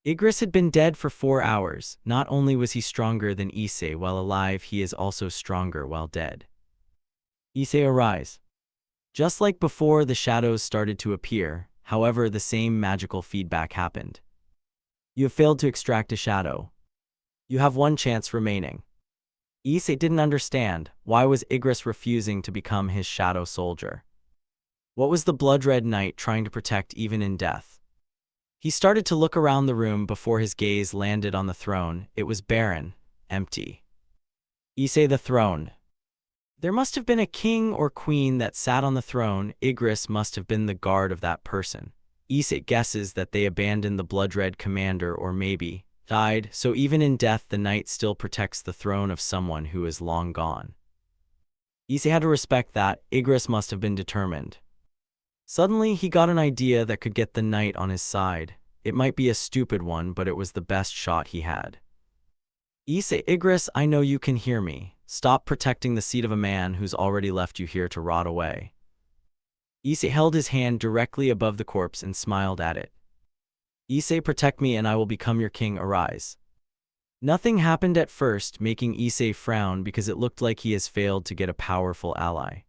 Igris had been dead for 4 hours. Not only was he stronger than Issei while alive, he is also stronger while dead. Issei, arise. Just like before, the shadows started to appear. However, the same magical feedback happened. You have failed to extract a shadow. You have one chance remaining. Issei didn't understand. Why was Igris refusing to become his shadow soldier? What was the blood-red knight trying to protect even in death? He started to look around the room before his gaze landed on the throne. It was barren, empty. Issei, the throne. There must have been a king or queen that sat on the throne. Igris must have been the guard of that person. Issei guesses that they abandoned the blood-red commander or maybe died, so even in death the knight still protects the throne of someone who is long gone. Issei had to respect that. Igris must have been determined. Suddenly he got an idea that could get the knight on his side. It might be a stupid one, but it was the best shot he had. Issei, Igris, I know you can hear me. Stop protecting the seat of a man who's already left you here to rot away. Issei held his hand directly above the corpse and smiled at it. Issei, protect me and I will become your king. Arise. Nothing happened at first, making Issei frown because it looked like he has failed to get a powerful ally.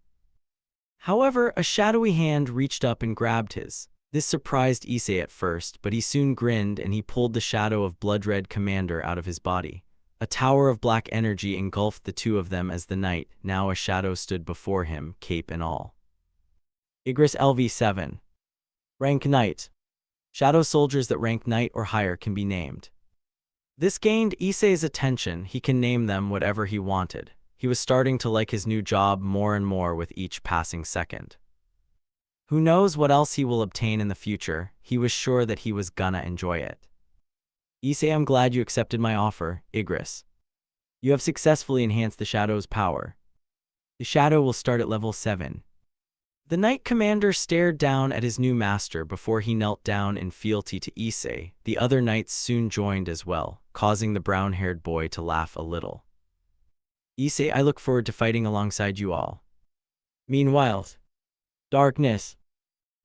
However, a shadowy hand reached up and grabbed his. This surprised Issei at first, but he soon grinned and he pulled the shadow of blood-red commander out of his body. A tower of black energy engulfed the two of them as the knight, now a shadow, stood before him, cape and all. Igris LV7. Rank Knight. Shadow soldiers that rank Knight or higher can be named. This gained Issei's attention. He can name them whatever he wanted. He was starting to like his new job more and more with each passing second. Who knows what else he will obtain in the future? He was sure that he was gonna enjoy it. Issei, I'm glad you accepted my offer, Igris. You have successfully enhanced the shadow's power. The shadow will start at level 7. The knight commander stared down at his new master before he knelt down in fealty to Issei. The other knights soon joined as well, causing the brown-haired boy to laugh a little. Issei, I look forward to fighting alongside you all. Meanwhile, darkness.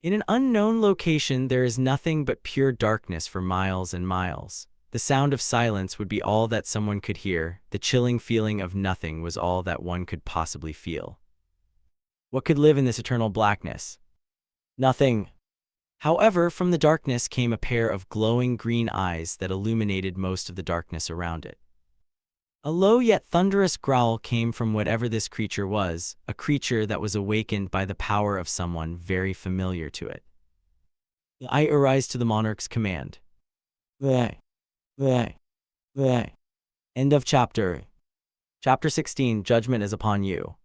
In an unknown location, there is nothing but pure darkness for miles and miles. The sound of silence would be all that someone could hear. The chilling feeling of nothing was all that one could possibly feel. What could live in this eternal blackness? Nothing. However, from the darkness came a pair of glowing green eyes that illuminated most of the darkness around it. A low yet thunderous growl came from whatever this creature was, a creature that was awakened by the power of someone very familiar to it. I arise to the monarch's command. End of chapter. Chapter 16, Judgment is upon you.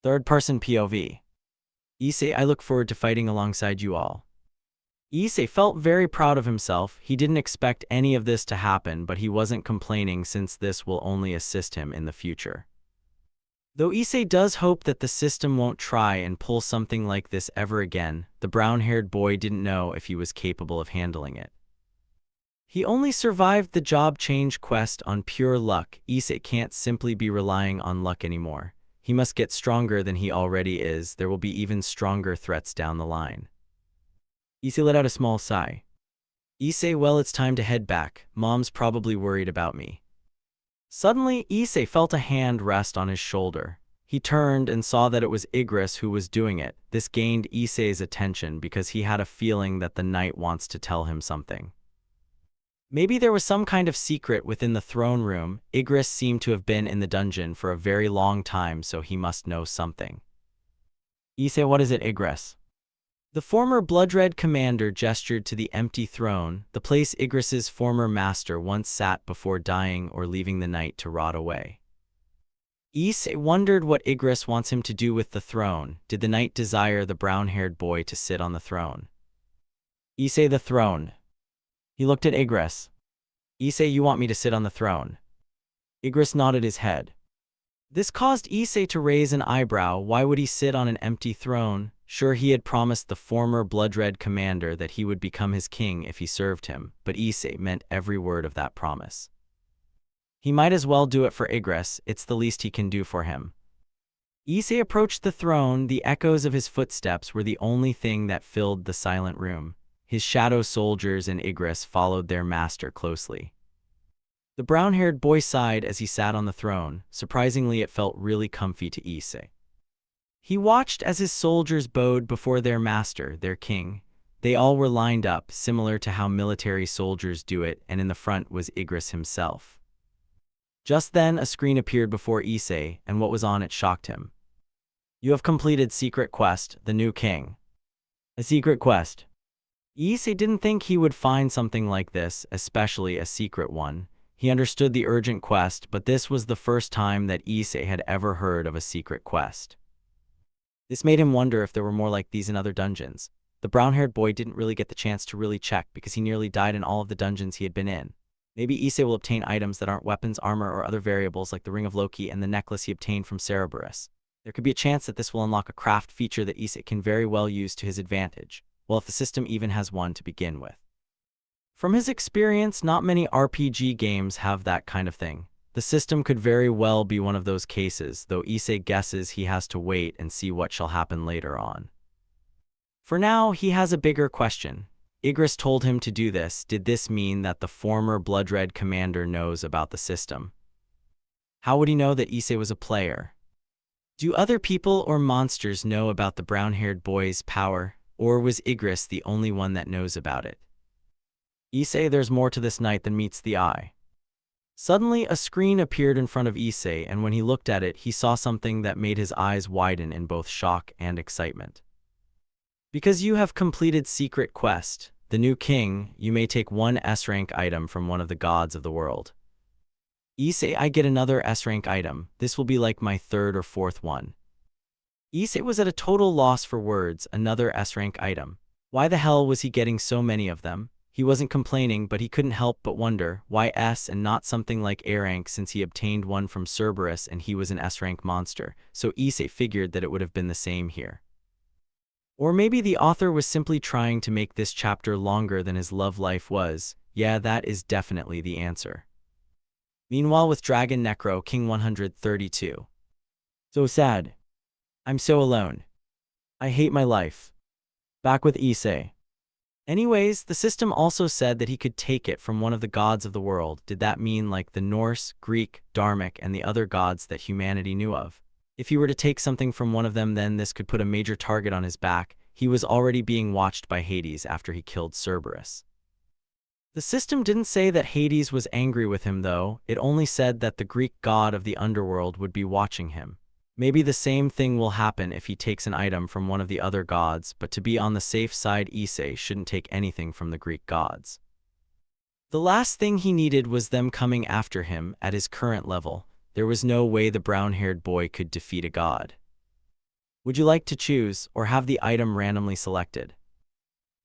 Third-person POV. Issei, I look forward to fighting alongside you all. Issei felt very proud of himself. He didn't expect any of this to happen, but he wasn't complaining since this will only assist him in the future. Though Issei does hope that the system won't try and pull something like this ever again, the brown-haired boy didn't know if he was capable of handling it. He only survived the job change quest on pure luck. Issei can't simply be relying on luck anymore. He must get stronger than he already is. There will be even stronger threats down the line. Issei let out a small sigh. Issei, well, it's time to head back. Mom's probably worried about me. Suddenly, Issei felt a hand rest on his shoulder. He turned and saw that it was Igris who was doing it. This gained Issei's attention because he had a feeling that the knight wants to tell him something. Maybe there was some kind of secret within the throne room. Igris seemed to have been in the dungeon for a very long time, so he must know something. Issei, what is it, Igris? The former blood-red commander gestured to the empty throne, the place Igris's former master once sat before dying or leaving the night to rot away. Issei wondered what Igris wants him to do with the throne. Did the knight desire the brown-haired boy to sit on the throne? Issei, the throne. He looked at Igris. Issei, you want me to sit on the throne? Igris nodded his head. This caused Issei to raise an eyebrow. Why would he sit on an empty throne? Sure, he had promised the former blood-red commander that he would become his king if he served him, but Issei meant every word of that promise. He might as well do it for Igris. It's the least he can do for him. Issei approached the throne. The echoes of his footsteps were the only thing that filled the silent room. His shadow soldiers and Igris followed their master closely. The brown-haired boy sighed as he sat on the throne. Surprisingly, it felt really comfy to Issei. He watched as his soldiers bowed before their master, their king. They all were lined up, similar to how military soldiers do it, and in the front was Igris himself. Just then, a screen appeared before Issei, and what was on it shocked him. "You have completed Secret Quest, the new king." A secret quest. Issei didn't think he would find something like this, especially a secret one. He understood the urgent quest, but this was the first time that Issei had ever heard of a secret quest. This made him wonder if there were more like these in other dungeons. The brown-haired boy didn't really get the chance to really check because he nearly died in all of the dungeons he had been in. Maybe Issei will obtain items that aren't weapons, armor, or other variables like the Ring of Loki and the necklace he obtained from Cerberus. There could be a chance that this will unlock a craft feature that Issei can very well use to his advantage, well, if the system even has one to begin with. From his experience, not many RPG games have that kind of thing. The system could very well be one of those cases, though Issei guesses he has to wait and see what shall happen later on. For now, he has a bigger question. Igris told him to do this. Did this mean that the former Blood-Red commander knows about the system? How would he know that Issei was a player? Do other people or monsters know about the brown-haired boy's power, or was Igris the only one that knows about it? Issei, there's more to this night than meets the eye. Suddenly, a screen appeared in front of Issei, and when he looked at it, he saw something that made his eyes widen in both shock and excitement. Because you have completed Secret Quest, the new king, you may take one S-rank item from one of the gods of the world. Issei, I get another S-rank item. This will be like my third or fourth one. Issei was at a total loss for words. Another S-rank item. Why the hell was he getting so many of them? He wasn't complaining, but he couldn't help but wonder, why S and not something like A-rank, since he obtained one from Cerberus and he was an S-rank monster, so Issei figured that it would have been the same here. Or maybe the author was simply trying to make this chapter longer than his love life was. Yeah, that is definitely the answer. Meanwhile, with Dragon Necro King 132. So sad. I'm so alone. I hate my life. Back with Issei. Anyways, the system also said that he could take it from one of the gods of the world. Did that mean like the Norse, Greek, Dharmic, and the other gods that humanity knew of? If he were to take something from one of them, then this could put a major target on his back. He was already being watched by Hades after he killed Cerberus. The system didn't say that Hades was angry with him, though. It only said that the Greek god of the underworld would be watching him. Maybe the same thing will happen if he takes an item from one of the other gods, but to be on the safe side, Issei shouldn't take anything from the Greek gods. The last thing he needed was them coming after him. At his current level, there was no way the brown-haired boy could defeat a god. Would you like to choose, or have the item randomly selected?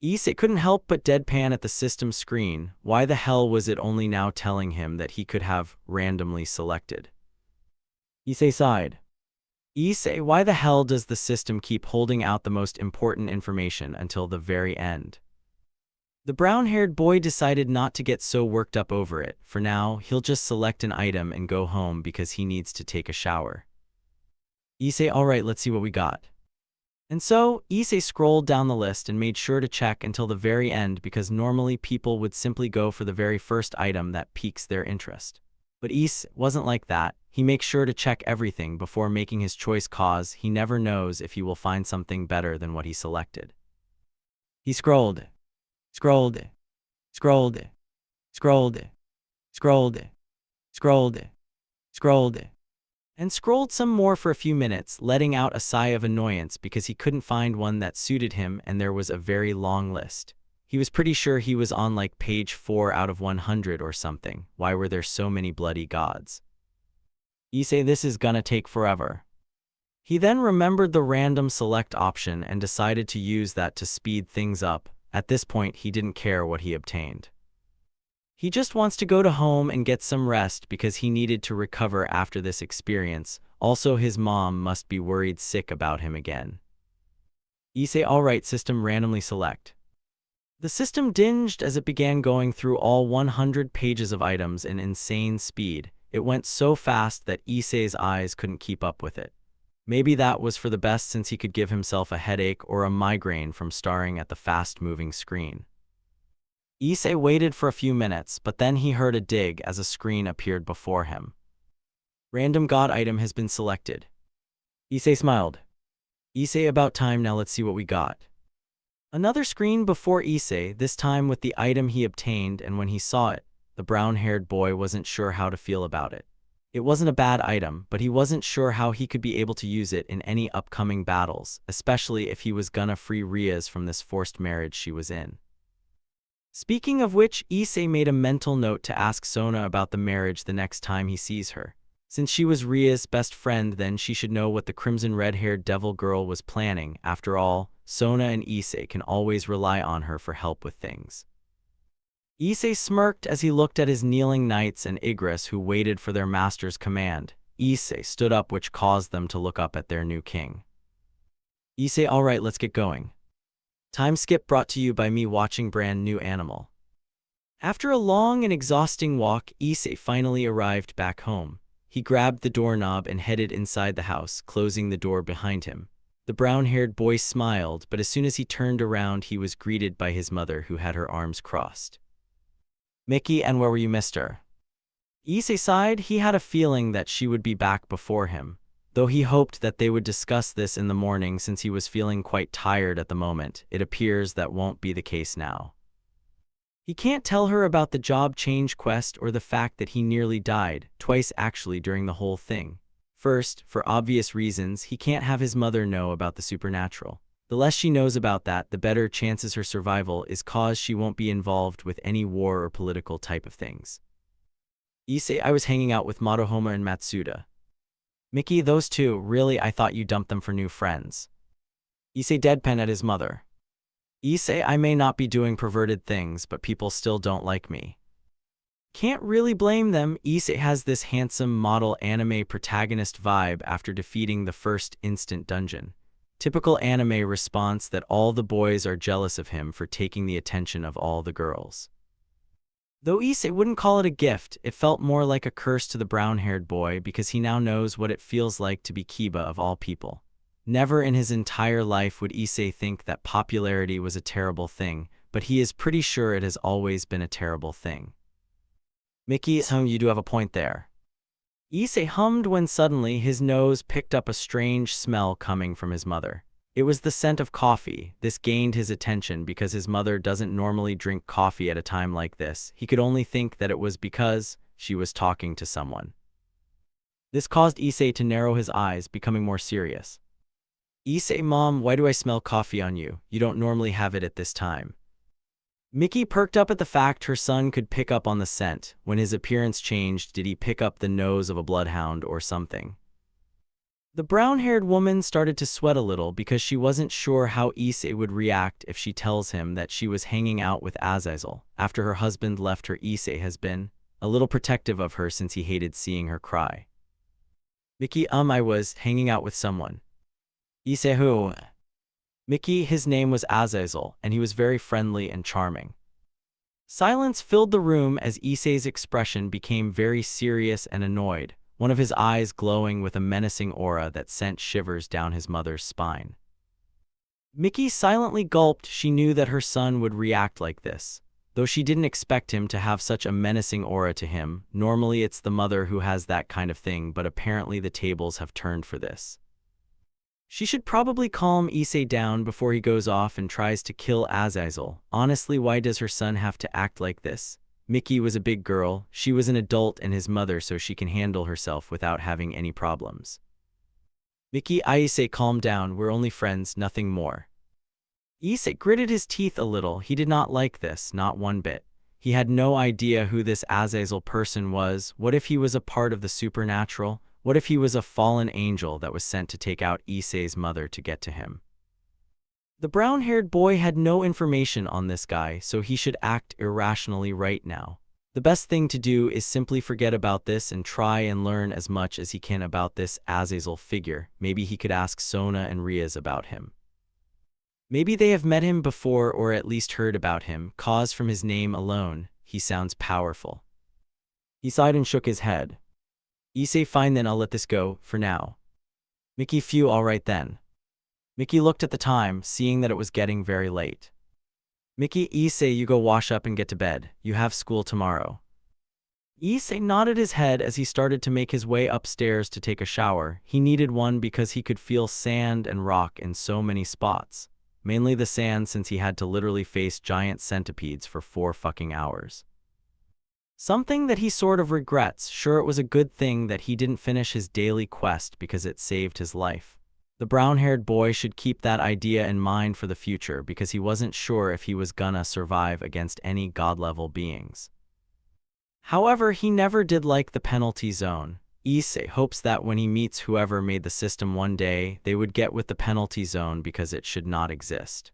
Issei couldn't help but deadpan at the system screen. Why the hell was it only now telling him that he could have randomly selected? Issei sighed. Issei, why the hell does the system keep holding out the most important information until the very end? The brown-haired boy decided not to get so worked up over it. For now, he'll just select an item and go home because he needs to take a shower. Issei, alright, let's see what we got. And so, Issei scrolled down the list and made sure to check until the very end, because normally people would simply go for the very first item that piques their interest. But Issei wasn't like that. He makes sure to check everything before making his choice, cause he never knows if he will find something better than what he selected. He scrolled, scrolled, scrolled, scrolled, scrolled, scrolled, scrolled, and scrolled some more for a few minutes, letting out a sigh of annoyance because he couldn't find one that suited him, and there was a very long list. He was pretty sure he was on like page 4 out of 100 or something. Why were there so many bloody gods? Issei, this is gonna take forever. He then remembered the random select option and decided to use that to speed things up. At this point, he didn't care what he obtained. He just wants to go to home and get some rest because he needed to recover after this experience. Also, his mom must be worried sick about him again. Issei, alright, system randomly select. The system dinged as it began going through all 100 pages of items in insane speed. It went so fast that Issei's eyes couldn't keep up with it. Maybe that was for the best, since he could give himself a headache or a migraine from staring at the fast-moving screen. Issei waited for a few minutes, but then he heard a dig as a screen appeared before him. Random god item has been selected. Issei smiled. Issei, about time, now let's see what we got. Another screen before Issei, this time with the item he obtained, and when he saw it, the brown-haired boy wasn't sure how to feel about it. It wasn't a bad item, but he wasn't sure how he could be able to use it in any upcoming battles, especially if he was gonna free Riaz from this forced marriage she was in. Speaking of which, Issei made a mental note to ask Sona about the marriage the next time he sees her. Since she was Riaz's best friend, then she should know what the crimson red-haired devil girl was planning. After all, Sona and Issei can always rely on her for help with things. Issei smirked as he looked at his kneeling knights and Igris who waited for their master's command. Issei stood up, which caused them to look up at their new king. Issei, alright, let's get going. Time skip brought to you by me watching brand new animal. After a long and exhausting walk, Issei finally arrived back home. He grabbed the doorknob and headed inside the house, closing the door behind him. The brown-haired boy smiled, but as soon as he turned around, he was greeted by his mother, who had her arms crossed. Mickey, and where were you, mister? Issei sighed. He had a feeling that she would be back before him, though he hoped that they would discuss this in the morning since he was feeling quite tired at the moment. It appears that won't be the case now. He can't tell her about the job change quest or the fact that he nearly died, twice actually, during the whole thing. First, for obvious reasons, he can't have his mother know about the supernatural. The less she knows about that, the better chances her survival is, cause she won't be involved with any war or political type of things. Issei, I was hanging out with Motohoma and Matsuda. Mickey, those two, really? I thought you dumped them for new friends. Issei deadpan at his mother. Issei, I may not be doing perverted things, but people still don't like me. Can't really blame them. Issei has this handsome model anime protagonist vibe after defeating the first instant dungeon. Typical anime response that all the boys are jealous of him for taking the attention of all the girls. Though Issei wouldn't call it a gift, it felt more like a curse to the brown-haired boy because he now knows what it feels like to be Kiba of all people. Never in his entire life would Issei think that popularity was a terrible thing, but he is pretty sure it has always been a terrible thing. Mickey, you do have a point there. Issei hummed when suddenly his nose picked up a strange smell coming from his mother. It was the scent of coffee. This gained his attention because his mother doesn't normally drink coffee at a time like this. He could only think that it was because she was talking to someone. This caused Issei to narrow his eyes, becoming more serious. Issei, Mom, why do I smell coffee on you? You don't normally have it at this time. Mickey perked up at the fact her son could pick up on the scent. When his appearance changed, did he pick up the nose of a bloodhound or something? The brown-haired woman started to sweat a little because she wasn't sure how Issei would react if she tells him that she was hanging out with Azazel. After her husband left her, Issei has been a little protective of her since he hated seeing her cry. Mickey, I was hanging out with someone. Issei, who? Mickey, his name was Azazel, and he was very friendly and charming. Silence filled the room as Issei's expression became very serious and annoyed, one of his eyes glowing with a menacing aura that sent shivers down his mother's spine. Mickey silently gulped. She knew that her son would react like this, though she didn't expect him to have such a menacing aura to him. Normally it's the mother who has that kind of thing, but apparently the tables have turned for this. She should probably calm Issei down before he goes off and tries to kill Azazel. Honestly, why does her son have to act like this? Mickey was a big girl, she was an adult and his mother, so she can handle herself without having any problems. Mickey, Issei, calm down, we're only friends, nothing more. Issei gritted his teeth a little. He did not like this, not one bit. He had no idea who this Azazel person was. What if he was a part of the supernatural? What if he was a fallen angel that was sent to take out Issei's mother to get to him? The brown-haired boy had no information on this guy, so he should act irrationally right now. The best thing to do is simply forget about this and try and learn as much as he can about this Azazel figure. Maybe he could ask Sona and Riaz about him. Maybe they have met him before or at least heard about him, cause from his name alone, he sounds powerful. He sighed and shook his head. Issei, fine then, I'll let this go, for now. Mickey, phew, alright then. Mickey looked at the time, seeing that it was getting very late. Mickey, Issei, you go wash up and get to bed. You have school tomorrow. Issei nodded his head as he started to make his way upstairs to take a shower. He needed one because he could feel sand and rock in so many spots. Mainly the sand, since he had to literally face giant centipedes for 4 fucking hours. Something that he sort of regrets. Sure, it was a good thing that he didn't finish his daily quest because it saved his life. The brown-haired boy should keep that idea in mind for the future because he wasn't sure if he was gonna survive against any god-level beings. However, he never did like the penalty zone. Issei hopes that when he meets whoever made the system one day, they would get with the penalty zone because it should not exist.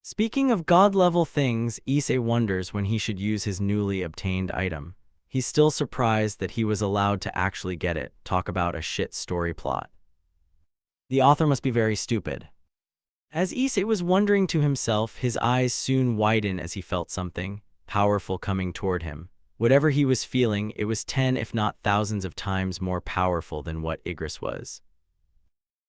Speaking of god-level things, Issei wonders when he should use his newly obtained item. He's still surprised that he was allowed to actually get it. Talk about a shit story plot. The author must be very stupid. As Issei was wondering to himself, his eyes soon widen as he felt something powerful coming toward him. Whatever he was feeling, it was 10 if not thousands of times more powerful than what Igris was.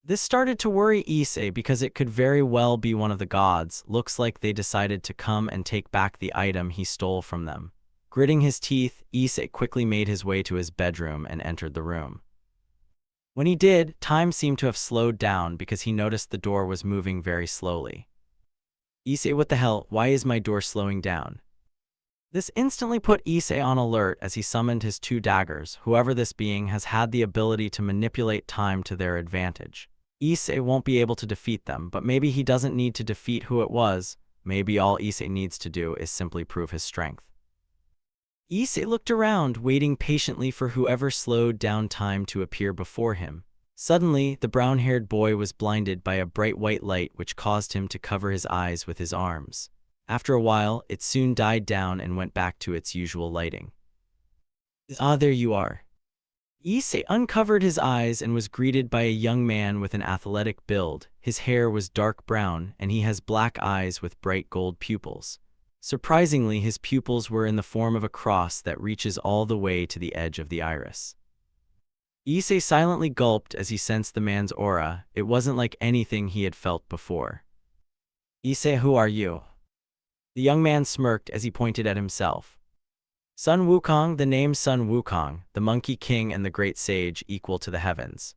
This started to worry Issei because it could very well be one of the gods. Looks like they decided to come and take back the item he stole from them. Gritting his teeth, Issei quickly made his way to his bedroom and entered the room. When he did, time seemed to have slowed down because he noticed the door was moving very slowly. Issei, what the hell? Why is my door slowing down? This instantly put Issei on alert as he summoned his 2 daggers. Whoever this being has had the ability to manipulate time to their advantage. Issei won't be able to defeat them, but maybe he doesn't need to defeat who it was. Maybe all Issei needs to do is simply prove his strength. Issei looked around, waiting patiently for whoever slowed down time to appear before him. Suddenly, the brown-haired boy was blinded by a bright white light which caused him to cover his eyes with his arms. After a while, it soon died down and went back to its usual lighting. Ah, there you are. Issei uncovered his eyes and was greeted by a young man with an athletic build. His hair was dark brown, and he has black eyes with bright gold pupils. Surprisingly, his pupils were in the form of a cross that reaches all the way to the edge of the iris. Issei silently gulped as he sensed the man's aura. It wasn't like anything he had felt before. Issei, who are you? The young man smirked as he pointed at himself. Sun Wukong, the name Sun Wukong, the Monkey King and the Great Sage, equal to the heavens.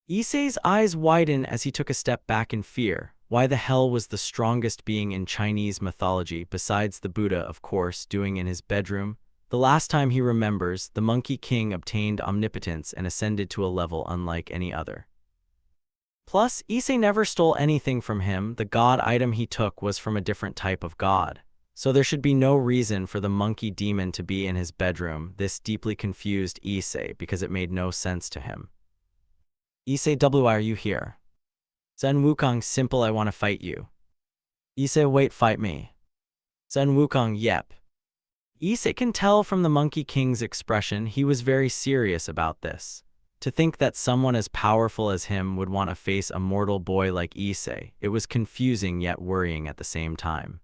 Issei's eyes widened as he took a step back in fear. Why the hell was the strongest being in Chinese mythology, besides the Buddha of course, doing in his bedroom? The last time he remembers, the Monkey King obtained omnipotence and ascended to a level unlike any other. Plus, Issei never stole anything from him. The god item he took was from a different type of god. So there should be no reason for the monkey demon to be in his bedroom. This deeply confused Issei because it made no sense to him. Issei, why are you here? Sun Wukong, simple, I want to fight you. Issei, wait, fight me. Sun Wukong, yep. Issei can tell from the Monkey King's expression he was very serious about this. To think that someone as powerful as him would want to face a mortal boy like Issei, it was confusing yet worrying at the same time.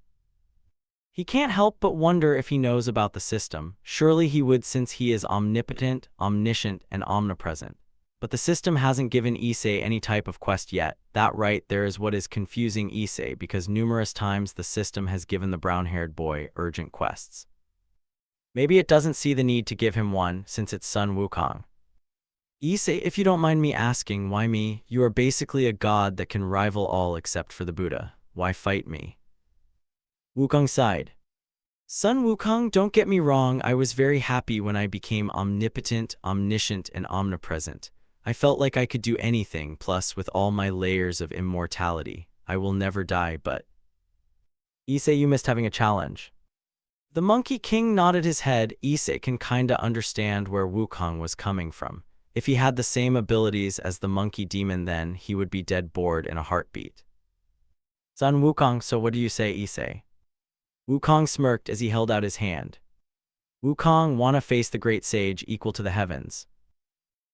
He can't help but wonder if he knows about the system. Surely he would, since he is omnipotent, omniscient, and omnipresent. But the system hasn't given Issei any type of quest yet. That right there is what is confusing Issei, because numerous times the system has given the brown-haired boy urgent quests. Maybe it doesn't see the need to give him one, since it's Sun Wukong. Issei, if you don't mind me asking, why me? You are basically a god that can rival all except for the Buddha. Why fight me? Wukong sighed. Sun Wukong, don't get me wrong, I was very happy when I became omnipotent, omniscient, and omnipresent. I felt like I could do anything, plus with all my layers of immortality, I will never die, but... Issei, you missed having a challenge. The Monkey King nodded his head. Issei can kinda understand where Wukong was coming from. If he had the same abilities as the monkey demon, then he would be dead bored in a heartbeat. Sun Wukong, so what do you say, Issei? Wukong smirked as he held out his hand. Wukong, wanna face the Great Sage, equal to the heavens.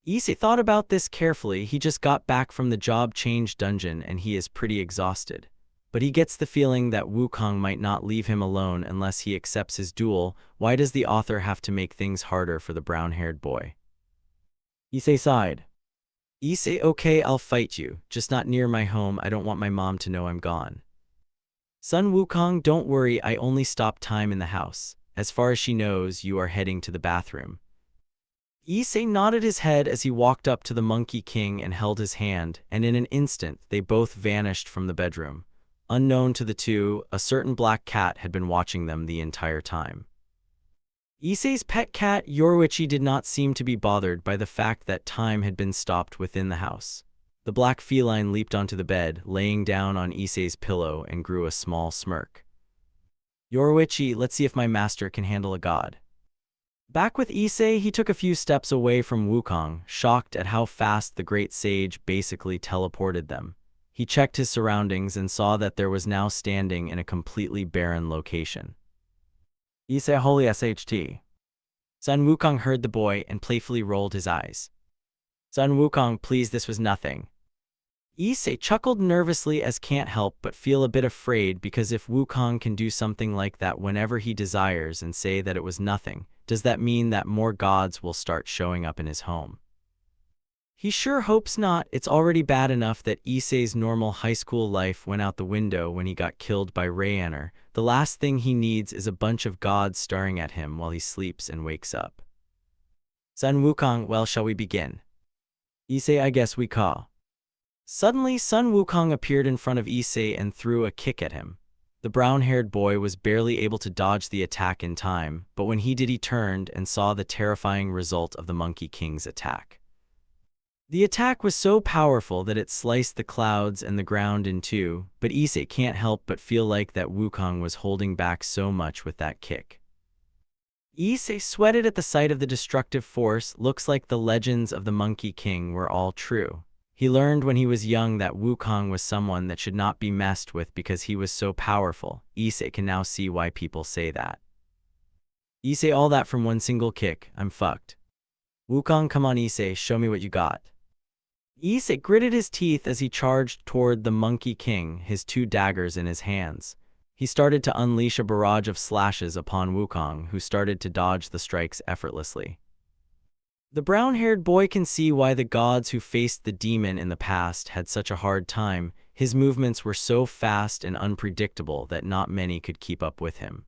Issei thought about this carefully. He just got back from the job change dungeon and he is pretty exhausted. But he gets the feeling that Wukong might not leave him alone unless he accepts his duel. Why does the author have to make things harder for the brown-haired boy? Issei sighed. Issei, okay, I'll fight you, just not near my home. I don't want my mom to know I'm gone. Sun Wukong, don't worry, I only stopped time in the house. As far as she knows, you are heading to the bathroom. Issei nodded his head as he walked up to the Monkey King and held his hand, and in an instant they both vanished from the bedroom. Unknown to the two, a certain black cat had been watching them the entire time. Issei's pet cat, Yoruichi, did not seem to be bothered by the fact that time had been stopped within the house. The black feline leaped onto the bed, laying down on Issei's pillow, and grew a small smirk. Yoruichi, let's see if my master can handle a god. Back with Issei, he took a few steps away from Wukong, shocked at how fast the great sage basically teleported them. He checked his surroundings and saw that there was now standing in a completely barren location. Issei holy sht. Sun Wukong heard the boy and playfully rolled his eyes. Sun Wukong, please, this was nothing. Issei chuckled nervously as can't help but feel a bit afraid, because if Wukong can do something like that whenever he desires and say that it was nothing, does that mean that more gods will start showing up in his home? He sure hopes not. It's already bad enough that Issei's normal high school life went out the window when he got killed by Rayaner. The last thing he needs is a bunch of gods staring at him while he sleeps and wakes up. Sun Wukong, well, shall we begin? Issei, I guess we call. Suddenly, Sun Wukong appeared in front of Issei and threw a kick at him. The brown-haired boy was barely able to dodge the attack in time, but when he did, he turned and saw the terrifying result of the Monkey King's attack. The attack was so powerful that it sliced the clouds and the ground in two, but Issei can't help but feel like that Wukong was holding back so much with that kick. Issei sweated at the sight of the destructive force. Looks like the legends of the Monkey King were all true. He learned when he was young that Wukong was someone that should not be messed with because he was so powerful. Issei can now see why people say that. Issei, all that from one single kick, I'm fucked. Wukong, come on Issei, show me what you got. Issei gritted his teeth as he charged toward the Monkey King, his two daggers in his hands. He started to unleash a barrage of slashes upon Wukong, who started to dodge the strikes effortlessly. The brown-haired boy can see why the gods who faced the demon in the past had such a hard time. His movements were so fast and unpredictable that not many could keep up with him.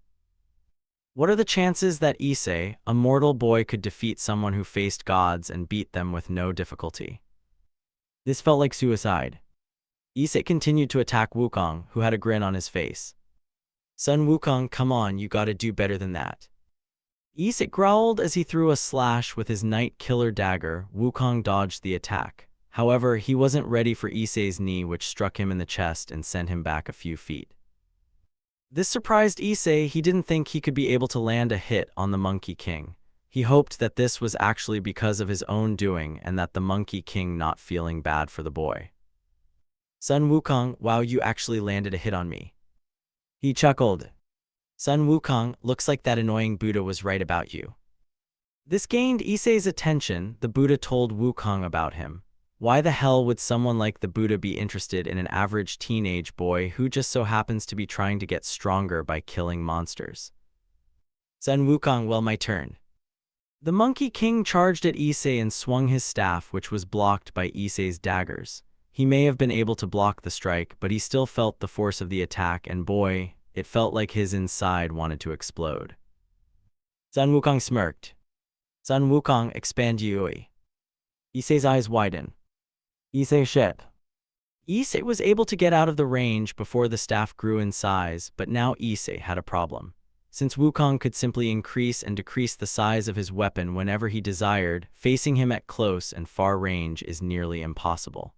What are the chances that Issei, a mortal boy, could defeat someone who faced gods and beat them with no difficulty? This felt like suicide. Issei continued to attack Wukong, who had a grin on his face. Sun Wukong, come on, you gotta do better than that. Issei growled as he threw a slash with his Night Killer dagger. Wukong dodged the attack. However, he wasn't ready for Issei's knee, which struck him in the chest and sent him back a few feet. This surprised Issei. He didn't think he could be able to land a hit on the Monkey King. He hoped that this was actually because of his own doing and that the Monkey King not feeling bad for the boy. Sun Wukong, wow, you actually landed a hit on me. He chuckled. Sun Wukong, looks like that annoying Buddha was right about you. This gained Issei's attention. The Buddha told Wukong about him. Why the hell would someone like the Buddha be interested in an average teenage boy who just so happens to be trying to get stronger by killing monsters? Sun Wukong, well, my turn. The Monkey King charged at Issei and swung his staff, which was blocked by Issei's daggers. He may have been able to block the strike, but he still felt the force of the attack, and boy, it felt like his inside wanted to explode. Sun Wukong smirked. Sun Wukong, expand Yui. Issei's eyes widen. Issei shit. Issei was able to get out of the range before the staff grew in size, but now Issei had a problem. Since Wukong could simply increase and decrease the size of his weapon whenever he desired, facing him at close and far range is nearly impossible.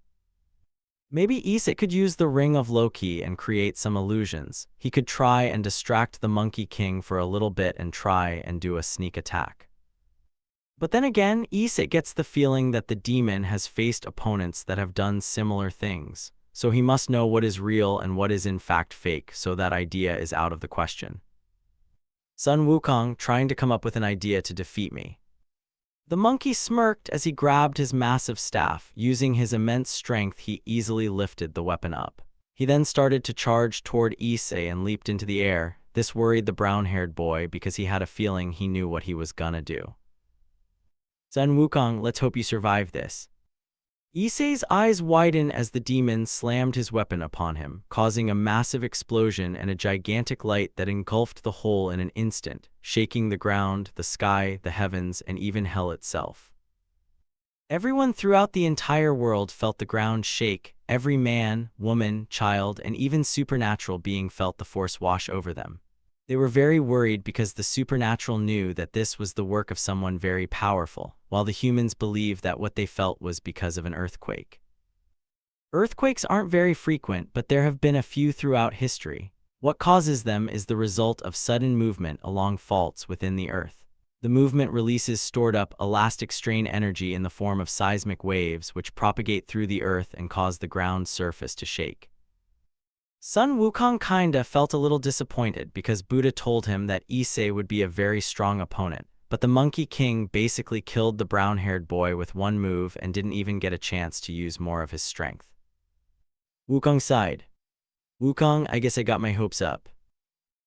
Maybe Issei could use the Ring of Loki and create some illusions. He could try and distract the Monkey King for a little bit and try and do a sneak attack. But then again, Issei gets the feeling that the demon has faced opponents that have done similar things, so he must know what is real and what is in fact fake, so that idea is out of the question. Sun Wukong, trying to come up with an idea to defeat me. The monkey smirked as he grabbed his massive staff. Using his immense strength, he easily lifted the weapon up. He then started to charge toward Issei and leaped into the air. This worried the brown-haired boy because he had a feeling he knew what he was gonna do. Sun Wukong, let's hope you survive this. Issei's eyes widened as the demon slammed his weapon upon him, causing a massive explosion and a gigantic light that engulfed the whole in an instant, shaking the ground, the sky, the heavens, and even hell itself. Everyone throughout the entire world felt the ground shake. Every man, woman, child, and even supernatural being felt the force wash over them. They were very worried because the supernatural knew that this was the work of someone very powerful, while the humans believed that what they felt was because of an earthquake. Earthquakes aren't very frequent, but there have been a few throughout history. What causes them is the result of sudden movement along faults within the earth. The movement releases stored-up elastic strain energy in the form of seismic waves which propagate through the earth and cause the ground surface to shake. Sun Wukong kinda felt a little disappointed because Buddha told him that Issei would be a very strong opponent, but the Monkey King basically killed the brown-haired boy with one move and didn't even get a chance to use more of his strength. Wukong sighed. "Wukong, I guess I got my hopes up."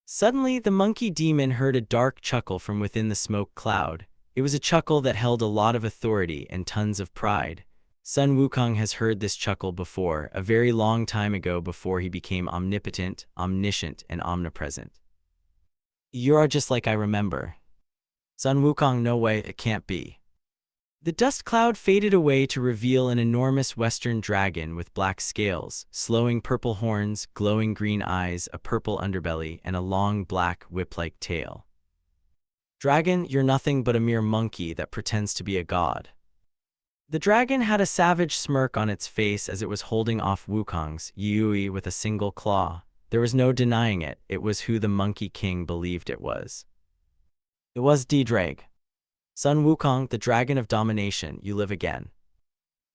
Suddenly, the monkey demon heard a dark chuckle from within the smoke cloud. It was a chuckle that held a lot of authority and tons of pride. Sun Wukong has heard this chuckle before, a very long time ago before he became omnipotent, omniscient, and omnipresent. "You are just like I remember." Sun Wukong, no way, it can't be. The dust cloud faded away to reveal an enormous western dragon with black scales, slowing purple horns, glowing green eyes, a purple underbelly, and a long black whip-like tail. "Dragon, you're nothing but a mere monkey that pretends to be a god." The dragon had a savage smirk on its face as it was holding off Wukong's Yui with a single claw. There was no denying it, it was who the Monkey King believed it was. It was D-Drag. "Sun Wukong, the dragon of domination, you live again."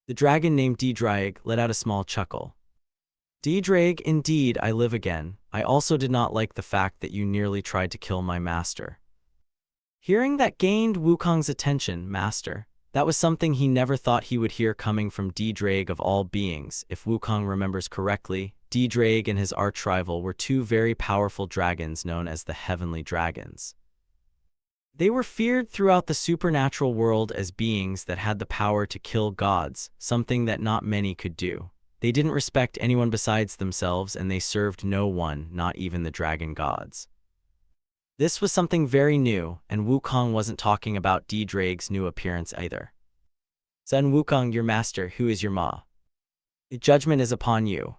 The dragon named D-Drag let out a small chuckle. "D-Drag, indeed, I live again. I also did not like the fact that you nearly tried to kill my master." Hearing that gained Wukong's attention. Master. That was something he never thought he would hear coming from D-Drag of all beings. If Wukong remembers correctly, D-Drag and his arch-rival were two very powerful dragons known as the Heavenly Dragons. They were feared throughout the supernatural world as beings that had the power to kill gods, something that not many could do. They didn't respect anyone besides themselves, and they served no one, not even the dragon gods. This was something very new, and Wukong wasn't talking about D-Drag's new appearance either. "Sun Wukong, your master, who is your ma? The judgment is upon you."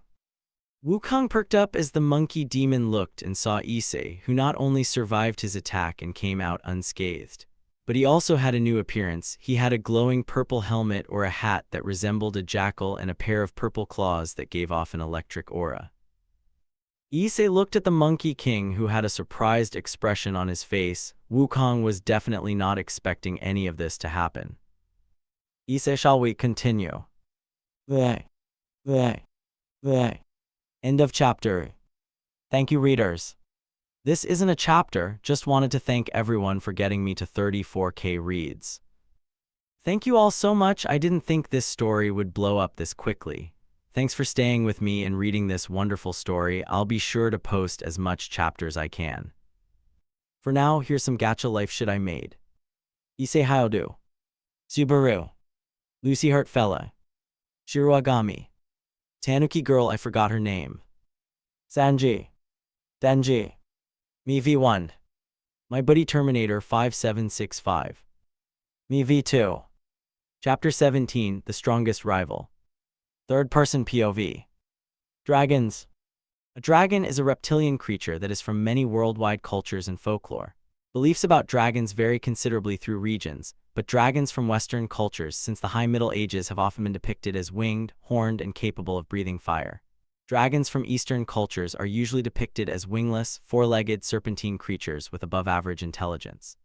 Wukong perked up as the monkey demon looked and saw Issei, who not only survived his attack and came out unscathed, but he also had a new appearance. He had a glowing purple helmet or a hat that resembled a jackal and a pair of purple claws that gave off an electric aura. Issei looked at the Monkey King, who had a surprised expression on his face. Wukong was definitely not expecting any of this to happen. "Issei, shall we continue?" End of chapter. Thank you, readers. This isn't a chapter, just wanted to thank everyone for getting me to 34K reads. Thank you all so much. I didn't think this story would blow up this quickly. Thanks for staying with me and reading this wonderful story. I'll be sure to post as much chapters I can. For now, here's some gacha life shit I made. Issei Hyoudou, Subaru, Lucy Heartfella, Shiruagami, Tanuki Girl, I forgot her name, Sanji, Denji, Me V1, My Buddy Terminator 5765, Me V2, Chapter 17, The Strongest Rival, Third-person POV. Dragons. A dragon is a reptilian creature that is from many worldwide cultures and folklore. Beliefs about dragons vary considerably through regions, but dragons from Western cultures since the High Middle Ages have often been depicted as winged, horned, and capable of breathing fire. Dragons from Eastern cultures are usually depicted as wingless, four-legged serpentine creatures with above-average intelligence.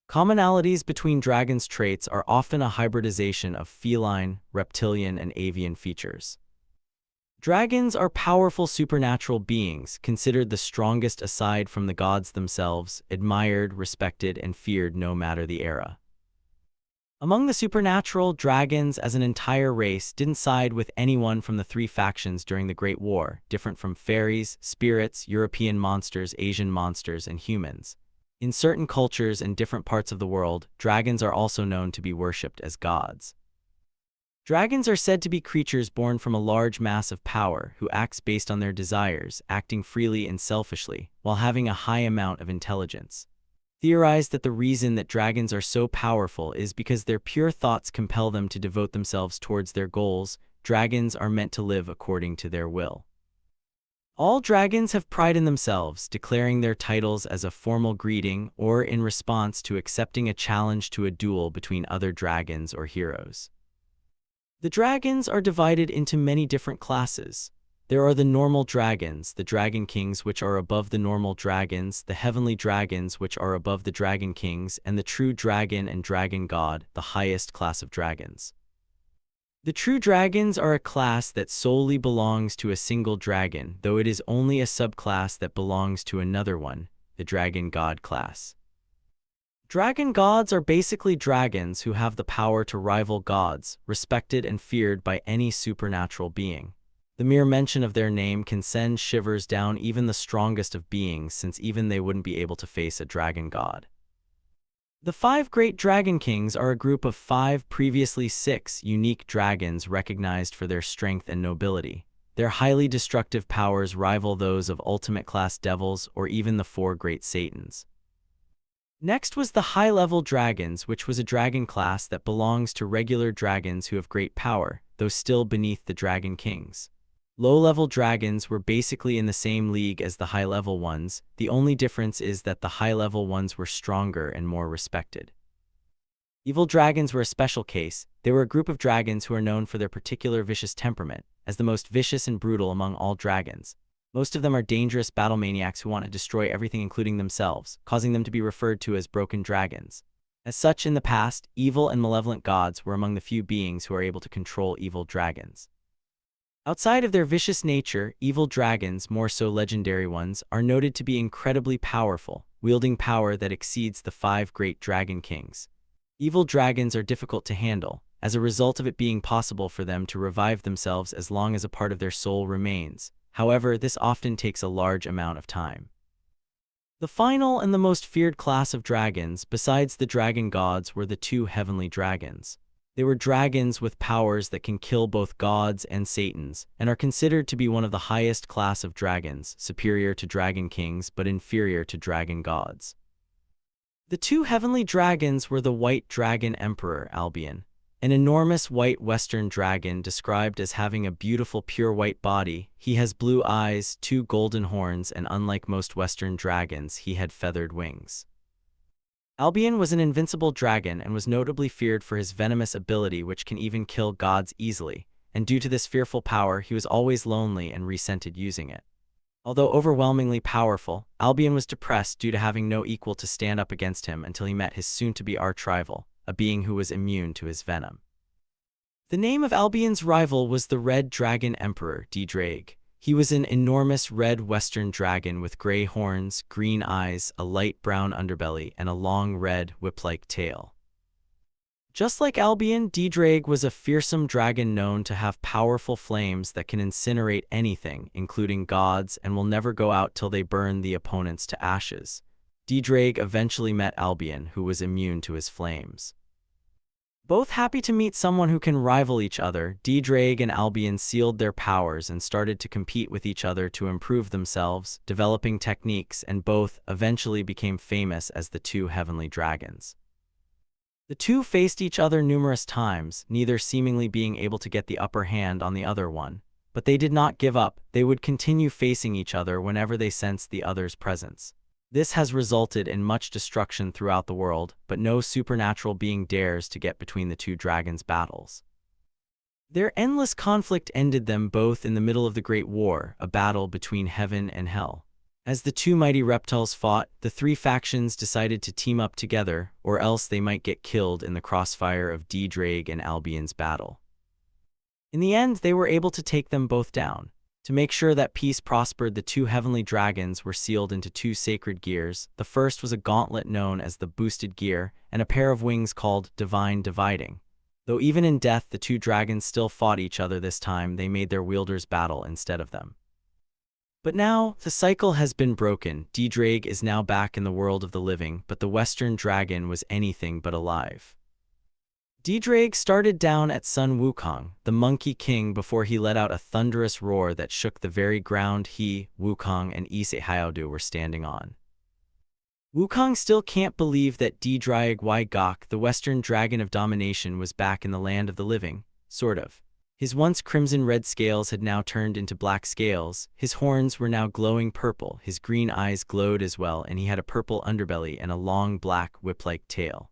Commonalities between dragons' traits are often a hybridization of feline, reptilian, and avian features. Dragons are powerful supernatural beings, considered the strongest aside from the gods themselves, admired, respected, and feared no matter the era. Among the supernatural, dragons as an entire race didn't side with anyone from the three factions during the Great War, different from fairies, spirits, European monsters, Asian monsters, and humans. In certain cultures and different parts of the world, dragons are also known to be worshipped as gods. Dragons are said to be creatures born from a large mass of power who acts based on their desires, acting freely and selfishly, while having a high amount of intelligence. Theorized that the reason that dragons are so powerful is because their pure thoughts compel them to devote themselves towards their goals. Dragons are meant to live according to their will. All dragons have pride in themselves, declaring their titles as a formal greeting or in response to accepting a challenge to a duel between other dragons or heroes. The dragons are divided into many different classes. There are the normal dragons, the dragon kings, which are above the normal dragons, the heavenly dragons, which are above the dragon kings, and the true dragon and dragon god, the highest class of dragons. The true dragons are a class that solely belongs to a single dragon, though it is only a subclass that belongs to another one, the dragon god class. Dragon gods are basically dragons who have the power to rival gods, respected and feared by any supernatural being. The mere mention of their name can send shivers down even the strongest of beings, since even they wouldn't be able to face a dragon god. The 5 great dragon kings are a group of 5 previously 6 unique dragons recognized for their strength and nobility. Their highly destructive powers rival those of ultimate-class devils or even the 4 great Satans. Next was the high-level dragons, which was a dragon class that belongs to regular dragons who have great power, though still beneath the dragon kings. Low-level dragons were basically in the same league as the high-level ones. The only difference is that the high-level ones were stronger and more respected. Evil dragons were a special case. They were a group of dragons who are known for their particular vicious temperament, as the most vicious and brutal among all dragons. Most of them are dangerous battle maniacs who want to destroy everything including themselves, causing them to be referred to as broken dragons. As such, in the past, evil and malevolent gods were among the few beings who are able to control evil dragons. Outside of their vicious nature, evil dragons, more so legendary ones, are noted to be incredibly powerful, wielding power that exceeds the 5 great dragon kings. Evil dragons are difficult to handle, as a result of it being possible for them to revive themselves as long as a part of their soul remains. However, this often takes a large amount of time. The final and the most feared class of dragons, besides the dragon gods, were the 2 heavenly dragons. They were dragons with powers that can kill both gods and Satans, and are considered to be one of the highest class of dragons, superior to dragon kings but inferior to dragon gods. The 2 heavenly dragons were the white dragon emperor Albion, an enormous white western dragon described as having a beautiful pure white body. He has blue eyes, 2 golden horns, and unlike most western dragons, he had feathered wings. Albion was an invincible dragon and was notably feared for his venomous ability, which can even kill gods easily, and due to this fearful power he was always lonely and resented using it. Although overwhelmingly powerful, Albion was depressed due to having no equal to stand up against him until he met his soon-to-be arch-rival, a being who was immune to his venom. The name of Albion's rival was the Red Dragon Emperor D-Drake. He was an enormous red western dragon with gray horns, green eyes, a light brown underbelly, and a long red, whip-like tail. Just like Albion, D-Drake was a fearsome dragon known to have powerful flames that can incinerate anything, including gods, and will never go out till they burn the opponents to ashes. D-Drake eventually met Albion, who was immune to his flames. Both happy to meet someone who can rival each other, D-Drake and Albion sealed their powers and started to compete with each other to improve themselves, developing techniques, and both eventually became famous as the 2 heavenly dragons. The 2 faced each other numerous times, neither seemingly being able to get the upper hand on the other one. But they did not give up. They would continue facing each other whenever they sensed the other's presence. This has resulted in much destruction throughout the world, but no supernatural being dares to get between the 2 dragons' battles. Their endless conflict ended them both in the middle of the Great War, a battle between heaven and hell. As the 2 mighty reptiles fought, the 3 factions decided to team up together, or else they might get killed in the crossfire of D-Drake and Albion's battle. In the end, they were able to take them both down. To make sure that peace prospered, the 2 heavenly dragons were sealed into 2 sacred gears. The first was a gauntlet known as the Boosted Gear, and a pair of wings called Divine Dividing. Though even in death the 2 dragons still fought each other, this time they made their wielders battle instead of them. But now, the cycle has been broken. D-Drake is now back in the world of the living, but the Western Dragon was anything but alive. D-Drake started down at Sun Wukong, the Monkey King, before he let out a thunderous roar that shook the very ground he, Wukong, and Issei Hyoudou were standing on. Wukong still can't believe that D-Drake Gok, the Western Dragon of Domination, was back in the land of the living, sort of. His once crimson-red scales had now turned into black scales, his horns were now glowing purple, his green eyes glowed as well, and he had a purple underbelly and a long black whip-like tail.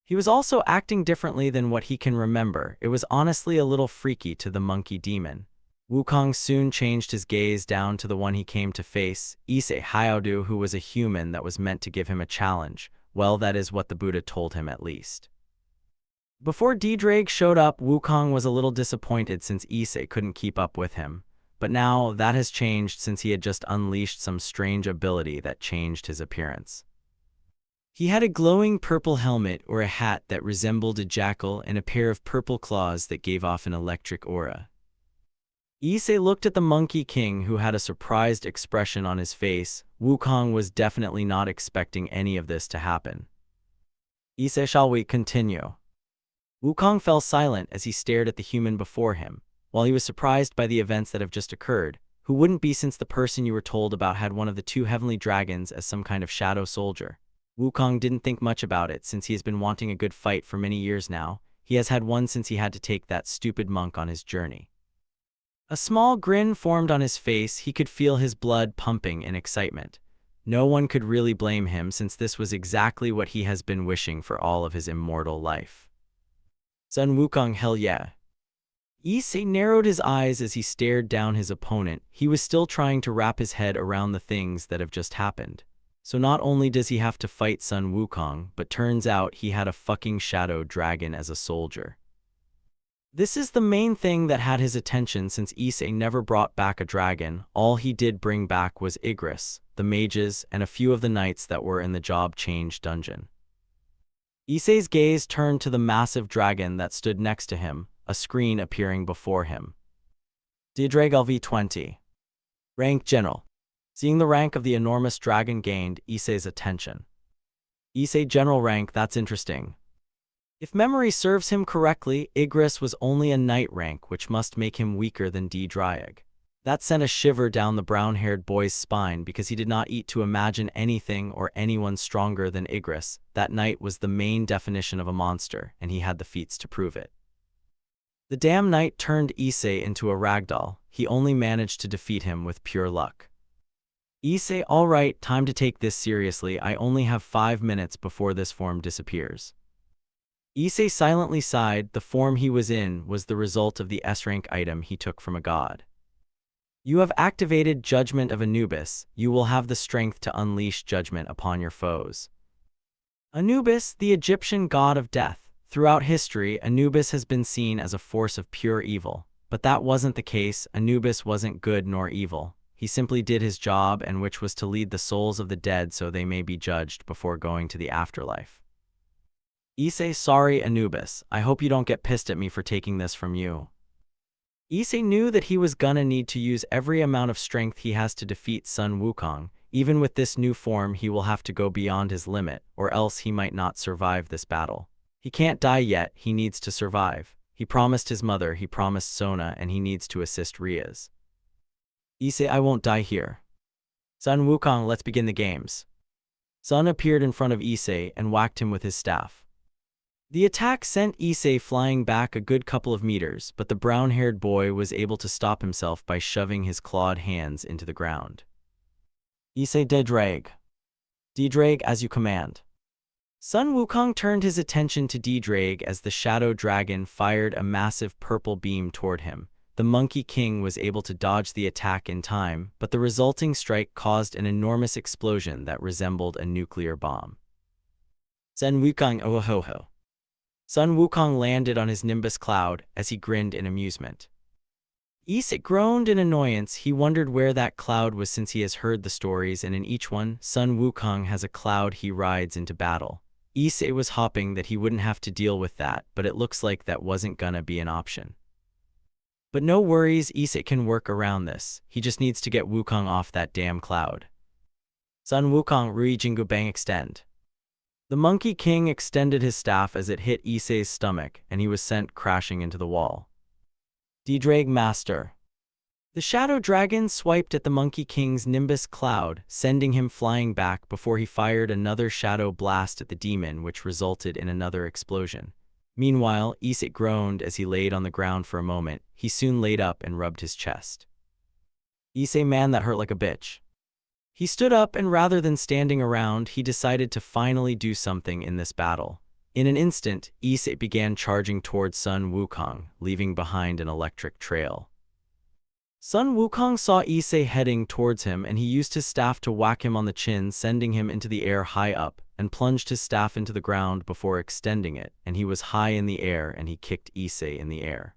He was also acting differently than what he can remember. It was honestly a little freaky to the monkey demon. Wukong soon changed his gaze down to the one he came to face, Issei Hyoudou, who was a human that was meant to give him a challenge. Well, that is what the Buddha told him at least. Before D-Drake showed up, Wukong was a little disappointed since Issei couldn't keep up with him. But now that has changed since he had just unleashed some strange ability that changed his appearance. He had a glowing purple helmet or a hat that resembled a jackal and a pair of purple claws that gave off an electric aura. Issei looked at the Monkey King, who had a surprised expression on his face. Wukong was definitely not expecting any of this to happen. Issei, shall we continue? Wukong fell silent as he stared at the human before him. While he was surprised by the events that have just occurred, who wouldn't be since the person you were told about had one of the two heavenly dragons as some kind of shadow soldier? Wukong didn't think much about it since he has been wanting a good fight for many years now. He has had one since he had to take that stupid monk on his journey. A small grin formed on his face. He could feel his blood pumping in excitement. No one could really blame him since this was exactly what he has been wishing for all of his immortal life. Sun Wukong, hell yeah. Issei narrowed his eyes as he stared down his opponent. He was still trying to wrap his head around the things that have just happened. So not only does he have to fight Sun Wukong, but turns out he had a fucking shadow dragon as a soldier. This is the main thing that had his attention since Issei never brought back a dragon. All he did bring back was Igris, the mages, and a few of the knights that were in the job change dungeon. Issei's gaze turned to the massive dragon that stood next to him, a screen appearing before him. D-Drake LV20. Rank General. Seeing the rank of the enormous dragon gained Issei's attention. Issei General rank, that's interesting. If memory serves him correctly, Igris was only a knight rank, which must make him weaker than D-Drake. That sent a shiver down the brown-haired boy's spine because he did not eat to imagine anything or anyone stronger than Igris. That knight was the main definition of a monster, and he had the feats to prove it. The damn knight turned Issei into a ragdoll. He only managed to defeat him with pure luck. Issei, alright, time to take this seriously. I only have 5 minutes before this form disappears. Issei silently sighed. The form he was in was the result of the S-rank item he took from a god. You have activated Judgment of Anubis. You will have the strength to unleash judgment upon your foes. Anubis, the Egyptian god of death. Throughout history, Anubis has been seen as a force of pure evil. But that wasn't the case. Anubis wasn't good nor evil. He simply did his job, and which was to lead the souls of the dead so they may be judged before going to the afterlife. Issei, sorry Anubis, I hope you don't get pissed at me for taking this from you. Issei knew that he was gonna need to use every amount of strength he has to defeat Sun Wukong. Even with this new form, he will have to go beyond his limit, or else he might not survive this battle. He can't die yet, he needs to survive. He promised his mother, he promised Sona, and he needs to assist Riaz. Issei, I won't die here. Sun Wukong, let's begin the games. Sun appeared in front of Issei and whacked him with his staff. The attack sent Issei flying back a good couple of meters, but the brown-haired boy was able to stop himself by shoving his clawed hands into the ground. Issei, D-Drake. D-Drake, as you command. Sun Wukong turned his attention to D-Drake as the shadow dragon fired a massive purple beam toward him. The Monkey King was able to dodge the attack in time, but the resulting strike caused an enormous explosion that resembled a nuclear bomb. Sun Wukong, oh ho ho. Sun Wukong landed on his nimbus cloud as he grinned in amusement. Issei groaned in annoyance. He wondered where that cloud was since he has heard the stories, and in each one, Sun Wukong has a cloud he rides into battle. Issei was hoping that he wouldn't have to deal with that, but it looks like that wasn't gonna be an option. But no worries, Issei can work around this. He just needs to get Wukong off that damn cloud. Sun Wukong, Rui Jingu Bang extend. The Monkey King extended his staff as it hit Issei's stomach, and he was sent crashing into the wall. D-Drag Master. The Shadow Dragon swiped at the Monkey King's Nimbus cloud, sending him flying back before he fired another shadow blast at the demon, which resulted in another explosion. Meanwhile, Issei groaned as he laid on the ground for a moment. He soon laid up and rubbed his chest. Issei, man, that hurt like a bitch. He stood up, and rather than standing around, he decided to finally do something in this battle. In an instant, Issei began charging towards Sun Wukong, leaving behind an electric trail. Sun Wukong saw Issei heading towards him, and he used his staff to whack him on the chin, sending him into the air high up, and plunged his staff into the ground before extending it, and he was high in the air, and he kicked Issei in the air.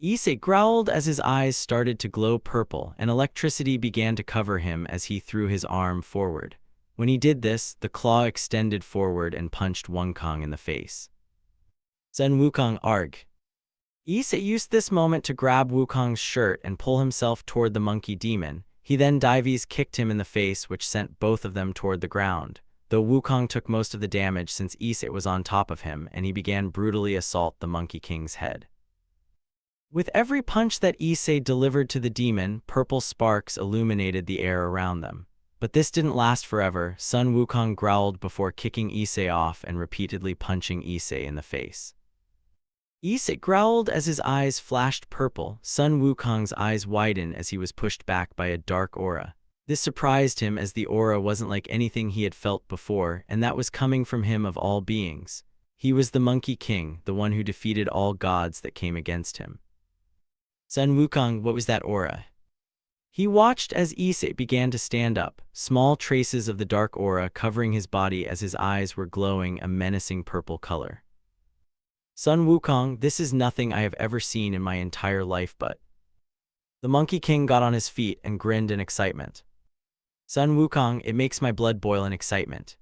Issei growled as his eyes started to glow purple, and electricity began to cover him as he threw his arm forward. When he did this, the claw extended forward and punched Wukong in the face. Sun Wukong arg. Issei used this moment to grab Wukong's shirt and pull himself toward the monkey demon. He then dives kicked him in the face, which sent both of them toward the ground, though Wukong took most of the damage since Issei was on top of him, and he began brutally assault the Monkey King's head. With every punch that Issei delivered to the demon, purple sparks illuminated the air around them. But this didn't last forever. Sun Wukong growled before kicking Issei off and repeatedly punching Issei in the face. Issei growled as his eyes flashed purple. Sun Wukong's eyes widened as he was pushed back by a dark aura. This surprised him, as the aura wasn't like anything he had felt before, and that was coming from him of all beings. He was the Monkey King, the one who defeated all gods that came against him. Sun Wukong, what was that aura? He watched as Issei began to stand up, small traces of the dark aura covering his body as his eyes were glowing a menacing purple color. Sun Wukong, this is nothing I have ever seen in my entire life, but... The Monkey King got on his feet and grinned in excitement. Sun Wukong, it makes my blood boil in excitement.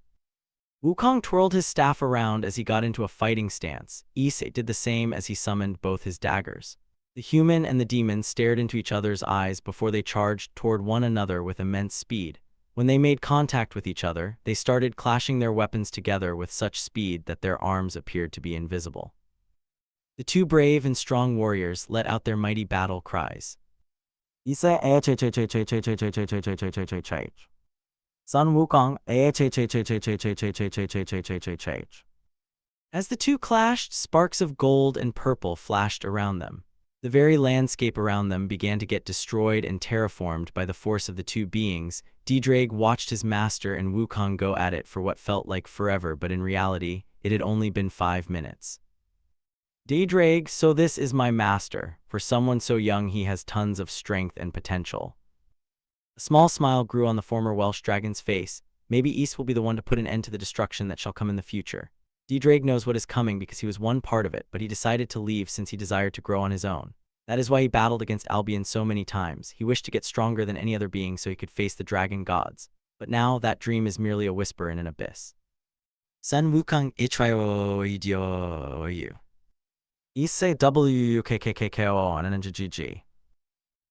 Wukong twirled his staff around as he got into a fighting stance. Issei did the same as he summoned both his daggers. The human and the demon stared into each other's eyes before they charged toward one another with immense speed. When they made contact with each other, they started clashing their weapons together with such speed that their arms appeared to be invisible. The two brave and strong warriors let out their mighty battle cries. Issei Sun Wukong As the two clashed, sparks of gold and purple flashed around them. The very landscape around them began to get destroyed and terraformed by the force of the two beings. D-Drag watched his master and Wukong go at it for what felt like forever, but in reality, it had only been 5 minutes. D-Drag, so this is my master. For someone so young, he has tons of strength and potential. A small smile grew on the former Welsh dragon's face. Maybe Ys will be the one to put an end to the destruction that shall come in the future. D-Drag knows what is coming because he was one part of it, but he decided to leave since he desired to grow on his own. That is why he battled against Albion so many times. He wished to get stronger than any other being so he could face the dragon gods. But now, that dream is merely a whisper in an abyss. Sun Wukong ichioidioyu. Issei wukkkkko and NGG.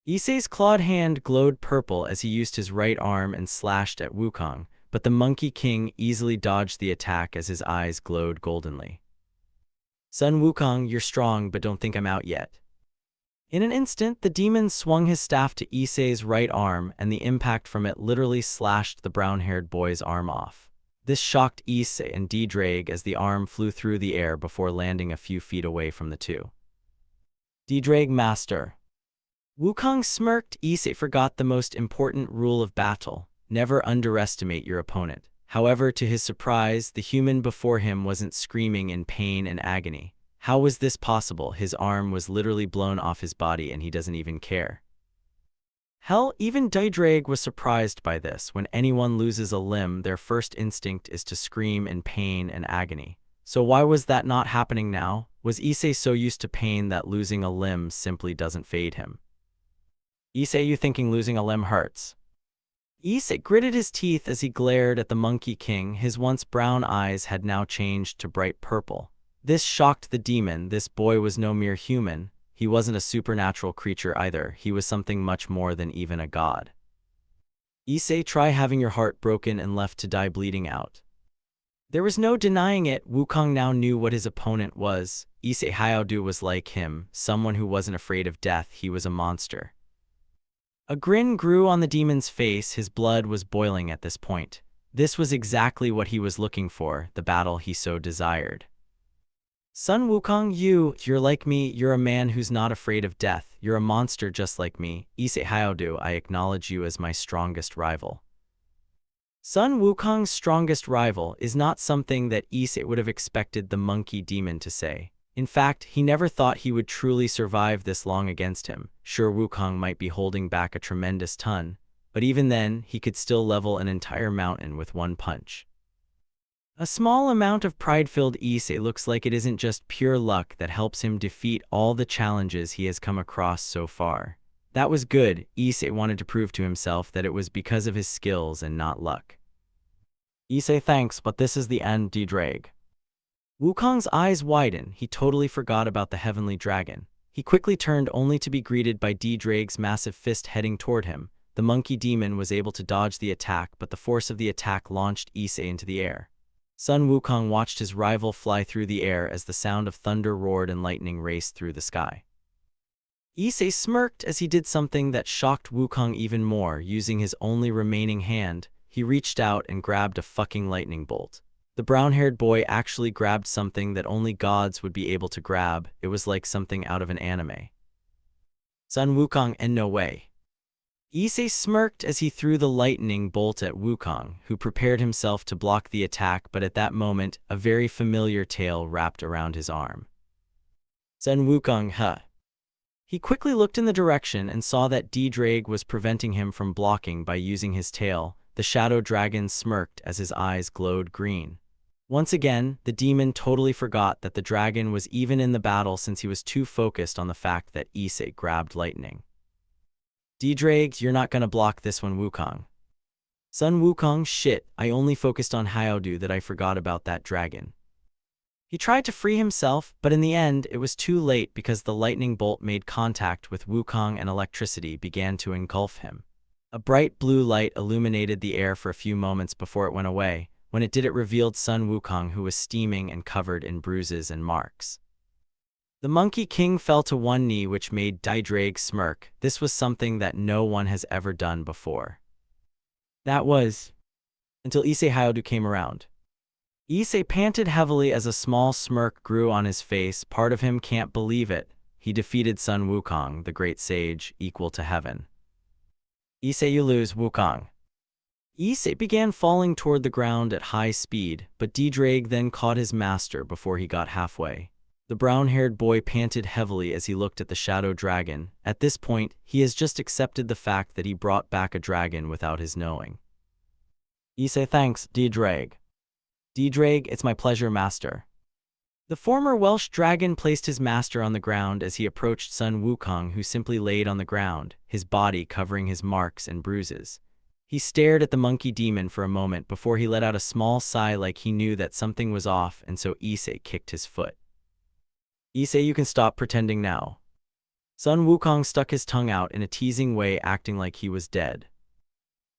Issei's clawed hand glowed purple as he used his right arm and slashed at Wukong, but the Monkey King easily dodged the attack as his eyes glowed goldenly. Sun Wukong, you're strong, but don't think I'm out yet. In an instant, the demon swung his staff to Issei's right arm, and the impact from it literally slashed the brown-haired boy's arm off. This shocked Issei and D-Drag as the arm flew through the air before landing a few feet away from the two. D-Drag Master. Wukong smirked. Issei forgot the most important rule of battle. Never underestimate your opponent. However, to his surprise, the human before him wasn't screaming in pain and agony. How was this possible? His arm was literally blown off his body and he doesn't even care. Hell, even D-Drag was surprised by this. When anyone loses a limb, their first instinct is to scream in pain and agony. So why was that not happening now? Was Issei so used to pain that losing a limb simply doesn't fade him? Issei, you thinking losing a limb hurts? Issei gritted his teeth as he glared at the Monkey King. His once brown eyes had now changed to bright purple. This shocked the demon. This boy was no mere human. He wasn't a supernatural creature either. He was something much more than even a god. Issei, try having your heart broken and left to die bleeding out. There was no denying it, Wukong now knew what his opponent was. Issei Hyoudou was like him, someone who wasn't afraid of death. He was a monster. A grin grew on the demon's face, his blood was boiling at this point. This was exactly what he was looking for, the battle he so desired. Sun Wukong, you're like me, you're a man who's not afraid of death, you're a monster just like me. Issei Hyoudou, I acknowledge you as my strongest rival. Sun Wukong's strongest rival is not something that Issei would have expected the monkey demon to say. In fact, he never thought he would truly survive this long against him. Sure, Wukong might be holding back a tremendous ton, but even then, he could still level an entire mountain with one punch. A small amount of pride-filled Issei looks like it isn't just pure luck that helps him defeat all the challenges he has come across so far. That was good. Issei wanted to prove to himself that it was because of his skills and not luck. Issei, thanks, but this is the end, D-Drag. Wukong's eyes widen. He totally forgot about the heavenly dragon. He quickly turned only to be greeted by D-Drag's massive fist heading toward him. The monkey demon was able to dodge the attack, but the force of the attack launched Issei into the air. Sun Wukong watched his rival fly through the air as the sound of thunder roared and lightning raced through the sky. Issei smirked as he did something that shocked Wukong even more. Using his only remaining hand, he reached out and grabbed a fucking lightning bolt. The brown-haired boy actually grabbed something that only gods would be able to grab. It was like something out of an anime. Sun Wukong, and no way. Issei smirked as he threw the lightning bolt at Wukong, who prepared himself to block the attack, but at that moment, a very familiar tail wrapped around his arm. Sun Wukong, huh? He quickly looked in the direction and saw that D-Drag was preventing him from blocking by using his tail. The shadow dragon smirked as his eyes glowed green. Once again, the demon totally forgot that the dragon was even in the battle since he was too focused on the fact that Issei grabbed lightning. D-Drag, you're not gonna block this one, Wukong. Sun Wukong, shit, I only focused on Hyoudou that I forgot about that dragon. He tried to free himself, but in the end, it was too late because the lightning bolt made contact with Wukong and electricity began to engulf him. A bright blue light illuminated the air for a few moments before it went away. When it did, it revealed Sun Wukong, who was steaming and covered in bruises and marks. The Monkey King fell to one knee, which made D-Drag smirk. This was something that no one has ever done before. That was until Issei Hyoudou came around. Issei panted heavily as a small smirk grew on his face. Part of him can't believe it. He defeated Sun Wukong, the great sage, equal to heaven. Issei, you lose, Wukong. Issei began falling toward the ground at high speed, but D-Drag then caught his master before he got halfway. The brown-haired boy panted heavily as he looked at the shadow dragon. At this point, he has just accepted the fact that he brought back a dragon without his knowing. Issei, thanks, D-Drag. D-Drag, it's my pleasure, master. The former Welsh dragon placed his master on the ground as he approached Sun Wukong, who simply laid on the ground, his body covering his marks and bruises. He stared at the monkey demon for a moment before he let out a small sigh, like he knew that something was off, and so Issei kicked his foot. Issei, you can stop pretending now. Sun Wukong stuck his tongue out in a teasing way, acting like he was dead.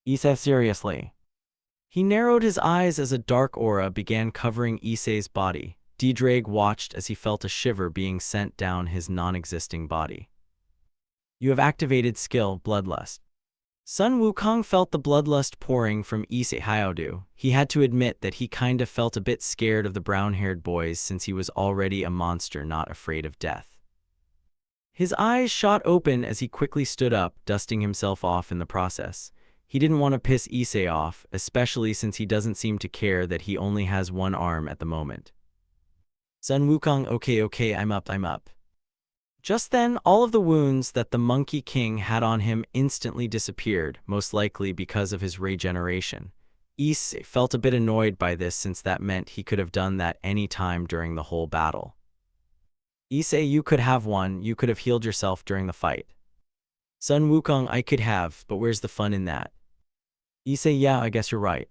Issei, seriously. He narrowed his eyes as a dark aura began covering Issei's body. D-Drag watched as he felt a shiver being sent down his non-existing body. You have activated skill, Bloodlust. Sun Wukong felt the bloodlust pouring from Issei Hyoudou. He had to admit that he kinda felt a bit scared of the brown-haired boys since he was already a monster not afraid of death. His eyes shot open as he quickly stood up, dusting himself off in the process. He didn't want to piss Issei off, especially since he doesn't seem to care that he only has one arm at the moment. Sun Wukong, okay, I'm up. Just then, all of the wounds that the Monkey King had on him instantly disappeared, most likely because of his regeneration. Issei felt a bit annoyed by this since that meant he could have done that any time during the whole battle. Issei, you could have won, you could have healed yourself during the fight. Sun Wukong, I could have, but where's the fun in that? Issei, yeah, I guess you're right.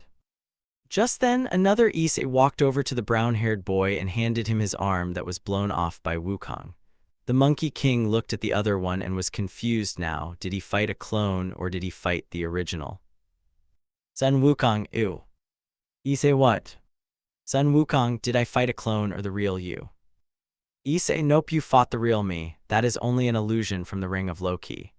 Just then, another Issei walked over to the brown-haired boy and handed him his arm that was blown off by Wukong. The Monkey King looked at the other one and was confused now. Did he fight a clone or did he fight the original? Sun Wukong, ew. Issei, what? Sun Wukong, did I fight a clone or the real you? Issei, nope, you fought the real me. That is only an illusion from the Ring of Loki.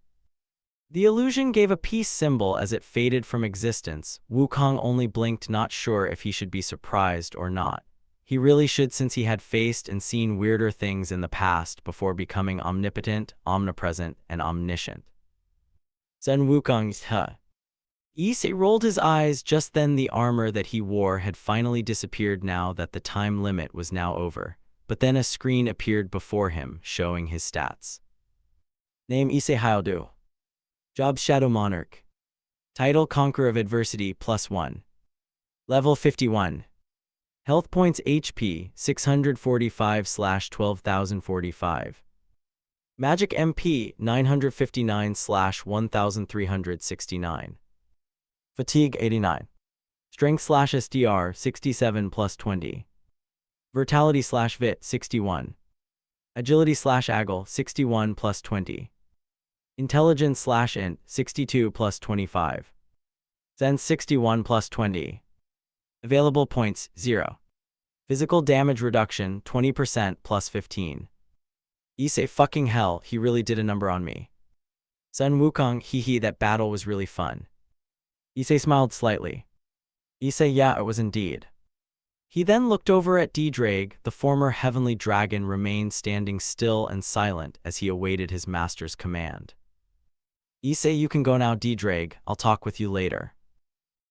The illusion gave a peace symbol as it faded from existence. Wukong only blinked, not sure if he should be surprised or not. He really should, since he had faced and seen weirder things in the past before becoming omnipotent, omnipresent, and omniscient. Sun Wukong, huh? Issei rolled his eyes. Just then the armor that he wore had finally disappeared now that the time limit was now over. But then a screen appeared before him, showing his stats. Name Issei Hyoudou. Job Shadow Monarch. Title Conqueror of Adversity +1. Level 51. Health points HP 645/12045. Magic MP 959/1369. Fatigue 89. Strength/SDR 67 +20. Vitality/Vit 61. Agility/Agile 61 +20. Intelligence/Int 62 +25. Sense 61 +20. Available points 0. Physical damage reduction 20% +15. Issei, fucking hell, he really did a number on me. Sun Wukong, hee, that battle was really fun. Issei smiled slightly. Issei, yeah, it was indeed. He then looked over at D-Drake. The former heavenly dragon remained standing still and silent as he awaited his master's command. Issei, you can go now, D-Drake. I'll talk with you later.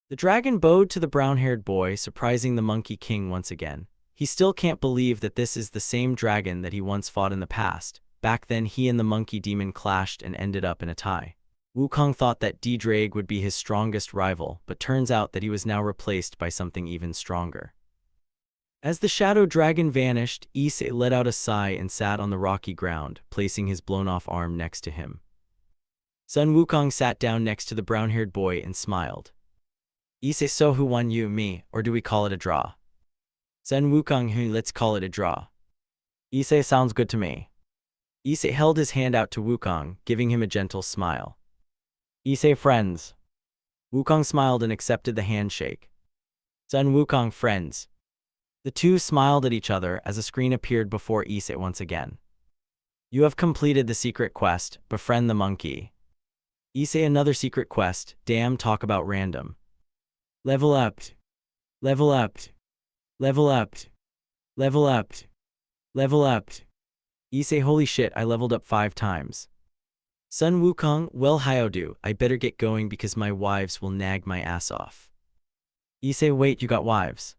The dragon bowed to the brown-haired boy, surprising the Monkey King once again. He still can't believe that this is the same dragon that he once fought in the past. Back then, he and the monkey demon clashed and ended up in a tie. Wukong thought that D-Drake would be his strongest rival, but turns out that he was now replaced by something even stronger. As the shadow dragon vanished, Issei let out a sigh and sat on the rocky ground, placing his blown-off arm next to him. Sun Wukong sat down next to the brown-haired boy and smiled. Issei, so who won, you, me, or do we call it a draw? Sun Wukong, let's call it a draw. Issei, sounds good to me. Issei held his hand out to Wukong, giving him a gentle smile. Issei, friends. Wukong smiled and accepted the handshake. Sun Wukong, friends. The two smiled at each other as a screen appeared before Issei once again. You have completed the secret quest, befriend the monkey. Issei, another secret quest, damn, talk about random. Level up. Level up. Level up. Level up. Level up. Issei, holy shit, I leveled up 5 times. Sun Wukong, well, Hyoudou, I better get going because my wives will nag my ass off. Issei, wait, you got wives?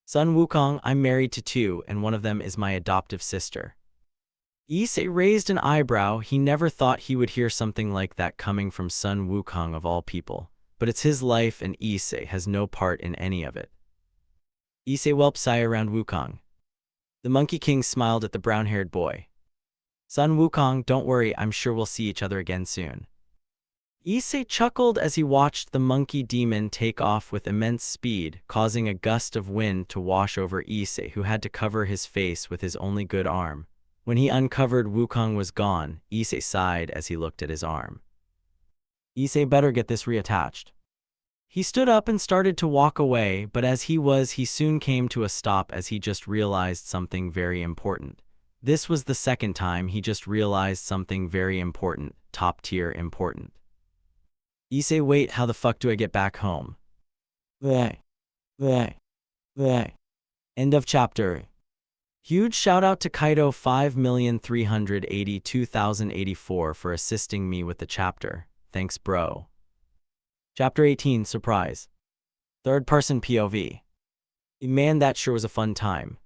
Sun Wukong, I'm married to 2 and one of them is my adoptive sister. Issei raised an eyebrow. He never thought he would hear something like that coming from Sun Wukong of all people, but it's his life and Issei has no part in any of it. Issei whelped sigh around Wukong. The Monkey King smiled at the brown-haired boy. Sun Wukong, don't worry, I'm sure we'll see each other again soon. Issei chuckled as he watched the monkey demon take off with immense speed, causing a gust of wind to wash over Issei, who had to cover his face with his only good arm. When he uncovered Wukong was gone, Issei sighed as he looked at his arm. Issei, better get this reattached. He stood up and started to walk away, but as he soon came to a stop as he just realized something very important. This was the second time he just realized something very important, top-tier important. Issei, wait, how the fuck do I get back home? End of chapter. Huge shout out to Kaido 5,382,084 for assisting me with the chapter. Thanks, bro. Chapter 18, Surprise. Third-person POV. Man, that sure was a fun time.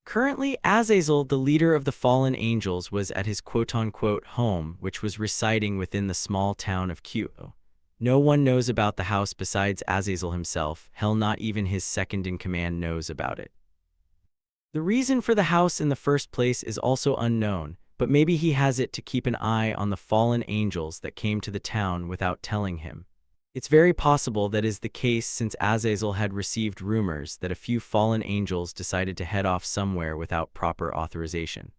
Currently, Azazel, the leader of the fallen angels, was at his quote-unquote home, which was residing within the small town of Kyoto. No one knows about the house besides Azazel himself. Hell, not even his second-in-command knows about it. The reason for the house in the first place is also unknown, but maybe he has it to keep an eye on the fallen angels that came to the town without telling him. It's very possible that is the case since Azazel had received rumors that a few fallen angels decided to head off somewhere without proper authorization.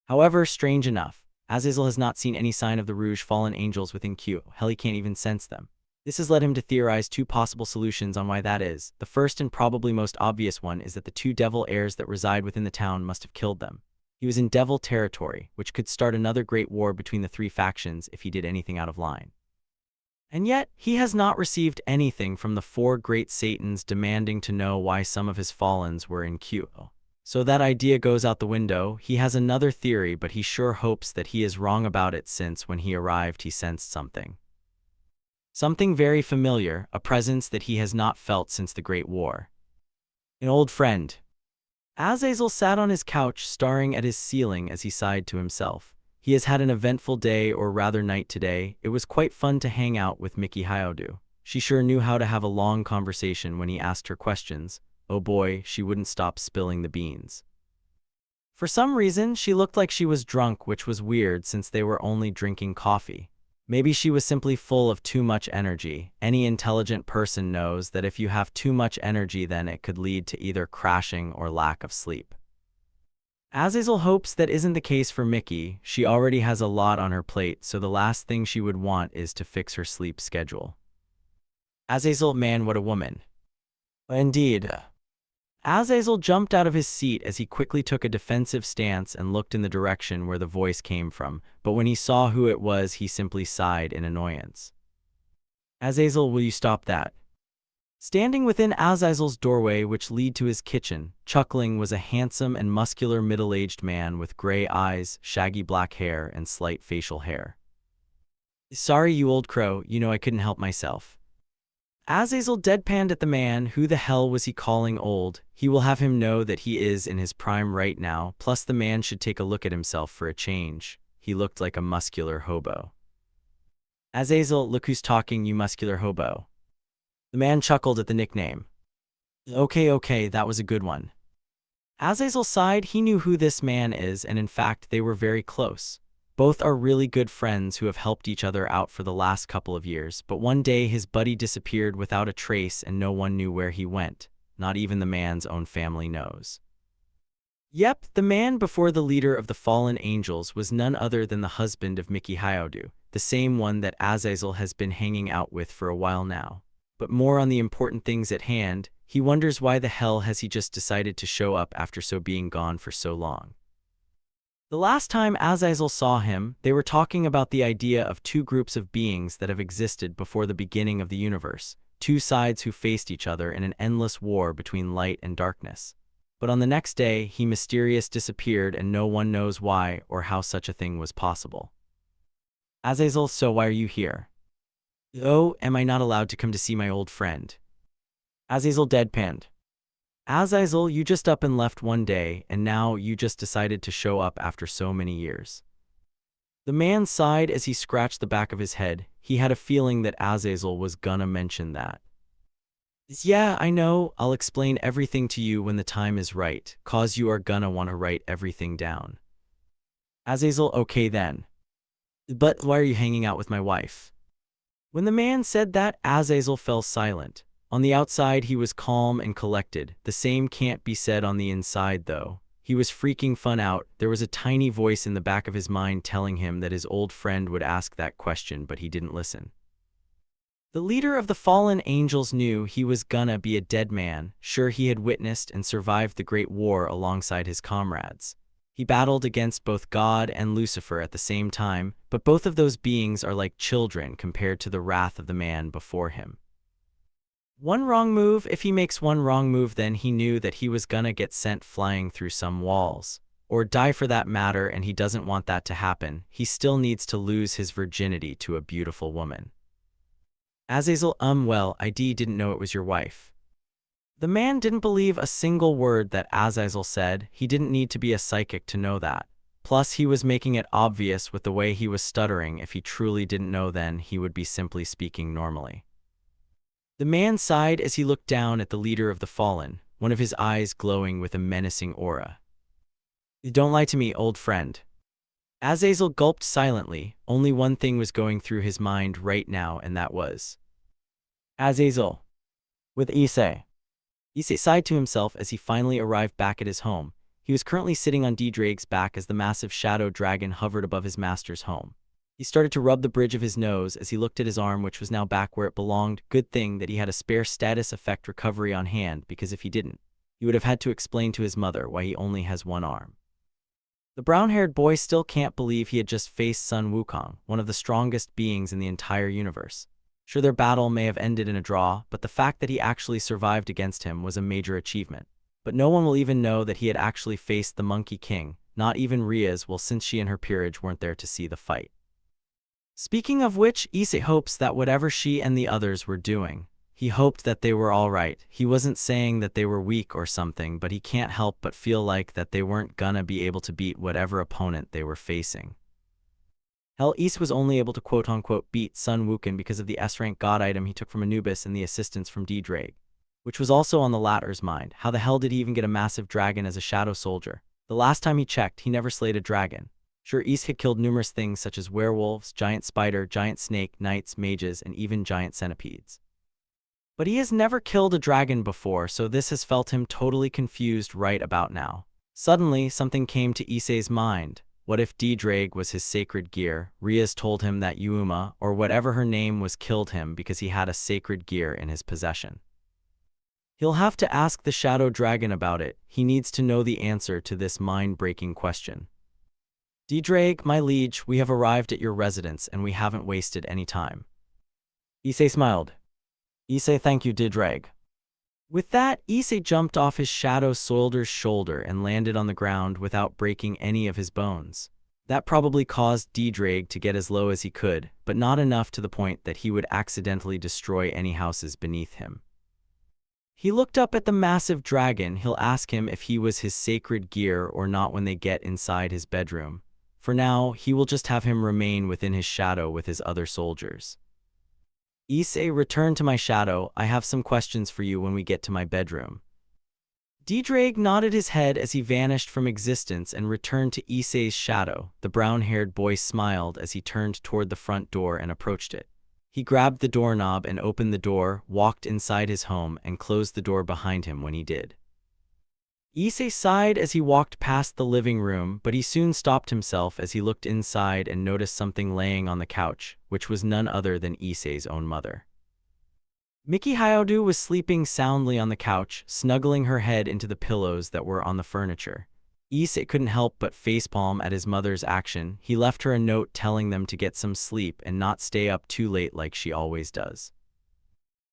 However, strange enough, Azazel has not seen any sign of the Rouge fallen angels within Q. Hell, he can't even sense them. This has led him to theorize two possible solutions on why that is. The first and probably most obvious one is that the two devil heirs that reside within the town must have killed them. He was in devil territory, which could start another great war between the three factions if he did anything out of line. And yet, he has not received anything from the four great Satans demanding to know why some of his fallens were in queue. So that idea goes out the window. He has another theory, but he sure hopes that he is wrong about it, since when he arrived he sensed something. Something very familiar, a presence that he has not felt since the Great War. An old friend. Azazel sat on his couch staring at his ceiling as he sighed to himself. He has had an eventful day, or rather night today. It was quite fun to hang out with Issei Hyoudou. She sure knew how to have a long conversation when he asked her questions. Oh boy, she wouldn't stop spilling the beans. For some reason, she looked like she was drunk, which was weird since they were only drinking coffee. Maybe she was simply full of too much energy. Any intelligent person knows that if you have too much energy, then it could lead to either crashing or lack of sleep. Azazel hopes that isn't the case for Mickey. She already has a lot on her plate, so the last thing she would want is to fix her sleep schedule. Azazel, man, what a woman. Indeed. Azazel jumped out of his seat as he quickly took a defensive stance and looked in the direction where the voice came from, but when he saw who it was, he simply sighed in annoyance. Azazel, will you stop that? Standing within Azazel's doorway, which led to his kitchen, chuckling, was a handsome and muscular middle-aged man with gray eyes, shaggy black hair, and slight facial hair. Sorry, you old crow, you know I couldn't help myself. Azazel deadpanned at the man. Who the hell was he calling old? He will have him know that he is in his prime right now, plus the man should take a look at himself for a change. He looked like a muscular hobo. Azazel, look who's talking, you muscular hobo. The man chuckled at the nickname. Okay, that was a good one. Azazel sighed. He knew who this man is, and in fact they were very close. Both are really good friends who have helped each other out for the last couple of years, but one day his buddy disappeared without a trace and no one knew where he went. Not even the man's own family knows. Yep, the man before the leader of the fallen angels was none other than the husband of Issei Hyoudou, the same one that Azazel has been hanging out with for a while now. But more on the important things at hand, he wonders why the hell has he just decided to show up after being gone for so long. The last time Azazel saw him, they were talking about the idea of two groups of beings that have existed before the beginning of the universe, two sides who faced each other in an endless war between light and darkness. But on the next day, he mysteriously disappeared and no one knows why or how such a thing was possible. Azazel, so why are you here? Oh, am I not allowed to come to see my old friend? Azazel deadpanned. Azazel, you just up and left one day, and now you just decided to show up after so many years. The man sighed as he scratched the back of his head. He had a feeling that Azazel was gonna mention that. Yeah, I know, I'll explain everything to you when the time is right, cause you are gonna wanna write everything down. Azazel, okay then. But why are you hanging out with my wife? When the man said that, Azazel fell silent. On the outside he was calm and collected. The same can't be said on the inside though. He was freaking fun out. There was a tiny voice in the back of his mind telling him that his old friend would ask that question, but he didn't listen. The leader of the fallen angels knew he was gonna be a dead man. Sure, he had witnessed and survived the Great War alongside his comrades. He battled against both God and Lucifer at the same time, but both of those beings are like children compared to the wrath of the man before him. One wrong move, if he makes one wrong move, then he knew that he was gonna get sent flying through some walls. Or die for that matter, and he doesn't want that to happen. He still needs to lose his virginity to a beautiful woman. Azazel, well, I didn't know it was your wife. The man didn't believe a single word that Azazel said. He didn't need to be a psychic to know that. Plus, he was making it obvious with the way he was stuttering. If he truly didn't know, then he would be simply speaking normally. The man sighed as he looked down at the leader of the fallen, one of his eyes glowing with a menacing aura. Don't lie to me, old friend. Azazel gulped silently. Only one thing was going through his mind right now, and that was Azazel. With Issei. Issei sighed to himself as he finally arrived back at his home. He was currently sitting on Drake's back as the massive shadow dragon hovered above his master's home. He started to rub the bridge of his nose as he looked at his arm, which was now back where it belonged. Good thing that he had a spare status effect recovery on hand, because if he didn't, he would have had to explain to his mother why he only has one arm. The brown-haired boy still can't believe he had just faced Sun Wukong, one of the strongest beings in the entire universe. Sure, their battle may have ended in a draw, but the fact that he actually survived against him was a major achievement. But no one will even know that he had actually faced the Monkey King, not even Ria's, well, since she and her peerage weren't there to see the fight. Speaking of which, Issei hopes that whatever she and the others were doing, he hoped that they were all right. He wasn't saying that they were weak or something, but he can't help but feel like that they weren't gonna be able to beat whatever opponent they were facing. Hell, Issei was only able to quote-unquote beat Sun Wukong because of the S-rank god item he took from Anubis and the assistance from D-Drake, which was also on the latter's mind. How the hell did he even get a massive dragon as a shadow soldier? The last time he checked, he never slayed a dragon. Sure, Issei had killed numerous things such as werewolves, giant spider, giant snake, knights, mages, and even giant centipedes. But he has never killed a dragon before, so this has felt him totally confused right about now. Suddenly, something came to Issei's mind. What if D-Drake was his sacred gear? Rias told him that Yuuma, or whatever her name was, killed him because he had a sacred gear in his possession. He'll have to ask the Shadow Dragon about it. He needs to know the answer to this mind-breaking question. D-Drake, my liege, we have arrived at your residence and we haven't wasted any time. Issei smiled. Issei, thank you, D-Drake. With that, Issei jumped off his shadow soldier's shoulder and landed on the ground without breaking any of his bones. That probably caused D-Drake to get as low as he could, but not enough to the point that he would accidentally destroy any houses beneath him. He looked up at the massive dragon. He'll ask him if he was his sacred gear or not when they get inside his bedroom. For now, he will just have him remain within his shadow with his other soldiers. Issei, return to my shadow. I have some questions for you when we get to my bedroom. D-Drake nodded his head as he vanished from existence and returned to Issei's shadow. The brown-haired boy smiled as he turned toward the front door and approached it. He grabbed the doorknob and opened the door, walked inside his home, and closed the door behind him when he did. Issei sighed as he walked past the living room, but he soon stopped himself as he looked inside and noticed something laying on the couch, which was none other than Issei's own mother. Issei Hyoudou was sleeping soundly on the couch, snuggling her head into the pillows that were on the furniture. Issei couldn't help but facepalm at his mother's action. He left her a note telling them to get some sleep and not stay up too late like she always does.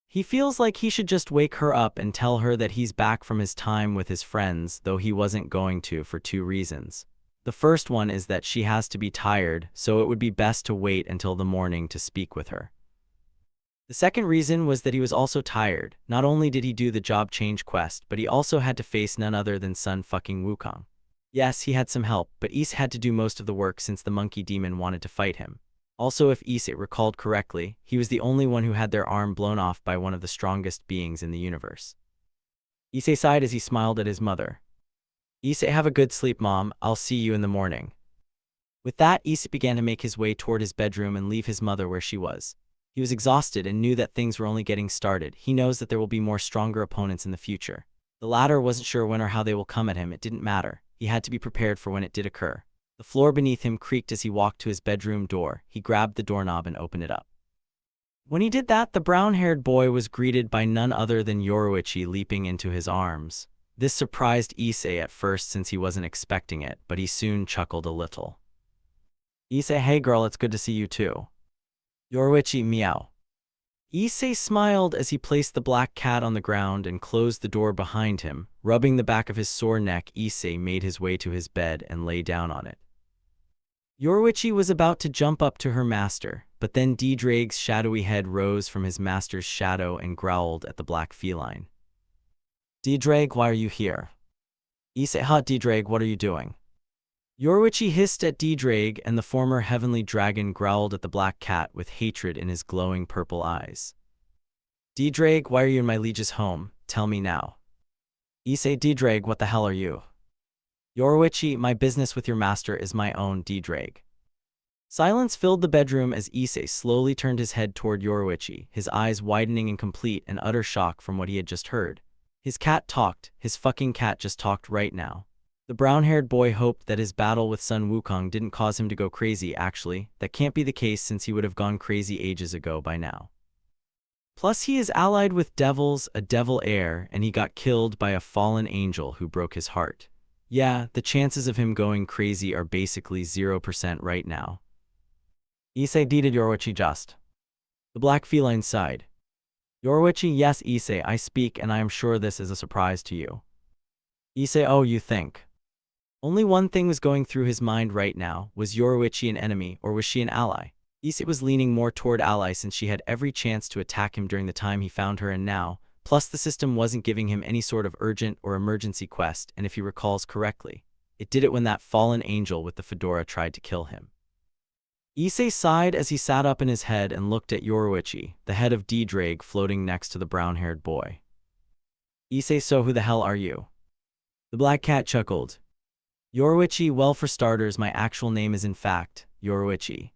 He feels like he should just wake her up and tell her that he's back from his time with his friends, though he wasn't going to for two reasons. The first one is that she has to be tired, so it would be best to wait until the morning to speak with her. The second reason was that he was also tired. Not only did he do the job change quest, but he also had to face none other than Sun fucking Wukong. Yes, he had some help, but Issei had to do most of the work since the monkey demon wanted to fight him. Also, if Issei recalled correctly, he was the only one who had their arm blown off by one of the strongest beings in the universe. Issei sighed as he smiled at his mother. Issei, have a good sleep, Mom. I'll see you in the morning. With that, Issei began to make his way toward his bedroom and leave his mother where she was. He was exhausted and knew that things were only getting started. He knows that there will be more stronger opponents in the future. The latter wasn't sure when or how they will come at him. It didn't matter. He had to be prepared for when it did occur. The floor beneath him creaked as he walked to his bedroom door. He grabbed the doorknob and opened it up. When he did that, the brown-haired boy was greeted by none other than Yoruichi leaping into his arms. This surprised Issei at first since he wasn't expecting it, but he soon chuckled a little. Issei, hey girl, it's good to see you too. Yoruichi, meow. Issei smiled as he placed the black cat on the ground and closed the door behind him. Rubbing the back of his sore neck, Issei made his way to his bed and lay down on it. Yoruichi was about to jump up to her master, but then D-Drake's shadowy head rose from his master's shadow and growled at the black feline. D-Drake, why are you here? Issei, hot D-Drake, what are you doing? Yoruichi hissed at D-Drake, and the former heavenly dragon growled at the black cat with hatred in his glowing purple eyes. D-Drake, why are you in my liege's home? Tell me now. Issei, D-Drake, what the hell are you? Yoruichi, my business with your master is my own, D-Drake. Silence filled the bedroom as Issei slowly turned his head toward Yoruichi, his eyes widening in complete and utter shock from what he had just heard. His cat talked. His fucking cat just talked right now. The brown-haired boy hoped that his battle with Sun Wukong didn't cause him to go crazy. Actually, that can't be the case since he would have gone crazy ages ago by now. Plus, he is allied with devils, a devil heir, and he got killed by a fallen angel who broke his heart. Yeah, the chances of him going crazy are basically 0% right now. Issei, did Yoruichi just? The black feline sighed. Yoruichi, yes Issei, I speak, and I am sure this is a surprise to you. Issei, oh, you think? Only one thing was going through his mind right now. Was Yoruichi an enemy, or was she an ally? Issei was leaning more toward ally since she had every chance to attack him during the time he found her, and now, plus the system wasn't giving him any sort of urgent or emergency quest, and if he recalls correctly, it did it when that fallen angel with the fedora tried to kill him. Issei sighed as he sat up in his head and looked at Yoruichi, the head of D-Drake floating next to the brown-haired boy. Issei, so who the hell are you? The black cat chuckled. Yoruichi, well, for starters, my actual name is in fact Yoruichi.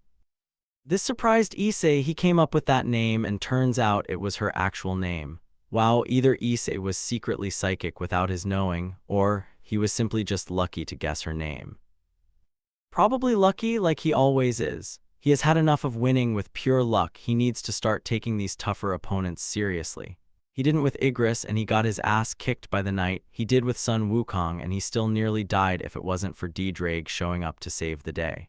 This surprised Issei. He came up with that name, and turns out it was her actual name. Wow, either Issei was secretly psychic without his knowing, or he was simply just lucky to guess her name. Probably lucky, like he always is. He has had enough of winning with pure luck. He needs to start taking these tougher opponents seriously. He didn't with Igris, and he got his ass kicked by the knight. He did with Sun Wukong, and he still nearly died if it wasn't for D-Drake showing up to save the day.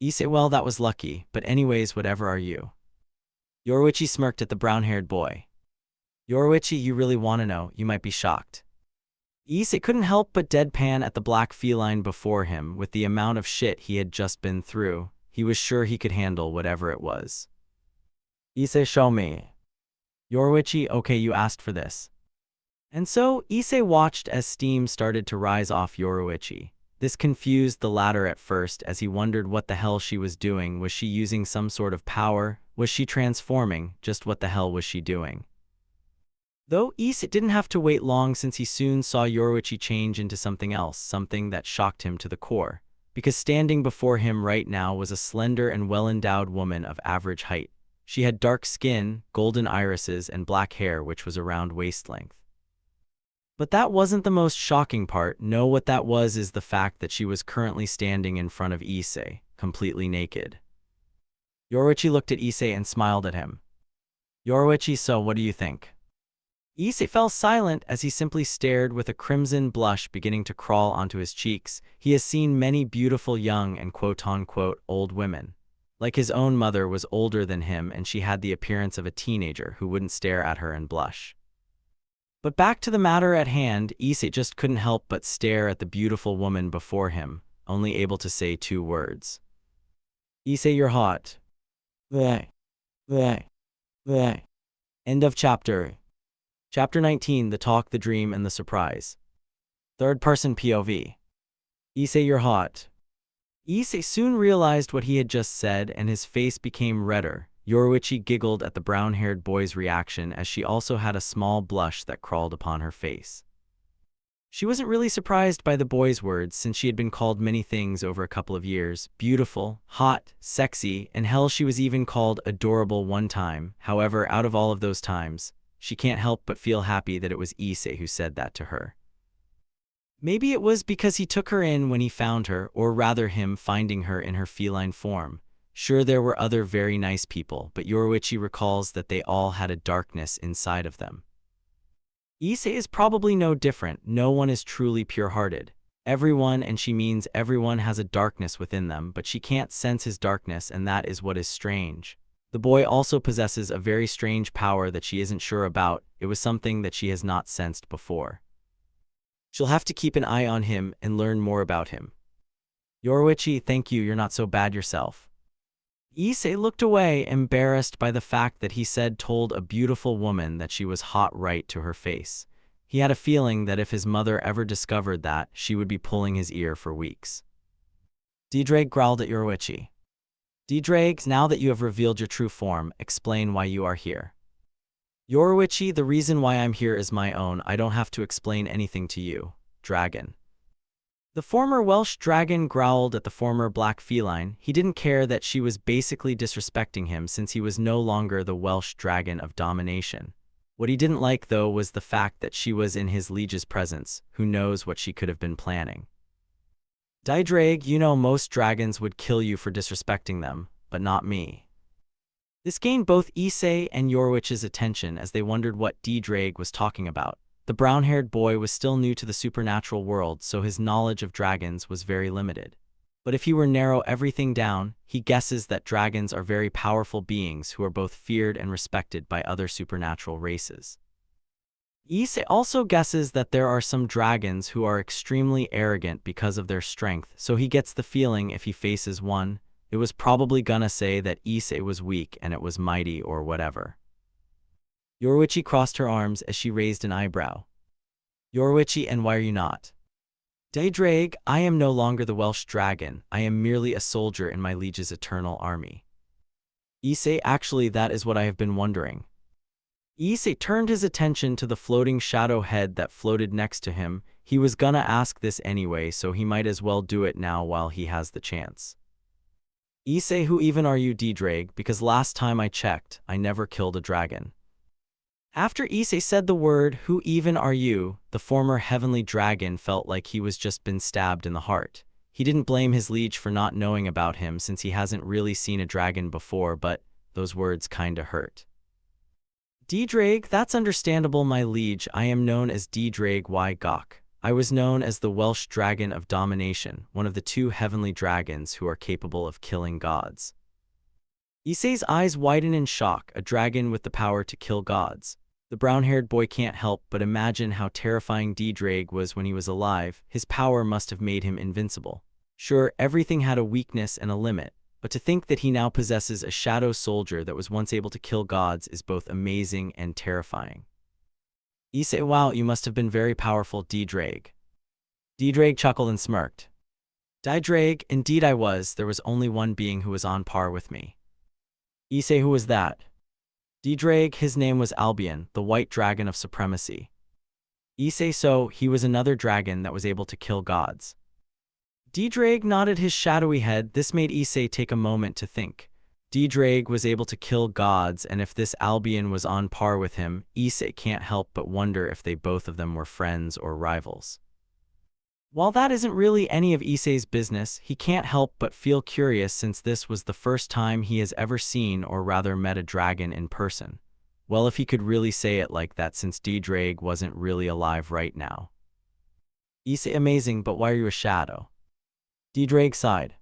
Issei, well, that was lucky, but anyways, whatever are you? Yoruichi smirked at the brown-haired boy. Yoruichi, you really want to know? You might be shocked. Issei couldn't help but deadpan at the black feline before him. With the amount of shit he had just been through, he was sure he could handle whatever it was. Issei, show me. Yoruichi, okay, you asked for this. And so, Issei watched as steam started to rise off Yoruichi. This confused the latter at first as he wondered what the hell she was doing. Was she using some sort of power? Was she transforming? Just what the hell was she doing? Though Issei didn't have to wait long since he soon saw Yoruichi change into something else, something that shocked him to the core. Because standing before him right now was a slender and well-endowed woman of average height. She had dark skin, golden irises, and black hair which was around waist length. But that wasn't the most shocking part. No, what that was is the fact that she was currently standing in front of Issei, completely naked. Yoruichi looked at Issei and smiled at him. Yoruichi, so what do you think? Issei fell silent as he simply stared with a crimson blush beginning to crawl onto his cheeks. He has seen many beautiful young and quote-unquote old women. Like his own mother was older than him, and she had the appearance of a teenager who wouldn't stare at her and blush. But back to the matter at hand, Issei just couldn't help but stare at the beautiful woman before him, only able to say two words. Issei, you're hot. Bleh. Bleh. Bleh. End of chapter. Chapter 19, The Talk, the Dream, and the Surprise. Third-person POV. Issei, you're hot. Issei soon realized what he had just said, and his face became redder. Yoruichi giggled at the brown-haired boy's reaction as she also had a small blush that crawled upon her face. She wasn't really surprised by the boy's words since she had been called many things over a couple of years. Beautiful, hot, sexy, and hell, she was even called adorable one time. However, out of all of those times, she can't help but feel happy that it was Issei who said that to her. Maybe it was because he took her in when he found her, or rather him finding her in her feline form. Sure, there were other very nice people, but Yoruichi recalls that they all had a darkness inside of them. Issei is probably no different. No one is truly pure-hearted. Everyone, and she means everyone, has a darkness within them, but she can't sense his darkness, and that is what is strange. The boy also possesses a very strange power that she isn't sure about. It was something that she has not sensed before. She'll have to keep an eye on him and learn more about him. Yoruichi, thank you, you're not so bad yourself. Issei looked away, embarrassed by the fact that he told a beautiful woman that she was hot right to her face. He had a feeling that if his mother ever discovered that, she would be pulling his ear for weeks. D-Drake growled at Yoruichi. D-Drake, now that you have revealed your true form, explain why you are here. Yoruichi, the reason why I'm here is my own. I don't have to explain anything to you, dragon. The former Welsh dragon growled at the former black feline. He didn't care that she was basically disrespecting him since he was no longer the Welsh dragon of domination. What he didn't like, though, was the fact that she was in his liege's presence. Who knows what she could have been planning. Diedraig, you know most dragons would kill you for disrespecting them, but not me. This gained both Issei and Yorwich's attention as they wondered what Diedraig was talking about. The brown-haired boy was still new to the supernatural world, so his knowledge of dragons was very limited. But if he were to narrow everything down, he guesses that dragons are very powerful beings who are both feared and respected by other supernatural races. Issei also guesses that there are some dragons who are extremely arrogant because of their strength, so he gets the feeling if he faces one, it was probably gonna say that Issei was weak and it was mighty or whatever. Yorwichi crossed her arms as she raised an eyebrow. Yorwichi, and why are you not? Diedraig, I am no longer the Welsh dragon, I am merely a soldier in my liege's eternal army. Issei, actually that is what I have been wondering. Issei turned his attention to the floating shadow head that floated next to him. He was gonna ask this anyway, so he might as well do it now while he has the chance. Issei, who even are you, Diedraig, because last time I checked, I never killed a dragon. After Issei said the word, who even are you, the former heavenly dragon felt like he was just been stabbed in the heart. He didn't blame his liege for not knowing about him since he hasn't really seen a dragon before, but those words kinda hurt. Diedraig, that's understandable, my liege. I am known as Diedraig y Gok. I was known as the Welsh Dragon of Domination, one of the two heavenly dragons who are capable of killing gods. Issei's eyes widen in shock, a dragon with the power to kill gods. The brown-haired boy can't help but imagine how terrifying Diedraig was when he was alive. His power must have made him invincible. Sure, everything had a weakness and a limit, but to think that he now possesses a shadow soldier that was once able to kill gods is both amazing and terrifying. Issei, wow, you must have been very powerful, Diedraig. Diedraig chuckled and smirked. Diedraig, indeed I was. There was only one being who was on par with me. Issei, who was that? Diedraig, his name was Albion, the white dragon of supremacy. Issei, so he was another dragon that was able to kill gods. Diedraig nodded his shadowy head. This made Issei take a moment to think. Diedraig was able to kill gods, and if this Albion was on par with him, Issei can't help but wonder if they both of them were friends or rivals. While that isn't really any of Issei's business, he can't help but feel curious since this was the first time he has ever seen or rather met a dragon in person. Well, if he could really say it like that, since Diedraig wasn't really alive right now. Issei, amazing, but why are you a shadow? Diedraig sighed.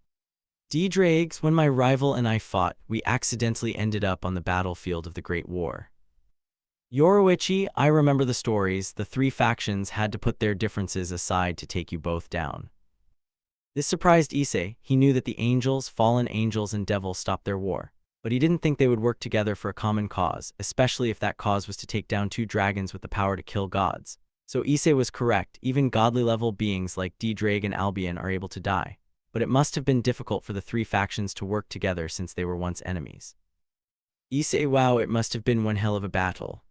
Diedraig, when my rival and I fought, we accidentally ended up on the battlefield of the Great War. Yorwichi, I remember the stories. The three factions had to put their differences aside to take you both down. This surprised Issei. He knew that the angels, fallen angels, and devils stopped their war, but he didn't think they would work together for a common cause, especially if that cause was to take down two dragons with the power to kill gods. So Issei was correct. Even godly-level beings like Diedraig and Albion are able to die. But it must have been difficult for the three factions to work together since they were once enemies. Issei, wow, it must have been one hell of a battle.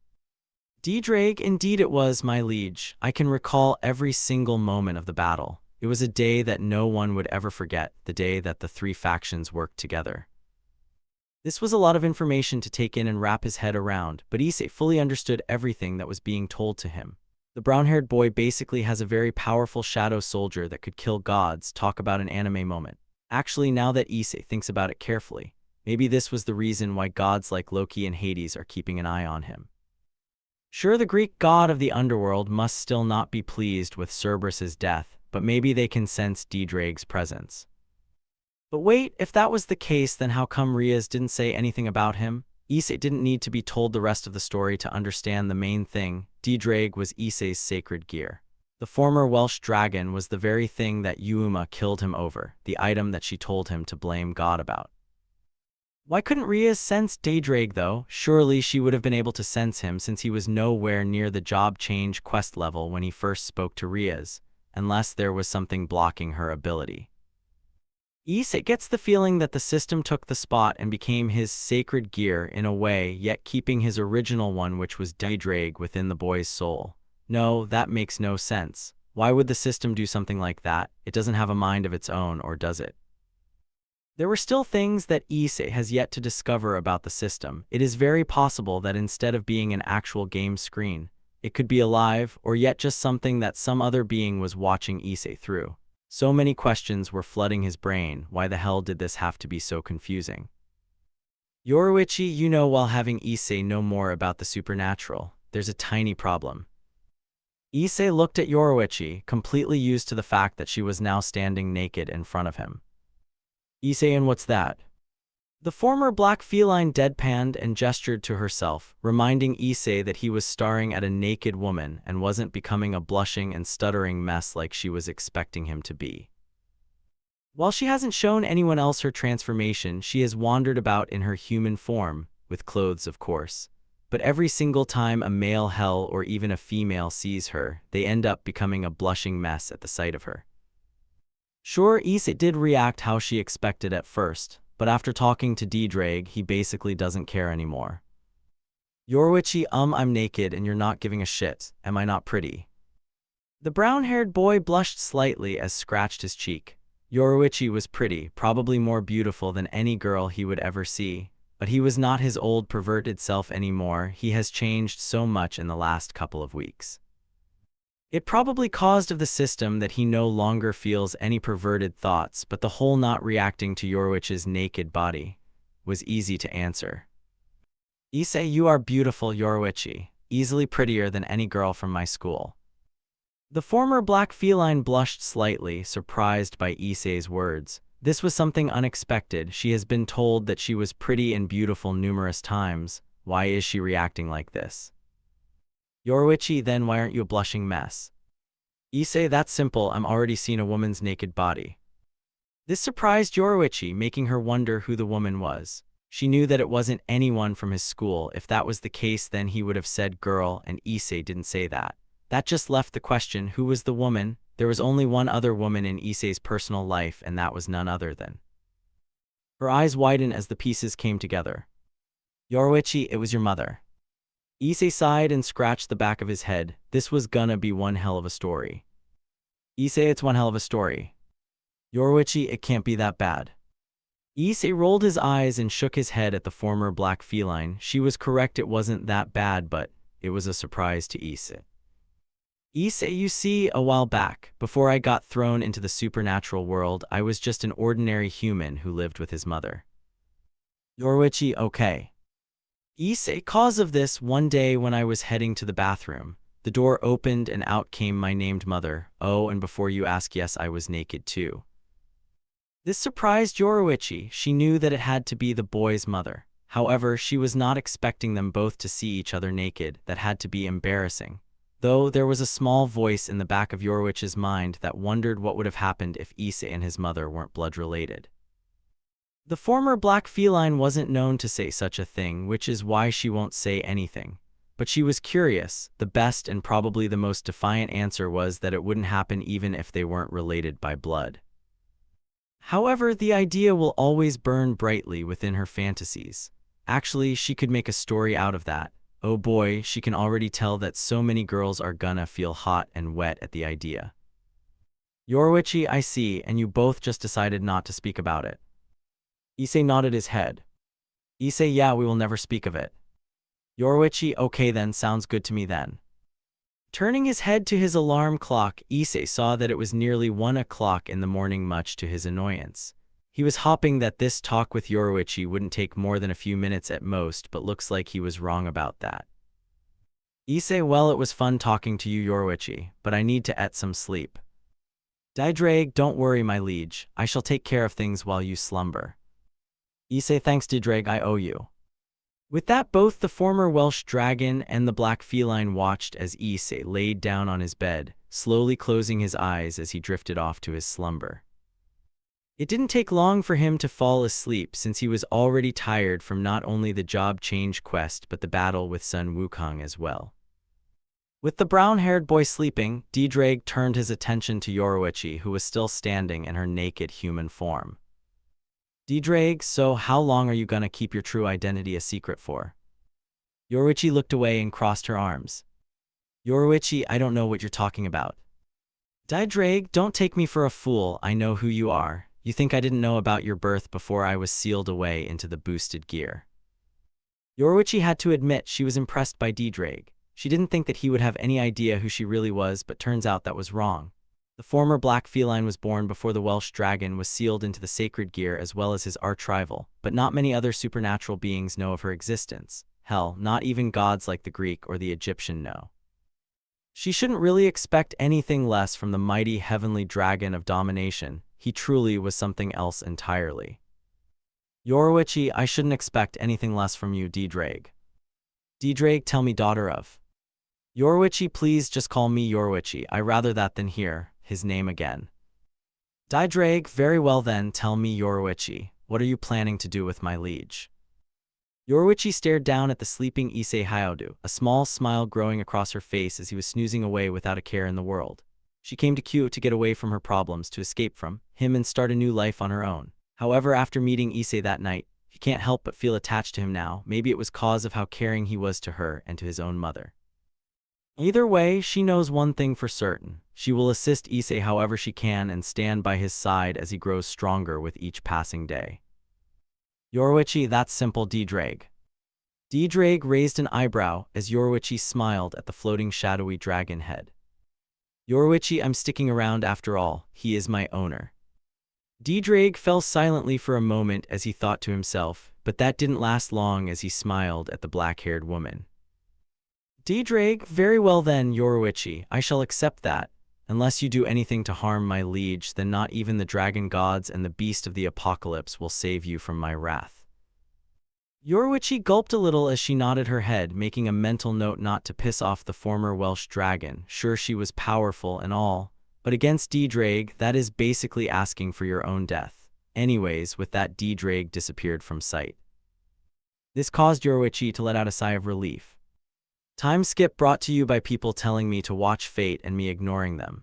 Diedraig, indeed it was, my liege. I can recall every single moment of the battle. It was a day that no one would ever forget, the day that the three factions worked together. This was a lot of information to take in and wrap his head around, but Issei fully understood everything that was being told to him. The brown-haired boy basically has a very powerful shadow soldier that could kill gods. Talk about an anime moment. Actually, now that Issei thinks about it carefully, maybe this was the reason why gods like Loki and Hades are keeping an eye on him. Sure, the Greek god of the underworld must still not be pleased with Cerberus's death, but maybe they can sense Diedraig's presence. But wait, if that was the case, then how come Rias didn't say anything about him? Issei didn't need to be told the rest of the story to understand the main thing. Diedraig was Issei's sacred gear. The former Welsh dragon was the very thing that Yuuma killed him over, the item that she told him to blame God about. Why couldn't Rias sense Diedraig though? Surely she would have been able to sense him since he was nowhere near the job change quest level when he first spoke to Rias, unless there was something blocking her ability. Issei gets the feeling that the system took the spot and became his sacred gear in a way, yet keeping his original one, which was Diedraig, within the boy's soul. No, that makes no sense. Why would the system do something like that? It doesn't have a mind of its own, or does it? There were still things that Issei has yet to discover about the system. It is very possible that instead of being an actual game screen, it could be alive or yet just something that some other being was watching Issei through. So many questions were flooding his brain. Why the hell did this have to be so confusing? Yoruichi, while having Issei know more about the supernatural, there's a tiny problem. Issei looked at Yoruichi, completely used to the fact that she was now standing naked in front of him. Issei, and what's that? The former black feline deadpanned and gestured to herself, reminding Issei that he was staring at a naked woman and wasn't becoming a blushing and stuttering mess like she was expecting him to be. While she hasn't shown anyone else her transformation, she has wandered about in her human form, with clothes of course. But every single time a male hell or even a female sees her, they end up becoming a blushing mess at the sight of her. Sure, Issei did react how she expected at first, but after talking to D-Drag, he basically doesn't care anymore. Yoruichi, I'm naked and you're not giving a shit. Am I not pretty? The brown-haired boy blushed slightly as scratched his cheek. Yoruichi was pretty, probably more beautiful than any girl he would ever see, but he was not his old perverted self anymore. He has changed so much in the last couple of weeks. It probably caused of the system that he no longer feels any perverted thoughts, but the whole not reacting to Yoruichi's naked body was easy to answer. Issei, you are beautiful, Yoruichi, easily prettier than any girl from my school. The former black feline blushed slightly, surprised by Issei's words. This was something unexpected. She has been told that she was pretty and beautiful numerous times. Why is she reacting like this? Yoruichi, then why aren't you a blushing mess? Issei, that's simple. I'm already seen a woman's naked body. This surprised Yoruichi, making her wonder who the woman was. She knew that it wasn't anyone from his school. If that was the case, then he would have said girl, and Issei didn't say that. That just left the question, who was the woman? There was only one other woman in Issei's personal life, and that was none other than. Her eyes widened as the pieces came together. Yoruichi, it was your mother. Issei sighed and scratched the back of his head. This was gonna be one hell of a story. Issei, it's one hell of a story. Yoruichi, it can't be that bad. Issei rolled his eyes and shook his head at the former black feline. She was correct, it wasn't that bad, but it was a surprise to Issei. Issei, you see, a while back, before I got thrown into the supernatural world, I was just an ordinary human who lived with his mother. Yoruichi, okay. Issei, cause of this, one day when I was heading to the bathroom, the door opened and out came my named mother. Oh, and before you ask, yes, I was naked too. This surprised Yoruichi. She knew that it had to be the boy's mother. However, she was not expecting them both to see each other naked. That had to be embarrassing. Though there was a small voice in the back of Yoruichi's mind that wondered what would have happened if Issei and his mother weren't blood-related. The former black feline wasn't known to say such a thing, which is why she won't say anything. But she was curious. The best and probably the most defiant answer was that it wouldn't happen even if they weren't related by blood. However, the idea will always burn brightly within her fantasies. Actually, she could make a story out of that. Oh boy, she can already tell that so many girls are gonna feel hot and wet at the idea. Yoruichi, I see, and you both just decided not to speak about it. Issei nodded his head. Issei, yeah, we will never speak of it. Yoruichi, okay then, sounds good to me then. Turning his head to his alarm clock, Issei saw that it was nearly 1 o'clock in the morning, much to his annoyance. He was hoping that this talk with Yoruichi wouldn't take more than a few minutes at most, but looks like he was wrong about that. Issei, well, it was fun talking to you, Yoruichi, but I need to get some sleep. Didrag, don't worry, my liege. I shall take care of things while you slumber. Issei, thanks, Didrag, I owe you. With that, both the former Welsh dragon and the black feline watched as Issei laid down on his bed, slowly closing his eyes as he drifted off to his slumber. It didn't take long for him to fall asleep, since he was already tired from not only the job change quest but the battle with Sun Wukong as well. With the brown-haired boy sleeping, Didrag turned his attention to Yoruichi, who was still standing in her naked human form. Didrag, so how long are you gonna keep your true identity a secret for? Yoruichi looked away and crossed her arms. Yoruichi, I don't know what you're talking about. Didrag, don't take me for a fool, I know who you are. You think I didn't know about your birth before I was sealed away into the boosted gear? Yoruichi had to admit she was impressed by D-Drake. She didn't think that he would have any idea who she really was, but turns out that was wrong. The former black feline was born before the Welsh dragon was sealed into the sacred gear as well as his arch-rival, but not many other supernatural beings know of her existence. Hell, not even gods like the Greek or the Egyptian know. She shouldn't really expect anything less from the mighty heavenly dragon of domination. He truly was something else entirely. Yoruichi, I shouldn't expect anything less from you, D-Drake. D-Drake, tell me, daughter of. Yoruichi, please just call me Yoruichi. I rather that than hear his name again. D-Drake, very well then, tell me, Yoruichi, what are you planning to do with my liege? Yoruichi stared down at the sleeping Issei Hyoudou, a small smile growing across her face as he was snoozing away without a care in the world. She came to Q to get away from her problems, to escape from him and start a new life on her own. However, after meeting Issei that night, she can't help but feel attached to him now. Maybe it was cause of how caring he was to her and to his own mother. Either way, she knows one thing for certain. She will assist Issei however she can and stand by his side as he grows stronger with each passing day. Yoruichi, that's simple, D-Drake. D-Drake raised an eyebrow as Yoruichi smiled at the floating shadowy dragon head. Yoruichi, I'm sticking around after all. He is my owner. D-Drake fell silently for a moment as he thought to himself, but that didn't last long as he smiled at the black-haired woman. D-Drake, very well then, Yoruichi, I shall accept that. Unless you do anything to harm my liege, then not even the dragon gods and the beast of the apocalypse will save you from my wrath. Yoruichi gulped a little as she nodded her head, making a mental note not to piss off the former Welsh dragon. Sure, she was powerful and all, but against D-Drake, that is basically asking for your own death. Anyways, with that, D-Drake disappeared from sight. This caused Yoruichi to let out a sigh of relief. Time skip brought to you by people telling me to watch Fate and me ignoring them.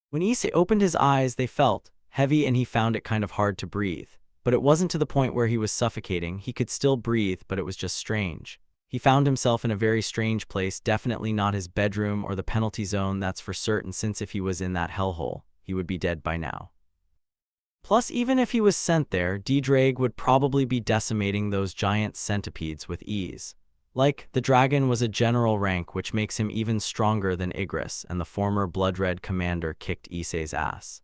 When Issei opened his eyes, they felt heavy and he found it kind of hard to breathe. But it wasn't to the point where he was suffocating. He could still breathe, but it was just strange. He found himself in a very strange place, definitely not his bedroom or the penalty zone, that's for certain, since if he was in that hellhole, he would be dead by now. Plus, even if he was sent there, D-Drake would probably be decimating those giant centipedes with ease. Like, the dragon was a general rank, which makes him even stronger than Igris, and the former blood-red commander kicked Issei's ass.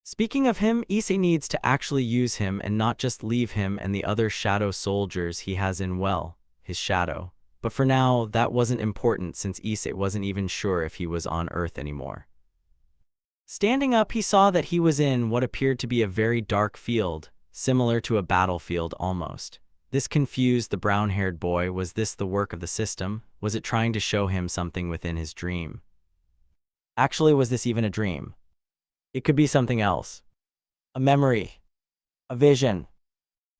Speaking of him, Issei needs to actually use him and not just leave him and the other shadow soldiers he has in, well, his shadow. But for now, that wasn't important since Issei wasn't even sure if he was on Earth anymore. Standing up, he saw that he was in what appeared to be a very dark field, similar to a battlefield almost. This confused the brown-haired boy. Was this the work of the system? Was it trying to show him something within his dream? Actually, was this even a dream? It could be something else. A memory. A vision.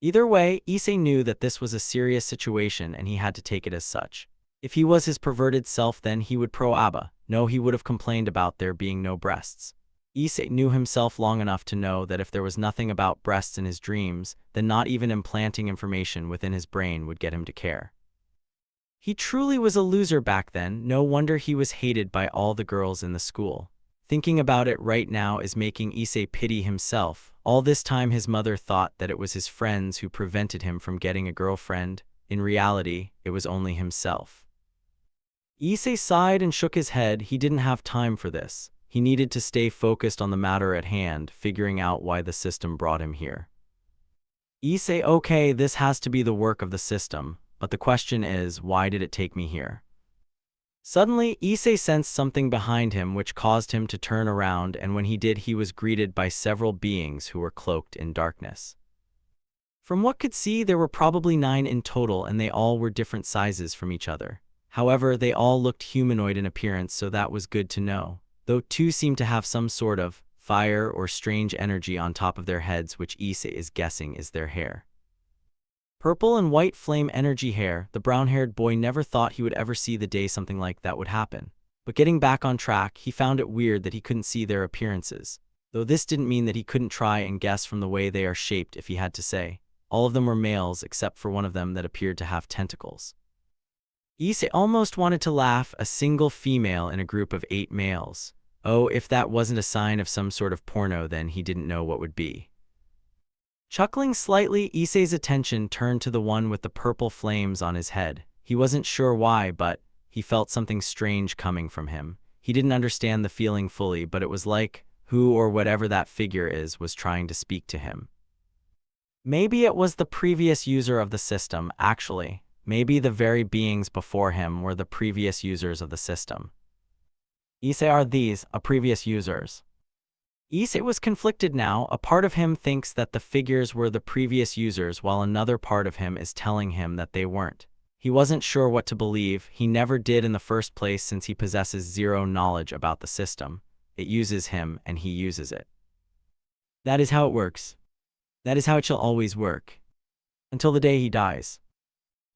Either way, Issei knew that this was a serious situation and he had to take it as such. If he was his perverted self, then he would pro-Abba. No, he would have complained about there being no breasts. Issei knew himself long enough to know that if there was nothing about breasts in his dreams, then not even implanting information within his brain would get him to care. He truly was a loser back then. No wonder he was hated by all the girls in the school. Thinking about it right now is making Issei pity himself. All this time his mother thought that it was his friends who prevented him from getting a girlfriend. In reality, it was only himself. Issei sighed and shook his head. He didn't have time for this. He needed to stay focused on the matter at hand, figuring out why the system brought him here. Issei, okay, this has to be the work of the system, but the question is, why did it take me here? Suddenly, Issei sensed something behind him which caused him to turn around, and when he did, he was greeted by several beings who were cloaked in darkness. From what could see, there were probably 9 in total, and they all were different sizes from each other. However, they all looked humanoid in appearance, so that was good to know. Though 2 seemed to have some sort of fire or strange energy on top of their heads, which Issei is guessing is their hair. Purple and white flame energy hair. The brown-haired boy never thought he would ever see the day something like that would happen. But getting back on track, he found it weird that he couldn't see their appearances. Though this didn't mean that he couldn't try and guess from the way they are shaped if he had to say. All of them were males except for one of them that appeared to have tentacles. Issei almost wanted to laugh, a single female in a group of 8 males. Oh, if that wasn't a sign of some sort of porno, then he didn't know what would be. Chuckling slightly, Issei's attention turned to the one with the purple flames on his head. He wasn't sure why, but he felt something strange coming from him. He didn't understand the feeling fully, but it was like who or whatever that figure is was trying to speak to him. Maybe it was the previous user of the system, actually. Maybe the very beings before him were the previous users of the system. Issei, are these previous users? Issei was conflicted now. A part of him thinks that the figures were the previous users, while another part of him is telling him that they weren't. He wasn't sure what to believe. He never did in the first place, since he possesses zero knowledge about the system. It uses him, and he uses it. That is how it works. That is how it shall always work. Until the day he dies.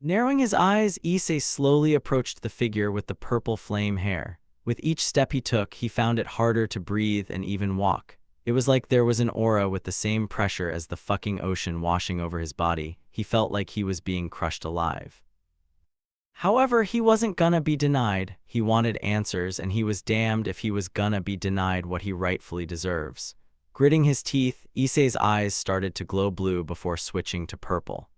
Narrowing his eyes, Issei slowly approached the figure with the purple flame hair. With each step he took, he found it harder to breathe and even walk. It was like there was an aura with the same pressure as the fucking ocean washing over his body. He felt like he was being crushed alive. However, he wasn't gonna be denied. He wanted answers, and he was damned if he was gonna be denied what he rightfully deserves. Gritting his teeth, Issei's eyes started to glow blue before switching to purple.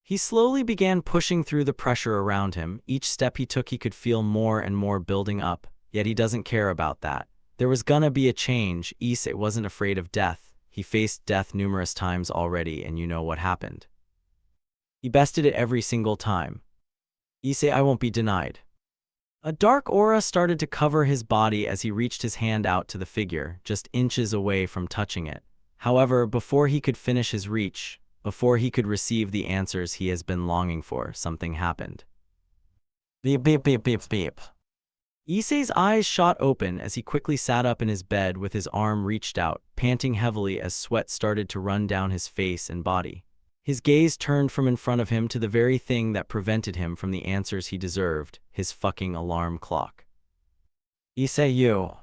He slowly began pushing through the pressure around him. Each step he took, he could feel more and more building up, yet he doesn't care about that. There was gonna be a change. Issei wasn't afraid of death. He faced death numerous times already, and you know what happened. He bested it every single time. Issei, I won't be denied. A dark aura started to cover his body as he reached his hand out to the figure, just inches away from touching it. However, before he could finish his reach, before he could receive the answers he has been longing for, something happened. Beep, beep, beep, beep, beep. Issei's eyes shot open as he quickly sat up in his bed with his arm reached out, panting heavily as sweat started to run down his face and body. His gaze turned from in front of him to the very thing that prevented him from the answers he deserved, his fucking alarm clock. Issei, you.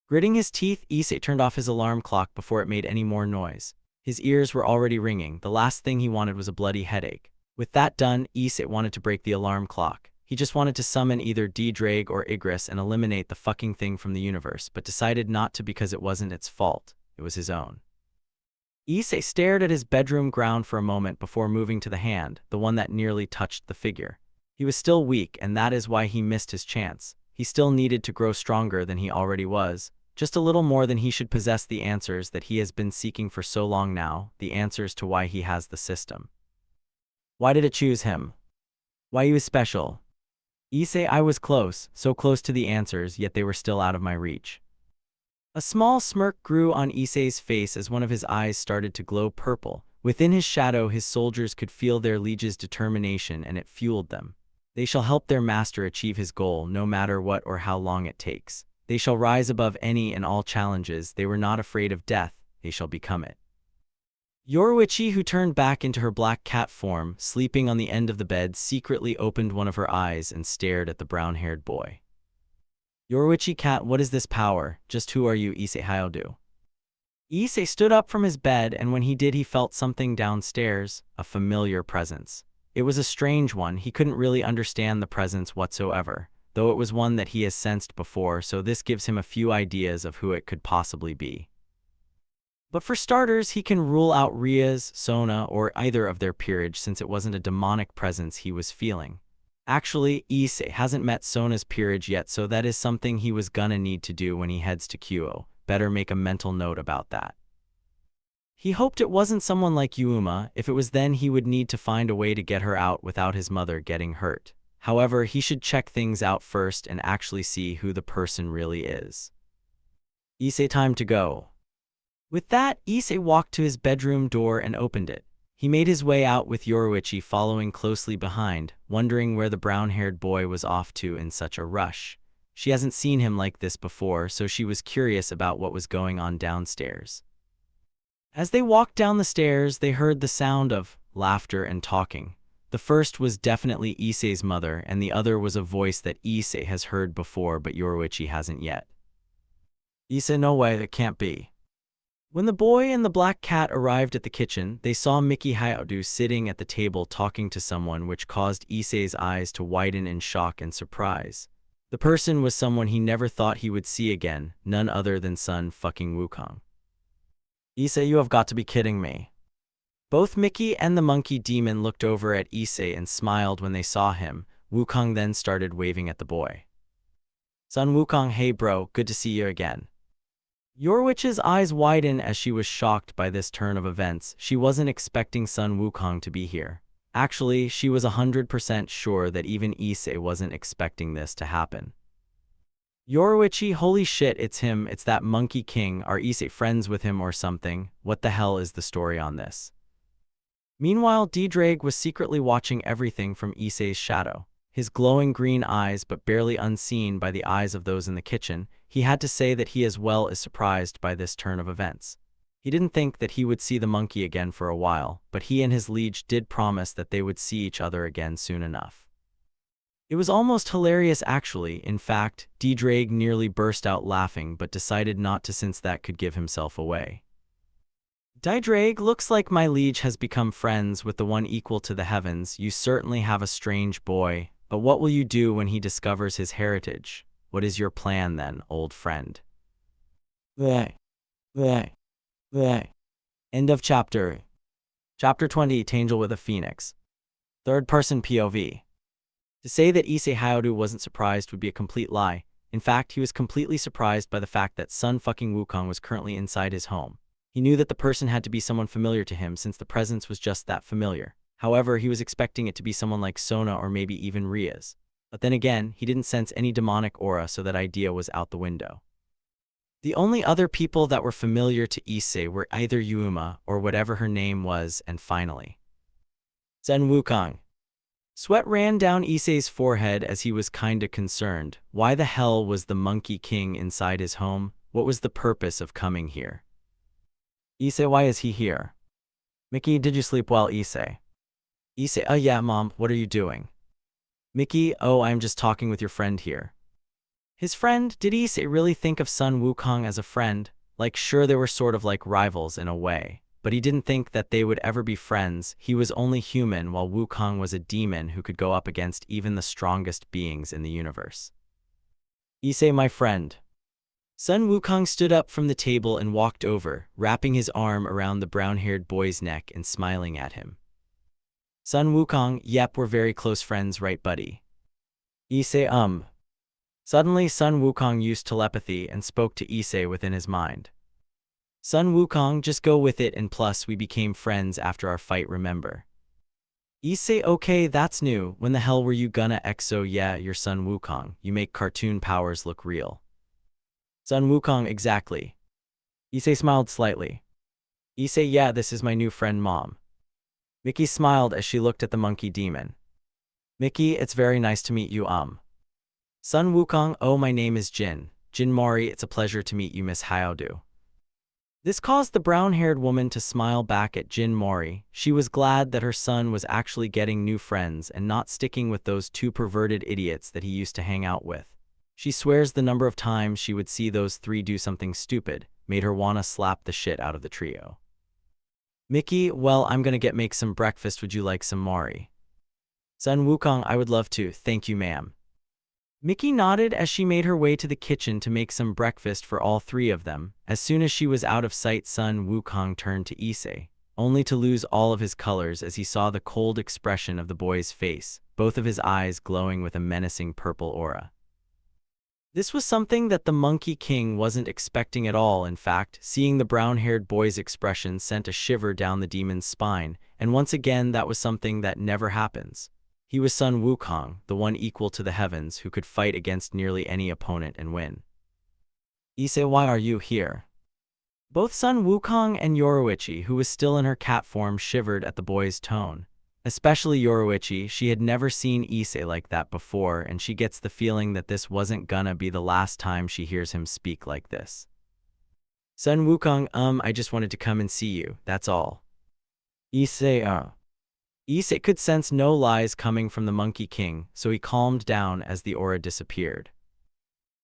Gritting his teeth, Issei turned off his alarm clock before it made any more noise. His ears were already ringing. The last thing he wanted was a bloody headache. With that done, Issei wanted to break the alarm clock. He just wanted to summon either D-Drag or Igris and eliminate the fucking thing from the universe, but decided not to because it wasn't its fault. It was his own. Issei stared at his bedroom ground for a moment before moving to the hand, the one that nearly touched the figure. He was still weak, and that is why he missed his chance. He still needed to grow stronger than he already was. Just a little more than he should possess the answers that he has been seeking for so long now, the answers to why he has the system. Why did it choose him? Why he was special? Issei, I was close, so close to the answers, yet they were still out of my reach. A small smirk grew on Issei's face as one of his eyes started to glow purple. Within his shadow, his soldiers could feel their liege's determination, and it fueled them. They shall help their master achieve his goal, no matter what or how long it takes. They shall rise above any and all challenges. They were not afraid of death. They shall become it. Yoruichi, who turned back into her black cat form, sleeping on the end of the bed, secretly opened one of her eyes and stared at the brown-haired boy. Yoruichi, cat, what is this power? Just who are you, Issei Hyoudou? Issei stood up from his bed, and when he did, he felt something downstairs, a familiar presence. It was a strange one. He couldn't really understand the presence whatsoever, though it was one that he has sensed before, so this gives him a few ideas of who it could possibly be. But for starters, he can rule out Ria's, Sona, or either of their peerage, since it wasn't a demonic presence he was feeling. Actually, Issei hasn't met Sona's peerage yet, so that is something he was gonna need to do when he heads to Kyoto. Better make a mental note about that. He hoped it wasn't someone like Yuma. If it was, then he would need to find a way to get her out without his mother getting hurt. However, he should check things out first and actually see who the person really is. Issei, time to go. With that, Issei walked to his bedroom door and opened it. He made his way out with Yoruichi following closely behind, wondering where the brown-haired boy was off to in such a rush. She hasn't seen him like this before, so she was curious about what was going on downstairs. As they walked down the stairs, they heard the sound of laughter and talking. The first was definitely Issei's mother, and the other was a voice that Issei has heard before but Yoruichi hasn't yet. Issei, no way, that can't be. When the boy and the black cat arrived at the kitchen, they saw Issei Hyoudou sitting at the table talking to someone, which caused Issei's eyes to widen in shock and surprise. The person was someone he never thought he would see again, none other than Sun fucking Wukong. Issei, you have got to be kidding me. Both Mickey and the monkey demon looked over at Issei and smiled when they saw him. Wukong then started waving at the boy. Sun Wukong, hey bro, good to see you again. Yorwich's eyes widened as she was shocked by this turn of events. She wasn't expecting Sun Wukong to be here. Actually, she was 100% sure that even Issei wasn't expecting this to happen. Yorwichi, holy shit, it's him, it's that monkey king. Are Issei friends with him or something? What the hell is the story on this? Meanwhile, D-Drake was secretly watching everything from Issei's shadow. His glowing green eyes, but barely unseen by the eyes of those in the kitchen, he had to say that he as well is surprised by this turn of events. He didn't think that he would see the monkey again for a while, but he and his liege did promise that they would see each other again soon enough. It was almost hilarious actually. In fact, D-Drake nearly burst out laughing but decided not to since that could give himself away. D-Drake, looks like my liege has become friends with the one equal to the heavens. You certainly have a strange boy, but what will you do when he discovers his heritage? What is your plan then, old friend? End of chapter. Chapter 20, Angel with a Phoenix. Third-person POV. To say that Issei Hyoudou wasn't surprised would be a complete lie. In fact, he was completely surprised by the fact that Sun fucking Wukong was currently inside his home. He knew that the person had to be someone familiar to him since the presence was just that familiar. However, he was expecting it to be someone like Sona or maybe even Ria's. But then again, he didn't sense any demonic aura, so that idea was out the window. The only other people that were familiar to Issei were either Yuma or whatever her name was, and finally, Sun Wukong. Sweat ran down Issei's forehead as he was kinda concerned. Why the hell was the Monkey King inside his home? What was the purpose of coming here? Issei, why is he here? Mickey, did you sleep well, Issei? Issei, yeah mom, what are you doing? Mickey, oh, I'm just talking with your friend here. His friend? Did Issei really think of Sun Wukong as a friend? Like, sure, they were sort of like rivals in a way, but he didn't think that they would ever be friends. He was only human, while Wukong was a demon who could go up against even the strongest beings in the universe. Issei, my friend. Sun Wukong stood up from the table and walked over, wrapping his arm around the brown-haired boy's neck and smiling at him. Sun Wukong, yep, we're very close friends, right buddy? Issei, Suddenly, Sun Wukong used telepathy and spoke to Issei within his mind. Sun Wukong, just go with it, and plus we became friends after our fight, remember? Issei, okay, that's new. When the hell were you gonna exo? Yeah, you're Sun Wukong. You make cartoon powers look real. Sun Wukong, exactly. Issei smiled slightly. Issei, yeah, this is my new friend Mom. Mickey smiled as she looked at the monkey demon. Mickey, it's very nice to meet you, Sun Wukong, oh, my name is Jin Mori, it's a pleasure to meet you, Miss Hyoudou. This caused the brown-haired woman to smile back at Jin Mori. She was glad that her son was actually getting new friends and not sticking with those two perverted idiots that he used to hang out with. She swears the number of times she would see those three do something stupid made her wanna slap the shit out of the trio. Mickey, well, I'm gonna make some breakfast, would you like some Mori? Sun Wukong, I would love to, thank you ma'am. Mickey nodded as she made her way to the kitchen to make some breakfast for all three of them. As soon as she was out of sight, Sun Wukong turned to Issei, only to lose all of his colors as he saw the cold expression of the boy's face, both of his eyes glowing with a menacing purple aura. This was something that the Monkey King wasn't expecting at all. In fact, seeing the brown-haired boy's expression sent a shiver down the demon's spine, and once again that was something that never happens. He was Sun Wukong, the one equal to the heavens who could fight against nearly any opponent and win. Issei, why are you here? Both Sun Wukong and Yoruichi, who was still in her cat form, shivered at the boy's tone. Especially Yoruichi, she had never seen Issei like that before, and she gets the feeling that this wasn't gonna be the last time she hears him speak like this. Sun Wukong, I just wanted to come and see you, that's all. Issei, Issei could sense no lies coming from the Monkey King, so he calmed down as the aura disappeared.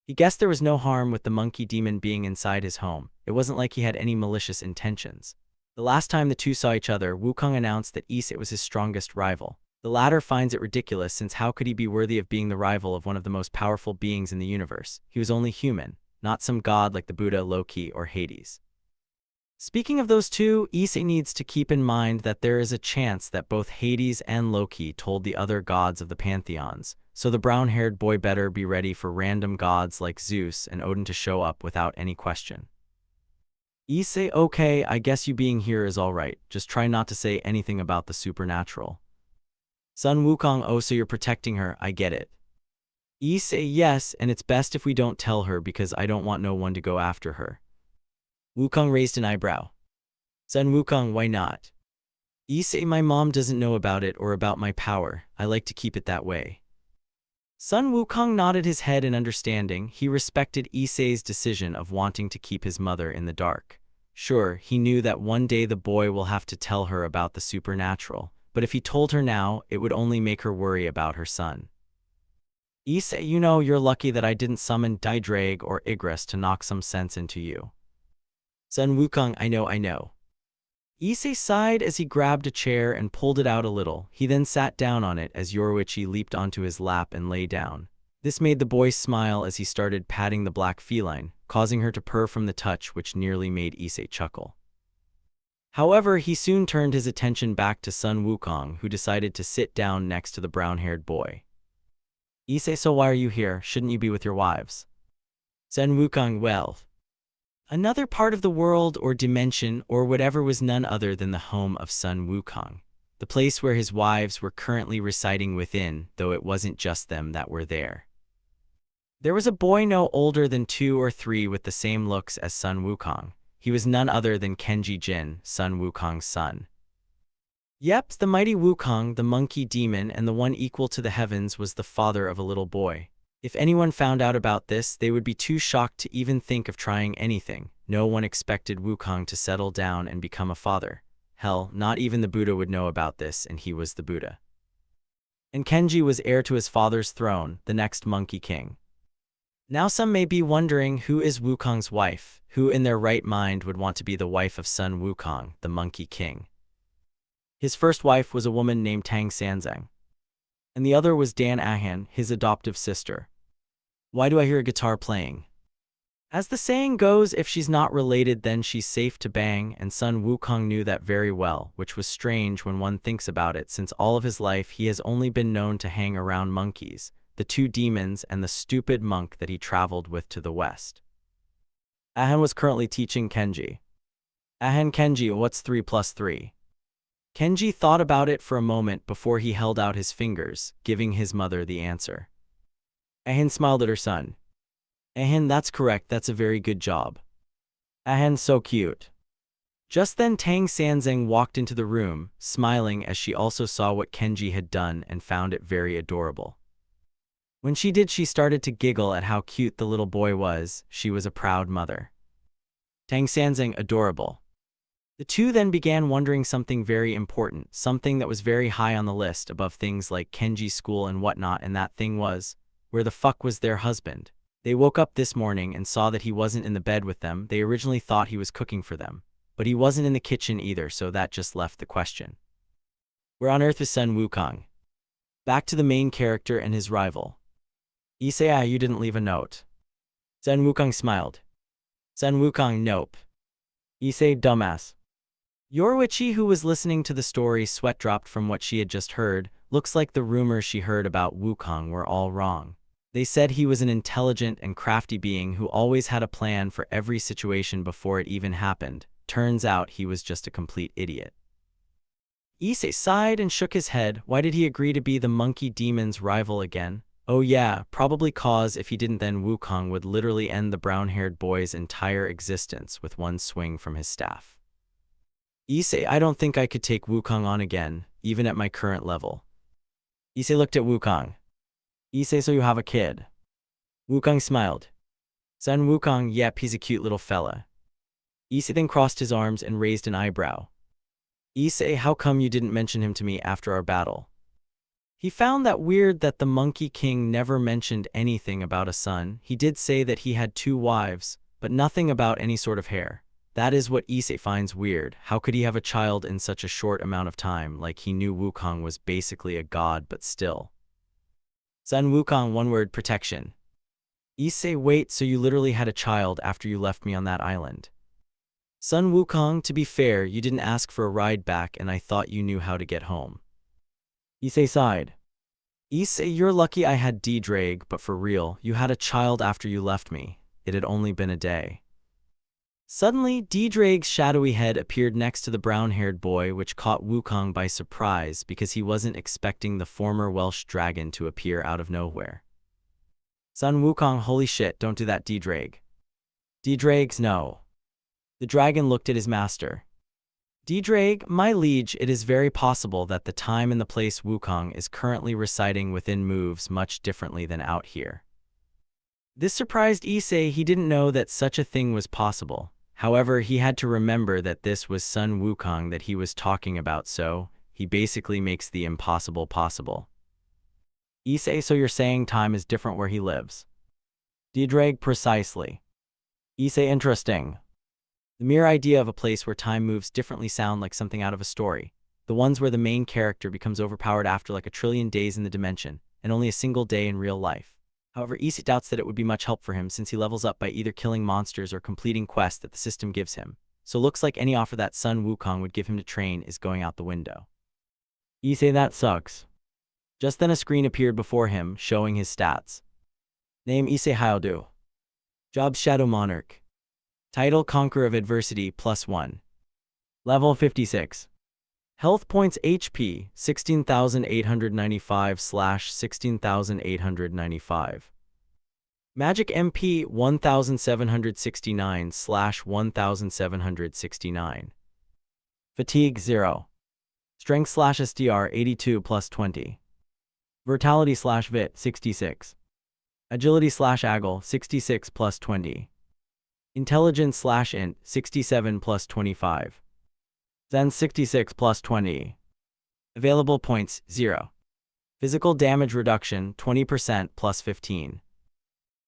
He guessed there was no harm with the monkey demon being inside his home. It wasn't like he had any malicious intentions. The last time the two saw each other, Wukong announced that Issei was his strongest rival. The latter finds it ridiculous since how could he be worthy of being the rival of one of the most powerful beings in the universe? He was only human, not some god like the Buddha, Loki, or Hades. Speaking of those two, Issei needs to keep in mind that there is a chance that both Hades and Loki told the other gods of the pantheons, so the brown-haired boy better be ready for random gods like Zeus and Odin to show up without any question. Issei, okay, I guess you being here is alright, just try not to say anything about the supernatural. Sun Wukong, oh so you're protecting her, I get it. Issei, yes, and it's best if we don't tell her because I don't want no one to go after her. Wukong raised an eyebrow. Sun Wukong, why not? Issei, my mom doesn't know about it or about my power, I like to keep it that way. Sun Wukong nodded his head in understanding. He respected Issei's decision of wanting to keep his mother in the dark. Sure, he knew that one day the boy will have to tell her about the supernatural, but if he told her now, it would only make her worry about her son. Issei, you know you're lucky that I didn't summon Didrag or Igris to knock some sense into you. Sun Wukong, I know. Issei sighed as he grabbed a chair and pulled it out a little. He then sat down on it as Yoruichi leaped onto his lap and lay down. This made the boy smile as he started patting the black feline, causing her to purr from the touch which nearly made Issei chuckle. However, he soon turned his attention back to Sun Wukong, who decided to sit down next to the brown-haired boy. Issei, so why are you here? Shouldn't you be with your wives? Sun Wukong, well, another part of the world or dimension or whatever was none other than the home of Sun Wukong, the place where his wives were currently residing within, though it wasn't just them that were there. There was a boy no older than 2 or 3 with the same looks as Sun Wukong. He was none other than Kenji Jin, Sun Wukong's son. Yep, the mighty Wukong, the monkey demon and the one equal to the heavens, was the father of a little boy. If anyone found out about this, they would be too shocked to even think of trying anything. No one expected Wukong to settle down and become a father. Hell, not even the Buddha would know about this, and he was the Buddha. And Kenji was heir to his father's throne, the next monkey king. Now some may be wondering, who is Wukong's wife? Who in their right mind would want to be the wife of Sun Wukong, the monkey king? His first wife was a woman named Tang Sanzang, and the other was Dan Ahan, his adoptive sister. Why do I hear a guitar playing? As the saying goes, if she's not related then she's safe to bang, and Sun Wukong knew that very well, which was strange when one thinks about it, since all of his life he has only been known to hang around monkeys, the 2 demons and the stupid monk that he traveled with to the west. Ahan was currently teaching Kenji. Ahan, Kenji, what's 3 plus 3? Kenji thought about it for a moment before he held out his fingers, giving his mother the answer. Ahan smiled at her son. Ahan, that's correct, that's a very good job. Ahan, so cute. Just then Tang Sanzang walked into the room, smiling as she also saw what Kenji had done and found it very adorable. When she did, she started to giggle at how cute the little boy was. She was a proud mother. Tang Sanzang, adorable. The two then began wondering something very important, something that was very high on the list above things like Kenji's school and whatnot, and that thing was, where the fuck was their husband? They woke up this morning and saw that he wasn't in the bed with them. They originally thought he was cooking for them, but he wasn't in the kitchen either, so that just left the question. Where on earth is Sun Wukong? Back to the main character and his rival. Issei, you didn't leave a note. Sun Wukong smiled. Sun Wukong, nope. Issei, dumbass. Yoruichi, who was listening to the story, sweat dropped from what she had just heard. Looks like the rumors she heard about Wukong were all wrong. They said he was an intelligent and crafty being who always had a plan for every situation before it even happened. Turns out he was just a complete idiot. Issei sighed and shook his head. Why did he agree to be the monkey demon's rival again? Oh yeah, probably cause if he didn't then Wukong would literally end the brown-haired boy's entire existence with one swing from his staff. Issei, I don't think I could take Wukong on again, even at my current level. Issei looked at Wukong. Issei, so you have a kid? Wukong smiled. Sun Wukong, yep, he's a cute little fella. Issei then crossed his arms and raised an eyebrow. Issei, how come you didn't mention him to me after our battle? He found that weird that the Monkey King never mentioned anything about a son. He did say that he had 2 wives, but nothing about any sort of hair. That is what Issei finds weird. How could he have a child in such a short amount of time? Like he knew Wukong was basically a god, but still. Sun Wukong, one word, protection. Issei, wait, so you literally had a child after you left me on that island? Sun Wukong, to be fair, you didn't ask for a ride back and I thought you knew how to get home. Issei sighed. Issei, you're lucky I had D-Drag, but for real, you had a child after you left me. It had only been a day. Suddenly, D-Drag's shadowy head appeared next to the brown-haired boy, which caught Wukong by surprise because he wasn't expecting the former Welsh dragon to appear out of nowhere. Sun Wukong, holy shit, don't do that, D-Drag. D-Drags, no. The dragon looked at his master. D-Drag, my liege, it is very possible that the time and the place Wukong is currently reciting within moves much differently than out here. This surprised Issei. He didn't know that such a thing was possible. However, he had to remember that this was Sun Wukong that he was talking about, so he basically makes the impossible possible. Issei, so you're saying time is different where he lives? D-Drag, precisely. Issei, interesting. The mere idea of a place where time moves differently sound like something out of a story. The ones where the main character becomes overpowered after like a trillion days in the dimension, and only a single day in real life. However, Issei doubts that it would be much help for him since he levels up by either killing monsters or completing quests that the system gives him. So looks like any offer that Sun Wukong would give him to train is going out the window. Issei, that sucks. Just then a screen appeared before him, showing his stats. Name Issei Hyoudou. Job Shadow Monarch. Title Conqueror of Adversity +1. Level 56. Health points HP 16,895/16,895. Magic MP 1,769/1,769. Fatigue 0. Strength/SDR 82 +20. Vitality/Vit 66. Agility/Agile 66 +20. Intelligence/Int 67 +25. Zen 66 +20. Available points 0. Physical damage reduction 20% +15.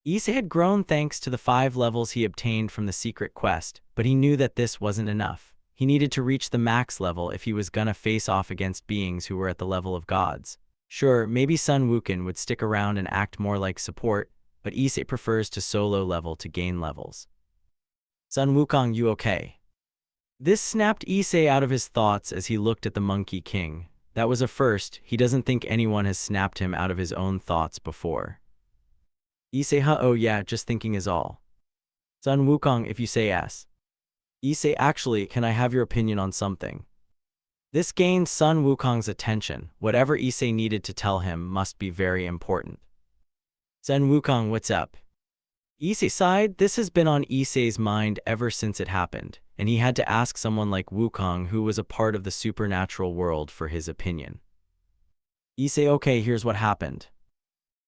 Issei had grown thanks to the 5 levels he obtained from the secret quest, but he knew that this wasn't enough. He needed to reach the max level if he was gonna face off against beings who were at the level of gods. Sure, maybe Sun Wukong would stick around and act more like support, but Issei prefers to solo level to gain levels. Sun Wukong, you okay? This snapped Issei out of his thoughts as he looked at the Monkey King. That was a first. He doesn't think anyone has snapped him out of his own thoughts before. Issei, oh yeah, just thinking is all. Sun Wukong, if you say yes. Issei, actually, can I have your opinion on something? This gained Sun Wukong's attention. Whatever Issei needed to tell him must be very important. Sun Wukong, what's up? Issei sighed. This has been on Issei's mind ever since it happened, and he had to ask someone like Wukong, who was a part of the supernatural world, for his opinion. Issei, okay, here's what happened.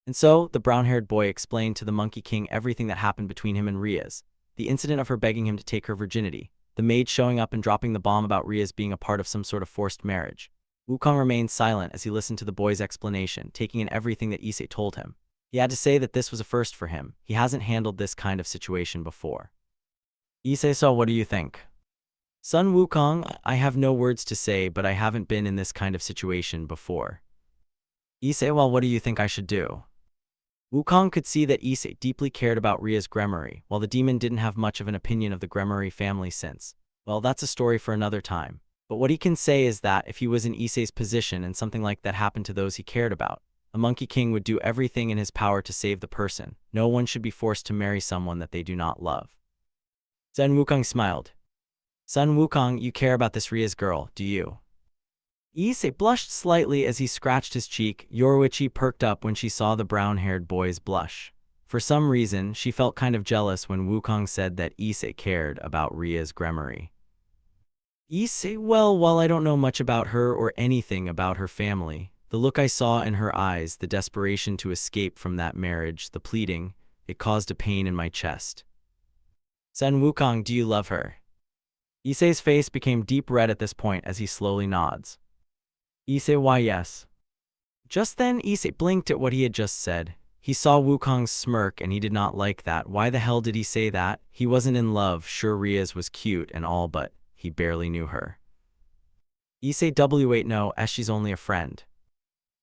And so, the brown-haired boy explained to the Monkey King everything that happened between him and Riaz. The incident of her begging him to take her virginity, the maid showing up and dropping the bomb about Riaz being a part of some sort of forced marriage. Wukong remained silent as he listened to the boy's explanation, taking in everything that Issei told him. He had to say that this was a first for him. He hasn't handled this kind of situation before. Issei, so what do you think? Sun Wukong, I have no words to say, but I haven't been in this kind of situation before. Issei, well, what do you think I should do? Wukong could see that Issei deeply cared about Ria's grimoire, while the demon didn't have much of an opinion of the grimoire family since. Well, that's a story for another time. But what he can say is that if he was in Issei's position and something like that happened to those he cared about, a Monkey King would do everything in his power to save the person. No one should be forced to marry someone that they do not love. Sun Wukong smiled. Sun Wukong, you care about this Ria's girl, do you? Issei blushed slightly as he scratched his cheek. Yoruichi perked up when she saw the brown-haired boy's blush. For some reason, she felt kind of jealous when Wukong said that Issei cared about Ria's grimoire. Issei, well, while I don't know much about her or anything about her family, the look I saw in her eyes, the desperation to escape from that marriage, the pleading, it caused a pain in my chest. Sun Wukong, do you love her? Issei's face became deep red at this point as he slowly nods. Issei, why yes. Just then Issei blinked at what he had just said. He saw Wukong's smirk and he did not like that. Why the hell did he say that? He wasn't in love, sure Riaz was cute and all, but he barely knew her. Issei wait no, she's only a friend.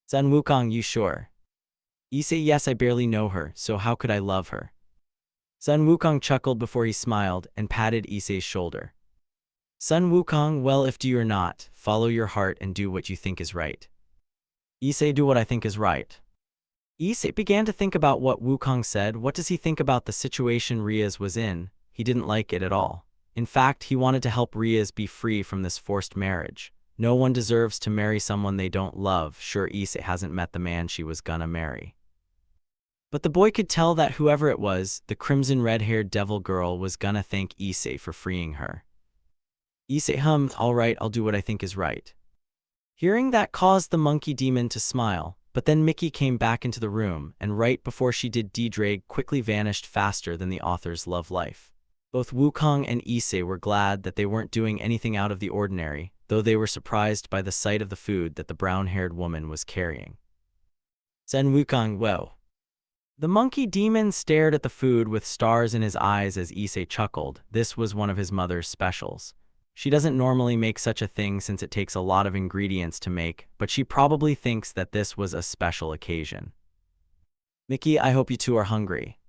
Sun Wukong, you sure? Issei, yes, I barely know her, so how could I love her? Sun Wukong chuckled before he smiled and patted Issei's shoulder. Sun Wukong, well, if do or not, follow your heart and do what you think is right. Issei, do what I think is right. Issei began to think about what Wukong said. What does he think about the situation Riaz was in? He didn't like it at all. In fact, he wanted to help Riaz be free from this forced marriage. No one deserves to marry someone they don't love. Sure, Issei hasn't met the man she was gonna marry. But the boy could tell that whoever it was, the crimson red-haired devil girl, was gonna thank Issei for freeing her. Issei hummed, alright, I'll do what I think is right. Hearing that caused the monkey demon to smile, but then Mickey came back into the room, and right before she did, Drake quickly vanished faster than the author's love life. Both Wukong and Issei were glad that they weren't doing anything out of the ordinary, though they were surprised by the sight of the food that the brown-haired woman was carrying. Sun Wukong, whoa. The monkey demon stared at the food with stars in his eyes as Issei chuckled. This was one of his mother's specials. She doesn't normally make such a thing since it takes a lot of ingredients to make, but she probably thinks that this was a special occasion. Mickey, I hope you two are hungry.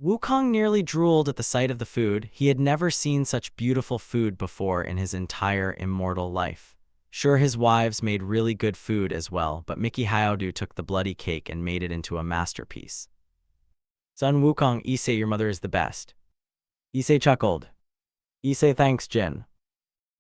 Wukong nearly drooled at the sight of the food. He had never seen such beautiful food before in his entire immortal life. Sure, his wives made really good food as well, but Issei Hyoudou took the bloody cake and made it into a masterpiece. Sun Wukong, Issei, your mother is the best. Issei chuckled. Issei, thanks, Jin.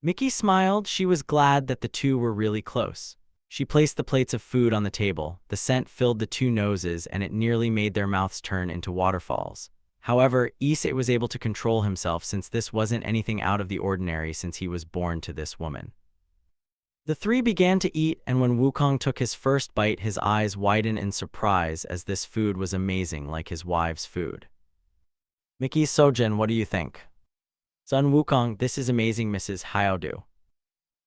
Mickey smiled. She was glad that the two were really close. She placed the plates of food on the table. The scent filled the two noses and it nearly made their mouths turn into waterfalls. However, Issei was able to control himself since this wasn't anything out of the ordinary since he was born to this woman. The three began to eat, and when Wukong took his first bite, his eyes widened in surprise as this food was amazing like his wife's food. Mickey, Sojin, what do you think? Sun Wukong, this is amazing, Mrs. Hyoudou.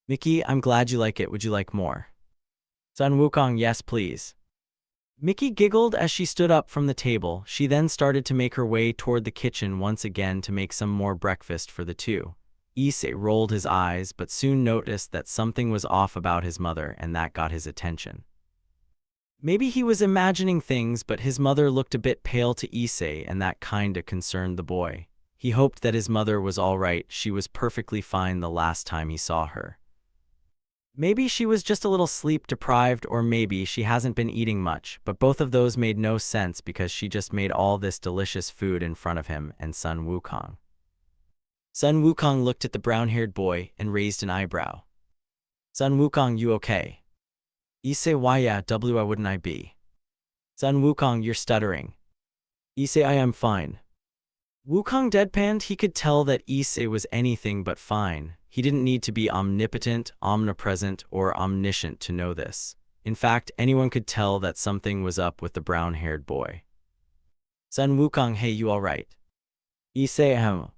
Mickey, I'm glad you like it. Would you like more? Sun Wukong, yes, please. Mickey giggled as she stood up from the table. She then started to make her way toward the kitchen once again to make some more breakfast for the two. Issei rolled his eyes but soon noticed that something was off about his mother, and that got his attention. Maybe he was imagining things, but his mother looked a bit pale to Issei, and that kinda concerned the boy. He hoped that his mother was all right. She was perfectly fine the last time he saw her. Maybe she was just a little sleep-deprived, or maybe she hasn't been eating much, but both of those made no sense because she just made all this delicious food in front of him and Sun Wukong. Sun Wukong looked at the brown-haired boy and raised an eyebrow. Sun Wukong, you okay? Issei, why yeah, why wouldn't I be? Sun Wukong, you're stuttering. Issei, I am fine. Wukong deadpanned. He could tell that Issei was anything but fine. He didn't need to be omnipotent, omnipresent, or omniscient to know this. In fact, anyone could tell that something was up with the brown-haired boy. Sun Wukong, hey, you alright? Issei, ahem.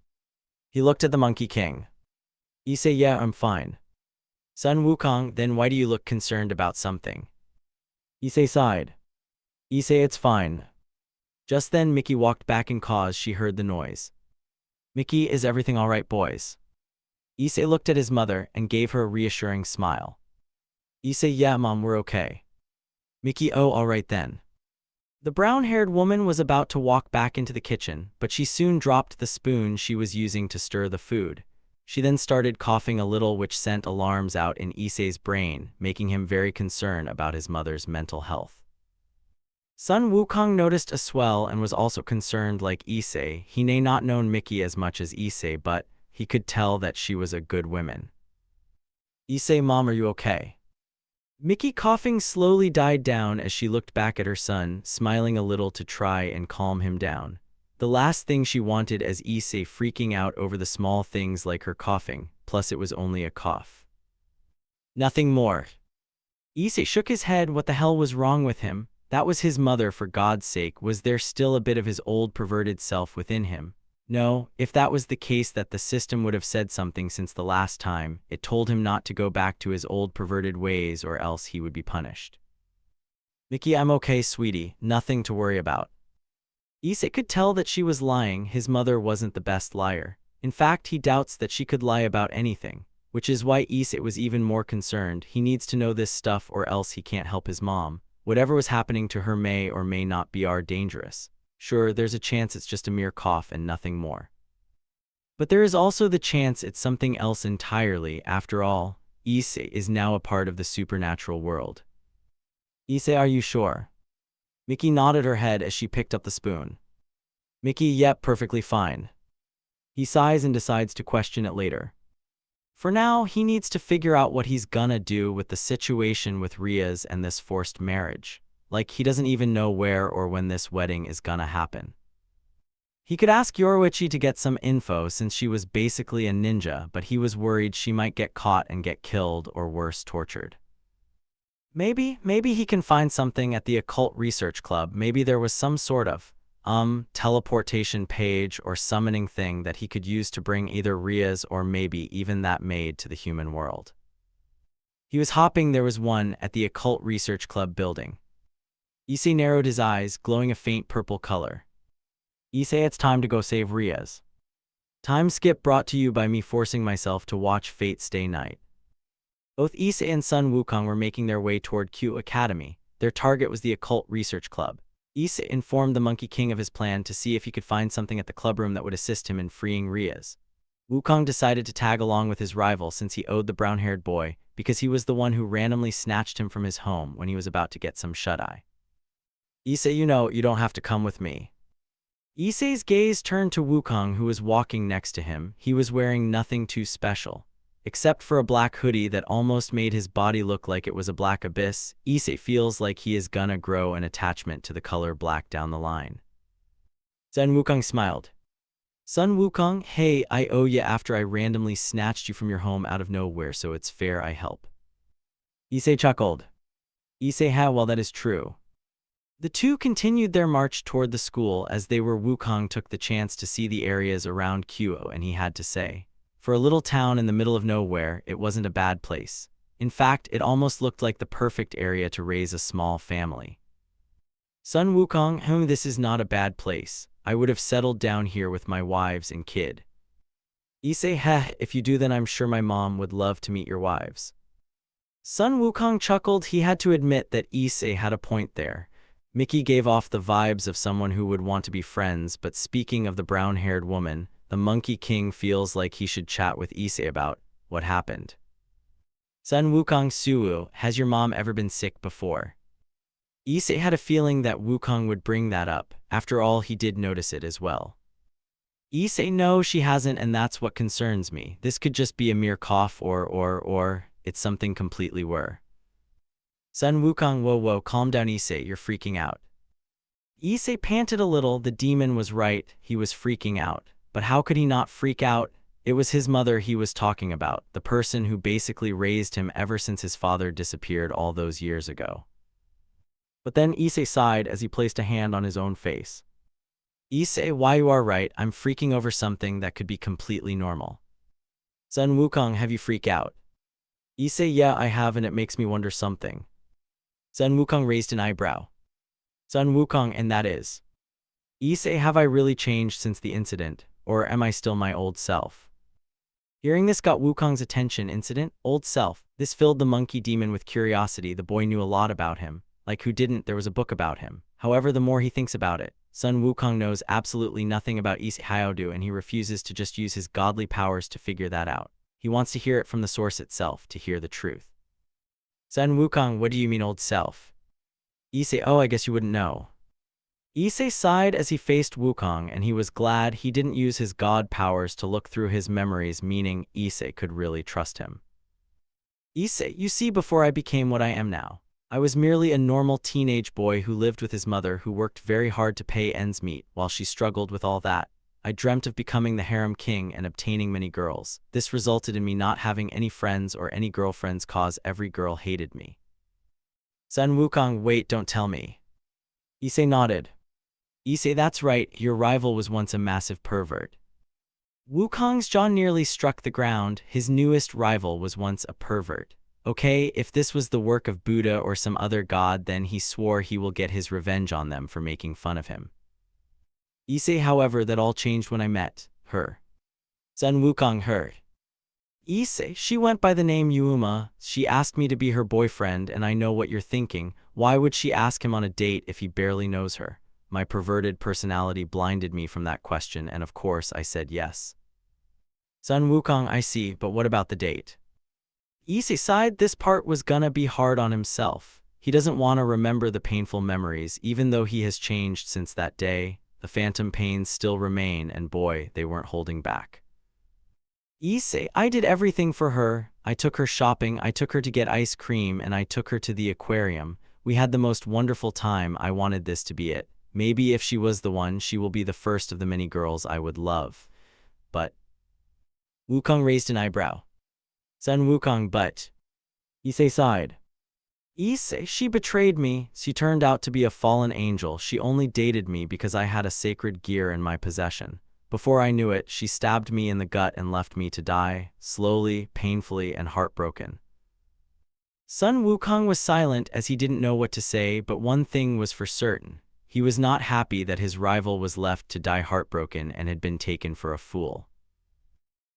He looked at the Monkey King. Issei, yeah, I'm fine. Sun Wukong, then why do you look concerned about something? Issei sighed. Issei, it's fine. Just then Mickey walked back and caused she heard the noise. Mickey, is everything alright, boys? Issei looked at his mother and gave her a reassuring smile. Issei, yeah, Mom, we're okay. Mickey, oh, alright then. The brown-haired woman was about to walk back into the kitchen, but she soon dropped the spoon she was using to stir the food. She then started coughing a little, which sent alarms out in Issei's brain, making him very concerned about his mother's mental health. Sun Wukong noticed a swell and was also concerned like Issei. He may not known Mickey as much as Issei, but he could tell that she was a good woman. Issei, Mom, are you okay? Mickey coughing slowly died down as she looked back at her son, smiling a little to try and calm him down. The last thing she wanted as Issei freaking out over the small things like her coughing, plus it was only a cough. Nothing more. Issei shook his head. What the hell was wrong with him? That was his mother, for God's sake. Was there still a bit of his old perverted self within him? No, if that was the case, that the system would have said something since the last time. It told him not to go back to his old perverted ways or else he would be punished. Mickey, I'm okay, sweetie, nothing to worry about. Issei could tell that she was lying. His mother wasn't the best liar. In fact, he doubts that she could lie about anything, which is why Issei was even more concerned. He needs to know this stuff or else he can't help his mom. Whatever was happening to her may or may not be dangerous. Sure, there's a chance it's just a mere cough and nothing more. But there is also the chance it's something else entirely. After all, Issei is now a part of the supernatural world. Issei, are you sure? Mickey nodded her head as she picked up the spoon. Mickey, yep, perfectly fine. He sighs and decides to question it later. For now, he needs to figure out what he's gonna do with the situation with Ria's and this forced marriage. Like, he doesn't even know where or when this wedding is gonna happen. He could ask Yoruichi to get some info since she was basically a ninja, but he was worried she might get caught and get killed or worse, tortured. Maybe he can find something at the occult research club. Maybe there was some sort of teleportation page or summoning thing that he could use to bring either Ria's or maybe even that maid to the human world. He was hoping there was one at the occult research club building. Issei narrowed his eyes, glowing a faint purple color. Issei, it's time to go save Ria's. Time skip brought to you by me forcing myself to watch Fate Stay Night. Both Issei and Sun Wukong were making their way toward Q Academy. Their target was the occult research club. Issei informed the Monkey King of his plan to see if he could find something at the clubroom that would assist him in freeing Ria's. Wukong decided to tag along with his rival since he owed the brown-haired boy, because he was the one who randomly snatched him from his home when he was about to get some shut-eye. Issei, you know, you don't have to come with me. Issei's gaze turned to Wukong, who was walking next to him. He was wearing nothing too special, except for a black hoodie that almost made his body look like it was a black abyss. Issei feels like he is gonna grow an attachment to the color black down the line. Sun Wukong smiled. Sun Wukong, hey, I owe you after I randomly snatched you from your home out of nowhere, so it's fair I help. Issei chuckled. Issei, well, that is true. The two continued their march toward the school. As they were, Wukong took the chance to see the areas around Kyo, and he had to say, for a little town in the middle of nowhere, it wasn't a bad place. In fact, it almost looked like the perfect area to raise a small family. Sun Wukong, this is not a bad place. I would have settled down here with my wives and kid. Issei, if you do, then I'm sure my mom would love to meet your wives. Sun Wukong chuckled. He had to admit that Issei had a point there. Mickey gave off the vibes of someone who would want to be friends, but speaking of the brown-haired woman, the Monkey King feels like he should chat with Issei about what happened. Sun Wukong, Suwu, has your mom ever been sick before? Issei had a feeling that Wukong would bring that up. After all, he did notice it as well. Issei, no, she hasn't, and that's what concerns me. This could just be a mere cough or it's something completely worse. Sun Wukong, whoa, calm down Issei, you're freaking out. Issei panted a little. The demon was right, he was freaking out. But how could he not freak out? It was his mother he was talking about, the person who basically raised him ever since his father disappeared all those years ago. But then Issei sighed as he placed a hand on his own face. Issei, why, you are right, I'm freaking over something that could be completely normal. Sun Wukong, have you freaked out? Issei, yeah, I have, and it makes me wonder something. Sun Wukong raised an eyebrow. Sun Wukong, and that is? Issei, have I really changed since the incident, or am I still my old self? Hearing this got Wukong's attention. Incident? Old self. This filled the monkey demon with curiosity. The boy knew a lot about him. Like who didn't? There was a book about him. However, the more he thinks about it, Sun Wukong knows absolutely nothing about Issei Hyoudou, and he refuses to just use his godly powers to figure that out. He wants to hear it from the source itself, to hear the truth. Sun Wukong, what do you mean old self? Issei, I guess you wouldn't know. Issei sighed as he faced Wukong, and he was glad he didn't use his god powers to look through his memories, meaning Issei could really trust him. Issei, you see, before I became what I am now, I was merely a normal teenage boy who lived with his mother, who worked very hard to pay ends meet while she struggled with all that. I dreamt of becoming the harem king and obtaining many girls. This resulted in me not having any friends or any girlfriends, cause every girl hated me. Sun Wukong, wait, don't tell me. Issei nodded. Issei, that's right, your rival was once a massive pervert. Wukong's jaw nearly struck the ground. His newest rival was once a pervert. Okay, if this was the work of Buddha or some other god, then he swore he will get his revenge on them for making fun of him. Issei, however, that all changed when I met her. Sun Wukong heard. Issei, she went by the name Yuuma. She asked me to be her boyfriend, and I know what you're thinking. Why would she ask him on a date if he barely knows her? My perverted personality blinded me from that question, and of course I said yes. Sun Wukong, I see, but what about the date? Issei sighed. This part was gonna be hard on himself. He doesn't want to remember the painful memories, even though he has changed since that day. The phantom pains still remain, and boy, they weren't holding back. Issei, I did everything for her. I took her shopping, I took her to get ice cream, and I took her to the aquarium. We had the most wonderful time. I wanted this to be it. Maybe if she was the one, she will be the first of the many girls I would love. But Wukong raised an eyebrow. Sun Wukong, but Issei sighed. Issei, she betrayed me. She turned out to be a fallen angel. She only dated me because I had a sacred gear in my possession. Before I knew it, she stabbed me in the gut and left me to die, slowly, painfully, and heartbroken. Sun Wukong was silent as he didn't know what to say, but one thing was for certain. He was not happy that his rival was left to die heartbroken and had been taken for a fool.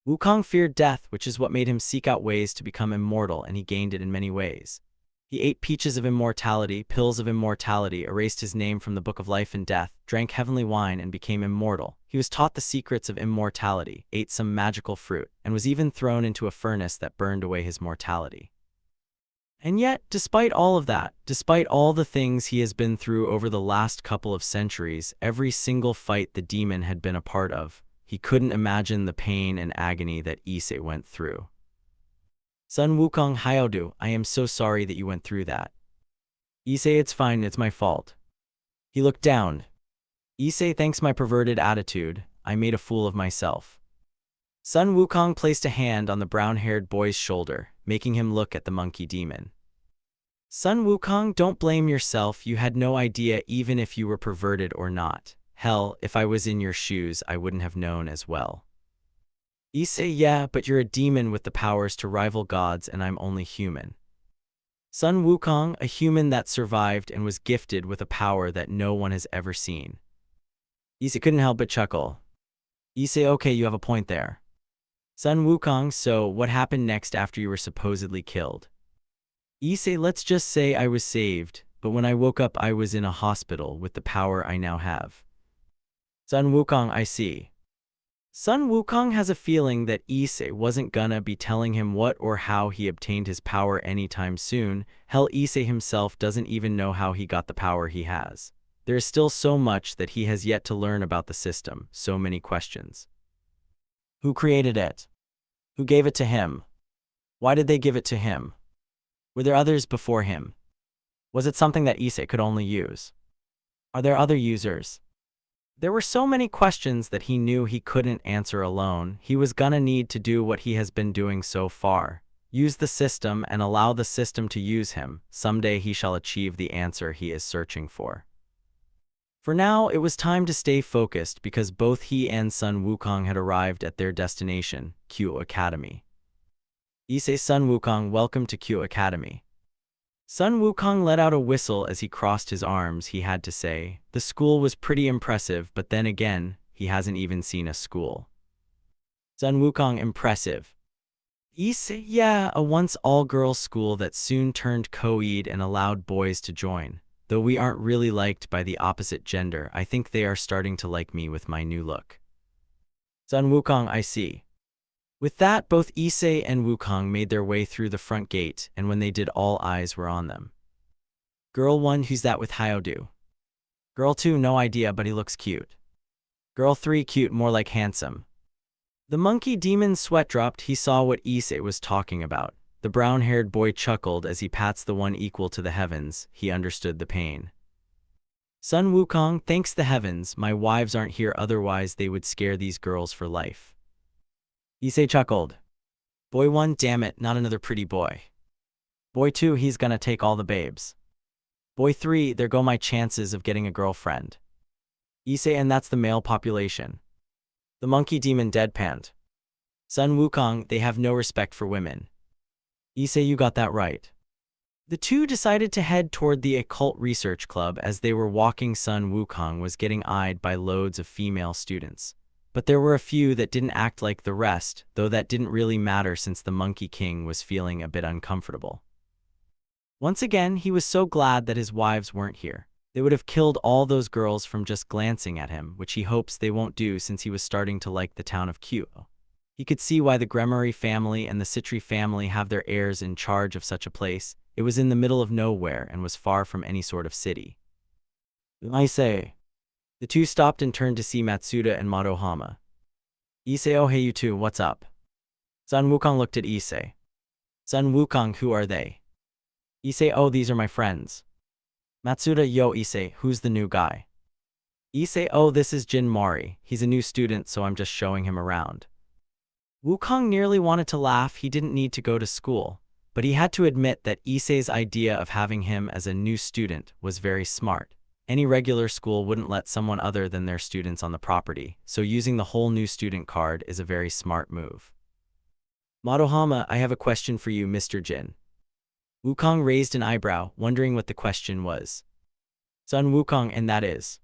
Wukong feared death, which is what made him seek out ways to become immortal, and he gained it in many ways. He ate peaches of immortality, pills of immortality, erased his name from the book of life and death, drank heavenly wine, and became immortal. He was taught the secrets of immortality, ate some magical fruit, and was even thrown into a furnace that burned away his mortality. And yet, despite all of that, despite all the things he has been through over the last couple of centuries, every single fight the demon had been a part of, he couldn't imagine the pain and agony that Issei went through. Sun Wukong, Hyoudou, I am so sorry that you went through that. Issei, it's fine, it's my fault. He looked down. Issei, thanks my perverted attitude, I made a fool of myself. Sun Wukong placed a hand on the brown-haired boy's shoulder, making him look at the monkey demon. Sun Wukong, don't blame yourself, you had no idea even if you were perverted or not. Hell, if I was in your shoes, I wouldn't have known as well. Issei, yeah, but you're a demon with the powers to rival gods and I'm only human. Sun Wukong, a human that survived and was gifted with a power that no one has ever seen. Issei couldn't help but chuckle. Issei, okay, you have a point there. Sun Wukong, so what happened next after you were supposedly killed? Issei, let's just say I was saved, but when I woke up I was in a hospital with the power I now have. Sun Wukong, I see. Sun Wukong has a feeling that Issei wasn't gonna be telling him what or how he obtained his power anytime soon. Hell, Issei himself doesn't even know how he got the power he has. There is still so much that he has yet to learn about the system, so many questions. Who created it? Who gave it to him? Why did they give it to him? Were there others before him? Was it something that Issei could only use? Are there other users? There were so many questions that he knew he couldn't answer alone. He was gonna need to do what he has been doing so far. Use the system and allow the system to use him. Someday he shall achieve the answer he is searching for. For now, it was time to stay focused because both he and Sun Wukong had arrived at their destination, Q Academy. Issei, Sun Wukong, welcome to Q Academy. Sun Wukong let out a whistle as he crossed his arms. He had to say, the school was pretty impressive, but then again, he hasn't even seen a school. Sun Wukong, impressive. Issei, yeah, a once all-girls school that soon turned co-ed and allowed boys to join. Though we aren't really liked by the opposite gender, I think they are starting to like me with my new look. Sun Wukong, I see. With that, both Issei and Wukong made their way through the front gate, and when they did, all eyes were on them. Girl 1, who's that with Hyoudou? Girl 2, no idea, but he looks cute. Girl 3, cute, more like handsome. The monkey demon's sweat dropped. He saw what Issei was talking about. The brown-haired boy chuckled as he pats the one equal to the heavens. He understood the pain. Sun Wukong, thanks the heavens, my wives aren't here, otherwise they would scare these girls for life. Issei chuckled. Boy 1, damn it, not another pretty boy. Boy 2, he's gonna take all the babes. Boy 3, there go my chances of getting a girlfriend. Issei, and that's the male population. The monkey demon deadpanned. Sun Wukong, they have no respect for women. Issei, you got that right. The two decided to head toward the occult research club. As they were walking, Sun Wukong was getting eyed by loads of female students. But there were a few that didn't act like the rest, though that didn't really matter since the Monkey King was feeling a bit uncomfortable. Once again, he was so glad that his wives weren't here. They would have killed all those girls from just glancing at him, which he hopes they won't do since he was starting to like the town of Q. He could see why the Gremory family and the Citri family have their heirs in charge of such a place. It was in the middle of nowhere and was far from any sort of city. Issei. The two stopped and turned to see Matsuda and Madohama. Issei, oh hey you two, what's up? Sun Wukong looked at Issei. Sun Wukong, who are they? Issei, oh these are my friends. Matsuda, yo Issei, who's the new guy? Issei, oh this is Jin Mari, he's a new student so I'm just showing him around. Wukong nearly wanted to laugh. He didn't need to go to school, but he had to admit that Issei's idea of having him as a new student was very smart. Any regular school wouldn't let someone other than their students on the property, so using the whole new student card is a very smart move. Madohama, I have a question for you, Mr. Jin. Wukong raised an eyebrow, wondering what the question was. Sun Wukong, and that is?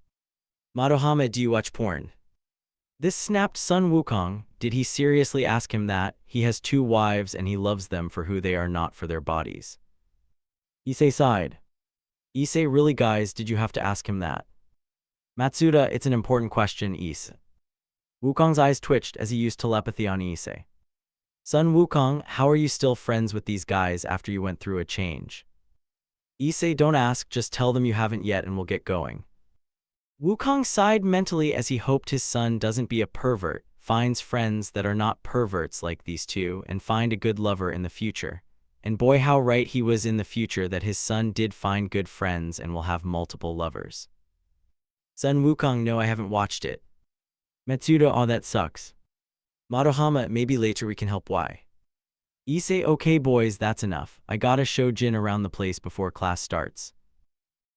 Madohama, do you watch porn? This snapped Sun Wukong. Did he seriously ask him that? He has 2 wives and he loves them for who they are, not for their bodies. Issei sighed. Issei, really guys, did you have to ask him that? Matsuda, it's an important question, Issei. Wukong's eyes twitched as he used telepathy on Issei. Sun Wukong, how are you still friends with these guys after you went through a change? Issei, don't ask, just tell them you haven't yet and we'll get going. Wukong sighed mentally as he hoped his son doesn't be a pervert, finds friends that are not perverts like these two, and find a good lover in the future. And boy, how right he was in the future that his son did find good friends and will have multiple lovers. Sun Wukong, no, I haven't watched it. Matsuda, oh that sucks. Madohama, maybe later we can help. Why? Issei, okay boys, that's enough. I gotta show Jin around the place before class starts.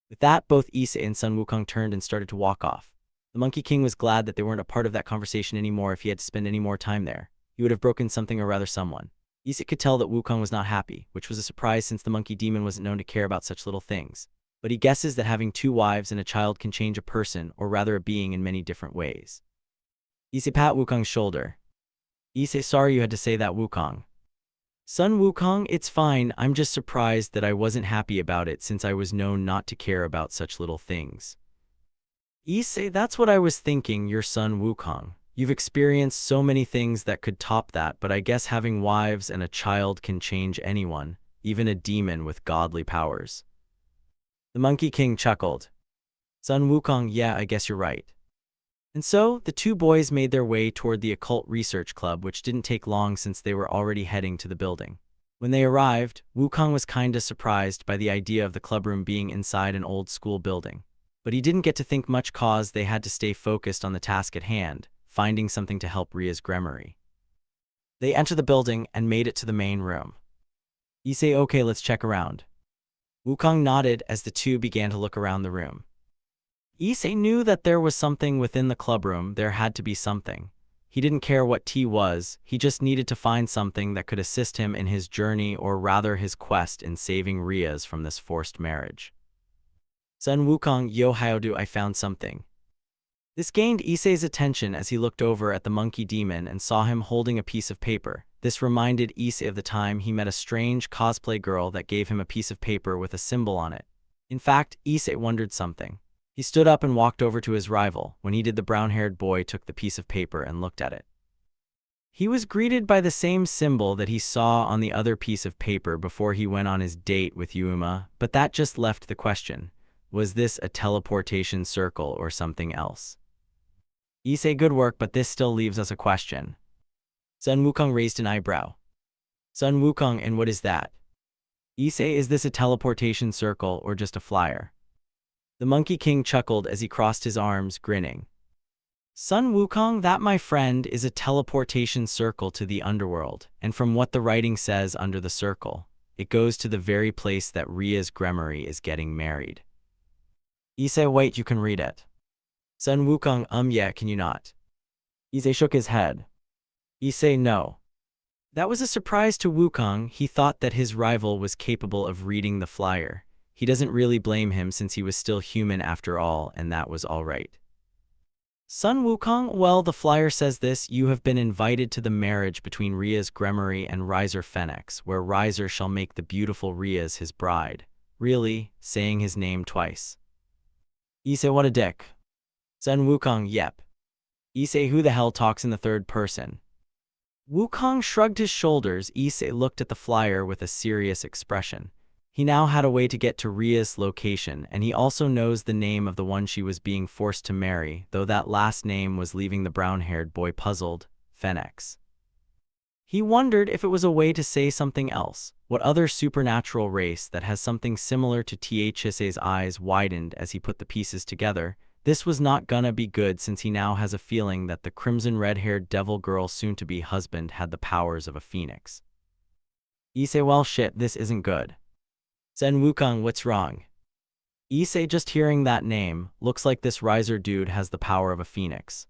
With that, both Issei and Sun Wukong turned and started to walk off. The Monkey King was glad that they weren't a part of that conversation anymore. If he had to spend any more time there, he would have broken something or rather someone. Issei could tell that Wukong was not happy, which was a surprise since the Monkey Demon wasn't known to care about such little things. But he guesses that having 2 wives and a child can change a person, or rather a being, in many different ways. Issei pat Wukong's shoulder. Issei, sorry you had to say that, Wukong. Sun Wukong, it's fine, I'm just surprised that I wasn't happy about it since I was known not to care about such little things. Issei, that's what I was thinking, your son Wukong. You've experienced so many things that could top that, but I guess having wives and a child can change anyone, even a demon with godly powers. The Monkey King chuckled. Sun Wukong, yeah, I guess you're right. And so, the 2 boys made their way toward the occult research club, which didn't take long since they were already heading to the building. When they arrived, Wukong was kinda surprised by the idea of the clubroom being inside an old school building. But he didn't get to think much cause they had to stay focused on the task at hand, finding something to help Ria's Gremory. They entered the building and made it to the main room. Issei, okay, let's check around. Wukong nodded as the 2 began to look around the room. Issei knew that there was something within the clubroom. There had to be something. He didn't care what T was, he just needed to find something that could assist him in his journey, or rather his quest in saving Ria's from this forced marriage. Sun Wukong, yo Hyoudou, I found something. This gained Issei's attention as he looked over at the monkey demon and saw him holding a piece of paper. This reminded Issei of the time he met a strange cosplay girl that gave him a piece of paper with a symbol on it. In fact, Issei wondered something. He stood up and walked over to his rival. When he did, the brown-haired boy took the piece of paper and looked at it. He was greeted by the same symbol that he saw on the other piece of paper before he went on his date with Yuma, but that just left the question. Was this a teleportation circle or something else? Issei, good work, but this still leaves us a question. Sun Wukong raised an eyebrow. Sun Wukong, and what is that? Issei, is this a teleportation circle or just a flyer? The Monkey King chuckled as he crossed his arms, grinning. Sun Wukong, that, my friend, is a teleportation circle to the underworld, and from what the writing says under the circle, it goes to the very place that Ria's Gremory is getting married. Issei, wait, you can read it. Sun Wukong, yeah, can you not? Issei shook his head. Issei, no. That was a surprise to Wukong. He thought that his rival was capable of reading the flyer. He doesn't really blame him since he was still human after all, and that was all right. Son Wukong, well, the flyer says this: you have been invited to the marriage between Ria's Gremory and Riser Fenix, where Riser shall make the beautiful Ria's his bride. Really? Saying his name twice. Issei, what a dick. Son Wukong, yep. Issei, who the hell talks in the third person? Wukong shrugged his shoulders. Issei looked at the flyer with a serious expression. He now had a way to get to Ria's location, and he also knows the name of the one she was being forced to marry, though that last name was leaving the brown-haired boy puzzled. Fenix. He wondered if it was a way to say something else. What other supernatural race that has something similar to Issei's eyes widened as he put the pieces together. This was not gonna be good, since he now has a feeling that the crimson red-haired devil girl soon-to-be husband had the powers of a phoenix. Issei, well shit, this isn't good. Zen Wukong, what's wrong? Issei, just hearing that name, looks like this Riser dude has the power of a phoenix.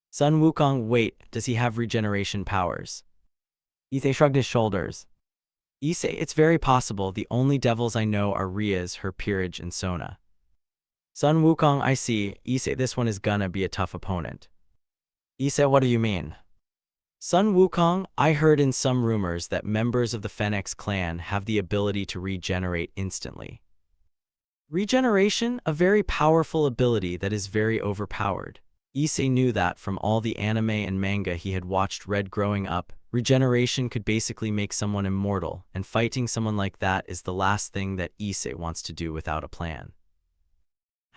Sun Wukong, wait, does he have regeneration powers? Issei shrugged his shoulders. Issei, it's very possible. The only devils I know are Ria's, her peerage, and Sona. Sun Wukong, I see. Issei, this one is gonna be a tough opponent. Issei, what do you mean? Sun Wukong, I heard in some rumors that members of the Phoenix clan have the ability to regenerate instantly. Regeneration, a very powerful ability that is very overpowered. Issei knew that from all the anime and manga he had watched read growing up. Regeneration could basically make someone immortal, and fighting someone like that is the last thing that Issei wants to do without a plan.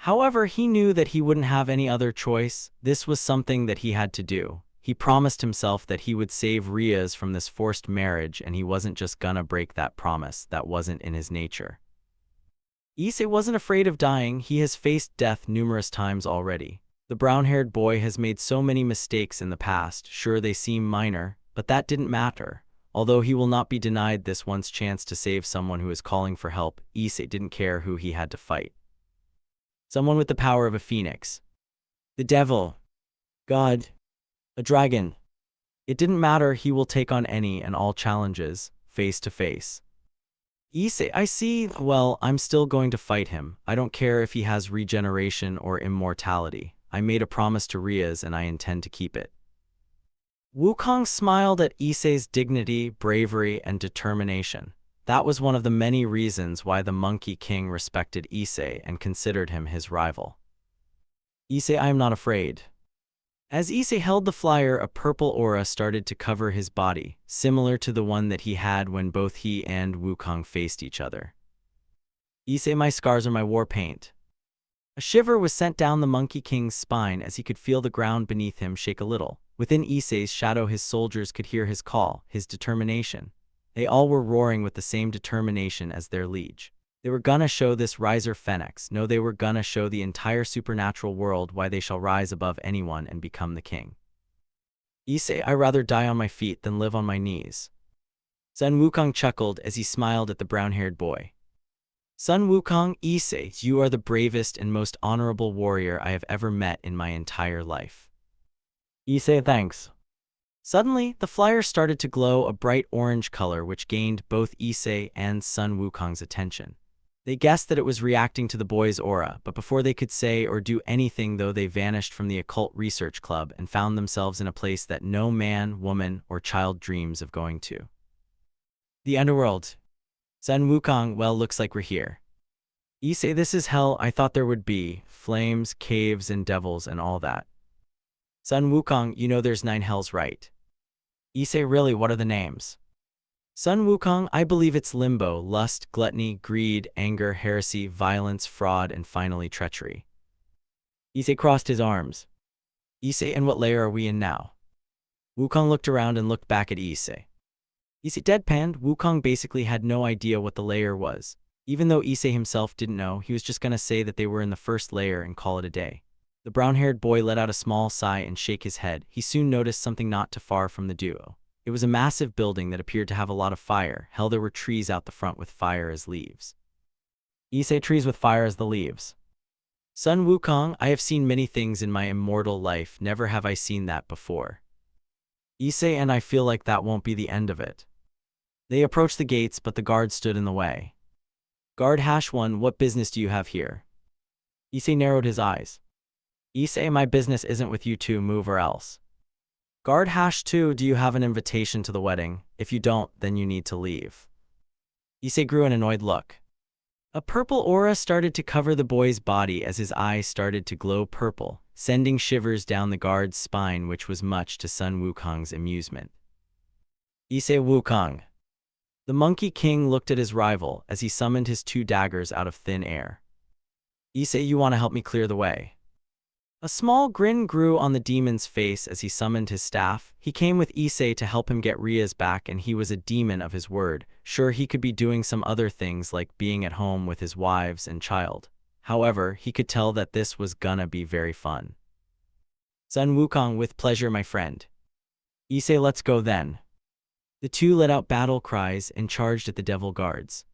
However, he knew that he wouldn't have any other choice. This was something that he had to do. He promised himself that he would save Ria's from this forced marriage, and he wasn't just gonna break that promise. That wasn't in his nature. Issei wasn't afraid of dying. He has faced death numerous times already. The brown-haired boy has made so many mistakes in the past. Sure, they seem minor, but that didn't matter. Although he will not be denied this once chance to save someone who is calling for help, Issei didn't care who he had to fight. Someone with the power of a phoenix. The devil. God. A dragon. It didn't matter, he will take on any and all challenges, face to face. Issei, I see. Well, I'm still going to fight him. I don't care if he has regeneration or immortality. I made a promise to Ria's and I intend to keep it. Wukong smiled at Issei's dignity, bravery, and determination. That was one of the many reasons why the Monkey King respected Issei and considered him his rival. Issei, I am not afraid. As Issei held the flyer, a purple aura started to cover his body, similar to the one that he had when both he and Wukong faced each other. Issei, my scars are my war paint. A shiver was sent down the Monkey King's spine as he could feel the ground beneath him shake a little. Within Issei's shadow, his soldiers could hear his call, his determination. They all were roaring with the same determination as their liege. They were gonna show this Riser Fenix. No, they were gonna show the entire supernatural world why they shall rise above anyone and become the king. Issei, I rather die on my feet than live on my knees. Sun Wukong chuckled as he smiled at the brown-haired boy. Sun Wukong, Issei, you are the bravest and most honorable warrior I have ever met in my entire life. Issei, thanks. Suddenly, the flyer started to glow a bright orange color which gained both Issei and Sun Wukong's attention. They guessed that it was reacting to the boy's aura, but before they could say or do anything, though, they vanished from the occult research club and found themselves in a place that no man, woman, or child dreams of going to. The underworld. Sun Wukong, well, looks like we're here. Issei, this is hell. I thought there would be flames, caves, and devils and all that. Sun Wukong, you know there's 9 hells, right? Issei, really, what are the names? Sun Wukong, I believe it's limbo, lust, gluttony, greed, anger, heresy, violence, fraud, and finally treachery. Issei crossed his arms. Issei, and what layer are we in now? Wukong looked around and looked back at Issei. Issei deadpanned. Wukong basically had no idea what the layer was. Even though Issei himself didn't know, he was just gonna say that they were in the first layer and call it a day. The brown-haired boy let out a small sigh and shake his head. He soon noticed something not too far from the duo. It was a massive building that appeared to have a lot of fire. Hell, there were trees out the front with fire as leaves. Issei, trees with fire as the leaves. Sun Wukong, I have seen many things in my immortal life. Never have I seen that before. Issei and I feel like that won't be the end of it. They approached the gates, but the guard stood in the way. Guard #1, what business do you have here? Issei narrowed his eyes. Issei, my business isn't with you two, move or else. Guard #2, do you have an invitation to the wedding? If you don't, then you need to leave. Issei grew an annoyed look. A purple aura started to cover the boy's body as his eyes started to glow purple, sending shivers down the guard's spine, which was much to Sun Wukong's amusement. Issei Wukong. The Monkey King looked at his rival as he summoned his 2 daggers out of thin air. Issei, you want to help me clear the way? A small grin grew on the demon's face as he summoned his staff. He came with Issei to help him get Ria's back, and he was a demon of his word. Sure, he could be doing some other things like being at home with his wives and child. However, he could tell that this was gonna be very fun. Sun Wukong, with pleasure, my friend. Issei, let's go then. The two let out battle cries and charged at the devil guards.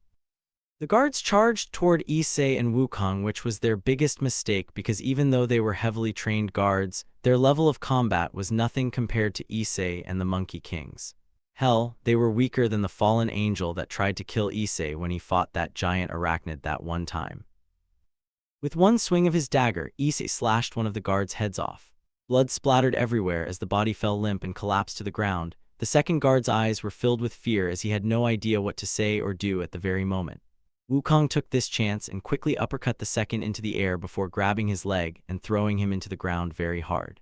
The guards charged toward Issei and Wukong, which was their biggest mistake because even though they were heavily trained guards, their level of combat was nothing compared to Issei and the Monkey Kings. Hell, they were weaker than the fallen angel that tried to kill Issei when he fought that giant arachnid that one time. With one swing of his dagger, Issei slashed one of the guards' heads off. Blood splattered everywhere as the body fell limp and collapsed to the ground. The second guard's eyes were filled with fear as he had no idea what to say or do at the very moment. Wukong took this chance and quickly uppercut the second into the air before grabbing his leg and throwing him into the ground very hard.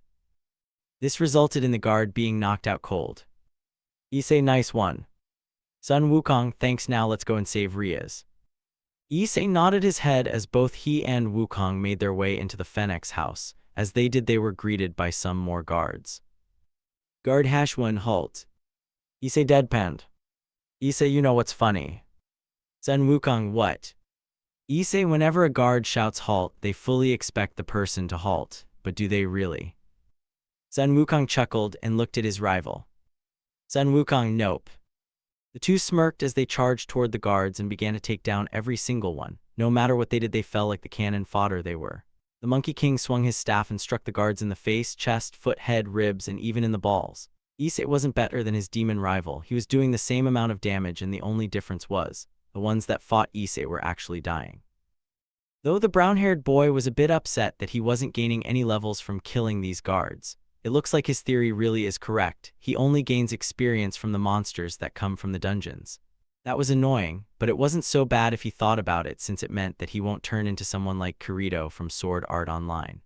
This resulted in the guard being knocked out cold. Issei, nice one. Sun Wukong, thanks, now let's go and save Ria's. Issei nodded his head as both he and Wukong made their way into the Phoenix house. As they did, they were greeted by some more guards. Guard #1, halt. Issei deadpanned. Issei, you know what's funny? Sun Wukong, what? Issei, whenever a guard shouts halt, they fully expect the person to halt, but do they really? Sun Wukong chuckled and looked at his rival. Sun Wukong, nope. The two smirked as they charged toward the guards and began to take down every single one. No matter what they did, they fell like the cannon fodder they were. The Monkey King swung his staff and struck the guards in the face, chest, foot, head, ribs, and even in the balls. Issei wasn't better than his demon rival. He was doing the same amount of damage, and the only difference was, the ones that fought Issei were actually dying. Though the brown-haired boy was a bit upset that he wasn't gaining any levels from killing these guards, it looks like his theory really is correct. He only gains experience from the monsters that come from the dungeons. That was annoying, but it wasn't so bad if he thought about it, since it meant that he won't turn into someone like Kirito from Sword Art Online.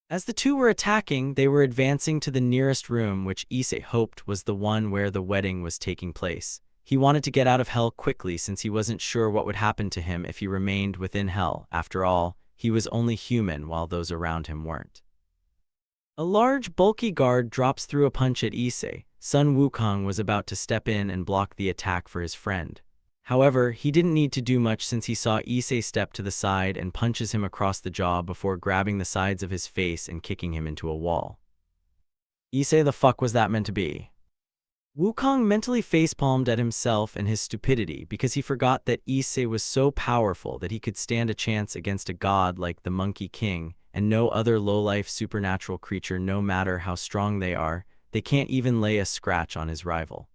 As the two were attacking, they were advancing to the nearest room, which Issei hoped was the one where the wedding was taking place. He wanted to get out of hell quickly since he wasn't sure what would happen to him if he remained within hell. After all, he was only human while those around him weren't. A large, bulky guard drops through a punch at Issei. Sun Wukong was about to step in and block the attack for his friend. However, he didn't need to do much since he saw Issei step to the side and punches him across the jaw before grabbing the sides of his face and kicking him into a wall. Issei, the fuck was that meant to be? Wukong mentally facepalmed at himself and his stupidity because he forgot that Issei was so powerful that he could stand a chance against a god like the Monkey King, and no other low-life supernatural creature, no matter how strong they are, they can't even lay a scratch on his rival.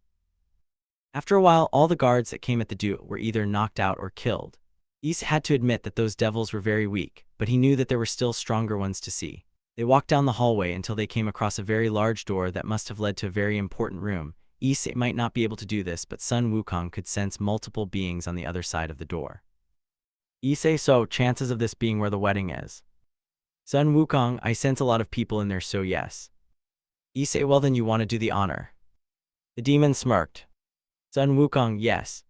After a while, all the guards that came at the duel were either knocked out or killed. Issei had to admit that those devils were very weak, but he knew that there were still stronger ones to see. They walked down the hallway until they came across a very large door that must have led to a very important room. Issei might not be able to do this, but Sun Wukong could sense multiple beings on the other side of the door. Issei, so chances of this being where the wedding is? Sun Wukong, I sense a lot of people in there, so yes. Issei, well then you want to do the honor. The demon smirked. Sun Wukong, yes.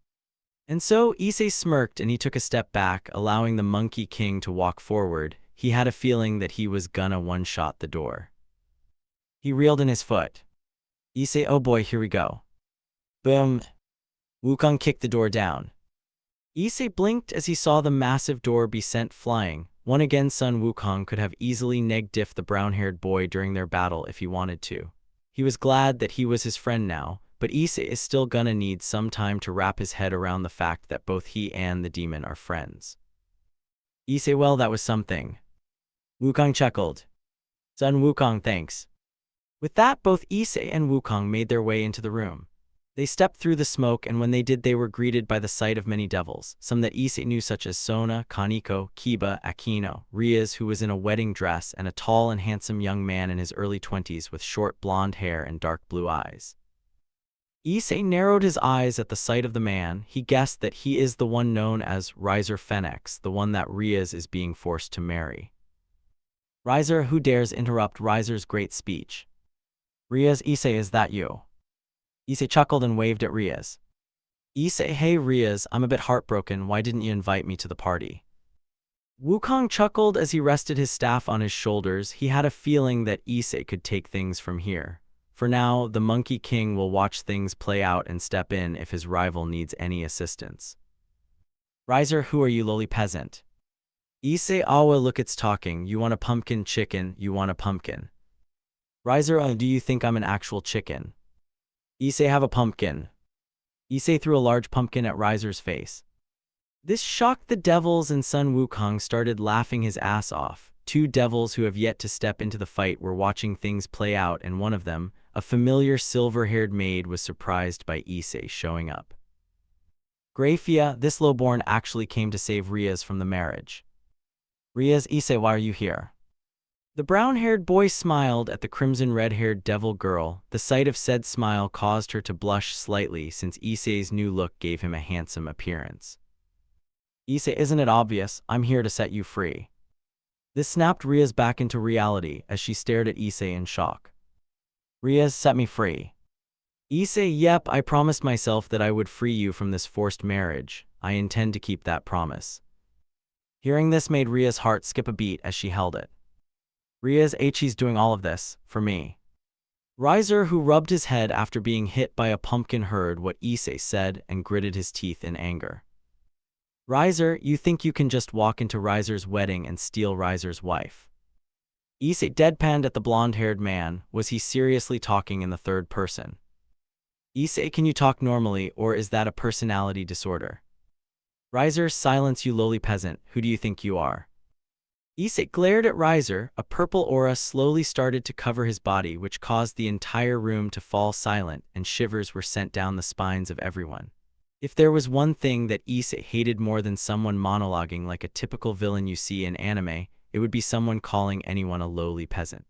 And so Issei smirked and he took a step back, allowing the Monkey King to walk forward. He had a feeling that he was gonna one-shot the door. He reeled in his foot. Issei, oh boy, here we go. Boom. Wukong kicked the door down. Issei blinked as he saw the massive door be sent flying. One again, Sun Wukong could have easily neg-diffed the brown-haired boy during their battle if he wanted to. He was glad that he was his friend now, but Issei is still gonna need some time to wrap his head around the fact that both he and the demon are friends. Issei, well, that was something. Wukong chuckled. Sun Wukong, thanks. With that, both Issei and Wukong made their way into the room. They stepped through the smoke, and when they did, they were greeted by the sight of many devils, some that Issei knew such as Sona, Kaneko, Kiba, Akino, Riaz, who was in a wedding dress, and a tall and handsome young man in his early 20s with short blonde hair and dark blue eyes. Issei narrowed his eyes at the sight of the man. He guessed that he is the one known as Riser Phoenix, the one that Riaz is being forced to marry. Riser, who dares interrupt Riser's great speech? Riaz, Issei, is that you? Issei chuckled and waved at Riaz. Issei, hey Riaz, I'm a bit heartbroken, why didn't you invite me to the party? Wukong chuckled as he rested his staff on his shoulders. He had a feeling that Issei could take things from here. For now, the Monkey King will watch things play out and step in if his rival needs any assistance. Riser, who are you, lowly peasant? Issei, awa, look, it's talking. You want a pumpkin chicken, you want a pumpkin. Riser, do you think I'm an actual chicken? Issei, have a pumpkin. Issei threw a large pumpkin at Riser's face. This shocked the devils, and Sun Wukong started laughing his ass off. Two devils who have yet to step into the fight were watching things play out, and one of them, a familiar silver-haired maid, was surprised by Issei showing up. Grafia, this lowborn actually came to save Riaz from the marriage. Riaz, Issei, why are you here? The brown-haired boy smiled at the crimson-red-haired devil girl. The sight of said smile caused her to blush slightly, since Issei's new look gave him a handsome appearance. Issei, isn't it obvious? I'm here to set you free. This snapped Riaz back into reality as she stared at Issei in shock. Riaz, set me free. Issei, yep, I promised myself that I would free you from this forced marriage. I intend to keep that promise. Hearing this made Riaz's heart skip a beat as she held it. Riaz, he's doing all of this for me. Riser, who rubbed his head after being hit by a pumpkin, heard what Issei said and gritted his teeth in anger. Riser, you think you can just walk into Riser's wedding and steal Riser's wife? Issei deadpanned at the blonde-haired man. Was he seriously talking in the third person? Issei, can you talk normally, or is that a personality disorder? Riser, silence, you lowly peasant. Who do you think you are? Issei glared at Riser. A purple aura slowly started to cover his body, which caused the entire room to fall silent, and shivers were sent down the spines of everyone. If there was one thing that Issei hated more than someone monologuing like a typical villain you see in anime, it would be someone calling anyone a lowly peasant.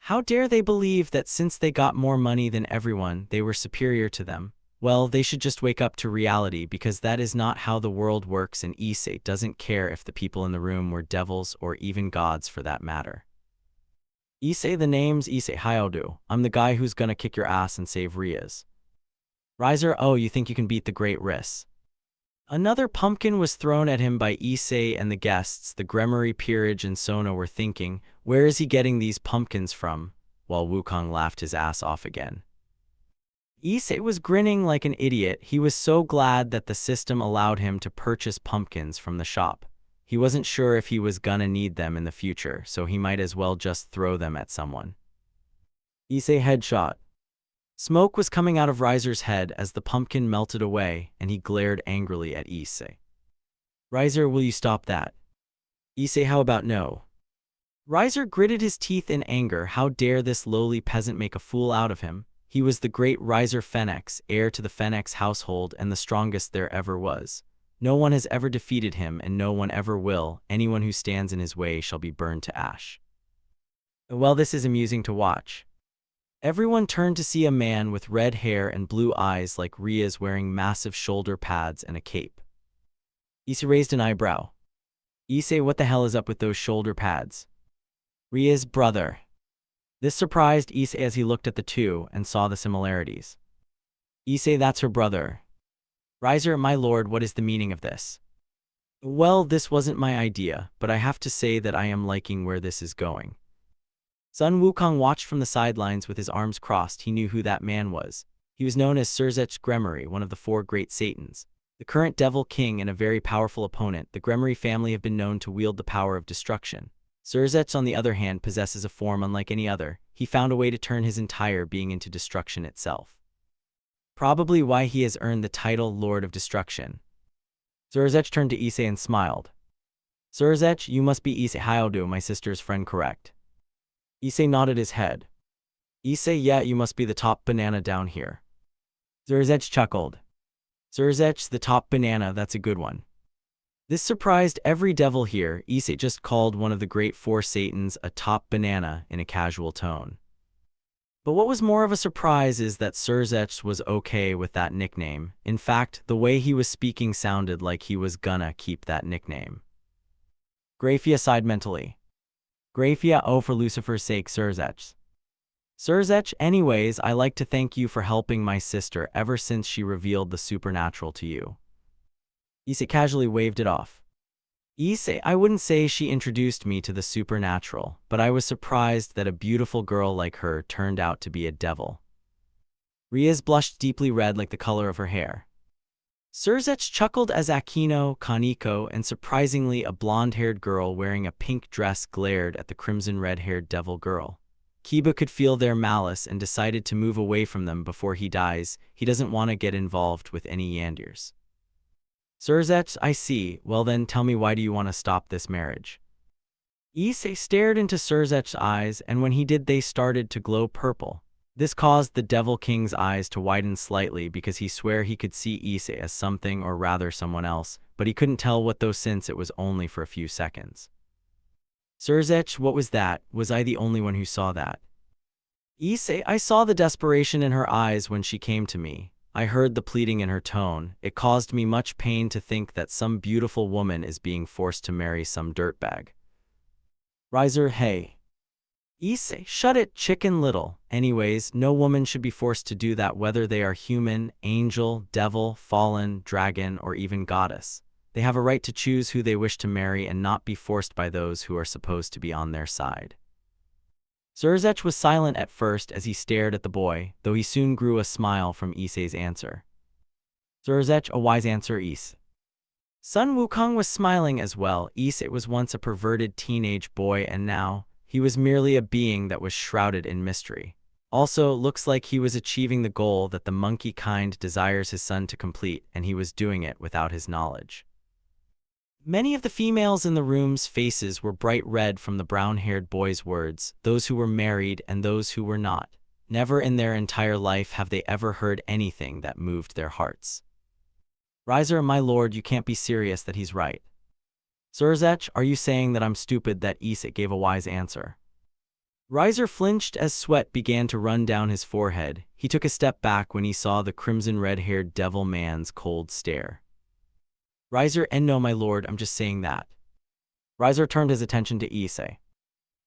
How dare they believe that since they got more money than everyone, they were superior to them? Well, they should just wake up to reality, because that is not how the world works, and Issei doesn't care if the people in the room were devils or even gods for that matter. Issei, the name's Issei Hyoudou. I'm the guy who's gonna kick your ass and save Riaz. Riser, oh, you think you can beat the great Riz? Another pumpkin was thrown at him by Issei, and the guests, the Gremory Peerage and Sona, were thinking, where is he getting these pumpkins from? While Wukong laughed his ass off again. Issei was grinning like an idiot. He was so glad that the system allowed him to purchase pumpkins from the shop. He wasn't sure if he was gonna need them in the future, so he might as well just throw them at someone. Issei headshot. Smoke was coming out of Riser's head as the pumpkin melted away, and he glared angrily at Issei. Riser, will you stop that? Issei, how about no? Riser gritted his teeth in anger. How dare this lowly peasant make a fool out of him? He was the great Riser Phoenix, heir to the Phoenix household and the strongest there ever was. No one has ever defeated him, and no one ever will. Anyone who stands in his way shall be burned to ash. Well, this is amusing to watch. Everyone turned to see a man with red hair and blue eyes like Riaz, wearing massive shoulder pads and a cape. Issei raised an eyebrow. Issei, what the hell is up with those shoulder pads? Riaz's brother. This surprised Issei as he looked at the two and saw the similarities. Issei, that's her brother. Riser, my lord, what is the meaning of this? Well, this wasn't my idea, but I have to say that I am liking where this is going. Sun Wukong watched from the sidelines with his arms crossed. He knew who that man was. He was known as Surzech Gremory, one of the four great Satans. The current Devil King and a very powerful opponent, the Gremory family have been known to wield the power of destruction. Surzech, on the other hand, possesses a form unlike any other. He found a way to turn his entire being into destruction itself. Probably why he has earned the title Lord of Destruction. Surzech turned to Issei and smiled. Surzech, you must be Issei Hyoudou, my sister's friend, correct? Issei nodded his head. Issei, yeah, you must be the top banana down here. Zurzech chuckled. Zurzech, the top banana, that's a good one. This surprised every devil here. Issei just called one of the great four Satans a top banana in a casual tone. But what was more of a surprise is that Zurzech was okay with that nickname. In fact, the way he was speaking sounded like he was gonna keep that nickname. Graphia sighed mentally. Graphia, oh, for Lucifer's sake, Zurzech. Zurzech, anyways, I like to thank you for helping my sister ever since she revealed the supernatural to you. Issei casually waved it off. Issei, I wouldn't say she introduced me to the supernatural, but I was surprised that a beautiful girl like her turned out to be a devil. Riaz blushed deeply red like the color of her hair. Zurzech chuckled as Akino, Kaneko, and surprisingly a blonde-haired girl wearing a pink dress glared at the crimson red-haired devil girl. Kiba could feel their malice and decided to move away from them before he dies. He doesn't want to get involved with any Yandirs. Zurzech, I see. Well then, tell me, why do you want to stop this marriage? Issei stared into Zurzech's eyes, and when he did, they started to glow purple. This caused the Devil King's eyes to widen slightly because he swore he could see Issei as something, or rather someone else, but he couldn't tell what though since it was only for a few seconds. Zurzech, what was that? Was I the only one who saw that? Issei, I saw the desperation in her eyes when she came to me. I heard the pleading in her tone. It caused me much pain to think that some beautiful woman is being forced to marry some dirtbag. Riser, hey. Issei, shut it, Chicken Little. Anyways, no woman should be forced to do that, whether they are human, angel, devil, fallen, dragon, or even goddess. They have a right to choose who they wish to marry and not be forced by those who are supposed to be on their side. Zurzech was silent at first as he stared at the boy, though he soon grew a smile from Issei's answer. Zurzech, a wise answer, Issei. Sun Wukong was smiling as well. Issei was once a perverted teenage boy, and now he was merely a being that was shrouded in mystery. Also, looks like he was achieving the goal that the monkey kind desires his son to complete, and he was doing it without his knowledge. Many of the females in the room's faces were bright red from the brown-haired boy's words, those who were married and those who were not. Never in their entire life have they ever heard anything that moved their hearts. Riser, my lord, you can't be serious that he's right. Zurzech, are you saying that I'm stupid? That Issei gave a wise answer. Riser flinched as sweat began to run down his forehead. He took a step back when he saw the crimson red-haired devil man's cold stare. Riser, and no, my lord, I'm just saying that. Riser turned his attention to Issei.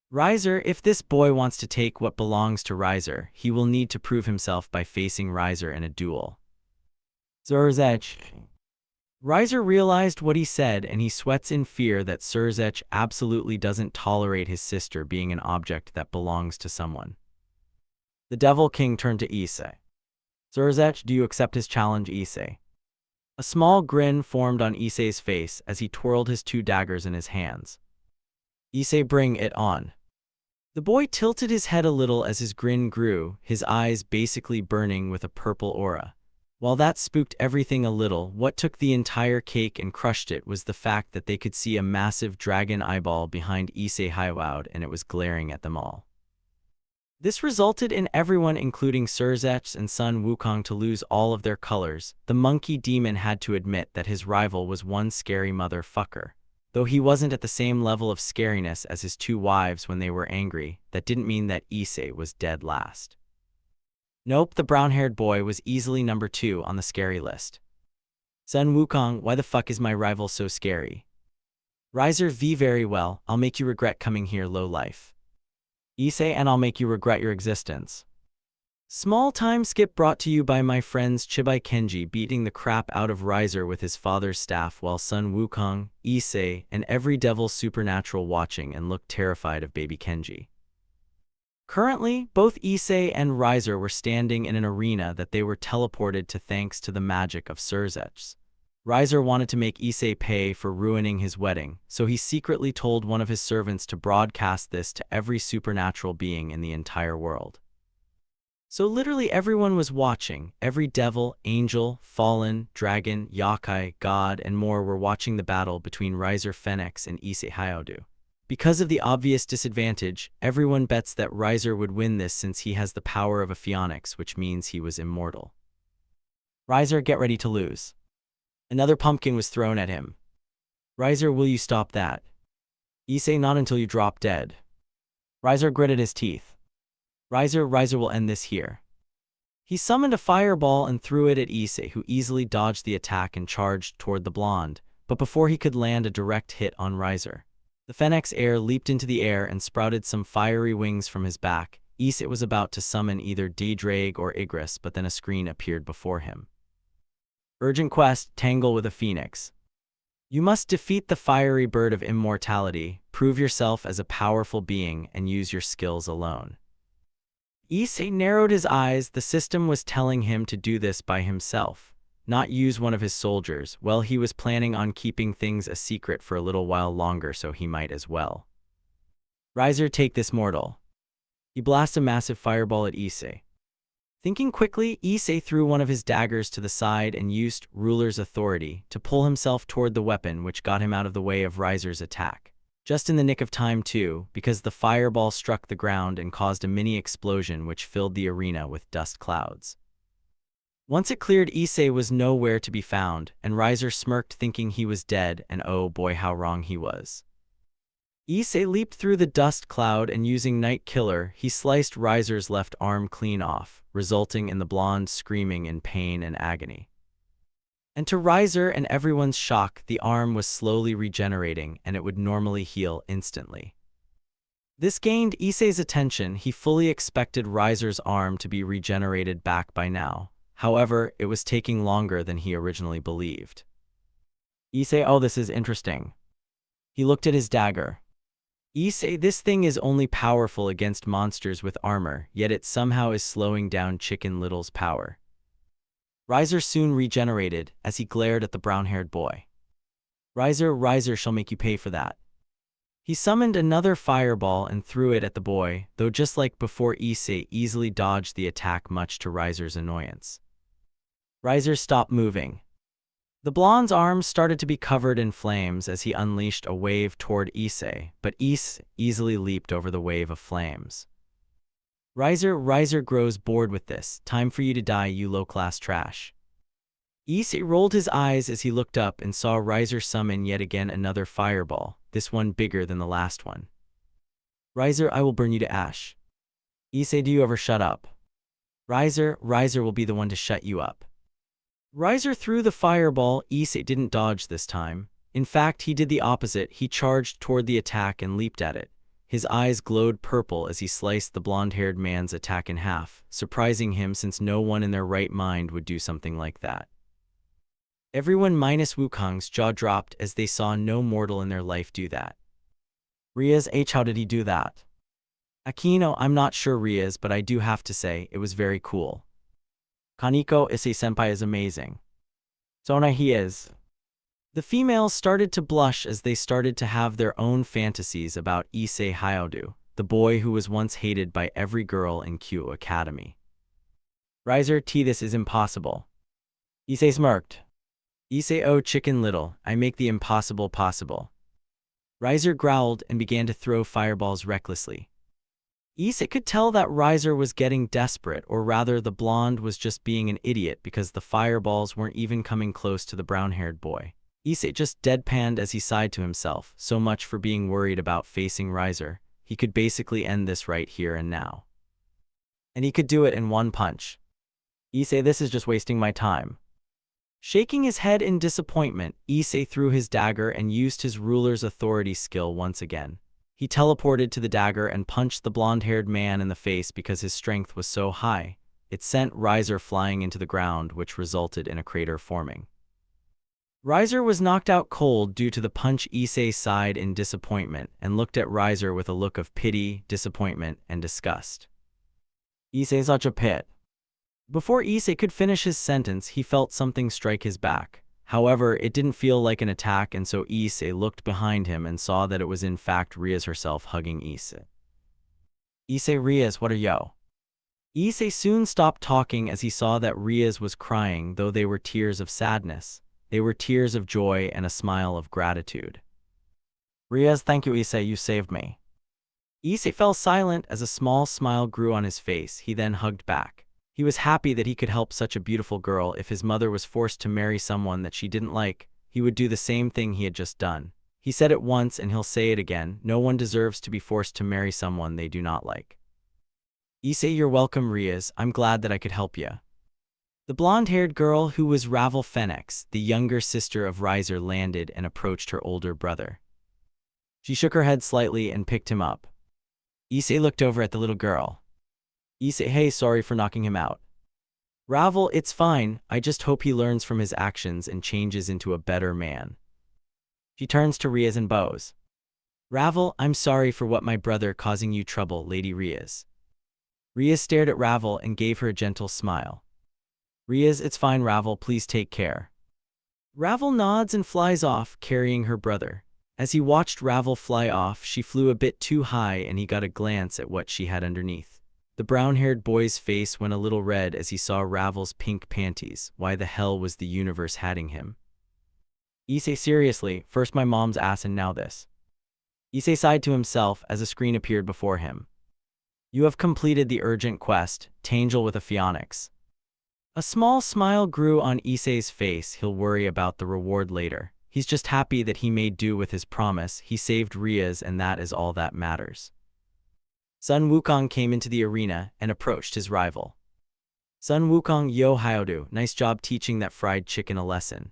Riser, if this boy wants to take what belongs to Riser, he will need to prove himself by facing Riser in a duel. Zurzech. Riser realized what he said, and he sweats in fear that Zurzech absolutely doesn't tolerate his sister being an object that belongs to someone. The Devil King turned to Issei. Zurzech, do you accept his challenge, Issei? A small grin formed on Issei's face as he twirled his two daggers in his hands. Issei, bring it on. The boy tilted his head a little as his grin grew, his eyes basically burning with a purple aura. While that spooked everything a little, what took the entire cake and crushed it was the fact that they could see a massive dragon eyeball behind Issei Hyoudou, and it was glaring at them all. This resulted in everyone, including Zurzech and Sun Wukong, to lose all of their colors. The monkey demon had to admit that his rival was one scary motherfucker. Though he wasn't at the same level of scariness as his two wives when they were angry, that didn't mean that Issei was dead last. Nope, the brown-haired boy was easily number 2 on the scary list. Sun Wukong, why the fuck is my rival so scary? Riser V, very well, I'll make you regret coming here, low life. Issei, and I'll make you regret your existence. Small time skip brought to you by my friends Chibai Kenji beating the crap out of Riser with his father's staff, while Sun Wukong, Issei, and every devil supernatural watching and looked terrified of baby Kenji. Currently, both Issei and Riser were standing in an arena that they were teleported to thanks to the magic of Zurzech. Riser wanted to make Issei pay for ruining his wedding, so he secretly told one of his servants to broadcast this to every supernatural being in the entire world. So literally everyone was watching. Every devil, angel, fallen, dragon, yokai, god, and more were watching the battle between Riser Phoenix and Issei Hyoudou. Because of the obvious disadvantage, everyone bets that Riser would win this since he has the power of a phoenix, which means he was immortal. Riser, get ready to lose. Another pumpkin was thrown at him. Riser, will you stop that? Issei, not until you drop dead. Riser gritted his teeth. Riser will end this here. He summoned a fireball and threw it at Issei, who easily dodged the attack and charged toward the blonde, but before he could land a direct hit on Riser, the phoenix heir leaped into the air and sprouted some fiery wings from his back. Issei was about to summon either Drake or Igris, but then a screen appeared before him. Urgent quest, tangle with a phoenix. You must defeat the fiery bird of immortality, prove yourself as a powerful being, and use your skills alone. Issei narrowed his eyes. The system was telling him to do this by himself, not use one of his soldiers. Well, he was planning on keeping things a secret for a little while longer, so he might as well. Riser, take this, mortal. He blasted a massive fireball at Issei. Thinking quickly, Issei threw one of his daggers to the side and used ruler's authority to pull himself toward the weapon, which got him out of the way of Riser's attack. Just in the nick of time too, because the fireball struck the ground and caused a mini explosion which filled the arena with dust clouds. Once it cleared, Issei was nowhere to be found, and Riser smirked, thinking he was dead, and oh boy, how wrong he was. Issei leaped through the dust cloud and using Night Killer, he sliced Riser's left arm clean off, resulting in the blonde screaming in pain and agony. And to Riser and everyone's shock, the arm was slowly regenerating and it would normally heal instantly. This gained Issei's attention. He fully expected Riser's arm to be regenerated back by now. However, it was taking longer than he originally believed. Issei, oh, this is interesting. He looked at his dagger. Issei, this thing is only powerful against monsters with armor, yet it somehow is slowing down Chicken Little's power. Riser soon regenerated as he glared at the brown-haired boy. Riser shall make you pay for that. He summoned another fireball and threw it at the boy, though just like before, Issei easily dodged the attack, much to Riser's annoyance. Riser stopped moving. The blonde's arms started to be covered in flames as he unleashed a wave toward Issei, but Issei easily leaped over the wave of flames. Riser grows bored with this. Time for you to die, you low-class trash. Issei rolled his eyes as he looked up and saw Riser summon yet again another fireball, this one bigger than the last one. Riser, I will burn you to ash. Issei, do you ever shut up? Riser will be the one to shut you up. Riser threw the fireball. Issei didn't dodge this time. In fact, he did the opposite. He charged toward the attack and leaped at it. His eyes glowed purple as he sliced the blonde-haired man's attack in half, surprising him since no one in their right mind would do something like that. Everyone minus Wukong's jaw dropped as they saw no mortal in their life do that. Riaz, how did he do that? Akino, I'm not sure, Riaz, but I do have to say, it was very cool. Kaneko, Issei-senpai is amazing. Sona, he is. The females started to blush as they started to have their own fantasies about Issei Hyoudou, the boy who was once hated by every girl in Q Academy. Riser, this is impossible. Issei smirked. Issei, oh, Chicken Little, I make the impossible possible. Riser growled and began to throw fireballs recklessly. Issei could tell that Riser was getting desperate, or rather the blonde was just being an idiot because the fireballs weren't even coming close to the brown-haired boy. Issei just deadpanned as he sighed to himself, so much for being worried about facing Riser. He could basically end this right here and now. And he could do it in one punch. Issei, this is just wasting my time. Shaking his head in disappointment, Issei threw his dagger and used his ruler's authority skill once again. He teleported to the dagger and punched the blonde-haired man in the face because his strength was so high. It sent Riser flying into the ground, which resulted in a crater forming. Riser was knocked out cold due to the punch. Issei sighed in disappointment and looked at Riser with a look of pity, disappointment, and disgust. Issei, such a pit. Before Issei could finish his sentence, he felt something strike his back. However, it didn't feel like an attack, and so Issei looked behind him and saw that it was in fact Riaz herself hugging Issei. Issei, Riaz, what are yo? Issei soon stopped talking as he saw that Riaz was crying, though they were tears of sadness. They were tears of joy and a smile of gratitude. Riaz, thank you, Issei, you saved me. Issei fell silent as a small smile grew on his face. He then hugged back. He was happy that he could help such a beautiful girl. If his mother was forced to marry someone that she didn't like, he would do the same thing he had just done. He said it once and he'll say it again. No one deserves to be forced to marry someone they do not like. Issei, you're welcome, Riaz. I'm glad that I could help you. The blonde-haired girl, who was Ravel Phoenix, the younger sister of Riser, landed and approached her older brother. She shook her head slightly and picked him up. Issei looked over at the little girl. Issei, hey, sorry for knocking him out. Ravel, it's fine. I just hope he learns from his actions and changes into a better man. She turns to Riaz and bows. Ravel, I'm sorry for what my brother causing you trouble, Lady Riaz. Riaz stared at Ravel and gave her a gentle smile. Riaz, it's fine, Ravel, please take care. Ravel nods and flies off, carrying her brother. As he watched Ravel fly off, she flew a bit too high and he got a glance at what she had underneath. The brown-haired boy's face went a little red as he saw Ravel's pink panties. Why the hell was the universe hatting him? Issei, seriously, first my mom's ass and now this. Issei sighed to himself as a screen appeared before him. You have completed the urgent quest, Tangel with a Phoenix. A small smile grew on Issei's face. He'll worry about the reward later. He's just happy that he made do with his promise. He saved Riaz and that is all that matters. Sun Wukong came into the arena and approached his rival. Sun Wukong, yo Hyoudou, nice job teaching that fried chicken a lesson.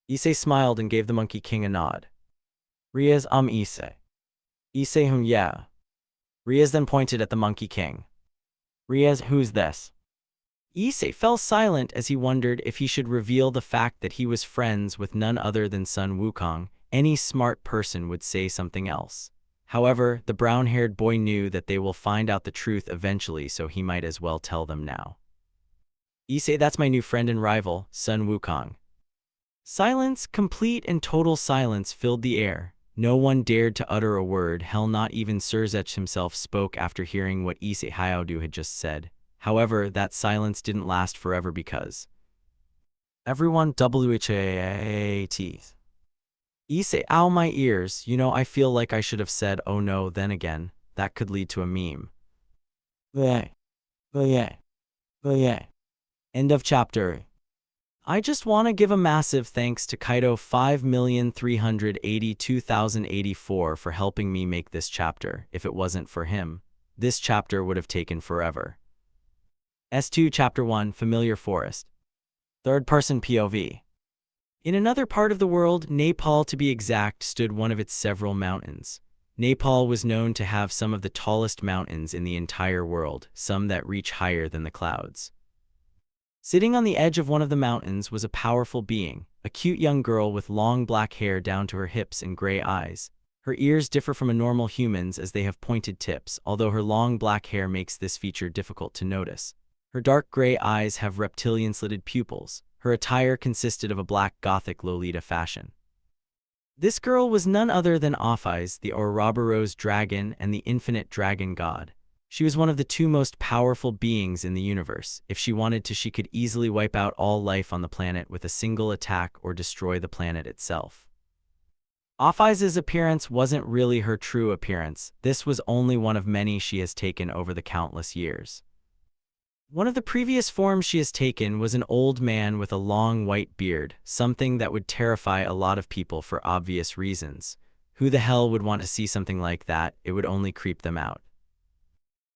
Issei smiled and gave the Monkey King a nod. Riaz, Issei. Issei, yeah. Riaz then pointed at the Monkey King. Riaz, who's this? Issei fell silent as he wondered if he should reveal the fact that he was friends with none other than Sun Wukong. Any smart person would say something else. However, the brown-haired boy knew that they will find out the truth eventually, so he might as well tell them now. Issei, that's my new friend and rival, Sun Wukong. Silence, complete and total silence, filled the air. No one dared to utter a word. Hell, not even Surzech himself spoke after hearing what Issei Hyoudou had just said. However, that silence didn't last forever because everyone WHAT. Issei, ow my ears, I feel like I should have said oh no, then again, that could lead to a meme. End of chapter. I just want to give a massive thanks to Kaido 5,382,084 for helping me make this chapter. If it wasn't for him, this chapter would have taken forever. S2 Chapter 1 Familiar Forest. Third-person POV. In another part of the world, Nepal to be exact, stood one of its several mountains. Nepal was known to have some of the tallest mountains in the entire world, some that reach higher than the clouds. Sitting on the edge of one of the mountains was a powerful being, a cute young girl with long black hair down to her hips and gray eyes. Her ears differ from a normal human's as they have pointed tips, although her long black hair makes this feature difficult to notice. Her dark gray eyes have reptilian-slitted pupils. Her attire consisted of a black gothic Lolita fashion. This girl was none other than Apphais, the Ouroboros dragon and the infinite dragon god. She was one of the two most powerful beings in the universe. If she wanted to, she could easily wipe out all life on the planet with a single attack or destroy the planet itself. Apphais' appearance wasn't really her true appearance. This was only one of many she has taken over the countless years. One of the previous forms she has taken was an old man with a long white beard, something that would terrify a lot of people for obvious reasons. Who the hell would want to see something like that? It would only creep them out.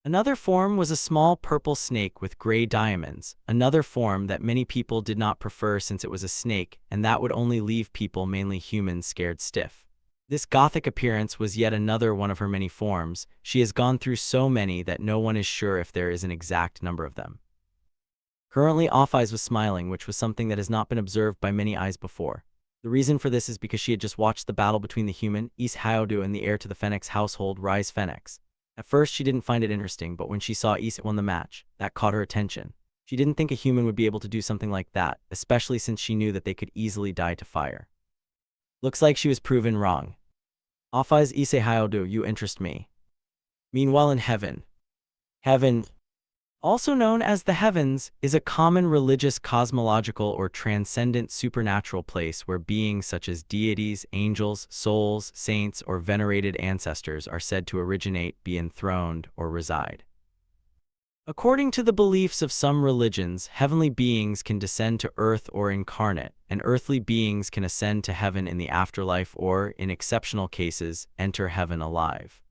Another form was a small purple snake with gray diamonds, another form that many people did not prefer since it was a snake, and that would only leave people, mainly humans, scared stiff. This gothic appearance was yet another one of her many forms. She has gone through so many that no one is sure if there is an exact number of them. Currently, Apphais was smiling, which was something that has not been observed by many eyes before. The reason for this is because she had just watched the battle between the human, Issei Hyoudou, and the heir to the Phoenix household, Rise Phoenix. At first, she didn't find it interesting, but when she saw Issei won the match, that caught her attention. She didn't think a human would be able to do something like that, especially since she knew that they could easily die to fire. Looks like she was proven wrong. Apphais, Issei Hyoudou, you interest me. Meanwhile in heaven. Also known as the heavens, is a common religious cosmological or transcendent supernatural place where beings such as deities, angels, souls, saints, or venerated ancestors are said to originate, be enthroned, or reside. According to the beliefs of some religions, heavenly beings can descend to earth or incarnate, and earthly beings can ascend to heaven in the afterlife or, in exceptional cases, enter heaven alive.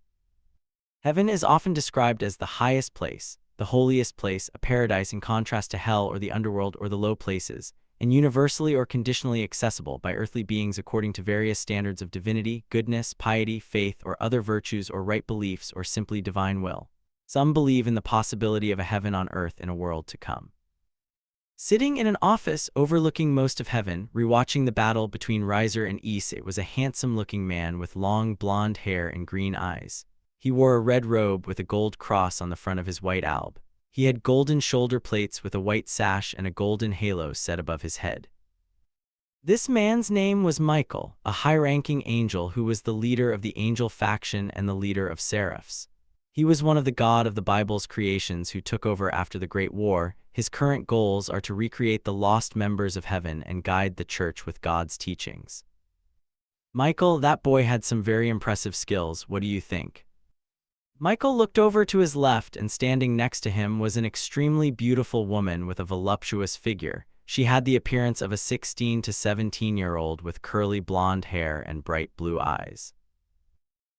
Heaven is often described as the highest place, the holiest place, a paradise in contrast to hell or the underworld or the low places, and universally or conditionally accessible by earthly beings according to various standards of divinity, goodness, piety, faith, or other virtues or right beliefs or simply divine will. Some believe in the possibility of a heaven on earth in a world to come. Sitting in an office overlooking most of heaven, rewatching the battle between Riser and Issei was a handsome-looking man with long blonde hair and green eyes. He wore a red robe with a gold cross on the front of his white alb. He had golden shoulder plates with a white sash and a golden halo set above his head. This man's name was Michael, a high-ranking angel who was the leader of the angel faction and the leader of seraphs. He was one of the god of the Bible's creations who took over after the Great War. His current goals are to recreate the lost members of heaven and guide the church with God's teachings. Michael, that boy had some very impressive skills, what do you think? Michael looked over to his left, and standing next to him was an extremely beautiful woman with a voluptuous figure. She had the appearance of a 16 to 17-year-old with curly blonde hair and bright blue eyes.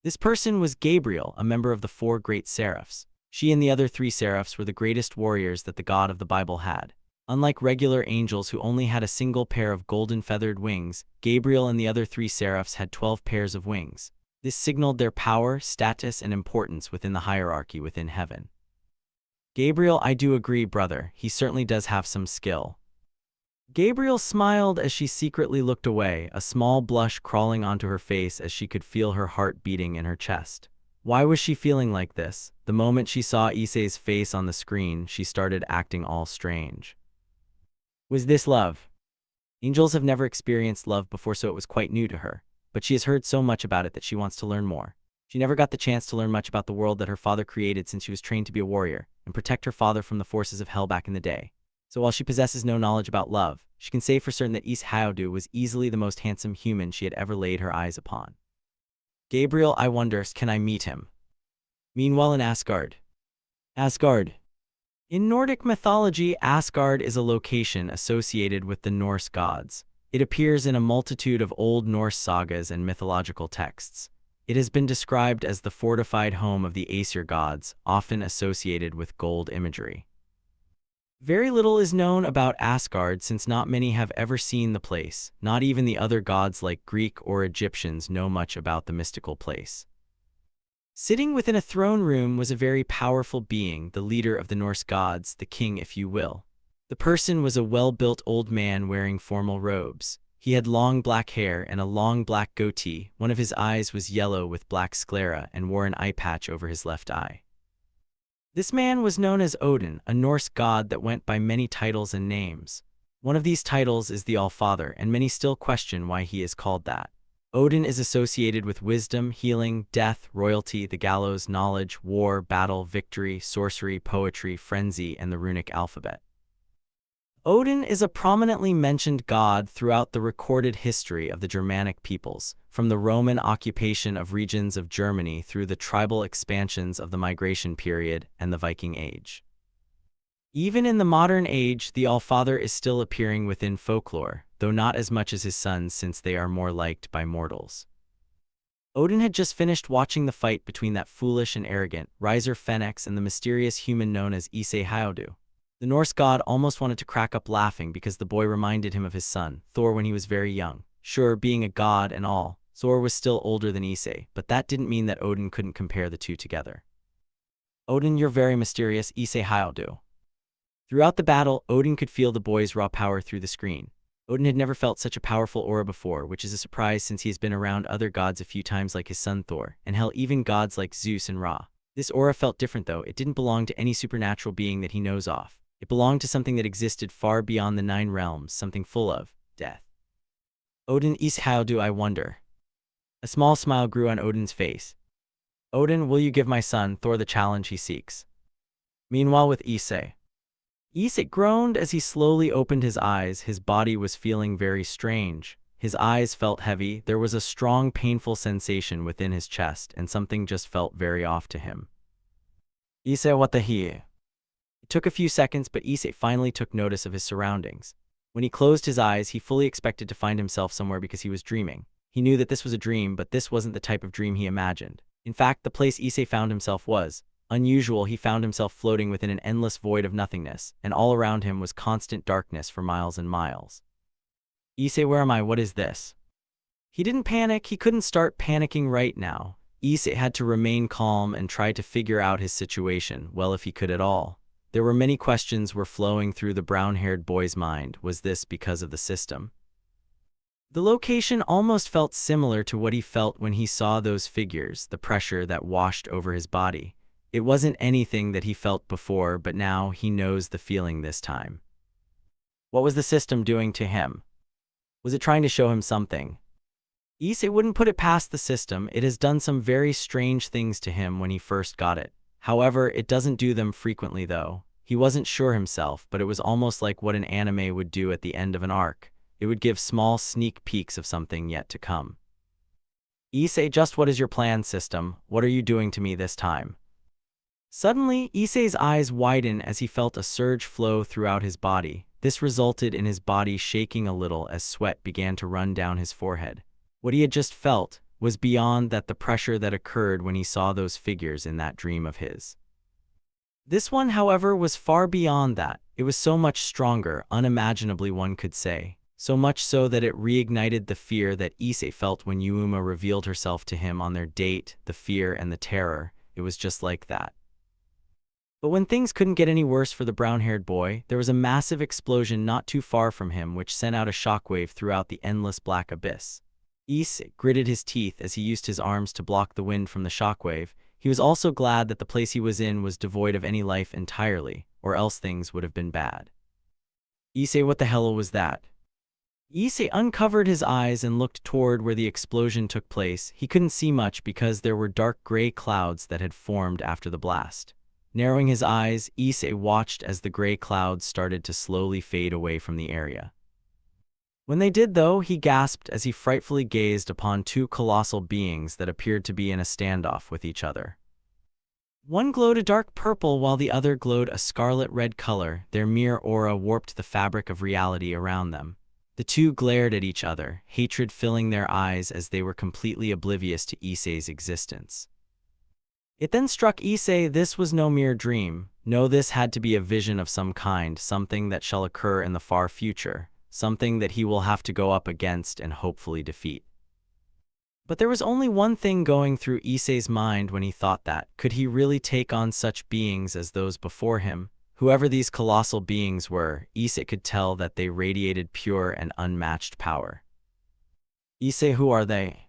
This person was Gabriel, a member of the 4 great seraphs. She and the other 3 seraphs were the greatest warriors that the God of the Bible had. Unlike regular angels who only had a single pair of golden feathered wings, Gabriel and the other 3 seraphs had 12 pairs of wings. This signaled their power, status, and importance within the hierarchy within heaven. Gabriel, I do agree, brother, he certainly does have some skill. Gabriel smiled as she secretly looked away, a small blush crawling onto her face as she could feel her heart beating in her chest. Why was she feeling like this? The moment she saw Issei's face on the screen, she started acting all strange. Was this love? Angels have never experienced love before, so it was quite new to her, but she has heard so much about it that she wants to learn more. She never got the chance to learn much about the world that her father created since she was trained to be a warrior and protect her father from the forces of hell back in the day. So while she possesses no knowledge about love, she can say for certain that Issei Hyoudou was easily the most handsome human she had ever laid her eyes upon. Gabriel, I wonder, can I meet him? Meanwhile in Asgard. Asgard. In Nordic mythology, Asgard is a location associated with the Norse gods. It appears in a multitude of Old Norse sagas and mythological texts. It has been described as the fortified home of the Aesir gods, often associated with gold imagery. Very little is known about Asgard since not many have ever seen the place. Not even the other gods like Greek or Egyptians know much about the mystical place. Sitting within a throne room was a very powerful being, the leader of the Norse gods, the king if you will. The person was a well-built old man wearing formal robes. He had long black hair and a long black goatee. One of his eyes was yellow with black sclera and wore an eye patch over his left eye. This man was known as Odin, a Norse god that went by many titles and names. One of these titles is the All-Father, and many still question why he is called that. Odin is associated with wisdom, healing, death, royalty, the gallows, knowledge, war, battle, victory, sorcery, poetry, frenzy, and the runic alphabet. Odin is a prominently mentioned god throughout the recorded history of the Germanic peoples, from the Roman occupation of regions of Germany through the tribal expansions of the Migration period and the Viking Age. Even in the modern age, the All-Father is still appearing within folklore, though not as much as his sons since they are more liked by mortals. Odin had just finished watching the fight between that foolish and arrogant Riser Phoenix and the mysterious human known as Issei Hyoudou. The Norse god almost wanted to crack up laughing because the boy reminded him of his son, Thor, when he was very young. Sure, being a god and all, Thor was still older than Issei, but that didn't mean that Odin couldn't compare the two together. Odin, you're very mysterious, Issei Hyoudou. Throughout the battle, Odin could feel the boy's raw power through the screen. Odin had never felt such a powerful aura before, which is a surprise since he has been around other gods a few times like his son Thor, and hell, even gods like Zeus and Ra. This aura felt different though. It didn't belong to any supernatural being that he knows of. It belonged to something that existed far beyond the 9 realms, something full of death. Odin, Issei Hyoudou, I wonder. A small smile grew on Odin's face. Odin, will you give my son Thor the challenge he seeks? Meanwhile with Issei groaned as he slowly opened his eyes. His body was feeling very strange. His eyes felt heavy, there was a strong painful sensation within his chest, and something just felt very off to him. Issei, what the he? It took a few seconds, but Issei finally took notice of his surroundings. When he closed his eyes, he fully expected to find himself somewhere because he was dreaming. He knew that this was a dream, but this wasn't the type of dream he imagined. In fact, the place Issei found himself was unusual. He found himself floating within an endless void of nothingness, and all around him was constant darkness for miles and miles. Issei, where am I? What is this? He didn't panic. He couldn't start panicking right now. Issei had to remain calm and try to figure out his situation, well, if he could at all. There were many questions were flowing through the brown-haired boy's mind. Was this because of the system? The location almost felt similar to what he felt when he saw those figures, the pressure that washed over his body. It wasn't anything that he felt before, but now he knows the feeling this time. What was the system doing to him? Was it trying to show him something? Issei wouldn't put it past the system. It has done some very strange things to him when he first got it. However, it doesn't do them frequently though. He wasn't sure himself, but it was almost like what an anime would do at the end of an arc. It would give small sneak peeks of something yet to come. Issei, just what is your plan, system? What are you doing to me this time? Suddenly, Issei's eyes widen as he felt a surge flow throughout his body. This resulted in his body shaking a little as sweat began to run down his forehead. What he had just felt was beyond that the pressure that occurred when he saw those figures in that dream of his. This one, however, was far beyond that. It was so much stronger, unimaginably one could say. So much so that it reignited the fear that Issei felt when Yuma revealed herself to him on their date, the fear and the terror. It was just like that. But when things couldn't get any worse for the brown-haired boy, there was a massive explosion not too far from him which sent out a shockwave throughout the endless black abyss. Issei gritted his teeth as he used his arms to block the wind from the shockwave. He was also glad that the place he was in was devoid of any life entirely, or else things would have been bad. Issei, what the hell was that? Issei uncovered his eyes and looked toward where the explosion took place. He couldn't see much because there were dark gray clouds that had formed after the blast. Narrowing his eyes, Issei watched as the gray clouds started to slowly fade away from the area. When they did, though, he gasped as he frightfully gazed upon two colossal beings that appeared to be in a standoff with each other. One glowed a dark purple while the other glowed a scarlet-red color. Their mere aura warped the fabric of reality around them. The two glared at each other, hatred filling their eyes as they were completely oblivious to Issei's existence. It then struck Issei this was no mere dream. No, this had to be a vision of some kind, something that shall occur in the far future, something that he will have to go up against and hopefully defeat. But there was only one thing going through Issei's mind when he thought that. Could he really take on such beings as those before him? Whoever these colossal beings were, Issei could tell that they radiated pure and unmatched power. Issei, who are they?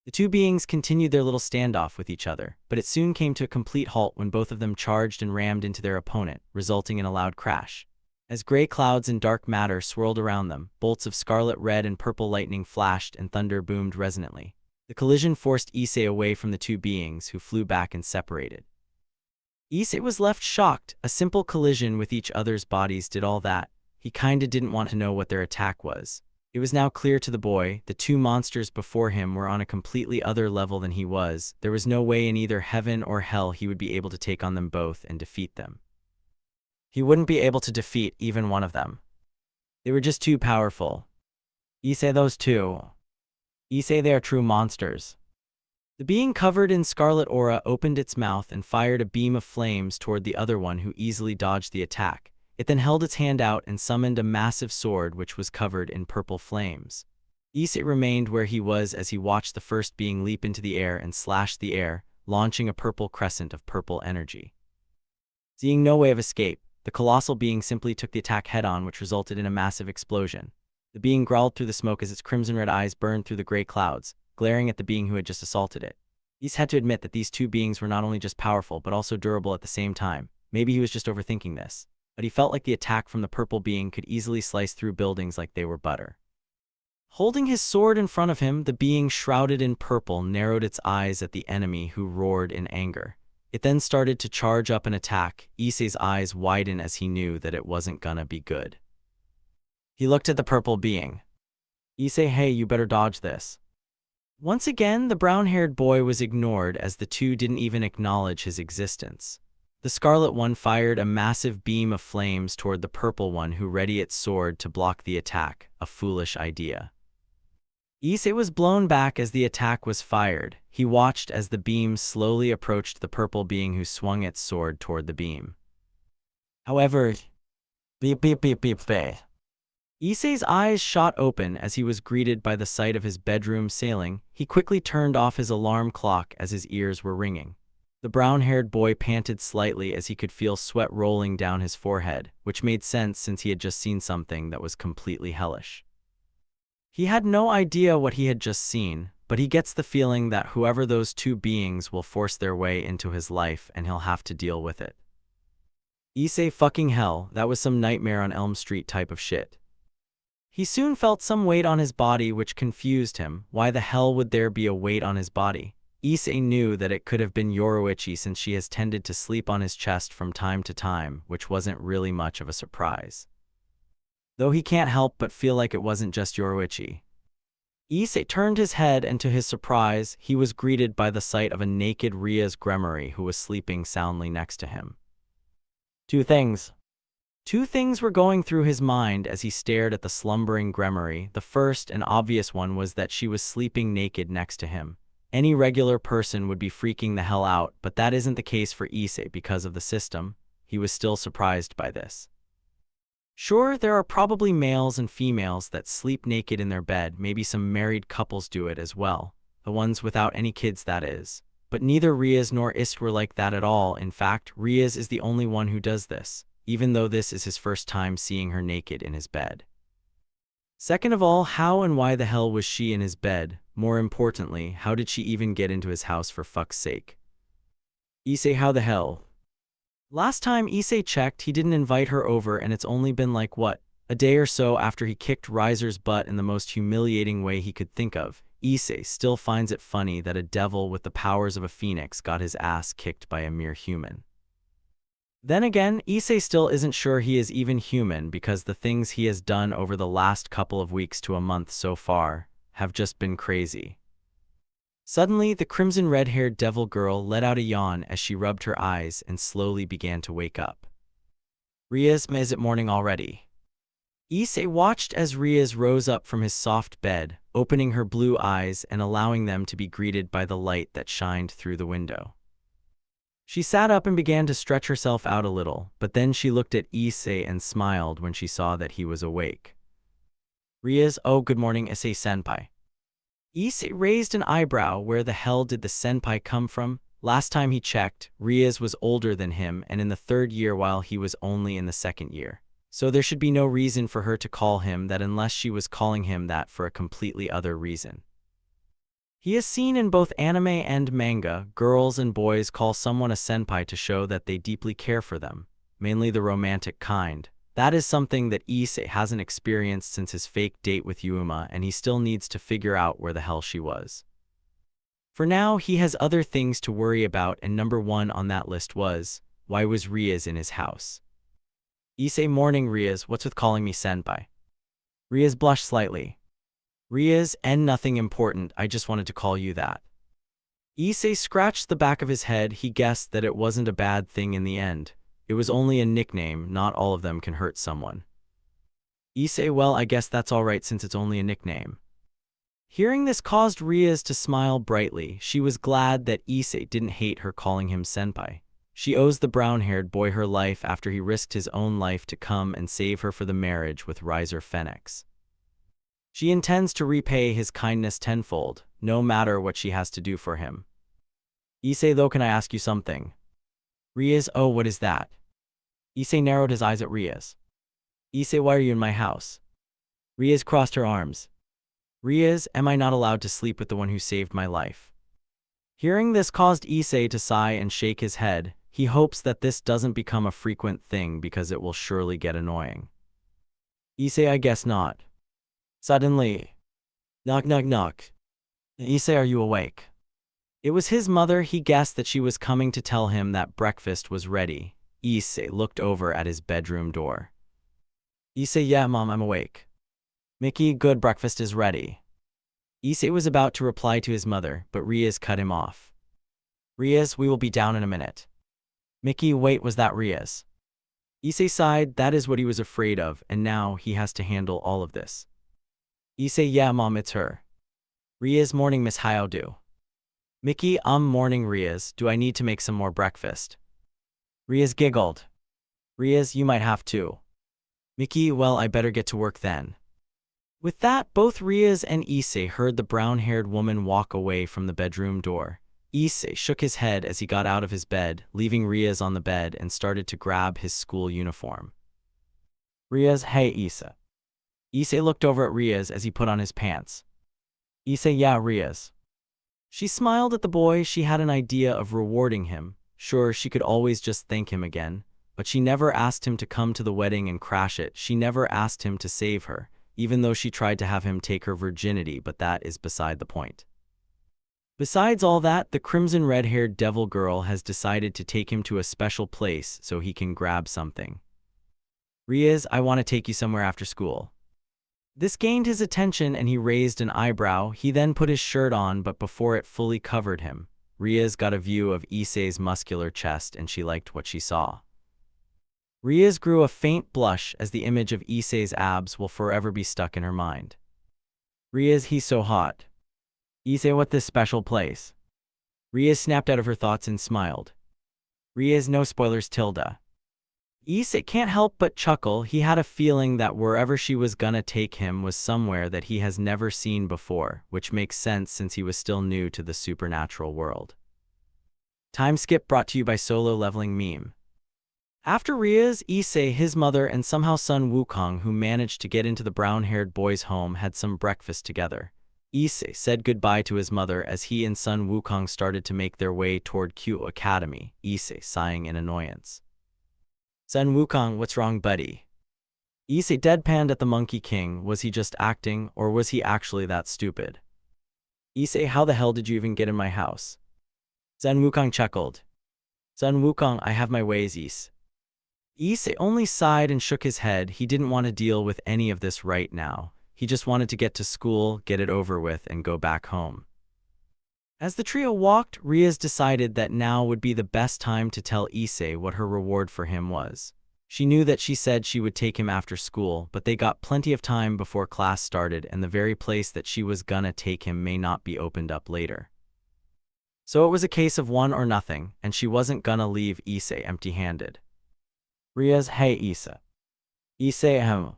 The two beings continued their little standoff with each other, but it soon came to a complete halt when both of them charged and rammed into their opponent, resulting in a loud crash. As gray clouds and dark matter swirled around them, bolts of scarlet red and purple lightning flashed and thunder boomed resonantly. The collision forced Issei away from the two beings, who flew back and separated. Issei was left shocked. A simple collision with each other's bodies did all that. He kinda didn't want to know what their attack was. It was now clear to the boy, the two monsters before him were on a completely other level than he was. There was no way in either heaven or hell he would be able to take on them both and defeat them. He wouldn't be able to defeat even one of them. They were just too powerful. Issei, those two. Issei, they are true monsters. The being covered in scarlet aura opened its mouth and fired a beam of flames toward the other one, who easily dodged the attack. It then held its hand out and summoned a massive sword which was covered in purple flames. Issei remained where he was as he watched the first being leap into the air and slash the air, launching a purple crescent of purple energy. Seeing no way of escape, the colossal being simply took the attack head-on, which resulted in a massive explosion. The being growled through the smoke as its crimson-red eyes burned through the gray clouds, glaring at the being who had just assaulted it. Issei had to admit that these two beings were not only just powerful but also durable at the same time. Maybe he was just overthinking this, but he felt like the attack from the purple being could easily slice through buildings like they were butter. Holding his sword in front of him, the being shrouded in purple narrowed its eyes at the enemy, who roared in anger. It then started to charge up an attack. Issei's eyes widened as he knew that it wasn't gonna be good. He looked at the purple being. Issei, hey, you better dodge this. Once again, the brown-haired boy was ignored as the two didn't even acknowledge his existence. The scarlet one fired a massive beam of flames toward the purple one, who readied its sword to block the attack, a foolish idea. Issei was blown back as the attack was fired. He watched as the beam slowly approached the purple being, who swung its sword toward the beam. However, beep beep beep beep beep. Issei's eyes shot open as he was greeted by the sight of his bedroom ceiling. He quickly turned off his alarm clock as his ears were ringing. The brown-haired boy panted slightly as he could feel sweat rolling down his forehead, which made sense since he had just seen something that was completely hellish. He had no idea what he had just seen, but he gets the feeling that whoever those two beings will force their way into his life and he'll have to deal with it. Issei, fucking hell, that was some Nightmare on Elm Street type of shit. He soon felt some weight on his body, which confused him. Why the hell would there be a weight on his body? Issei knew that it could have been Yoruichi, since she has tended to sleep on his chest from time to time, which wasn't really much of a surprise. Though he can't help but feel like it wasn't just Yoruichi. Issei turned his head, and to his surprise, he was greeted by the sight of a naked Ria's Gremory, who was sleeping soundly next to him. Two things were going through his mind as he stared at the slumbering Gremory. The first and obvious one was that she was sleeping naked next to him. Any regular person would be freaking the hell out, but that isn't the case for Issei because of the system. He was still surprised by this. Sure, there are probably males and females that sleep naked in their bed. Maybe some married couples do it as well. The ones without any kids, that is. But neither Riaz nor Ist were like that at all. In fact, Riaz is the only one who does this, even though this is his first time seeing her naked in his bed. Second of all, how and why the hell was she in his bed? More importantly, how did she even get into his house, for fuck's sake? Issei, how the hell? Last time Issei checked, he didn't invite her over, and it's only been like, what, a day or so after he kicked Riser's butt in the most humiliating way he could think of. Issei still finds it funny that a devil with the powers of a phoenix got his ass kicked by a mere human. Then again, Issei still isn't sure he is even human, because the things he has done over the last couple of weeks to a month so far have just been crazy. Suddenly, the crimson red-haired devil girl let out a yawn as she rubbed her eyes and slowly began to wake up. Riaz, is it morning already? Issei watched as Riaz rose up from his soft bed, opening her blue eyes and allowing them to be greeted by the light that shined through the window. She sat up and began to stretch herself out a little, but then she looked at Issei and smiled when she saw that he was awake. Riaz, oh, good morning, Issei-senpai. Issei raised an eyebrow. Where the hell did the senpai come from? Last time he checked, Riaz was older than him and in the third year while he was only in the second year. So there should be no reason for her to call him that unless she was calling him that for a completely other reason. He is seen in both anime and manga. Girls and boys call someone a senpai to show that they deeply care for them, mainly the romantic kind. That is something that Issei hasn't experienced since his fake date with Yuma, and he still needs to figure out where the hell she was. For now, he has other things to worry about, and number one on that list was, why was Riaz in his house? Issei, morning Riaz, what's with calling me senpai? Riaz blushed slightly. Riaz, nothing important, I just wanted to call you that. Issei scratched the back of his head. He guessed that it wasn't a bad thing in the end. It was only a nickname, not all of them can hurt someone. Issei, well, I guess that's alright since it's only a nickname. Hearing this caused Riaz to smile brightly. She was glad that Issei didn't hate her calling him senpai. She owes the brown-haired boy her life after he risked his own life to come and save her for the marriage with Riser Phoenix. She intends to repay his kindness tenfold, no matter what she has to do for him. Issei, though, can I ask you something? Riaz, oh, what is that? Issei narrowed his eyes at Riaz. Issei, why are you in my house? Riaz crossed her arms. Riaz, am I not allowed to sleep with the one who saved my life? Hearing this caused Issei to sigh and shake his head. He hopes that this doesn't become a frequent thing because it will surely get annoying. Issei, I guess not. Suddenly, knock knock knock. Issei, are you awake? It was his mother. He guessed that she was coming to tell him that breakfast was ready. Issei looked over at his bedroom door. Issei, yeah, Mom, I'm awake. Mickey, good, breakfast is ready. Issei was about to reply to his mother, but Riaz cut him off. Riaz, we will be down in a minute. Mickey, wait, was that Riaz? Issei sighed. That is what he was afraid of, and now he has to handle all of this. Issei, yeah, Mom, it's her. Riaz, morning, Miss Hyoudou. Mickey, morning, Riaz, do I need to make some more breakfast? Riaz giggled. Riaz, you might have to. Mickey, well, I better get to work then. With that, both Riaz and Issei heard the brown-haired woman walk away from the bedroom door. Issei shook his head as he got out of his bed, leaving Riaz on the bed, and started to grab his school uniform. Riaz, hey, Issei. Issei looked over at Riaz as he put on his pants. Issei, yeah, Riaz. She smiled at the boy. She had an idea of rewarding him. Sure, she could always just thank him again, but she never asked him to come to the wedding and crash it. She never asked him to save her, even though she tried to have him take her virginity, but that is beside the point. Besides all that, the crimson red-haired devil girl has decided to take him to a special place so he can grab something. Riaz, I want to take you somewhere after school. This gained his attention and he raised an eyebrow. He then put his shirt on, but before it fully covered him, Riaz got a view of Issei's muscular chest and she liked what she saw. Riaz grew a faint blush as the image of Issei's abs will forever be stuck in her mind. Riaz, he's so hot. Issei, what this special place? Riaz snapped out of her thoughts and smiled. Riaz, no spoilers, Tilda. Issei can't help but chuckle. He had a feeling that wherever she was gonna take him was somewhere that he has never seen before, which makes sense since he was still new to the supernatural world. Time skip brought to you by Solo Leveling Meme. After Riaz, Issei, his mother, and somehow Sun Wukong, who managed to get into the brown-haired boy's home, had some breakfast together. Issei said goodbye to his mother as he and Sun Wukong started to make their way toward Q Academy, Issei sighing in annoyance. Sun Wukong, what's wrong, buddy? Issei deadpanned at the Monkey King. Was he just acting, or was he actually that stupid? Issei, how the hell did you even get in my house? Sun Wukong chuckled. Sun Wukong, I have my ways, Issei. Issei only sighed and shook his head. He didn't want to deal with any of this right now. He just wanted to get to school, get it over with, and go back home. As the trio walked, Riaz decided that now would be the best time to tell Issei what her reward for him was. She knew that she said she would take him after school, but they got plenty of time before class started, and the very place that she was gonna take him may not be opened up later. So it was a case of one or nothing, and she wasn't gonna leave Issei empty-handed. Riaz, hey, Issei. Issei,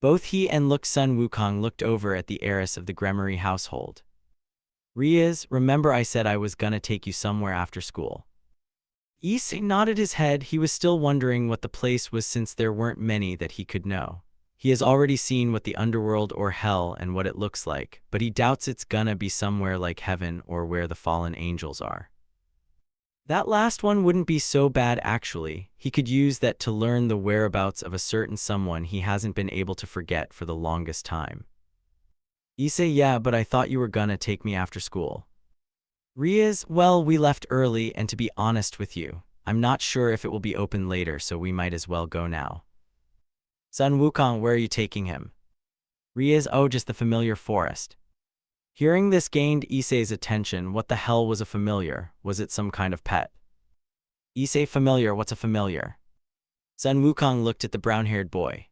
Both he and Sun Wukong looked over at the heiress of the Gremory household. Riaz, remember I said I was gonna take you somewhere after school? Issei nodded his head. He was still wondering what the place was since there weren't many that he could know. He has already seen what the underworld or hell and what it looks like, but he doubts it's gonna be somewhere like heaven or where the fallen angels are. That last one wouldn't be so bad actually. He could use that to learn the whereabouts of a certain someone he hasn't been able to forget for the longest time. Issei, yeah, but I thought you were gonna take me after school. Riaz, well, we left early, and to be honest with you, I'm not sure if it will be open later, so we might as well go now. Sun Wukong, where are you taking him? Riaz, oh, just the familiar forest. Hearing this gained Issei's attention. What the hell was a familiar? Was it some kind of pet? Issei, familiar, what's a familiar? Sun Wukong looked at the brown-haired boy.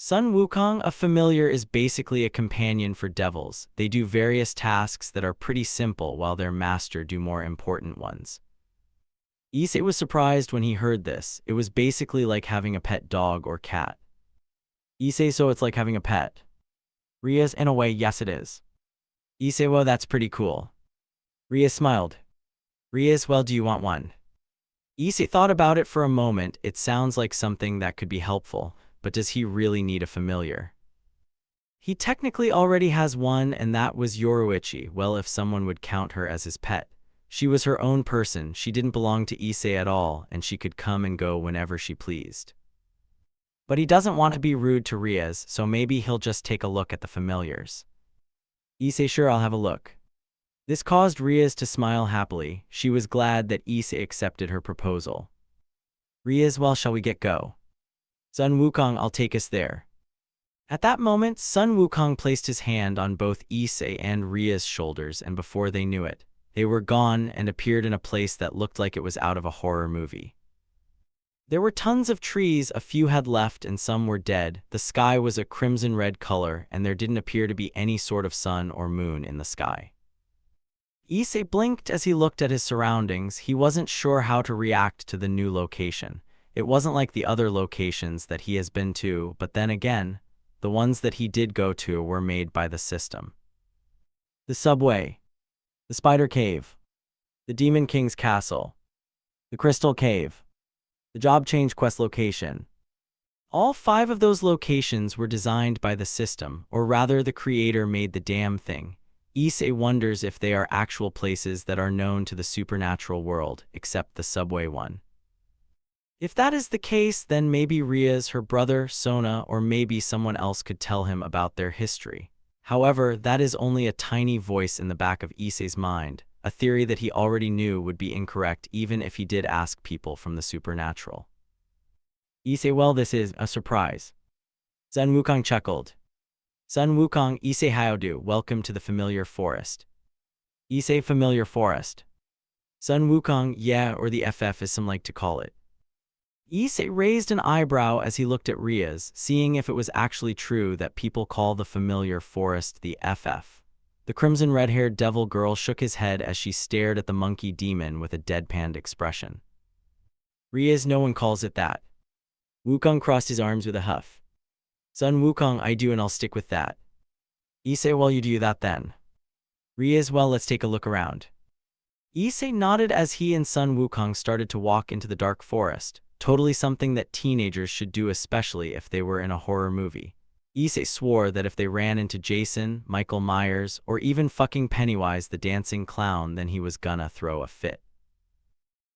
Sun Wukong, a familiar is basically a companion for devils. They do various tasks that are pretty simple while their master do more important ones. Issei was surprised when he heard this. It was basically like having a pet dog or cat. Issei, so it's like having a pet? Riaz, in a way, yes it is. Issei, well, that's pretty cool. Riaz smiled. Riaz, well, do you want one? Issei thought about it for a moment. It sounds like something that could be helpful. But does he really need a familiar? He technically already has one, and that was Yoruichi. Well, if someone would count her as his pet. She was her own person, she didn't belong to Issei at all, and she could come and go whenever she pleased. But he doesn't want to be rude to Riaz, so maybe he'll just take a look at the familiars. Issei, sure, I'll have a look. This caused Riaz to smile happily. She was glad that Issei accepted her proposal. Riaz, well, shall we get go? Sun Wukong, I'll take us there. At that moment, Sun Wukong placed his hand on both Issei and Riaz's shoulders, and before they knew it, they were gone and appeared in a place that looked like it was out of a horror movie. There were tons of trees, a few had left and some were dead. The sky was a crimson-red color, and there didn't appear to be any sort of sun or moon in the sky. Issei blinked as he looked at his surroundings. He wasn't sure how to react to the new location. It wasn't like the other locations that he has been to, but then again, the ones that he did go to were made by the system. The subway, the Spider Cave, the Demon King's Castle, the Crystal Cave, the Job Change Quest location. All 5 of those locations were designed by the system, or rather the creator made the damn thing. Issei wonders if they are actual places that are known to the supernatural world, except the subway one. If that is the case, then maybe Riaz, her brother, Sona, or maybe someone else could tell him about their history. However, that is only a tiny voice in the back of Issei's mind, a theory that he already knew would be incorrect even if he did ask people from the supernatural. Issei, well, this is a surprise. Sun Wukong chuckled. Sun Wukong, Issei Hyoudou, welcome to the familiar forest. Issei, familiar forest. Sun Wukong, yeah, or the FF as some like to call it. Issei raised an eyebrow as he looked at Riaz, seeing if it was actually true that people call the familiar forest the FF. The crimson red-haired devil girl shook his head as she stared at the monkey demon with a deadpanned expression. Riaz, no one calls it that. Wukong crossed his arms with a huff. Sun Wukong, I do, and I'll stick with that. Issei, well, you do that then. Riaz, well, let's take a look around. Issei nodded as he and Sun Wukong started to walk into the dark forest. Totally something that teenagers should do, especially if they were in a horror movie. Issei swore that if they ran into Jason, Michael Myers, or even fucking Pennywise the dancing clown, then he was gonna throw a fit.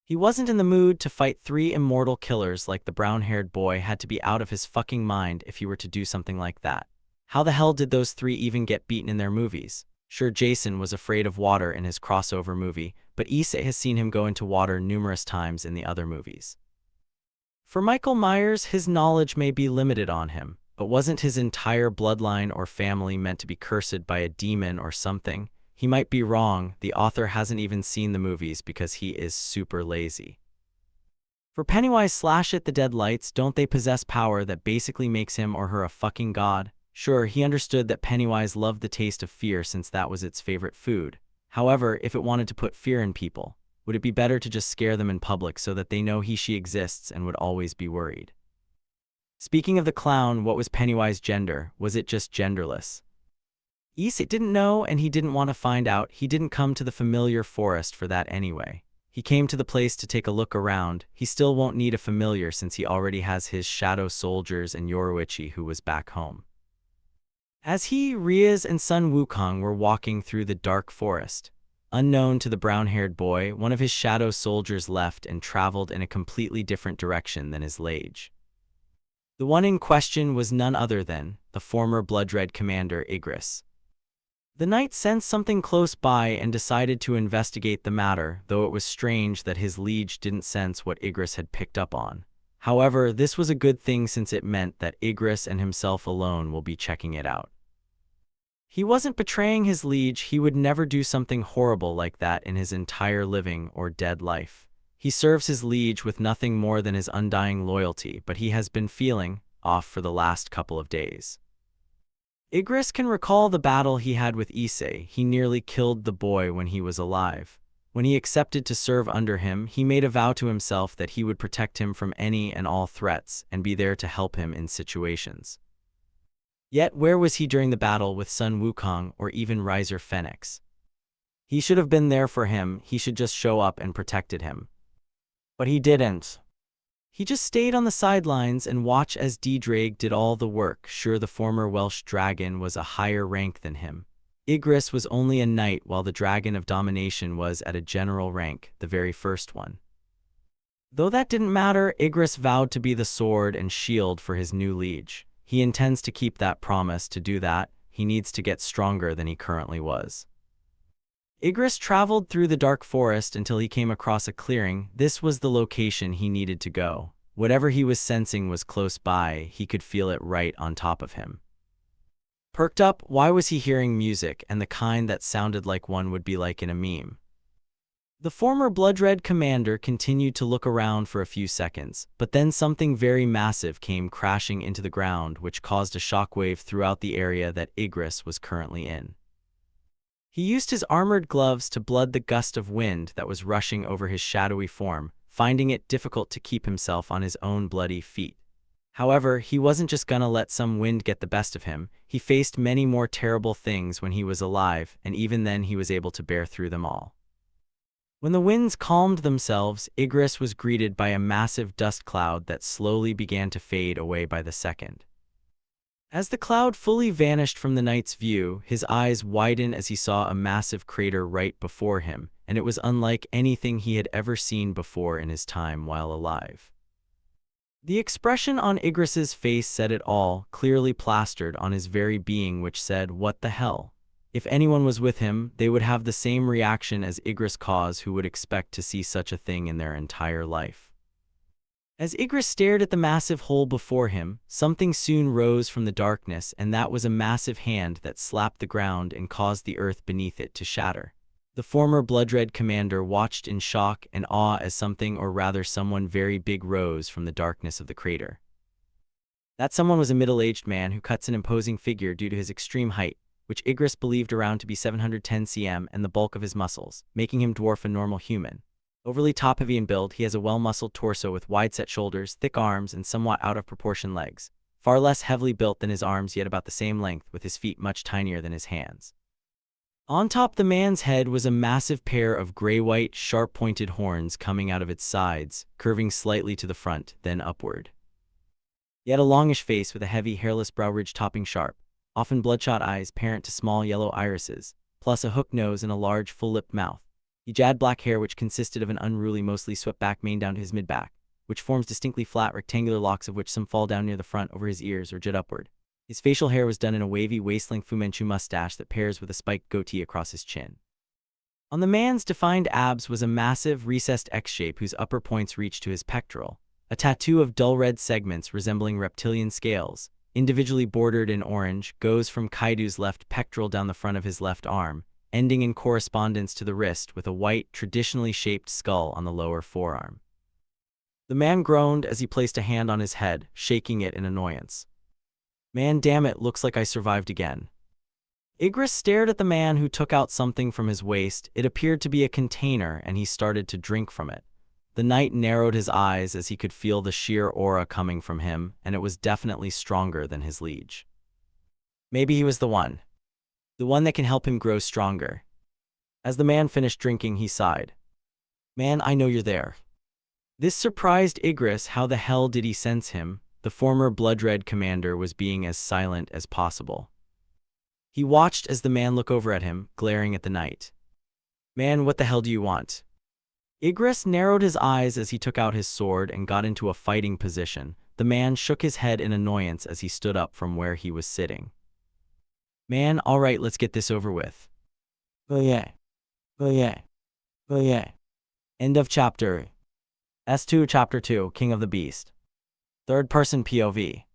He wasn't in the mood to fight 3 immortal killers like the brown-haired boy. Had to be out of his fucking mind if he were to do something like that. How the hell did those 3 even get beaten in their movies? Sure, Jason was afraid of water in his crossover movie, but Issei has seen him go into water numerous times in the other movies. For Michael Myers, his knowledge may be limited on him, but wasn't his entire bloodline or family meant to be cursed by a demon or something? He might be wrong. The author hasn't even seen the movies because he is super lazy. For Pennywise / it, the dead lights, don't they possess power that basically makes him or her a fucking god? Sure, he understood that Pennywise loved the taste of fear since that was its favorite food. However, if it wanted to put fear in people, would it be better to just scare them in public so that they know she exists and would always be worried? Speaking of the clown, what was Pennywise's gender? Was it just genderless? Issei didn't know, and he didn't want to find out. He didn't come to the familiar forest for that anyway. He came to the place to take a look around. He still won't need a familiar since he already has his shadow soldiers and Yoruichi, who was back home. As he, Riaz, and Sun Wukong were walking through the dark forest, unknown to the brown-haired boy, one of his shadow soldiers left and traveled in a completely different direction than his liege. The one in question was none other than the former blood-red commander Igris. The knight sensed something close by and decided to investigate the matter, though it was strange that his liege didn't sense what Igris had picked up on. However, this was a good thing since it meant that Igris and himself alone will be checking it out. He wasn't betraying his liege. He would never do something horrible like that in his entire living or dead life. He serves his liege with nothing more than his undying loyalty, but he has been feeling off for the last couple of days. Igris can recall the battle he had with Issei. He nearly killed the boy when he was alive. When he accepted to serve under him, he made a vow to himself that he would protect him from any and all threats and be there to help him in situations. Yet where was he during the battle with Sun Wukong or even Riser Phoenix? He should have been there for him. He should just show up and protected him. But he didn't. He just stayed on the sidelines and watched as D-Drake did all the work. Sure, the former Welsh dragon was a higher rank than him. Igris was only a knight, while the Dragon of Domination was at a general rank, the very first one. Though that didn't matter, Igris vowed to be the sword and shield for his new liege. He intends to keep that promise. To do that, he needs to get stronger than he currently was. Igris traveled through the dark forest until he came across a clearing. This was the location he needed to go. Whatever he was sensing was close by. He could feel it right on top of him. Perked up, why was he hearing music, and the kind that sounded like one would be like in a meme? The former blood-red commander continued to look around for a few seconds, but then something very massive came crashing into the ground, which caused a shockwave throughout the area that Igris was currently in. He used his armored gloves to blunt the gust of wind that was rushing over his shadowy form, finding it difficult to keep himself on his own bloody feet. However, he wasn't just gonna let some wind get the best of him. He faced many more terrible things when he was alive, and even then he was able to bear through them all. When the winds calmed themselves, Igris was greeted by a massive dust cloud that slowly began to fade away by the second. As the cloud fully vanished from the knight's view, his eyes widened as he saw a massive crater right before him, and it was unlike anything he had ever seen before in his time while alive. The expression on Igris's face said it all, clearly plastered on his very being, which said, "What the hell?" If anyone was with him, they would have the same reaction as Igris caused, who would expect to see such a thing in their entire life. As Igris stared at the massive hole before him, something soon rose from the darkness, and that was a massive hand that slapped the ground and caused the earth beneath it to shatter. The former blood-red commander watched in shock and awe as something, or rather someone very big, rose from the darkness of the crater. That someone was a middle-aged man who cuts an imposing figure due to his extreme height, which Igris believed around to be 710 cm, and the bulk of his muscles, making him dwarf a normal human. Overly top-heavy in build, he has a well-muscled torso with wide-set shoulders, thick arms, and somewhat out-of-proportion legs. Far less heavily built than his arms, yet about the same length, with his feet much tinier than his hands. On top the man's head was a massive pair of gray-white, sharp-pointed horns coming out of its sides, curving slightly to the front, then upward. He had a longish face with a heavy, hairless brow ridge topping sharp, often bloodshot eyes parent to small yellow irises, plus a hooked nose and a large, full-lipped mouth. He had black hair which consisted of an unruly, mostly swept-back mane down to his mid-back, which forms distinctly flat, rectangular locks of which some fall down near the front over his ears or jet upward. His facial hair was done in a wavy, waist-length Fu Manchu mustache that pairs with a spiked goatee across his chin. On the man's defined abs was a massive, recessed X-shape whose upper points reached to his pectoral, a tattoo of dull red segments resembling reptilian scales, individually bordered in orange, goes from Kaido's left pectoral down the front of his left arm, ending in correspondence to the wrist with a white, traditionally shaped skull on the lower forearm. The man groaned as he placed a hand on his head, shaking it in annoyance. "Man, damn it, looks like I survived again." Igris stared at the man, who took out something from his waist. It appeared to be a container, and he started to drink from it. The knight narrowed his eyes as he could feel the sheer aura coming from him, and it was definitely stronger than his liege. Maybe he was the one that can help him grow stronger. As the man finished drinking, he sighed. "Man, I know you're there." This surprised Igris. How the hell did he sense him? The former blood-red commander was being as silent as possible. He watched as the man looked over at him, glaring at the knight. "Man, what the hell do you want?" Igris narrowed his eyes as he took out his sword and got into a fighting position. The man shook his head in annoyance as he stood up from where he was sitting. "Man, all right, let's get this over with." Oh yeah. End of chapter. S2 Chapter 2, King of the Beast. Third-person POV.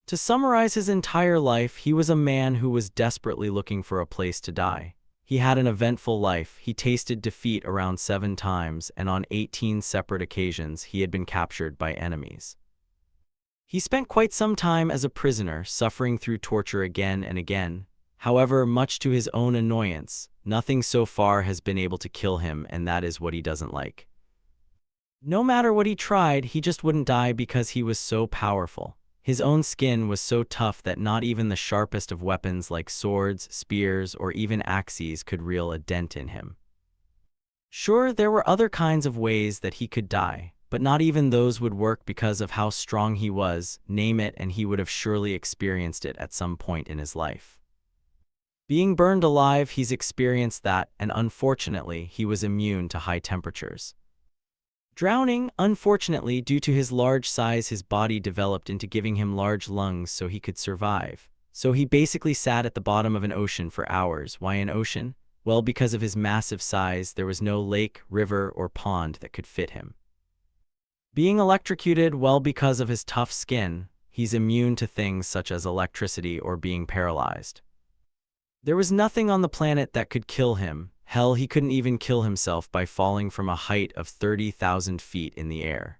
To summarize his entire life, he was a man who was desperately looking for a place to die. He had an eventful life. He tasted defeat around 7 times, and on 18 separate occasions he had been captured by enemies. He spent quite some time as a prisoner, suffering through torture again and again. However, much to his own annoyance, nothing so far has been able to kill him, and that is what he doesn't like. No matter what he tried, he just wouldn't die because he was so powerful. His own skin was so tough that not even the sharpest of weapons like swords, spears, or even axes could reel a dent in him. Sure, there were other kinds of ways that he could die, but not even those would work because of how strong he was. Name it and he would have surely experienced it at some point in his life. Being burned alive, he's experienced that, and unfortunately, he was immune to high temperatures. Drowning, unfortunately, due to his large size, his body developed into giving him large lungs so he could survive. So he basically sat at the bottom of an ocean for hours. Why an ocean? Well, because of his massive size, there was no lake, river, or pond that could fit him. Being electrocuted, well, because of his tough skin, he's immune to things such as electricity or being paralyzed. There was nothing on the planet that could kill him. Hell, he couldn't even kill himself by falling from a height of 30,000 feet in the air.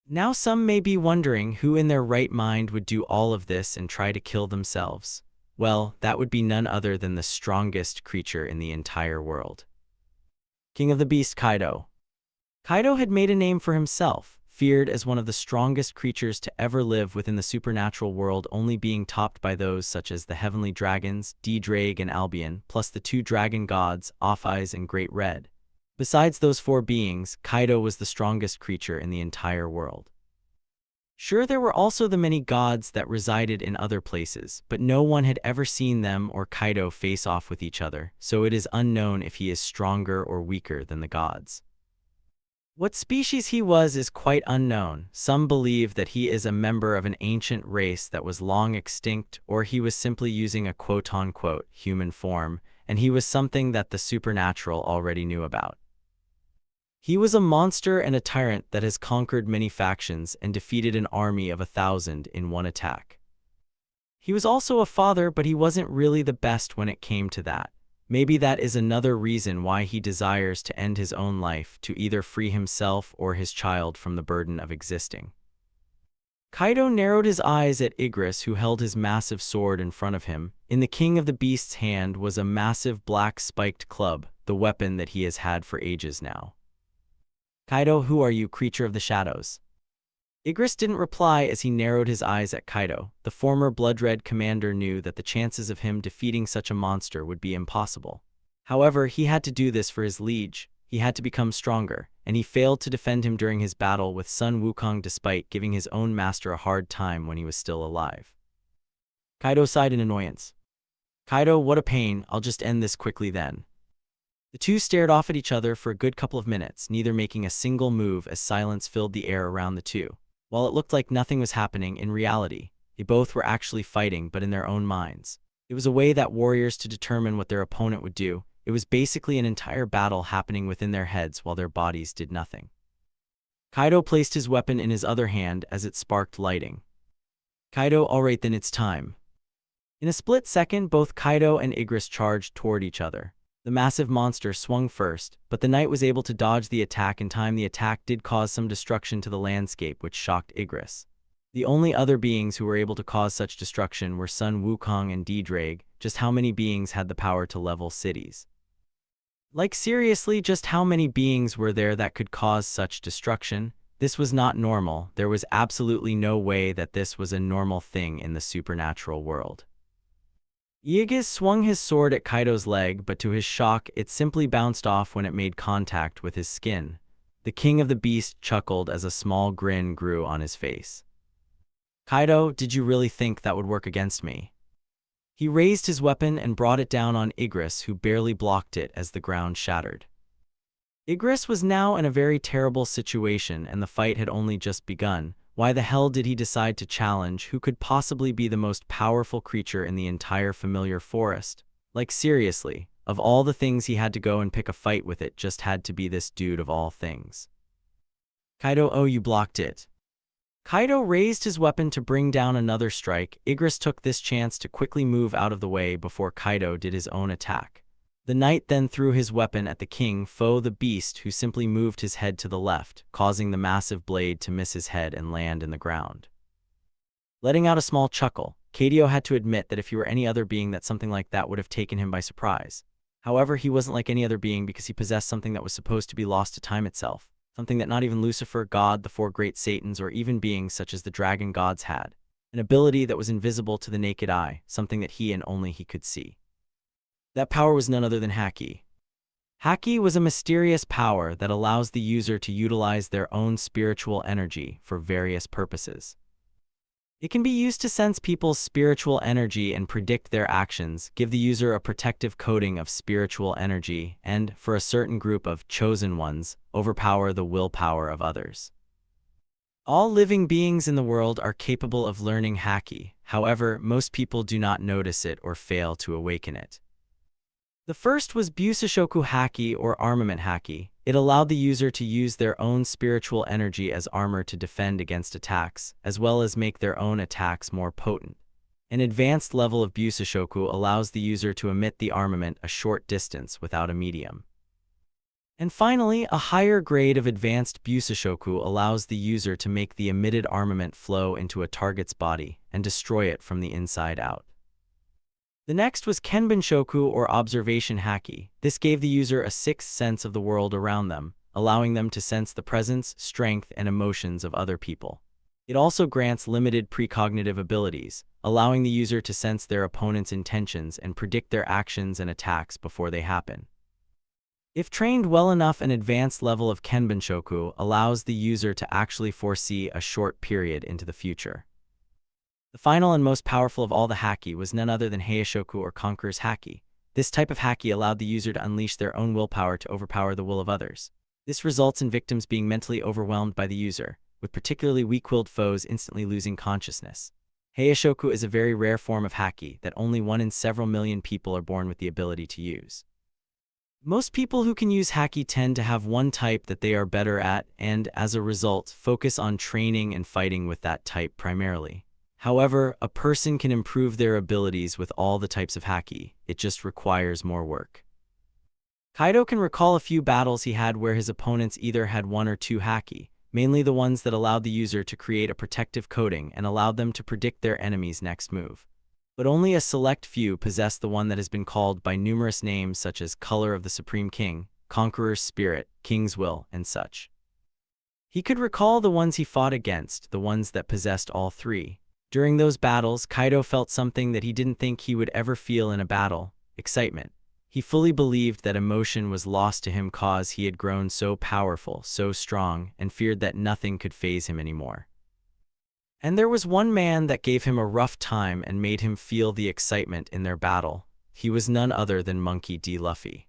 Now some may be wondering who in their right mind would do all of this and try to kill themselves. Well, that would be none other than the strongest creature in the entire world. King of the Beast Kaido. Kaido had made a name for himself, feared as one of the strongest creatures to ever live within the supernatural world, only being topped by those such as the heavenly dragons, D-Drake and Albion, plus the two dragon gods, Off-Eyes and Great Red. Besides those four beings, Kaido was the strongest creature in the entire world. Sure, there were also the many gods that resided in other places, but no one had ever seen them or Kaido face off with each other, so it is unknown if he is stronger or weaker than the gods. What species he was is quite unknown. Some believe that he is a member of an ancient race that was long extinct, or he was simply using a quote-unquote human form, and he was something that the supernatural already knew about. He was a monster and a tyrant that has conquered many factions and defeated an army of 1,000 in one attack. He was also a father, but he wasn't really the best when it came to that. Maybe that is another reason why he desires to end his own life, to either free himself or his child from the burden of existing. Kaido narrowed his eyes at Igris, who held his massive sword in front of him. In the King of the Beast's hand was a massive black spiked club, the weapon that he has had for ages now. Kaido, who are you, creature of the shadows? Igris didn't reply as he narrowed his eyes at Kaido. The former blood-red commander knew that the chances of him defeating such a monster would be impossible. However, he had to do this for his liege. He had to become stronger, and he failed to defend him during his battle with Sun Wukong despite giving his own master a hard time when he was still alive. Kaido sighed in annoyance. Kaido, what a pain, I'll just end this quickly then. The two stared off at each other for a good couple of minutes, neither making a single move as silence filled the air around the two. While it looked like nothing was happening, in reality, they both were actually fighting, but in their own minds. It was a way that warriors to determine what their opponent would do. It was basically an entire battle happening within their heads while their bodies did nothing. Kaido placed his weapon in his other hand as it sparked lighting. Kaido, alright then, it's time. In a split second, both Kaido and Igris charged toward each other. The massive monster swung first, but the knight was able to dodge the attack in time. The attack did cause some destruction to the landscape, which shocked Igris. The only other beings who were able to cause such destruction were Sun Wukong and D-Drake. Just how many beings had the power to level cities? Like seriously, just how many beings were there that could cause such destruction? This was not normal. There was absolutely no way that this was a normal thing in the supernatural world. Igris swung his sword at Kaido's leg, but to his shock, it simply bounced off when it made contact with his skin. The King of the Beast chuckled as a small grin grew on his face. Kaido, did you really think that would work against me? He raised his weapon and brought it down on Igris, who barely blocked it as the ground shattered. Igris was now in a very terrible situation, and the fight had only just begun. Why the hell did he decide to challenge who could possibly be the most powerful creature in the entire familiar forest? Like seriously, of all the things he had to go and pick a fight with, it just had to be this dude of all things. Kaido, oh, you blocked it. Kaido raised his weapon to bring down another strike. Igris took this chance to quickly move out of the way before Kaido did his own attack. The knight then threw his weapon at the king foe, the beast, who simply moved his head to the left, causing the massive blade to miss his head and land in the ground. Letting out a small chuckle, Kaido had to admit that if he were any other being, that something like that would have taken him by surprise. However, he wasn't like any other being because he possessed something that was supposed to be lost to time itself, something that not even Lucifer, God, the four great Satans, or even beings such as the dragon gods had. An ability that was invisible to the naked eye, something that he and only he could see. That power was none other than Haki. Haki was a mysterious power that allows the user to utilize their own spiritual energy for various purposes. It can be used to sense people's spiritual energy and predict their actions, give the user a protective coating of spiritual energy, and, for a certain group of chosen ones, overpower the willpower of others. All living beings in the world are capable of learning Haki. However, most people do not notice it or fail to awaken it. The first was Busoshoku Haki or armament haki. It allowed the user to use their own spiritual energy as armor to defend against attacks, as well as make their own attacks more potent. An advanced level of Busoshoku allows the user to emit the armament a short distance without a medium. And finally, a higher grade of advanced Busoshoku allows the user to make the emitted armament flow into a target's body and destroy it from the inside out. The next was Kenbenshoku or observation haki. This gave the user a sixth sense of the world around them, allowing them to sense the presence, strength, and emotions of other people. It also grants limited precognitive abilities, allowing the user to sense their opponent's intentions and predict their actions and attacks before they happen. If trained well enough, an advanced level of Kenbenshoku allows the user to actually foresee a short period into the future. The final and most powerful of all the haki was none other than Heishoku or Conqueror's haki. This type of haki allowed the user to unleash their own willpower to overpower the will of others. This results in victims being mentally overwhelmed by the user, with particularly weak-willed foes instantly losing consciousness. Heishoku is a very rare form of haki that only 1 in several million people are born with the ability to use. Most people who can use haki tend to have one type that they are better at and, as a result, focus on training and fighting with that type primarily. However, a person can improve their abilities with all the types of haki. It just requires more work. Kaido can recall a few battles he had where his opponents either had 1 or 2 haki, mainly the ones that allowed the user to create a protective coating and allowed them to predict their enemy's next move. But only a select few possess the one that has been called by numerous names such as Color of the Supreme King, Conqueror's Spirit, King's Will, and such. He could recall the ones he fought against, the ones that possessed all 3. During those battles, Kaido felt something that he didn't think he would ever feel in a battle: excitement. He fully believed that emotion was lost to him cause he had grown so powerful, so strong, and feared that nothing could faze him anymore. And there was one man that gave him a rough time and made him feel the excitement in their battle. He was none other than Monkey D. Luffy.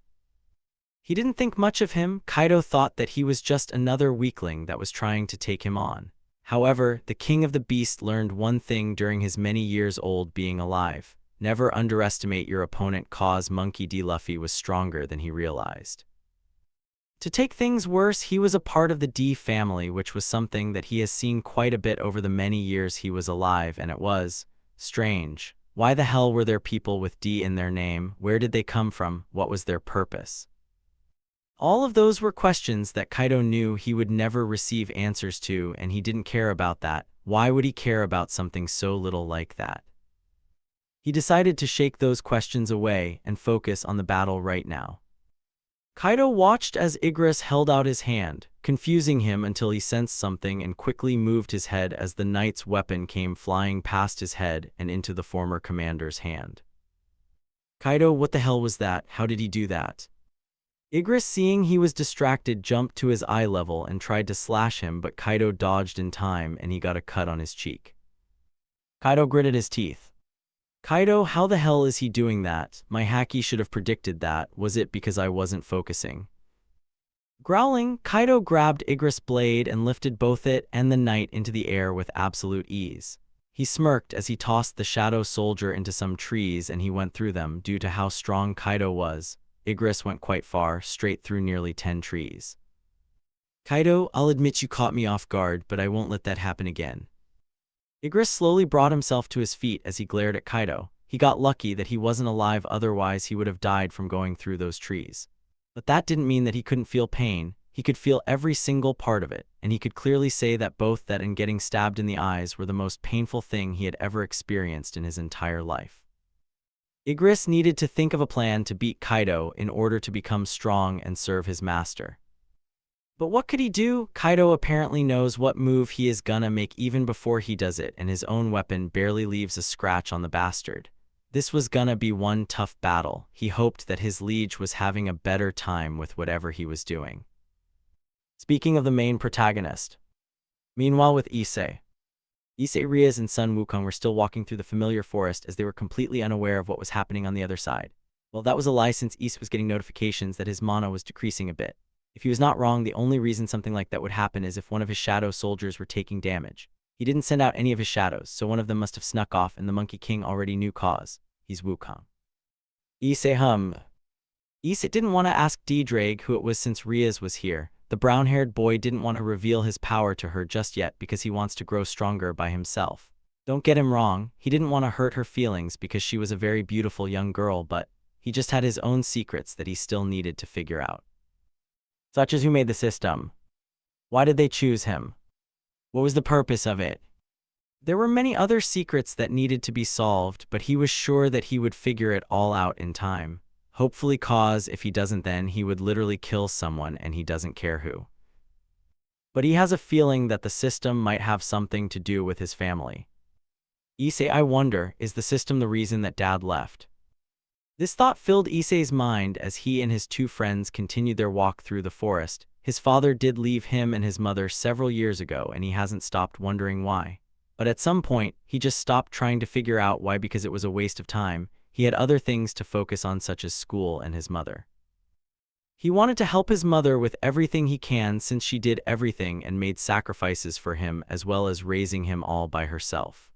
He didn't think much of him. Kaido thought that he was just another weakling that was trying to take him on. However, the King of the Beast learned one thing during his many years old being alive: never underestimate your opponent cause Monkey D. Luffy was stronger than he realized. To take things worse, he was a part of the D family, which was something that he has seen quite a bit over the many years he was alive, and it was strange. Why the hell were there people with D in their name? Where did they come from? What was their purpose? All of those were questions that Kaido knew he would never receive answers to, and he didn't care about that. Why would he care about something so little like that? He decided to shake those questions away and focus on the battle right now. Kaido watched as Igris held out his hand, confusing him until he sensed something and quickly moved his head as the knight's weapon came flying past his head and into the former commander's hand. Kaido, what the hell was that? How did he do that? Igris, seeing he was distracted, jumped to his eye level and tried to slash him, but Kaido dodged in time and he got a cut on his cheek. Kaido gritted his teeth. Kaido, how the hell is he doing that? My haki should have predicted that. Was it because I wasn't focusing? Growling, Kaido grabbed Igris' blade and lifted both it and the knight into the air with absolute ease. He smirked as he tossed the shadow soldier into some trees and he went through them. Due to how strong Kaido was, Igris went quite far, straight through nearly 10 trees. Kaido, I'll admit you caught me off guard, but I won't let that happen again. Igris slowly brought himself to his feet as he glared at Kaido. He got lucky that he wasn't alive, otherwise he would have died from going through those trees. But that didn't mean that he couldn't feel pain. He could feel every single part of it, and he could clearly say that both that and getting stabbed in the eyes were the most painful thing he had ever experienced in his entire life. Igris needed to think of a plan to beat Kaido in order to become strong and serve his master. But what could he do? Kaido apparently knows what move he is gonna make even before he does it, and his own weapon barely leaves a scratch on the bastard. This was gonna be one tough battle. He hoped that his liege was having a better time with whatever he was doing. Speaking of the main protagonist. Meanwhile with Issei. Issei, Rias, and Sun Wukong were still walking through the familiar forest as they were completely unaware of what was happening on the other side. Well, that was a lie, since Issei was getting notifications that his mana was decreasing a bit. If he was not wrong, the only reason something like that would happen is if one of his shadow soldiers were taking damage. He didn't send out any of his shadows, so one of them must have snuck off, and the Monkey King already knew cause. He's Wukong. Issei Issei didn't want to ask Drake who it was since Riaz was here. The brown-haired boy didn't want to reveal his power to her just yet because he wants to grow stronger by himself. Don't get him wrong, he didn't want to hurt her feelings because she was a very beautiful young girl, but he just had his own secrets that he still needed to figure out. Such as who made the system. Why did they choose him? What was the purpose of it? There were many other secrets that needed to be solved, but he was sure that he would figure it all out in time. Hopefully, cause if he doesn't, then he would literally kill someone and he doesn't care who. But he has a feeling that the system might have something to do with his family. Issei, I wonder, is the system the reason that Dad left? This thought filled Issei's mind as he and his two friends continued their walk through the forest. His father did leave him and his mother several years ago, and he hasn't stopped wondering why. But at some point, he just stopped trying to figure out why, because it was a waste of time. He had other things to focus on, such as school and his mother. He wanted to help his mother with everything he can, since she did everything and made sacrifices for him, as well as raising him all by herself.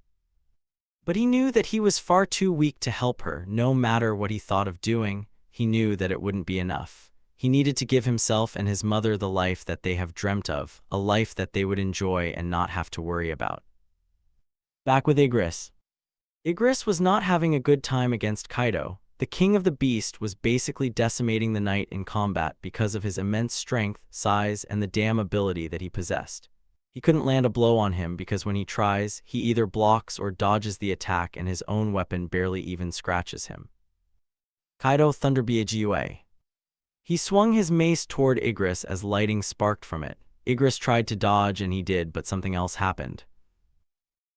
But he knew that he was far too weak to help her. No matter what he thought of doing, he knew that it wouldn't be enough. He needed to give himself and his mother the life that they have dreamt of, a life that they would enjoy and not have to worry about. Back with Igris. Igris was not having a good time against Kaido. The king of the beast was basically decimating the knight in combat because of his immense strength, size, and the damn ability that he possessed. He couldn't land a blow on him because when he tries, he either blocks or dodges the attack, and his own weapon barely even scratches him. Kaido Thunderbiagua. He swung his mace toward Igris as lighting sparked from it. Igris tried to dodge, and he did, but something else happened.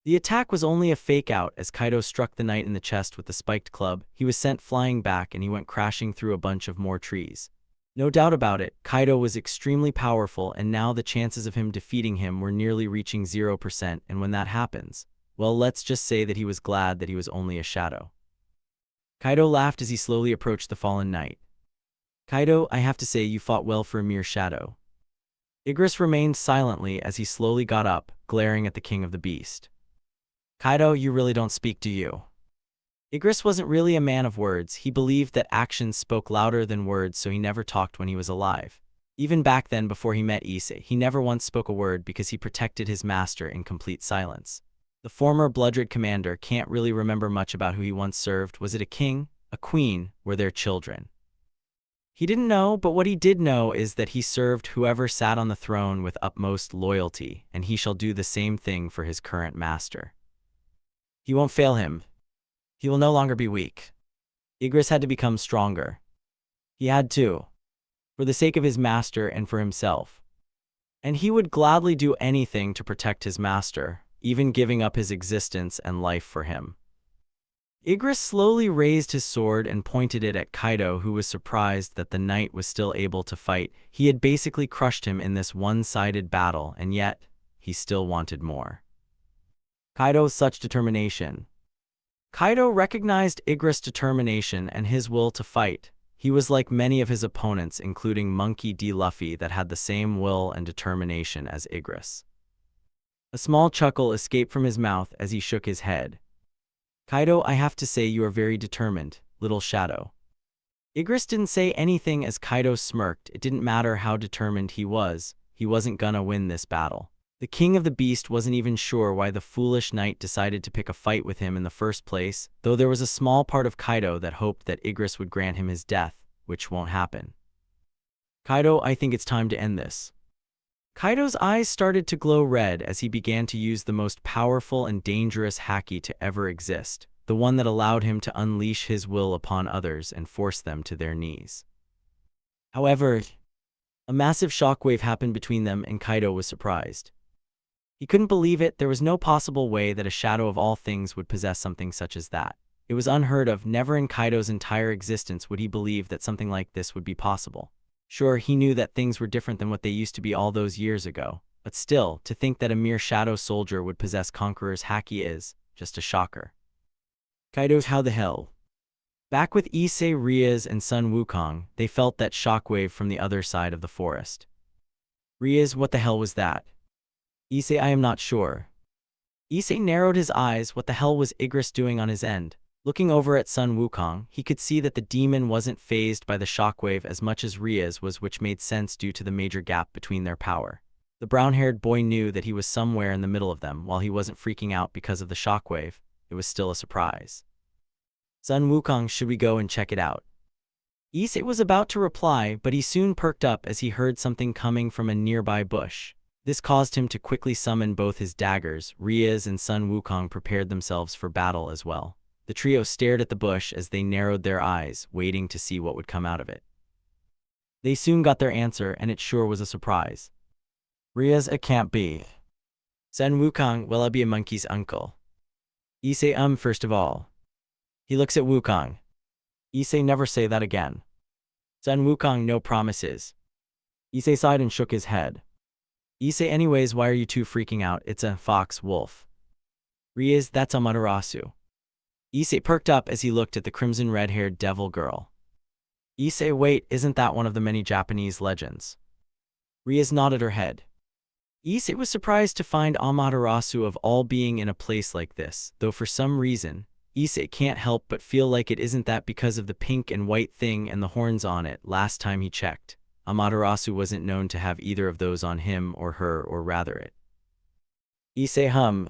The attack was only a fake-out. As Kaido struck the knight in the chest with the spiked club, he was sent flying back and he went crashing through a bunch of more trees. No doubt about it, Kaido was extremely powerful, and now the chances of him defeating him were nearly reaching 0%, and when that happens, well, let's just say that he was glad that he was only a shadow. Kaido laughed as he slowly approached the fallen knight. Kaido, I have to say you fought well for a mere shadow. Igris remained silently as he slowly got up, glaring at the king of the beast. Kaido, you really don't speak, do you? Igris wasn't really a man of words. He believed that actions spoke louder than words, so he never talked when he was alive. Even back then, before he met Issei, he never once spoke a word because he protected his master in complete silence. The former bloodred commander can't really remember much about who he once served. Was it a king, a queen, were there children? He didn't know, but what he did know is that he served whoever sat on the throne with utmost loyalty, and he shall do the same thing for his current master. He won't fail him. He will no longer be weak. Igris had to become stronger. He had to, for the sake of his master and for himself. And he would gladly do anything to protect his master, even giving up his existence and life for him. Igris slowly raised his sword and pointed it at Kaido, who was surprised that the knight was still able to fight. He had basically crushed him in this one-sided battle, and yet, he still wanted more. Kaido's such determination. Kaido recognized Igris' determination and his will to fight. He was like many of his opponents, including Monkey D. Luffy, that had the same will and determination as Igris. A small chuckle escaped from his mouth as he shook his head. Kaido, I have to say you are very determined, little shadow. Igris didn't say anything as Kaido smirked. It didn't matter how determined he wasn't gonna win this battle. The king of the beast wasn't even sure why the foolish knight decided to pick a fight with him in the first place, though there was a small part of Kaido that hoped that Igris would grant him his death, which won't happen. Kaido, I think it's time to end this. Kaido's eyes started to glow red as he began to use the most powerful and dangerous haki to ever exist, the one that allowed him to unleash his will upon others and force them to their knees. However, a massive shockwave happened between them, and Kaido was surprised. He couldn't believe it. There was no possible way that a shadow of all things would possess something such as that. It was unheard of. Never in Kaido's entire existence would he believe that something like this would be possible. Sure, he knew that things were different than what they used to be all those years ago, but still, to think that a mere shadow soldier would possess Conqueror's haki is just a shocker. Kaido's how the hell? Back with Issei, Riaz, and Sun Wukong, they felt that shockwave from the other side of the forest. Riaz, what the hell was that? Issei, I am not sure. Issei narrowed his eyes. What the hell was Igris doing on his end? Looking over at Sun Wukong, he could see that the demon wasn't fazed by the shockwave as much as Ria's was, which made sense due to the major gap between their power. The brown-haired boy knew that he was somewhere in the middle of them. While he wasn't freaking out because of the shockwave, it was still a surprise. Sun Wukong, should we go and check it out? Issei was about to reply, but he soon perked up as he heard something coming from a nearby bush. This caused him to quickly summon both his daggers. Ria's and Sun Wukong prepared themselves for battle as well. The trio stared at the bush as they narrowed their eyes, waiting to see what would come out of it. They soon got their answer, and it sure was a surprise. Ria's, it can't be. Sun Wukong, will I be a monkey's uncle? Issei, first of all. He looks at Wukong. Issei, never say that again. Sun Wukong, no promises. Issei sighed and shook his head. Issei, anyways, why are you two freaking out? It's a fox wolf. Ria's, that's Amaterasu. Issei perked up as he looked at the crimson red-haired devil girl. Issei, wait, isn't that one of the many Japanese legends? Ria's nodded her head. Issei was surprised to find Amaterasu of all being in a place like this, though for some reason, Issei can't help but feel like it isn't that because of the pink and white thing and the horns on it. Last time he checked, Amaterasu wasn't known to have either of those on him or her, or rather it. Issei,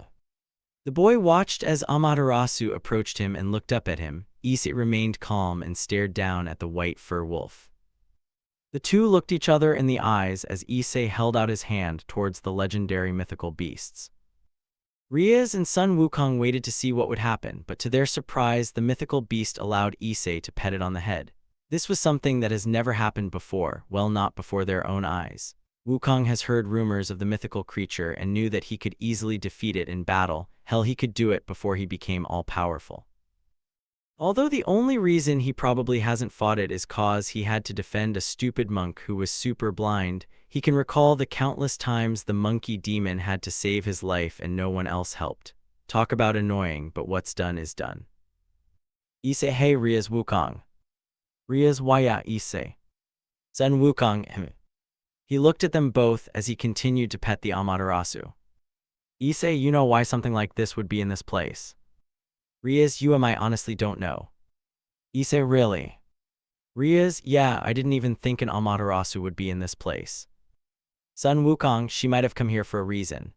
The boy watched as Amaterasu approached him and looked up at him. Issei remained calm and stared down at the white fur wolf. The two looked each other in the eyes as Issei held out his hand towards the legendary mythical beasts. Ria's and Sun Wukong waited to see what would happen, but to their surprise, the mythical beast allowed Issei to pet it on the head. This was something that has never happened before, well, not before their own eyes. Wukong has heard rumors of the mythical creature and knew that he could easily defeat it in battle. Hell, he could do it before he became all-powerful. Although the only reason he probably hasn't fought it is cause he had to defend a stupid monk who was super blind, he can recall the countless times the monkey demon had to save his life and no one else helped. Talk about annoying, but what's done is done. Issei, hey Ria's, Wukong. Ria's, why ya, Issei? Sun Wukong, He looked at them both as he continued to pet the Amaterasu. Issei, you know why something like this would be in this place? Ria's, I honestly don't know. Issei, really? Ria's, yeah, I didn't even think an Amaterasu would be in this place. Sun Wukong, she might have come here for a reason.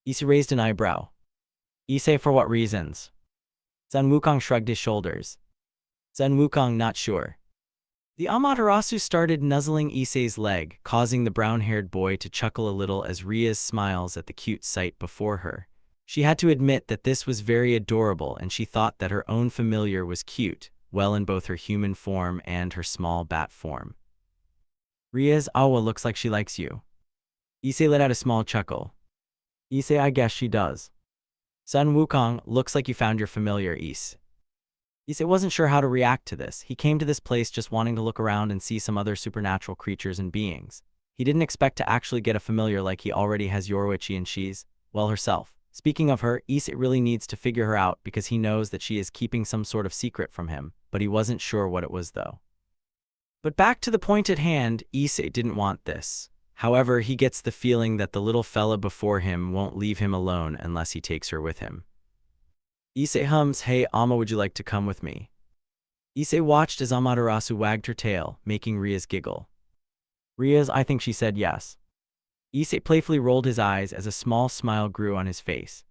Issei raised an eyebrow. Issei, for what reasons? Sun Wukong shrugged his shoulders. Sun Wukong, not sure. The Amaterasu started nuzzling Issei's leg, causing the brown-haired boy to chuckle a little as Ria's smiles at the cute sight before her. She had to admit that this was very adorable, and she thought that her own familiar was cute, well, in both her human form and her small bat form. Ria's, Awa, looks like she likes you. Issei let out a small chuckle. Issei, I guess she does. Sun Wukong, looks like you found your familiar, Issei. Issei wasn't sure how to react to this. He came to this place just wanting to look around and see some other supernatural creatures and beings. He didn't expect to actually get a familiar like he already has Yoruichi and she's, well, herself. Speaking of her, Issei really needs to figure her out because he knows that she is keeping some sort of secret from him, but he wasn't sure what it was though. But back to the point at hand, Issei didn't want this. However, he gets the feeling that the little fella before him won't leave him alone unless he takes her with him. Issei hums, hey Ama, would you like to come with me? Issei watched as Amaterasu wagged her tail, making Ria's giggle. Ria's, I think she said yes. Issei playfully rolled his eyes as a small smile grew on his face.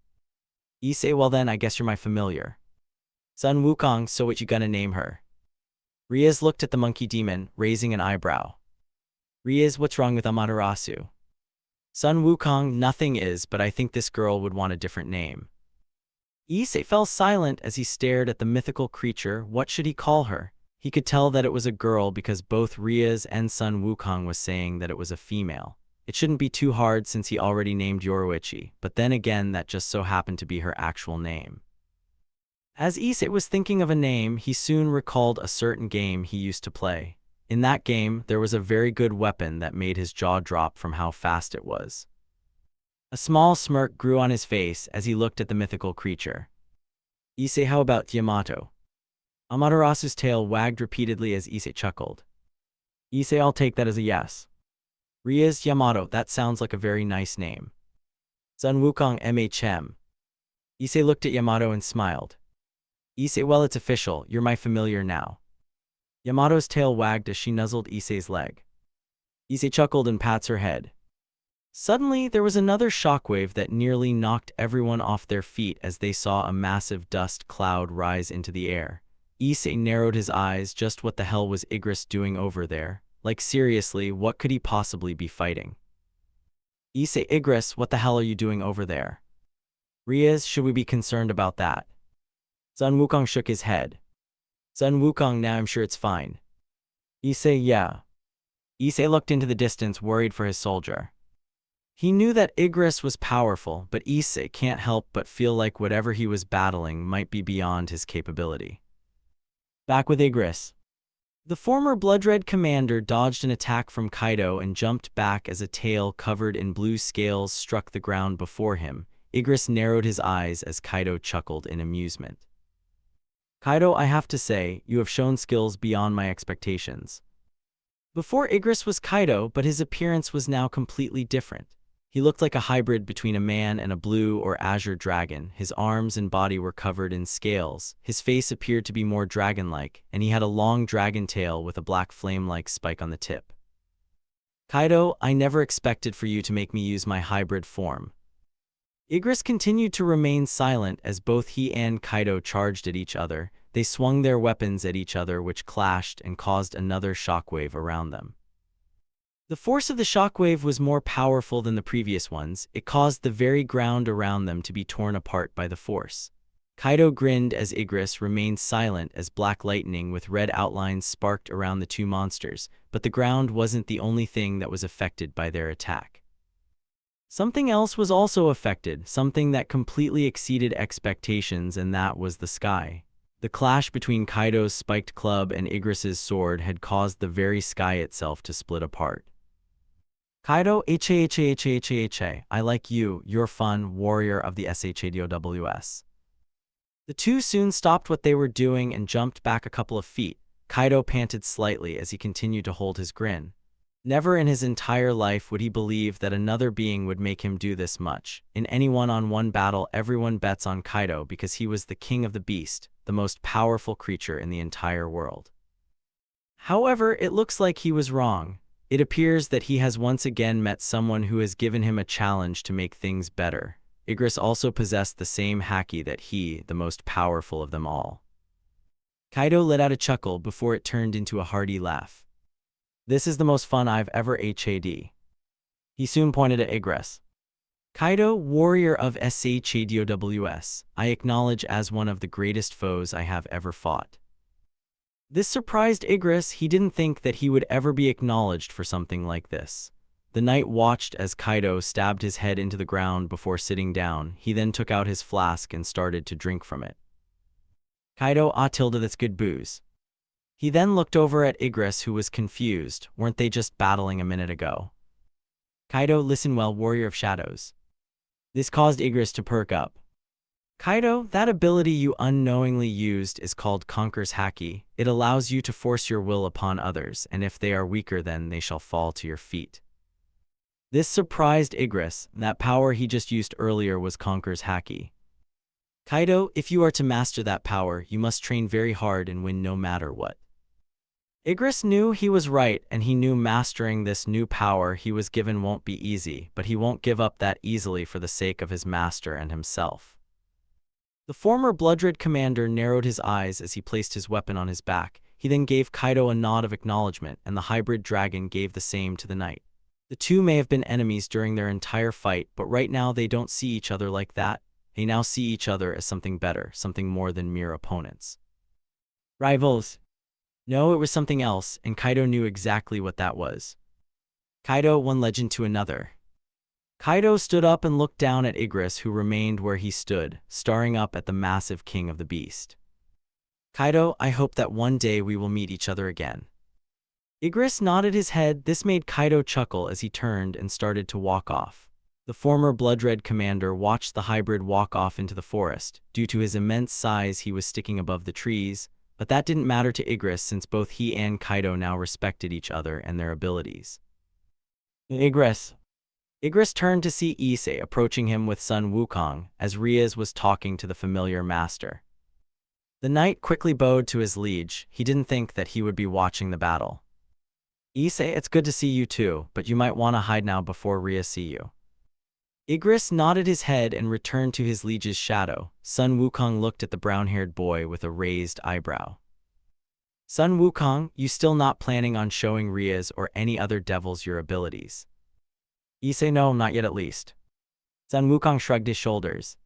Issei, well then, I guess you're my familiar. Sun Wukong, so what you gonna name her? Ria's looked at the monkey demon, raising an eyebrow. Ria's, what's wrong with Amaterasu? Sun Wukong, nothing is, but I think this girl would want a different name. Issei fell silent as he stared at the mythical creature. What should he call her? He could tell that it was a girl because both Ria's and Sun Wukong was saying that it was a female. It shouldn't be too hard since he already named Yoruichi, but then again that just so happened to be her actual name. As Issei was thinking of a name, he soon recalled a certain game he used to play. In that game, there was a very good weapon that made his jaw drop from how fast it was. A small smirk grew on his face as he looked at the mythical creature. Issei, how about Yamato? Amaterasu's tail wagged repeatedly as Issei chuckled. Issei, I'll take that as a yes. Ria's, Yamato, that sounds like a very nice name. Sun Wukong, MHM. Issei looked at Yamato and smiled. Issei, well, it's official, you're my familiar now. Yamato's tail wagged as she nuzzled Issei's leg. Issei chuckled and pats her head. Suddenly, there was another shockwave that nearly knocked everyone off their feet as they saw a massive dust cloud rise into the air. Issei narrowed his eyes. Just what the hell was Igris doing over there? Like, seriously, what could he possibly be fighting? Issei, Igris, what the hell are you doing over there? Riaz, should we be concerned about that? Sun Wukong shook his head. Sun Wukong, now I'm sure it's fine. Issei, yeah. Issei looked into the distance, worried for his soldier. He knew that Igris was powerful, but Issei can't help but feel like whatever he was battling might be beyond his capability. Back with Igris. The former blood-red commander dodged an attack from Kaido and jumped back as a tail covered in blue scales struck the ground before him. Igris narrowed his eyes as Kaido chuckled in amusement. Kaido, I have to say, you have shown skills beyond my expectations. Before Igris was Kaido, but his appearance was now completely different. He looked like a hybrid between a man and a blue or azure dragon. His arms and body were covered in scales. His face appeared to be more dragon-like, and he had a long dragon tail with a black flame-like spike on the tip. Kaido, I never expected for you to make me use my hybrid form. Igris continued to remain silent as both he and Kaido charged at each other. They swung their weapons at each other, which clashed and caused another shockwave around them. The force of the shockwave was more powerful than the previous ones. It caused the very ground around them to be torn apart by the force. Kaido grinned as Igris remained silent as black lightning with red outlines sparked around the two monsters, but the ground wasn't the only thing that was affected by their attack. Something else was also affected, something that completely exceeded expectations, and that was the sky. The clash between Kaido's spiked club and Igris's sword had caused the very sky itself to split apart. Kaido, I like you, you're fun, warrior of the Issei Hyoudou. The two soon stopped what they were doing and jumped back a couple of feet. Kaido panted slightly as he continued to hold his grin. Never in his entire life would he believe that another being would make him do this much. In any one-on-one battle, everyone bets on Kaido because he was the king of the beast, the most powerful creature in the entire world. However, it looks like he was wrong. It appears that he has once again met someone who has given him a challenge to make things better. Igris also possessed the same haki that he, the most powerful of them all. Kaido let out a chuckle before it turned into a hearty laugh. This is the most fun I've ever had. He soon pointed at Igris. Kaido, warrior of Issei Hyoudou, I acknowledge as one of the greatest foes I have ever fought. This surprised Igris. He didn't think that he would ever be acknowledged for something like this. The knight watched as Kaido stabbed his head into the ground before sitting down. He then took out his flask and started to drink from it. Kaido, that's good booze. He then looked over at Igris, who was confused. Weren't they just battling a minute ago? Kaido, listen well, warrior of shadows. This caused Igris to perk up. Kaido, that ability you unknowingly used is called Conqueror's Haki. It allows you to force your will upon others, and if they are weaker, then they shall fall to your feet. This surprised Igris. That power he just used earlier was Conqueror's Haki. Kaido, if you are to master that power, you must train very hard and win no matter what. Igris knew he was right, and he knew mastering this new power he was given won't be easy, but he won't give up that easily for the sake of his master and himself. The former blood-red commander narrowed his eyes as he placed his weapon on his back. He then gave Kaido a nod of acknowledgement, and the hybrid dragon gave the same to the knight. The two may have been enemies during their entire fight, but right now they don't see each other like that. They now see each other as something better, something more than mere opponents. Rivals. No, it was something else, and Kaido knew exactly what that was. Kaido, one legend to another. Kaido stood up and looked down at Igris, who remained where he stood, staring up at the massive king of the beast. Kaido, I hope that one day we will meet each other again. Igris nodded his head. This made Kaido chuckle as he turned and started to walk off. The former blood-red commander watched the hybrid walk off into the forest. Due to his immense size, he was sticking above the trees, but that didn't matter to Igris since both he and Kaido now respected each other and their abilities. Igris turned to see Issei approaching him with Sun Wukong as Riaz was talking to the familiar master. The knight quickly bowed to his liege. He didn't think that he would be watching the battle. Issei, it's good to see you too, but you might want to hide now before Rhea see you. Igris nodded his head and returned to his liege's shadow. Sun Wukong looked at the brown-haired boy with a raised eyebrow. Sun Wukong, you still not planning on showing Rhea's or any other devils your abilities? Issei, no, not yet at least. Sun Wukong shrugged his shoulders.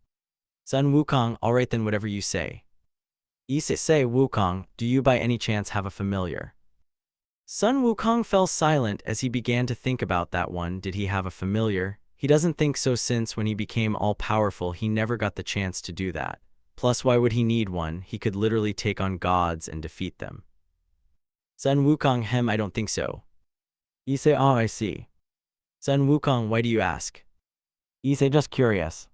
Sun Wukong, alright then, whatever you say. Issei Wukong, do you by any chance have a familiar? Sun Wukong fell silent as he began to think about that one. Did he have a familiar? He doesn't think so, since when he became all-powerful he never got the chance to do that. Plus, why would he need one? He could literally take on gods and defeat them. Sun Wukong, I don't think so. Issei, oh, I see. Sun Wukong, why do you ask? Issei, just curious.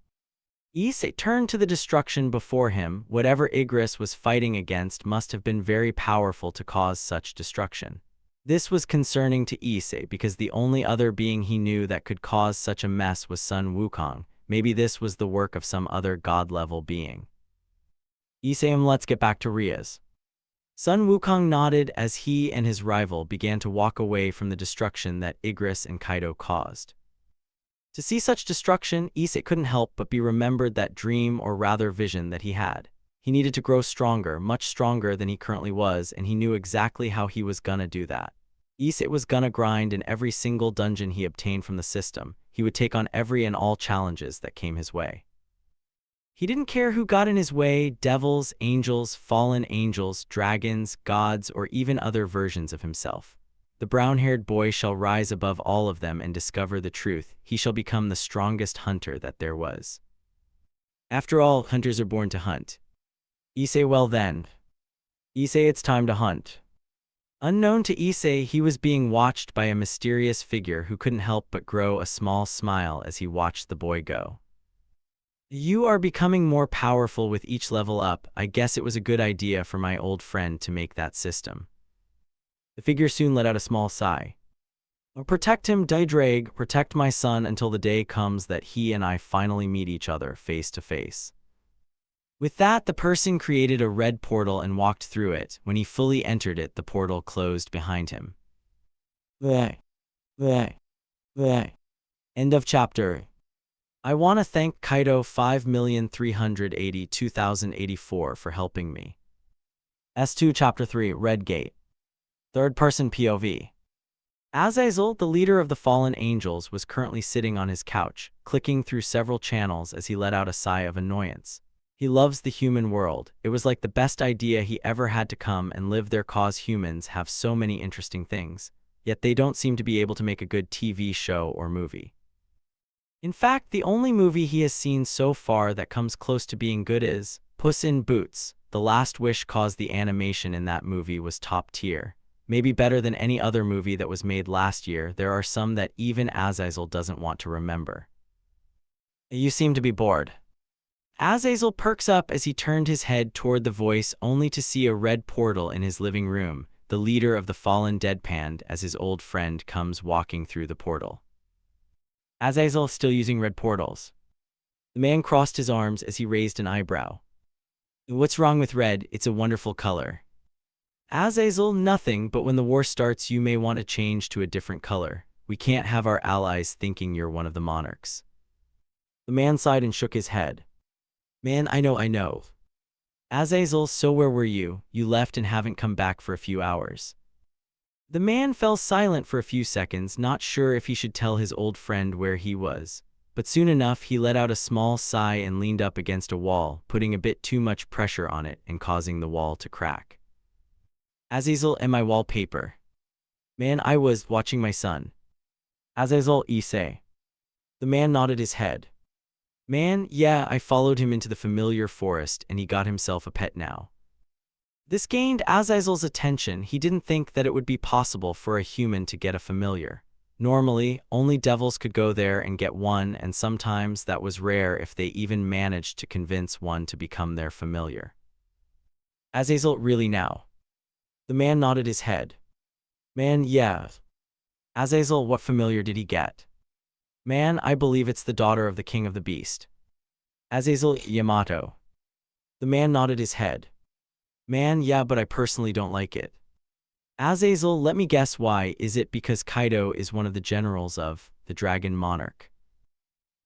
Issei turned to the destruction before him. Whatever Igris was fighting against must have been very powerful to cause such destruction. This was concerning to Issei because the only other being he knew that could cause such a mess was Sun Wukong. Maybe this was the work of some other god-level being. Issei, let's get back to Rhea's. Sun Wukong nodded as he and his rival began to walk away from the destruction that Igris and Kaido caused. To see such destruction, Issei couldn't help but be remembered that dream, or rather vision, that he had. He needed to grow stronger, much stronger than he currently was, and he knew exactly how he was gonna do that. Issei was gonna grind in every single dungeon he obtained from the system. He would take on every and all challenges that came his way. He didn't care who got in his way: devils, angels, fallen angels, dragons, gods, or even other versions of himself. The brown-haired boy shall rise above all of them and discover the truth. He shall become the strongest hunter that there was. After all, hunters are born to hunt. Issei, well then. Issei, it's time to hunt. Unknown to Issei, he was being watched by a mysterious figure who couldn't help but grow a small smile as he watched the boy go. You are becoming more powerful with each level up. I guess it was a good idea for my old friend to make that system. The figure soon let out a small sigh. Protect him, Daidrag, protect my son until the day comes that he and I finally meet each other face to face. With that, the person created a red portal and walked through it. When he fully entered it, the portal closed behind him. End of chapter. I want to thank Kaido 5,382,084 for helping me. S2 Chapter 3 Red Gate. Third-person POV. Azazel, the leader of the fallen angels, was currently sitting on his couch, clicking through several channels as he let out a sigh of annoyance. He loves the human world. It was like the best idea he ever had to come and live there, cause humans have so many interesting things, yet they don't seem to be able to make a good TV show or movie. In fact, the only movie he has seen so far that comes close to being good is Puss in Boots. The Last Wish, cause the animation in that movie was top tier. Maybe better than any other movie that was made last year. There are some that even Azazel doesn't want to remember. You seem to be bored. Azazel perks up as he turned his head toward the voice, only to see a red portal in his living room. The leader of the fallen deadpanned as his old friend comes walking through the portal. Azazel, still using red portals? The man crossed his arms as he raised an eyebrow. What's wrong with red? It's a wonderful color. Azazel, nothing, but when the war starts you may want to change to a different color. We can't have our allies thinking you're one of the monarchs. The man sighed and shook his head. Man, I know. Azazel, so where were you? You left and haven't come back for a few hours. The man fell silent for a few seconds, not sure if he should tell his old friend where he was. But soon enough he let out a small sigh and leaned up against a wall, putting a bit too much pressure on it and causing the wall to crack. Azazel, and my wallpaper. Man, I was watching my son. Azazel, Issei. The man nodded his head. Man, yeah, I followed him into the familiar forest and he got himself a pet now. This gained Azazel's attention. He didn't think that it would be possible for a human to get a familiar. Normally, only devils could go there and get one, and sometimes that was rare if they even managed to convince one to become their familiar. Azazel, really now? The man nodded his head. Man, yeah. Azazel, what familiar did he get? Man, I believe it's the daughter of the king of the beast. Azazel, Yamato. The man nodded his head. Man, yeah, but I personally don't like it. Azazel, let me guess why. Is it because Kaido is one of the generals of the Dragon Monarch?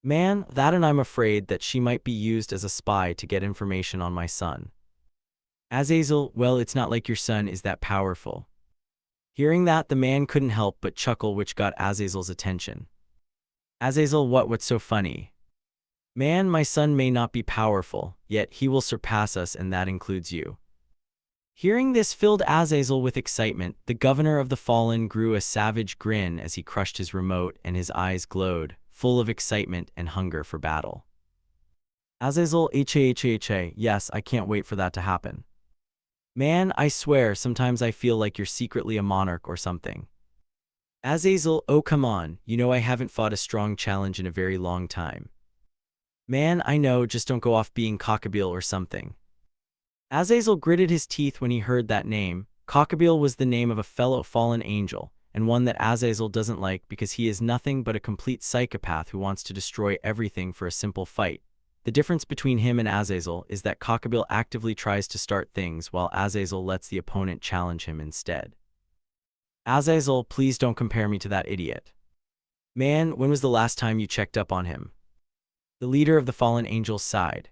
Man, that, and I'm afraid that she might be used as a spy to get information on my son. Azazel, well, it's not like your son is that powerful. Hearing that, the man couldn't help but chuckle, which got Azazel's attention. Azazel, what's so funny? Man, my son may not be powerful, yet he will surpass us, and that includes you. Hearing this filled Azazel with excitement. The governor of the fallen grew a savage grin as he crushed his remote, and his eyes glowed, full of excitement and hunger for battle. Azazel, yes, I can't wait for that to happen. Man, I swear, sometimes I feel like you're secretly a monarch or something. Azazel, oh come on, you know I haven't fought a strong challenge in a very long time. Man, I know, just don't go off being Cockabeel or something. Azazel gritted his teeth when he heard that name. Cockabeel was the name of a fellow fallen angel, and one that Azazel doesn't like because he is nothing but a complete psychopath who wants to destroy everything for a simple fight. The difference between him and Azazel is that Cockabeel actively tries to start things while Azazel lets the opponent challenge him instead. Azazel, please don't compare me to that idiot. Man, when was the last time you checked up on him? The leader of the fallen angels sighed.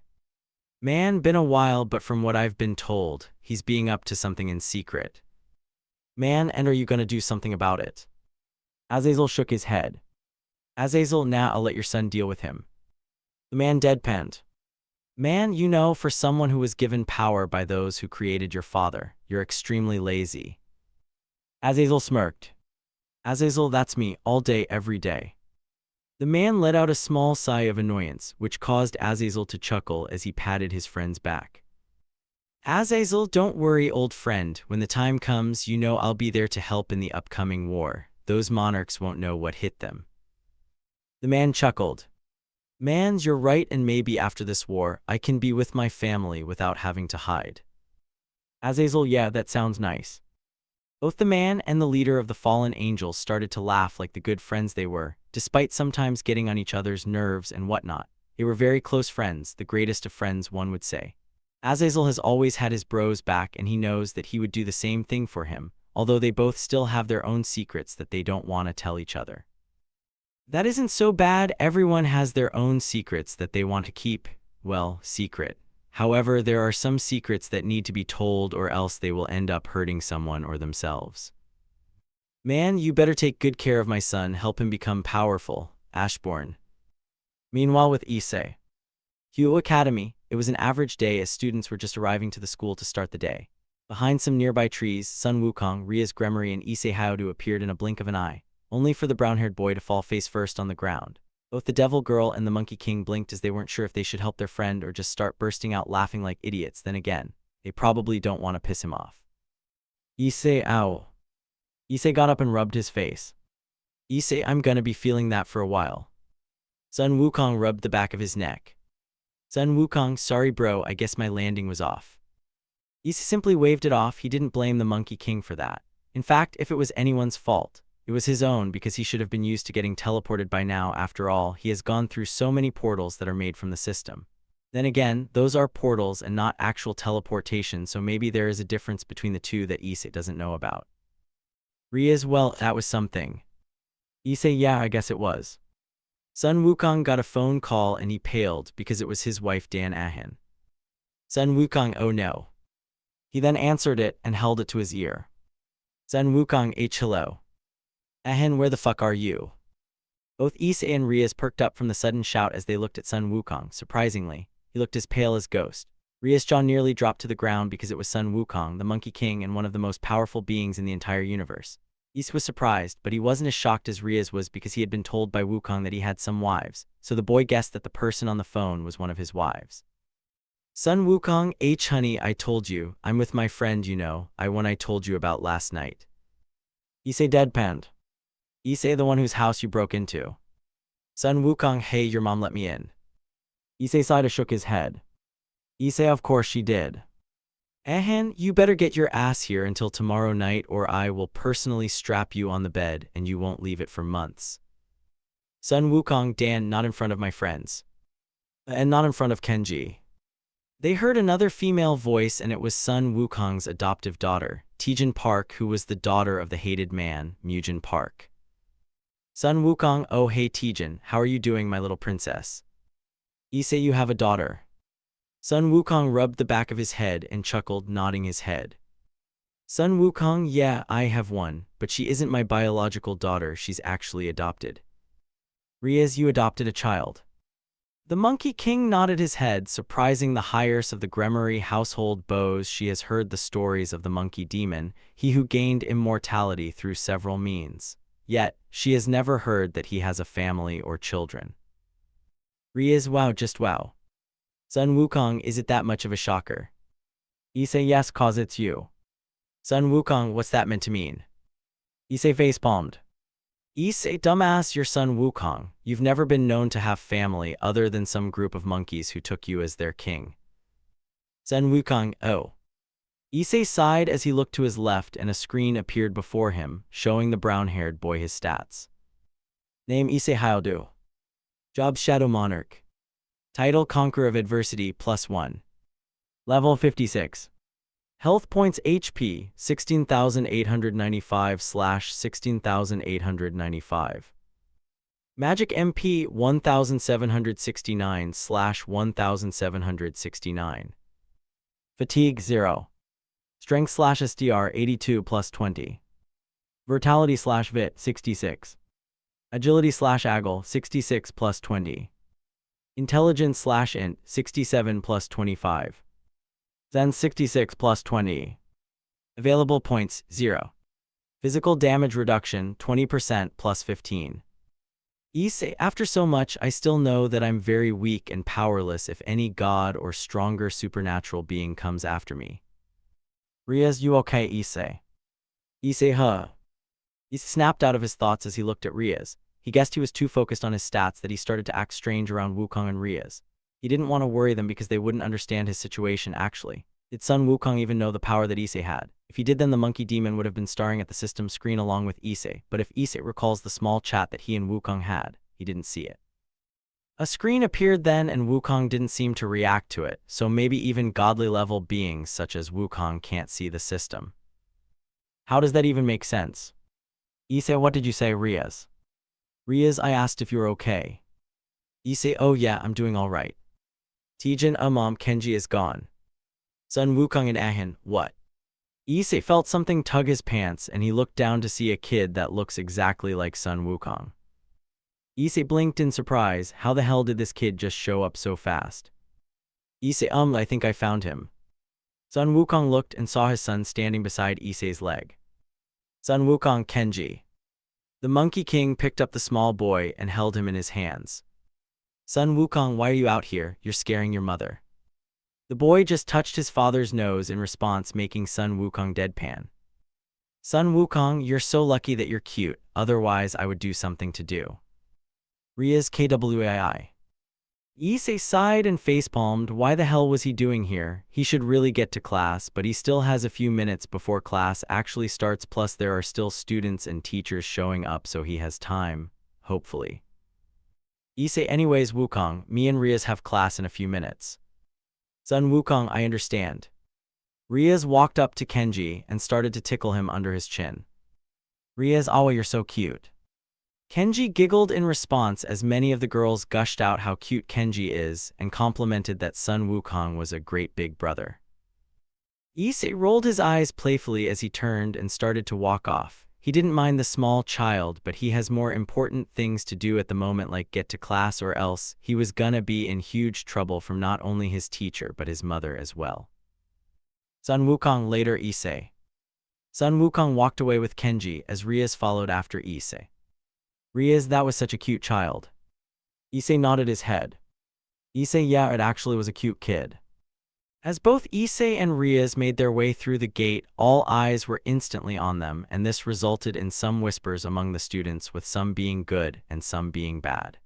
Man, been a while, but from what I've been told, he's being up to something in secret. Man, and are you gonna do something about it? Azazel shook his head. Azazel, nah, I'll let your son deal with him. The man deadpanned. Man, you know, for someone who was given power by those who created your father, you're extremely lazy. Azazel smirked. Azazel, that's me, all day, every day. The man let out a small sigh of annoyance, which caused Azazel to chuckle as he patted his friend's back. Azazel, don't worry, old friend. When the time comes, you know I'll be there to help in the upcoming war. Those monarchs won't know what hit them. The man chuckled. Man, you're right, and maybe after this war, I can be with my family without having to hide. Azazel, yeah, that sounds nice. Both the man and the leader of the fallen angels started to laugh like the good friends they were, despite sometimes getting on each other's nerves and whatnot. They were very close friends, the greatest of friends, one would say. Azazel has always had his bros back, and he knows that he would do the same thing for him, although they both still have their own secrets that they don't want to tell each other. That isn't so bad. Everyone has their own secrets that they want to keep, well, secret. However, there are some secrets that need to be told, or else they will end up hurting someone or themselves. Man, you better take good care of my son, help him become powerful, Ashbourne. Meanwhile, with Issei Hyoudou Academy, it was an average day as students were just arriving to the school to start the day. Behind some nearby trees, Sun Wukong, Ria's Gremory, and Issei Hyoudou appeared in a blink of an eye, only for the brown-haired boy to fall face first on the ground. Both the Devil Girl and the Monkey King blinked as they weren't sure if they should help their friend or just start bursting out laughing like idiots. Then again, they probably don't want to piss him off. Issei, ow. Issei got up and rubbed his face. Issei, I'm gonna be feeling that for a while. Sun Wukong rubbed the back of his neck. Sun Wukong, sorry bro, I guess my landing was off. Issei simply waved it off. He didn't blame the Monkey King for that. In fact, if it was anyone's fault, it was his own, because he should have been used to getting teleported by now. After all, he has gone through so many portals that are made from the system. Then again, those are portals and not actual teleportation, so maybe there is a difference between the two that Issei doesn't know about. Ria's, well, that was something. Issei, yeah, I guess it was. Sun Wukong got a phone call and he paled because it was his wife Dan Ahan. Sun Wukong, oh no. He then answered it and held it to his ear. Sun Wukong, hello. Ahan, where the fuck are you? Both Issei and Rias perked up from the sudden shout as they looked at Sun Wukong. Surprisingly, he looked as pale as ghost. Rias' jaw nearly dropped to the ground because it was Sun Wukong, the Monkey King and one of the most powerful beings in the entire universe. Issei was surprised, but he wasn't as shocked as Rias was because he had been told by Wukong that he had some wives, so the boy guessed that the person on the phone was one of his wives. Sun Wukong, honey, I told you, I'm with my friend, you know, one I told you about last night. Issei deadpanned. Issei, the one whose house you broke into. Sun Wukong, hey, your mom let me in. Issei sighed and shook his head. Issei, of course she did. Ahan, you better get your ass here until tomorrow night or I will personally strap you on the bed and you won't leave it for months. Sun Wukong, Dan, not in front of my friends. And not in front of Kenji. They heard another female voice, and it was Sun Wukong's adoptive daughter, Tijin Park, who was the daughter of the hated man, Mujin Park. Sun Wukong, oh hey Tijin, how are you doing, my little princess? Issei, you have a daughter. Sun Wukong rubbed the back of his head and chuckled, nodding his head. Sun Wukong, yeah, I have one, but she isn't my biological daughter, she's actually adopted. Riaz, you adopted a child. The Monkey King nodded his head, surprising the heiress of the Gremory household beaux. She has heard the stories of the monkey demon, he who gained immortality through several means. Yet, she has never heard that he has a family or children. Riaz, wow, just wow. Sun Wukong, is it that much of a shocker? Issei, yes, cause it's you. Sun Wukong, what's that meant to mean? Issei facepalmed. Issei, dumbass, you're Sun Wukong. You've never been known to have family other than some group of monkeys who took you as their king. Sun Wukong, oh. Issei sighed as he looked to his left, and a screen appeared before him, showing the brown-haired boy his stats. Name Issei Hyoudou. Job Shadow Monarch. Title Conqueror of Adversity +1. Level 56. Health points HP 16,895/16,895. Magic MP 1,769/1,769. Fatigue 0. Strength/SDR 82 +20. Vitality/Vit 66. Agility/Agile 66 +20. Intelligence/Int 67 +25. Zen 66 +20. Available points 0. Physical damage reduction 20% +15. Issei, after so much, I still know that I'm very weak and powerless if any god or stronger supernatural being comes after me. Riaz, you okay, Issei? Issei, huh? He snapped out of his thoughts as he looked at Riaz. He guessed he was too focused on his stats that he started to act strange around Wukong and Riaz. He didn't want to worry them because they wouldn't understand his situation actually. Did Sun Wukong even know the power that Issei had? If he did, then the monkey demon would have been staring at the system screen along with Issei, but if Issei recalls the small chat that he and Wukong had, he didn't see it. A screen appeared then, and Wukong didn't seem to react to it, so maybe even godly level beings such as Wukong can't see the system. How does that even make sense? Issei, what did you say, Riaz? Riaz, I asked if you were okay. Issei, oh yeah, I'm doing alright. Tijin, Mom, Kenji is gone. Sun Wukong and Ahin, what? Issei felt something tug his pants, and he looked down to see a kid that looks exactly like Sun Wukong. Issei blinked in surprise. How the hell did this kid just show up so fast? Issei, I think I found him. Sun Wukong looked and saw his son standing beside Issei's leg. Sun Wukong, Kenji. The Monkey King picked up the small boy and held him in his hands. Sun Wukong, why are you out here? You're scaring your mother. The boy just touched his father's nose in response, making Sun Wukong deadpan. Sun Wukong, you're so lucky that you're cute, otherwise I would do something to do. Riaz, KWAI. Issei sighed and facepalmed. Why the hell was he doing here? He should really get to class, but he still has a few minutes before class actually starts, plus there are still students and teachers showing up, so he has time, hopefully. Issei, anyways, Wukong, me and Riaz have class in a few minutes. Sun Wukong, I understand. Riaz walked up to Kenji and started to tickle him under his chin. Riaz, awa, you're so cute. Kenji giggled in response as many of the girls gushed out how cute Kenji is and complimented that Sun Wukong was a great big brother. Issei rolled his eyes playfully as he turned and started to walk off. He didn't mind the small child, but he has more important things to do at the moment, like get to class, or else he was gonna be in huge trouble from not only his teacher but his mother as well. Sun Wukong, later, Issei. Sun Wukong walked away with Kenji as Riaz followed after Issei. Riaz, that was such a cute child. Issei nodded his head. Issei, yeah, it actually was a cute kid. As both Issei and Riaz made their way through the gate, all eyes were instantly on them, and this resulted in some whispers among the students, with some being good and some being bad.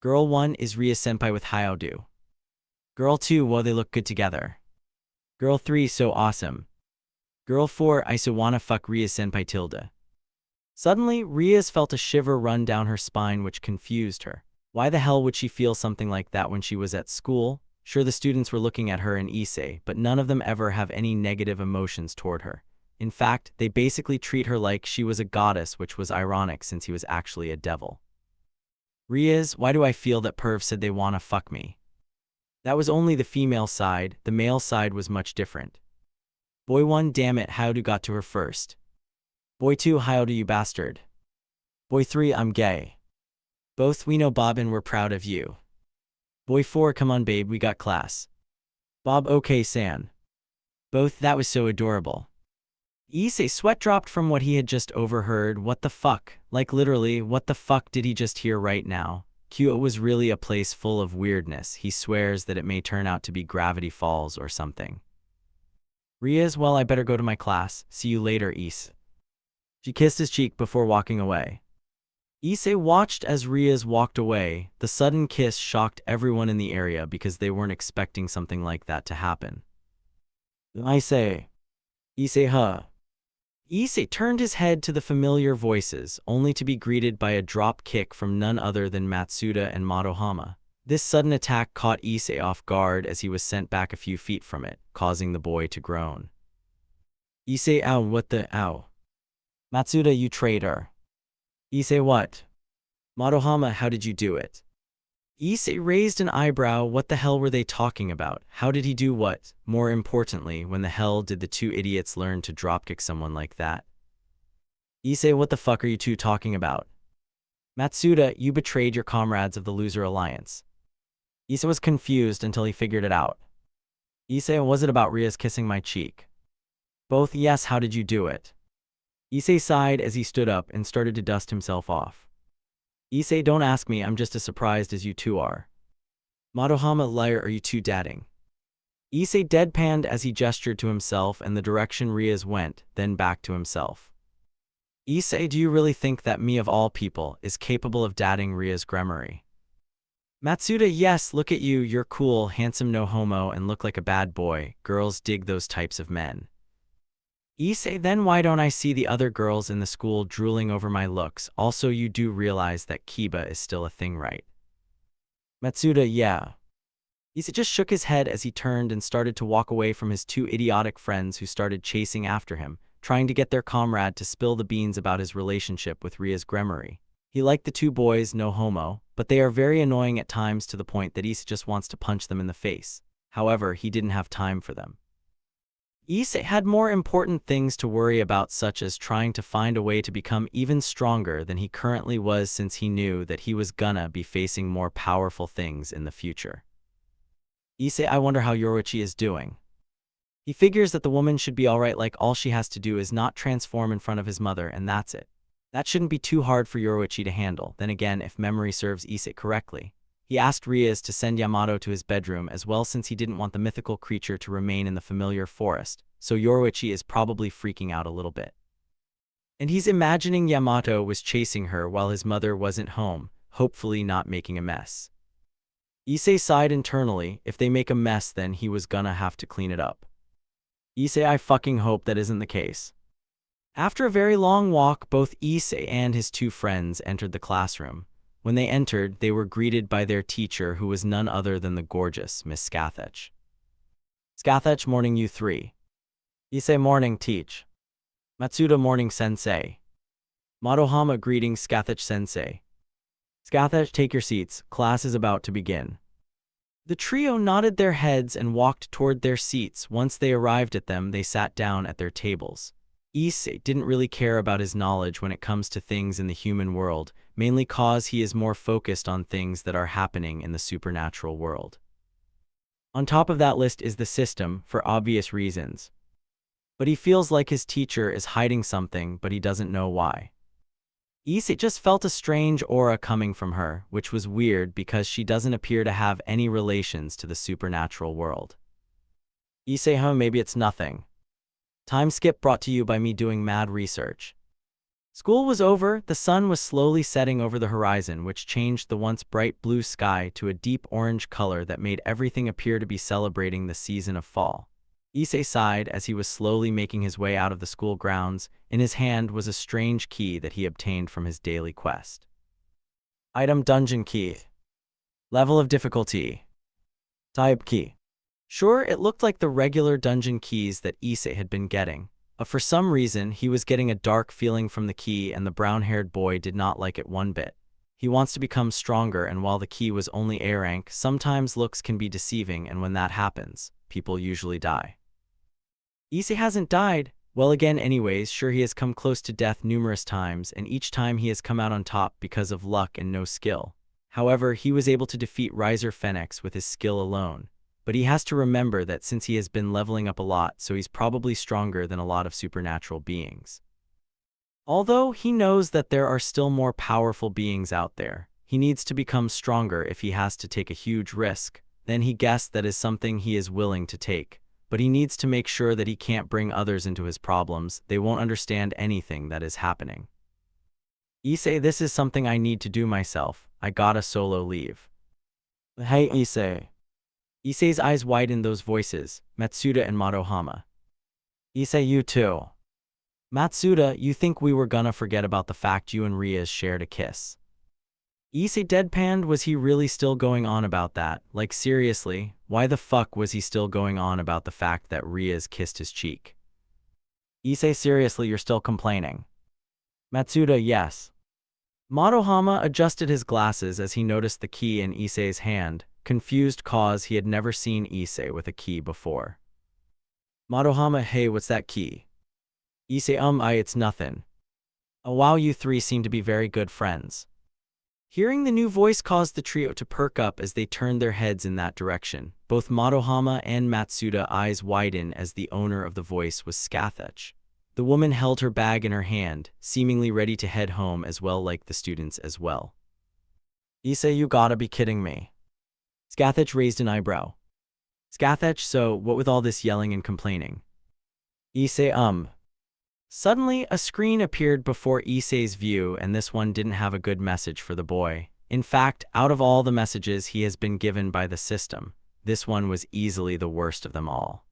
Girl 1 is Riaz-senpai with Hyoudou. Girl 2, whoa, they look good together. Girl 3, so awesome. Girl 4, I so wanna fuck Riaz-senpai tilde. Suddenly, Riaz felt a shiver run down her spine, which confused her. Why the hell would she feel something like that when she was at school? Sure, the students were looking at her and Issei, but none of them ever have any negative emotions toward her. In fact, they basically treat her like she was a goddess, which was ironic since he was actually a devil. Riaz, why do I feel that perv said they wanna fuck me? That was only the female side, the male side was much different. Boy 1, damn it, Hyoudou got to her first. Boy 2, Hyoudou, you bastard. Boy 3, I'm gay. Both, we know Bob and we're proud of you. Boy 4, come on babe, we got class. Bob, okay San. Both, that was so adorable. Issei's sweat dropped from what he had just overheard. What the fuck? Like literally, what the fuck did he just hear right now? It was really a place full of weirdness. He swears that it may turn out to be Gravity Falls or something. Riaz, well, I better go to my class. See you later, Issei. She kissed his cheek before walking away. Issei watched as Riaz walked away. The sudden kiss shocked everyone in the area because they weren't expecting something like that to happen. Issei, huh? Issei turned his head to the familiar voices, only to be greeted by a drop kick from none other than Matsuda and Madohama. This sudden attack caught Issei off guard as he was sent back a few feet from it, causing the boy to groan. Issei, ow, what the, ow. Matsuda, you traitor. Issei, what? Madohama, how did you do it? Issei raised an eyebrow. What the hell were they talking about? How did he do what? More importantly, when the hell did the two idiots learn to dropkick someone like that? Issei, what the fuck are you two talking about? Matsuda, you betrayed your comrades of the Loser Alliance. Issei was confused until he figured it out. Issei, was it about Riaz kissing my cheek? Both, yes, how did you do it? Issei sighed as he stood up and started to dust himself off. Issei, don't ask me, I'm just as surprised as you two are. Madohama, liar, are you two dadding? Issei deadpanned as he gestured to himself and the direction Riaz went, then back to himself. Issei, do you really think that me of all people is capable of dadding Riaz Gremory? Matsuda, yes, look at you, you're cool, handsome, no homo, and look like a bad boy. Girls dig those types of men. Issei, then why don't I see the other girls in the school drooling over my looks? Also, you do realize that Kiba is still a thing, right? Matsuda, yeah. Issei just shook his head as he turned and started to walk away from his two idiotic friends who started chasing after him, trying to get their comrade to spill the beans about his relationship with Riaz Gremory. He liked the two boys, no homo, but they are very annoying at times to the point that Issei just wants to punch them in the face. However, he didn't have time for them. Issei had more important things to worry about, such as trying to find a way to become even stronger than he currently was, since he knew that he was gonna be facing more powerful things in the future. Issei, I wonder how Yoruichi is doing. He figures that the woman should be alright, like all she has to do is not transform in front of his mother and that's it. That shouldn't be too hard for Yoruichi to handle. Then again, if memory serves Issei correctly. He asked Riaz to send Yamato to his bedroom as well, since he didn't want the mythical creature to remain in the familiar forest, so Yoruichi is probably freaking out a little bit. And he's imagining Yamato was chasing her while his mother wasn't home, hopefully not making a mess. Issei sighed internally. If they make a mess, then he was gonna have to clean it up. Issei, I fucking hope that isn't the case. After a very long walk, both Issei and his two friends entered the classroom. When they entered, they were greeted by their teacher, who was none other than the gorgeous Miss Scathach. Scathach, morning you three. Issei, morning teach. Matsuda, morning sensei. Madohama, greetings Scathach sensei. Scathach, take your seats, class is about to begin. The trio nodded their heads and walked toward their seats. Once they arrived at them, they sat down at their tables. Issei didn't really care about his knowledge when it comes to things in the human world, mainly cause he is more focused on things that are happening in the supernatural world. On top of that list is the system, for obvious reasons. But he feels like his teacher is hiding something, but he doesn't know why. Issei just felt a strange aura coming from her, which was weird because she doesn't appear to have any relations to the supernatural world. Issei, huh, maybe it's nothing. Time skip brought to you by me doing mad research. School was over, the sun was slowly setting over the horizon, which changed the once bright blue sky to a deep orange color that made everything appear to be celebrating the season of fall. Issei sighed as he was slowly making his way out of the school grounds. In his hand was a strange key that he obtained from his daily quest. Item, dungeon key. Level of difficulty Type key. Sure, it looked like the regular dungeon keys that Issei had been getting. But for some reason, he was getting a dark feeling from the key, and the brown-haired boy did not like it one bit. He wants to become stronger, and while the key was only A rank, sometimes looks can be deceiving, and when that happens, people usually die. Issei hasn't died. Well, again anyways, sure, he has come close to death numerous times, and each time he has come out on top because of luck and no skill. However, he was able to defeat Riser Phoenix with his skill alone. But he has to remember that since he has been leveling up a lot, so he's probably stronger than a lot of supernatural beings. Although he knows that there are still more powerful beings out there, he needs to become stronger if he has to take a huge risk. Then he guessed that is something he is willing to take. But he needs to make sure that he can't bring others into his problems. They won't understand anything that is happening. Issei, this is something I need to do myself. I gotta solo leave. Hey, Issei. Issei's eyes widened those voices, Matsuda and Madohama. Issei, you too. Matsuda, you think we were gonna forget about the fact you and Rias shared a kiss? Issei deadpanned. Was he really still going on about that? Like seriously, why the fuck was he still going on about the fact that Rias kissed his cheek? Issei, seriously, you're still complaining? Matsuda, yes. Madohama adjusted his glasses as he noticed the key in Issei's hand, confused cause he had never seen Issei with a key before. Madohama, hey, what's that key? Issei, it's nothing. Oh wow, you three seem to be very good friends. Hearing the new voice caused the trio to perk up as they turned their heads in that direction. Both Madohama and Matsuda eyes widen as the owner of the voice was Skathach. The woman held her bag in her hand, seemingly ready to head home as well, like the students as well. Issei, you gotta be kidding me. Skathach raised an eyebrow. Skathach, so what with all this yelling and complaining? Issei, Suddenly, a screen appeared before Issei's view, and this one didn't have a good message for the boy. In fact, out of all the messages he has been given by the system, this one was easily the worst of them all.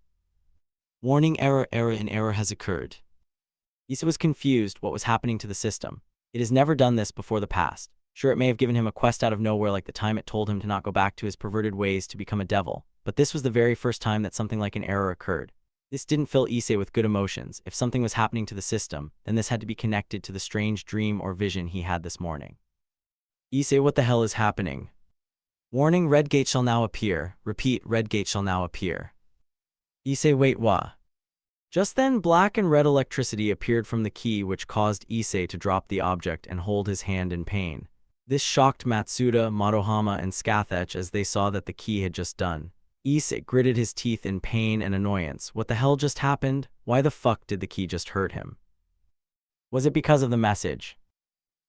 Warning, error, an error has occurred. Issei was confused what was happening to the system. It has never done this before the past. Sure, it may have given him a quest out of nowhere, like the time it told him to not go back to his perverted ways to become a devil, but this was the very first time that something like an error occurred. This didn't fill Issei with good emotions. If something was happening to the system, then this had to be connected to the strange dream or vision he had this morning. Issei, what the hell is happening? Warning, red gate shall now appear. Repeat, red gate shall now appear. Issei, wait, what? Just then, black and red electricity appeared from the key, which caused Issei to drop the object and hold his hand in pain. This shocked Matsuda, Madohama, and Skathach as they saw that the key had just done. Issei gritted his teeth in pain and annoyance. What the hell just happened? Why the fuck did the key just hurt him? Was it because of the message?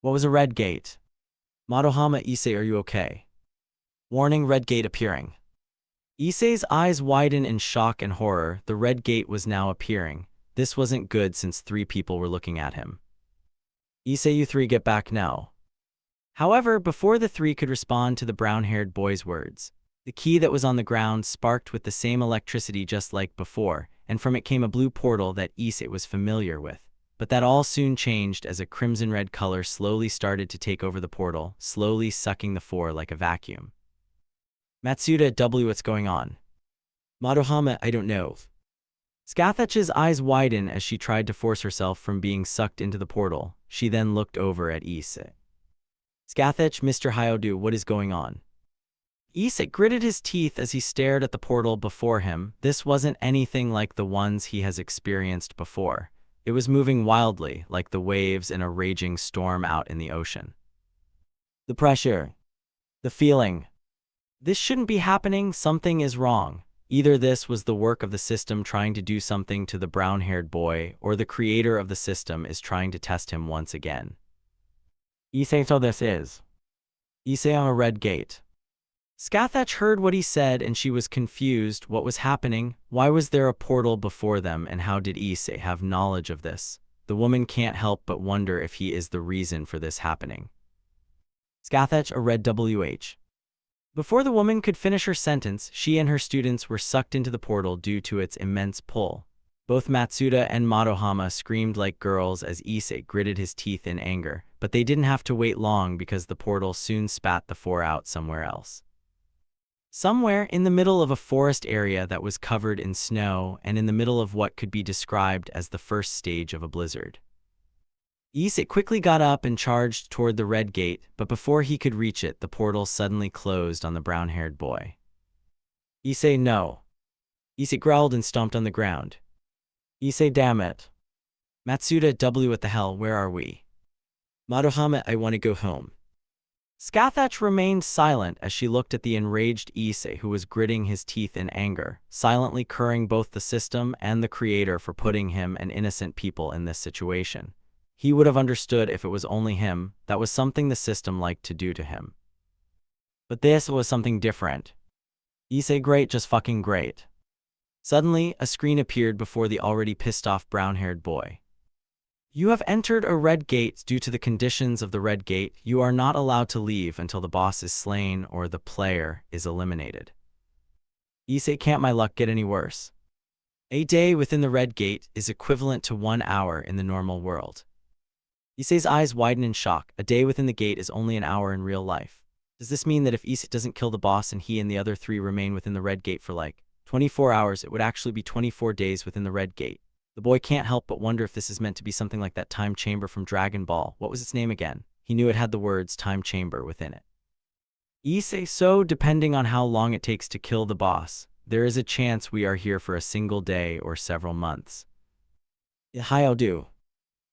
What was a red gate? Madohama, Issei, are you okay? Warning, red gate appearing. Issei's eyes widen in shock and horror. The red gate was now appearing. This wasn't good since 3 people were looking at him. Issei, you 3 get back now. However, before the 3 could respond to the brown-haired boy's words, the key that was on the ground sparked with the same electricity just like before, and from it came a blue portal that Issei was familiar with. But that all soon changed as a crimson-red color slowly started to take over the portal, slowly sucking the 4 like a vacuum. Matsuda, what's going on? Madohama, I don't know. Skathach's eyes widen as she tried to force herself from being sucked into the portal. She then looked over at Issei. Skathach, Mr. Hyoudou, what is going on? Issei gritted his teeth as he stared at the portal before him. This wasn't anything like the ones he has experienced before. It was moving wildly, like the waves in a raging storm out in the ocean. The pressure. The feeling. This shouldn't be happening. Something is wrong. Either this was the work of the system trying to do something to the brown-haired boy, or the creator of the system is trying to test him once again. Issei, so this is. Issei, on a red gate. Skathach heard what he said and she was confused. What was happening? Why was there a portal before them, and how did Issei have knowledge of this? The woman can't help but wonder if he is the reason for this happening. Skathach, a red WH. Before the woman could finish her sentence, she and her students were sucked into the portal due to its immense pull. Both Matsuda and Madohama screamed like girls as Issei gritted his teeth in anger, but they didn't have to wait long because the portal soon spat the 4 out somewhere else. Somewhere in the middle of a forest area that was covered in snow and in the middle of what could be described as the first stage of a blizzard. Issei quickly got up and charged toward the red gate, but before he could reach it, the portal suddenly closed on the brown-haired boy. Issei, no. Issei growled and stomped on the ground. Issei, damn it. Matsuda, W, what the hell, where are we? Madohama, I want to go home. Scathach remained silent as she looked at the enraged Issei, who was gritting his teeth in anger, silently curring both the system and the creator for putting him and innocent people in this situation. He would have understood if it was only him. That was something the system liked to do to him. But this was something different. Issei, great, just fucking great. Suddenly, a screen appeared before the already pissed-off brown-haired boy. You have entered a red gate. Due to the conditions of the red gate, you are not allowed to leave until the boss is slain or the player is eliminated. Issei, can't my luck get any worse? A day within the red gate is equivalent to 1 hour in the normal world. Issei's eyes widen in shock. A day within the gate is only an hour in real life. Does this mean that if Issei doesn't kill the boss and he and the other 3 remain within the red gate for like 24 hours, it would actually be 24 days within the red gate? The boy can't help but wonder if this is meant to be something like that time chamber from Dragon Ball. What was its name again? He knew it had the words time chamber within it. Issei, so depending on how long it takes to kill the boss, there is a chance we are here for a single day or several months. Issei Hyoudou.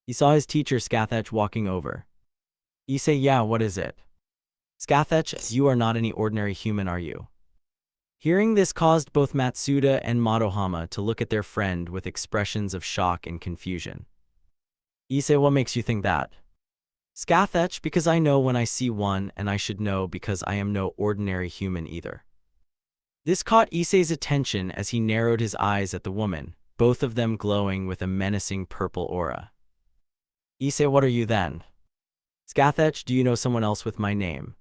He saw his teacher Scathach walking over. Issei, yeah, what is it? Scathach, you are not any ordinary human, are you? Hearing this caused both Matsuda and Madohama to look at their friend with expressions of shock and confusion. Issei, what makes you think that? Scathach, because I know when I see one, and I should know because I am no ordinary human either. This caught Issei's attention as he narrowed his eyes at the woman, both of them glowing with a menacing purple aura. Issei, what are you then? Scathach, do you know someone else with my name?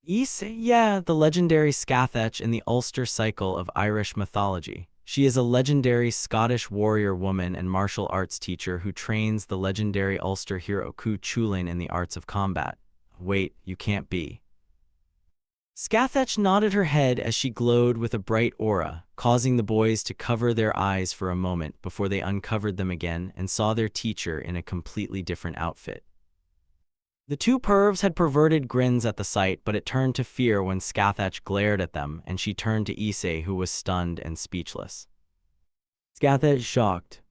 Issei, yeah, the legendary Scathach in the Ulster cycle of Irish mythology. She is a legendary Scottish warrior woman and martial arts teacher who trains the legendary Ulster hero Ku Chulainn in the arts of combat. Wait, you can't be. Scathach nodded her head as she glowed with a bright aura, causing the boys to cover their eyes for a moment before they uncovered them again and saw their teacher in a completely different outfit. The 2 pervs had perverted grins at the sight, but it turned to fear when Scathach glared at them and she turned to Issei, who was stunned and speechless. Scathach shocked.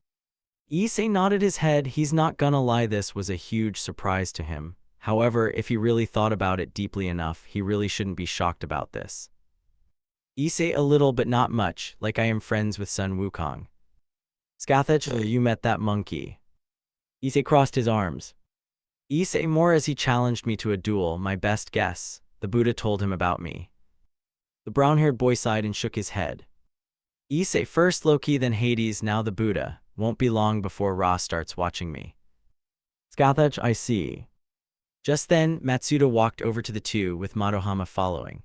Issei nodded his head. He's not gonna lie, this was a huge surprise to him. However, if he really thought about it deeply enough, he really shouldn't be shocked about this. Issei, a little but not much, like I am friends with Sun Wukong. Scathach, you met that monkey. Issei crossed his arms. Issei, more as he challenged me to a duel, my best guess. The Buddha told him about me. The brown-haired boy sighed and shook his head. Issei, first Loki, then Hades, now the Buddha. Won't be long before Ra starts watching me. Scathach, I see. Just then, Matsuda walked over to the 2 with Madohama following.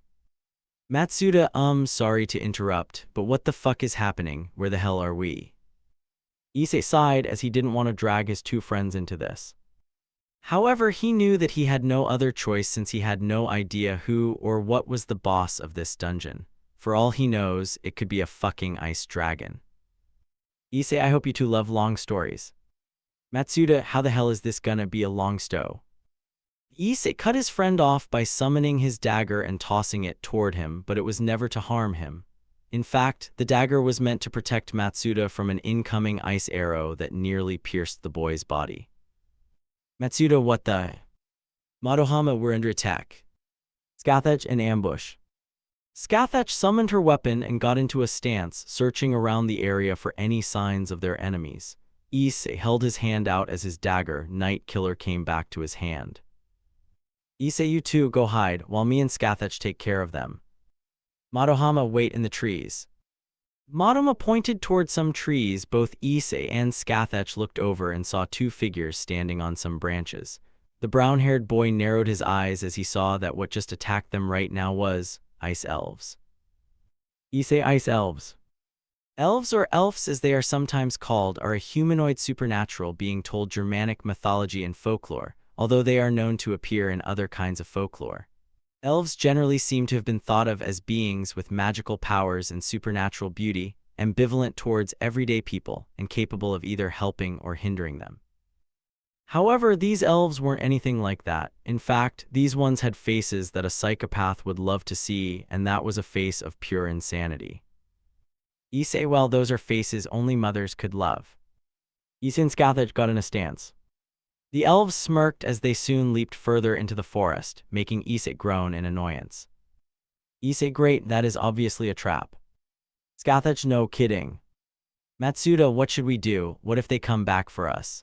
Matsuda, sorry to interrupt, but what the fuck is happening? Where the hell are we? Issei sighed as he didn't want to drag his 2 friends into this. However, he knew that he had no other choice since he had no idea who or what was the boss of this dungeon. For all he knows, it could be a fucking ice dragon. Issei, I hope you 2 love long stories. Matsuda, how the hell is this gonna be a long stow? Issei cut his friend off by summoning his dagger and tossing it toward him, but it was never to harm him. In fact, the dagger was meant to protect Matsuda from an incoming ice arrow that nearly pierced the boy's body. Matsuda, what the? Madohama, we're under attack. Scathach, in ambush. Scathach summoned her weapon and got into a stance, searching around the area for any signs of their enemies. Issei held his hand out as his dagger, Night Killer, came back to his hand. Issei, you 2 go hide, while me and Scathach take care of them. Madohama, wait in the trees. Madohama pointed toward some trees. Both Issei and Scathach looked over and saw 2 figures standing on some branches. The brown-haired boy narrowed his eyes as he saw that what just attacked them right now was ice elves. Issei, ice elves. Elves, or elves as they are sometimes called, are a humanoid supernatural being told Germanic mythology and folklore, although they are known to appear in other kinds of folklore. Elves generally seem to have been thought of as beings with magical powers and supernatural beauty, ambivalent towards everyday people, and capable of either helping or hindering them. However, these elves weren't anything like that. In fact, these ones had faces that a psychopath would love to see, and that was a face of pure insanity. Issei, well, those are faces only mothers could love. Issei and Scathach got in a stance. The elves smirked as they soon leaped further into the forest, making Issei groan in annoyance. Issei, great, that is obviously a trap. Scathach, no kidding. Matsuda, what should we do? What if they come back for us?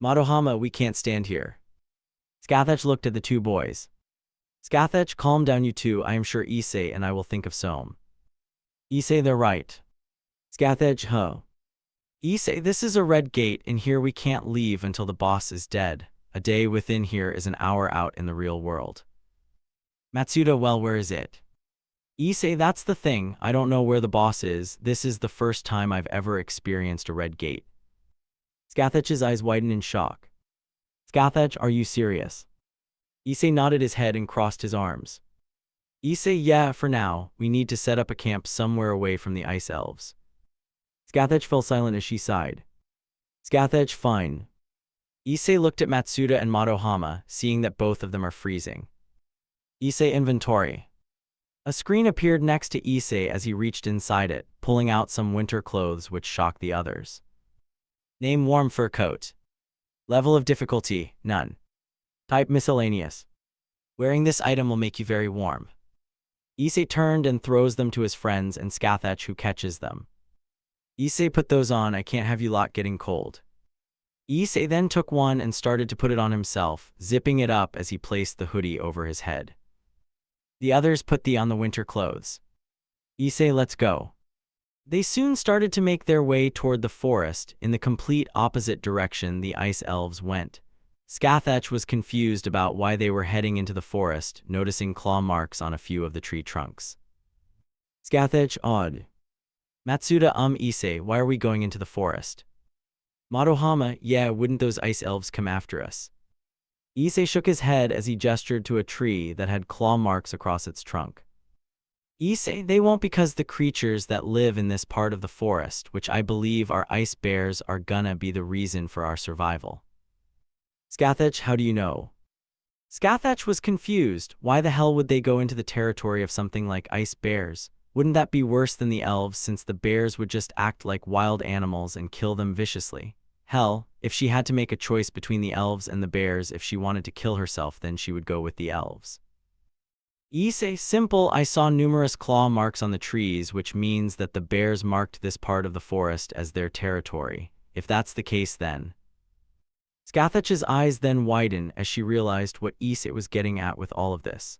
Madohama, we can't stand here. Scathach looked at the two boys. Scathach, calm down you two, I am sure Issei and I will think of Soam. Issei, they're right. Scathach, huh. Issei, this is a red gate, and here we can't leave until the boss is dead. A day within here is an hour out in the real world. Matsuda, well, where is it? Issei, that's the thing, I don't know where the boss is. This is the first time I've ever experienced a red gate. Scathach's eyes widened in shock. Scathach, are you serious? Issei nodded his head and crossed his arms. Issei, yeah, for now, we need to set up a camp somewhere away from the ice elves. Scathach fell silent as she sighed. Scathach, fine. Issei looked at Matsuda and Madohama, seeing that both of them are freezing. Issei, inventory. A screen appeared next to Issei as he reached inside it, pulling out some winter clothes which shocked the others. Name, warm fur coat. Level of difficulty, none. Type, miscellaneous. Wearing this item will make you very warm. Issei turned and throws them to his friends and Scathach, who catches them. Issei, put those on, I can't have you lot getting cold. Issei then took one and started to put it on himself, zipping it up as he placed the hoodie over his head. The others put on the winter clothes. Issei, let's go. They soon started to make their way toward the forest, in the complete opposite direction the ice elves went. Scathach was confused about why they were heading into the forest, noticing claw marks on a few of the tree trunks. Scathach, odd. Matsuda, Issei, why are we going into the forest? Madohama, yeah, wouldn't those ice elves come after us? Issei shook his head as he gestured to a tree that had claw marks across its trunk. Issei, they won't, because the creatures that live in this part of the forest, which I believe are ice bears, are gonna be the reason for our survival. Scathach, how do you know? Scathach was confused. Why the hell would they go into the territory of something like ice bears? Wouldn't that be worse than the elves, since the bears would just act like wild animals and kill them viciously? Hell, if she had to make a choice between the elves and the bears, if she wanted to kill herself, then she would go with the elves. Issei, simple, I saw numerous claw marks on the trees, which means that the bears marked this part of the forest as their territory. If that's the case, then. Scathach's eyes then widened as she realized what Issei was getting at with all of this.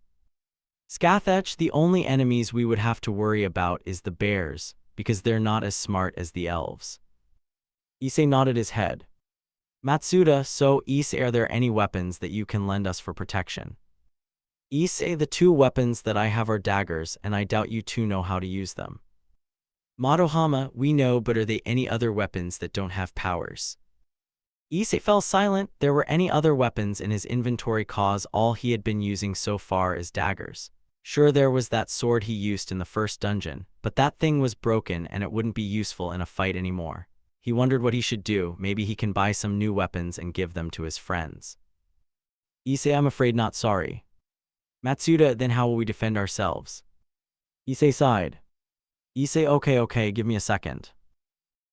Scathach, the only enemies we would have to worry about is the bears, because they're not as smart as the elves. Issei nodded his head. Matsuda, so Issei, are there any weapons that you can lend us for protection? Issei, the two weapons that I have are daggers, and I doubt you two know how to use them. Madohama, we know, but are there any other weapons that don't have powers? Issei fell silent. There were any other weapons in his inventory, cause all he had been using so far is daggers. Sure, there was that sword he used in the first dungeon, but that thing was broken and it wouldn't be useful in a fight anymore. He wondered what he should do. Maybe he can buy some new weapons and give them to his friends. Issei, I'm afraid not, sorry. Matsuda, then how will we defend ourselves? Issei sighed. Issei, okay, give me a second.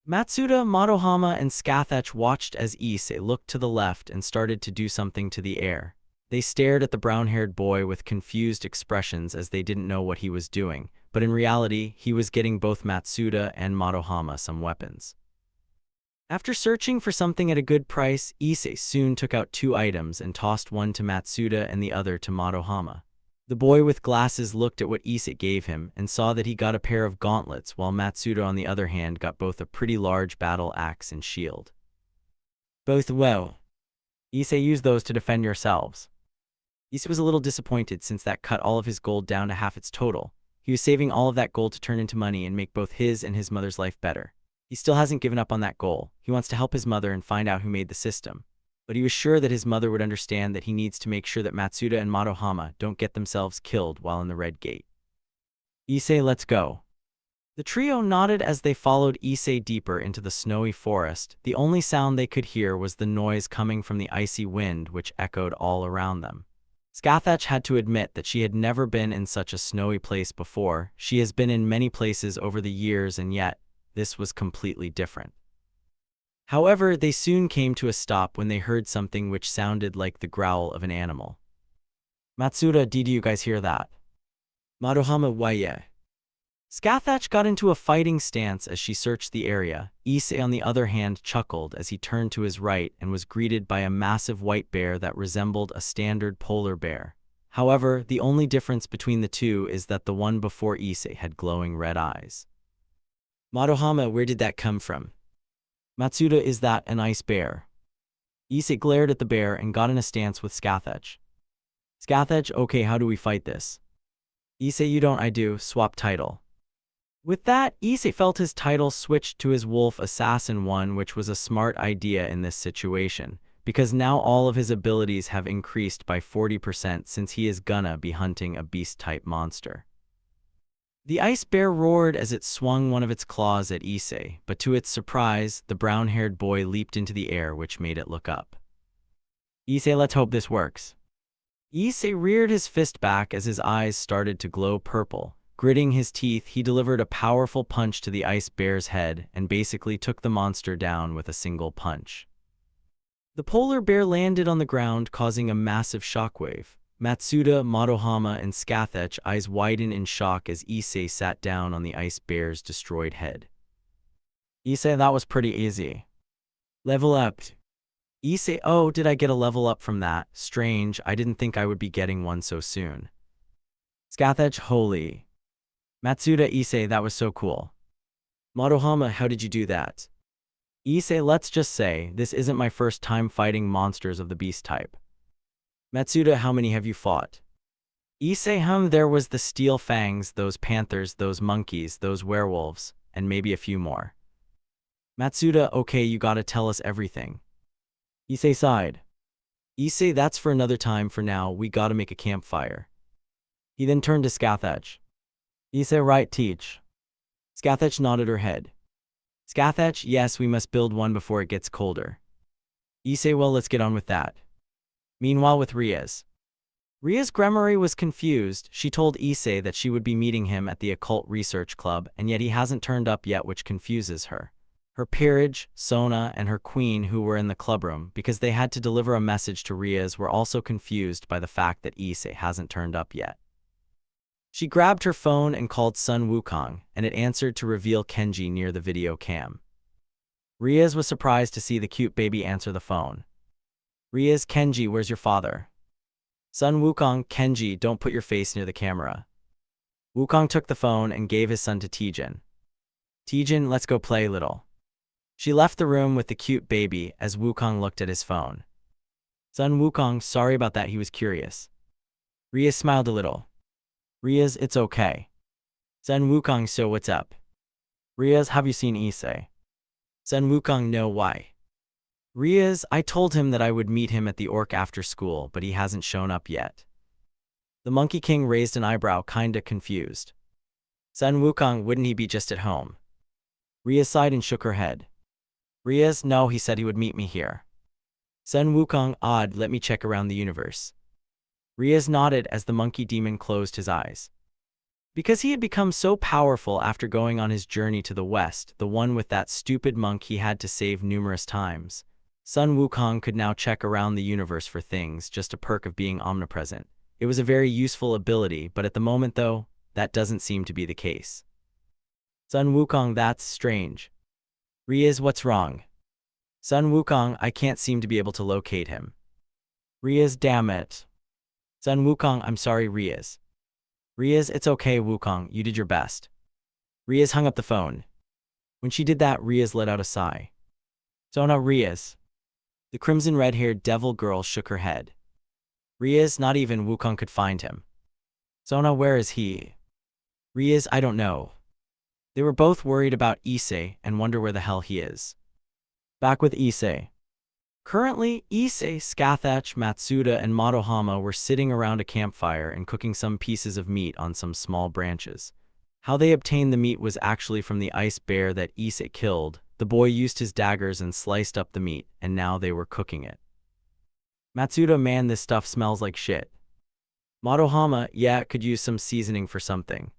Matsuda, Madohama, and Scathach watched as Issei looked to the left and started to do something to the air. They stared at the brown-haired boy with confused expressions as they didn't know what he was doing, but in reality, he was getting both Matsuda and Madohama some weapons. After searching for something at a good price, Issei soon took out two items and tossed one to Matsuda and the other to Madohama. The boy with glasses looked at what Issei gave him and saw that he got a pair of gauntlets, while Matsuda on the other hand got both a pretty large battle axe and shield. Both well. Issei, use those to defend yourselves. Issei was a little disappointed since that cut all of his gold down to half its total. He was saving all of that gold to turn into money and make both his and his mother's life better. He still hasn't given up on that goal. He wants to help his mother and find out who made the system. but he was sure that his mother would understand that he needs to make sure that Matsuda and Madohama don't get themselves killed while in the Red Gate. Issei, let's go. The trio nodded as they followed Issei deeper into the snowy forest. The only sound they could hear was the noise coming from the icy wind which echoed all around them. Scathach had to admit that she had never been in such a snowy place before. She has been in many places over the years, and yet, this was completely different. However, they soon came to a stop when they heard something which sounded like the growl of an animal. Matsuda, did you guys hear that? Madohama, why yeah. Scathach got into a fighting stance as she searched the area. Issei, on the other hand, chuckled as he turned to his right and was greeted by a massive white bear that resembled a standard polar bear. However, the only difference between the two is that the one before Issei had glowing red eyes. Madohama, where did that come from? Matsuda, is that an ice bear? Issei glared at the bear and got in a stance with Scathach. Scathach, okay, how do we fight this? Issei, you don't, I do, swap title. With that, Issei felt his title switched to his Wolf Assassin 1, which was a smart idea in this situation, because now all of his abilities have increased by 40% since he is gonna be hunting a beast-type monster. The ice bear roared as it swung one of its claws at Issei, but to its surprise, the brown-haired boy leaped into the air, which made it look up. Issei, let's hope this works. Issei reared his fist back as his eyes started to glow purple. Gritting his teeth, he delivered a powerful punch to the ice bear's head and basically took the monster down with a single punch. The polar bear landed on the ground, causing a massive shockwave. Matsuda, Madohama, and Scathach eyes widened in shock as Issei sat down on the ice bear's destroyed head. Issei, that was pretty easy. Level up. Issei, oh, did I get a level up from that? Strange, I didn't think I would be getting one so soon. Scathach, holy. Matsuda, Issei, that was so cool. Madohama, how did you do that? Issei, let's just say, this isn't my first time fighting monsters of the beast type. Matsuda, how many have you fought? Issei, there was the steel fangs, those panthers, those monkeys, those werewolves, and maybe a few more. Matsuda, okay, you gotta tell us everything. Issei sighed. Issei, that's for another time. For now, we gotta make a campfire. He then turned to Scathach. Issei, right, teach. Scathach nodded her head. Scathach, yes, we must build one before it gets colder. Issei, well, let's get on with that. Meanwhile, with Ria's grandmother was confused. She told Issei that she would be meeting him at the Occult Research Club, and yet he hasn't turned up yet, which confuses her. Her peerage, Sona, and her queen, who were in the clubroom because they had to deliver a message to Ria's, were also confused by the fact that Issei hasn't turned up yet. She grabbed her phone and called Sun Wukong, and it answered to reveal Kenji near the video cam. Ria's was surprised to see the cute baby answer the phone. Ria's, Kenji, where's your father? Sun Wukong, Kenji, don't put your face near the camera. Wukong took the phone and gave his son to Tijin. Tijin, let's go play little. She left the room with the cute baby as Wukong looked at his phone. Sun Wukong, sorry about that, he was curious. Ria smiled a little. Ria's, it's okay. Sun Wukong, so what's up? Ria's, have you seen Issei? Sun Wukong, no, why? Ria's, I told him that I would meet him at the Orc after school, but he hasn't shown up yet. The Monkey King raised an eyebrow, kinda confused. Sun Wukong, wouldn't he be just at home? Ria sighed and shook her head. Ria's, no, he said he would meet me here. Sun Wukong, odd, let me check around the universe. Ria's nodded as the monkey demon closed his eyes. Because he had become so powerful after going on his journey to the west, the one with that stupid monk he had to save numerous times, Sun Wukong could now check around the universe for things, just a perk of being omnipresent. It was a very useful ability, but at the moment though, that doesn't seem to be the case. Sun Wukong, that's strange. Ria's, what's wrong? Sun Wukong, I can't seem to be able to locate him. Ria's, damn it. Sun Wukong, I'm sorry, Ria's. Ria's, it's okay, Wukong, you did your best. Ria's hung up the phone. When she did that, Ria's let out a sigh. Sona, Ria's. The crimson red-haired devil girl shook her head. Ria's, not even Wukong could find him. Sona, where is he? Ria's, I don't know. They were both worried about Issei and wonder where the hell he is. Back with Issei. Currently, Issei, Scathach, Matsuda, and Madohama were sitting around a campfire and cooking some pieces of meat on some small branches. How they obtained the meat was actually from the ice bear that Issei killed. The boy used his daggers and sliced up the meat, and now they were cooking it. Matsuda, man, this stuff smells like shit. Madohama, yeah, could use some seasoning for something.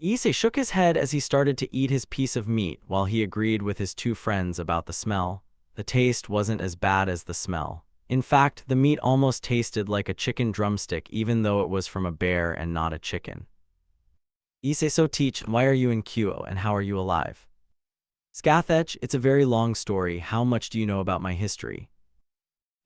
Issei shook his head as he started to eat his piece of meat while he agreed with his two friends about the smell. The taste wasn't as bad as the smell. In fact, the meat almost tasted like a chicken drumstick even though it was from a bear and not a chicken. Issei, so teach, why are you in Kyo and how are you alive? Scathach, it's a very long story, how much do you know about my history?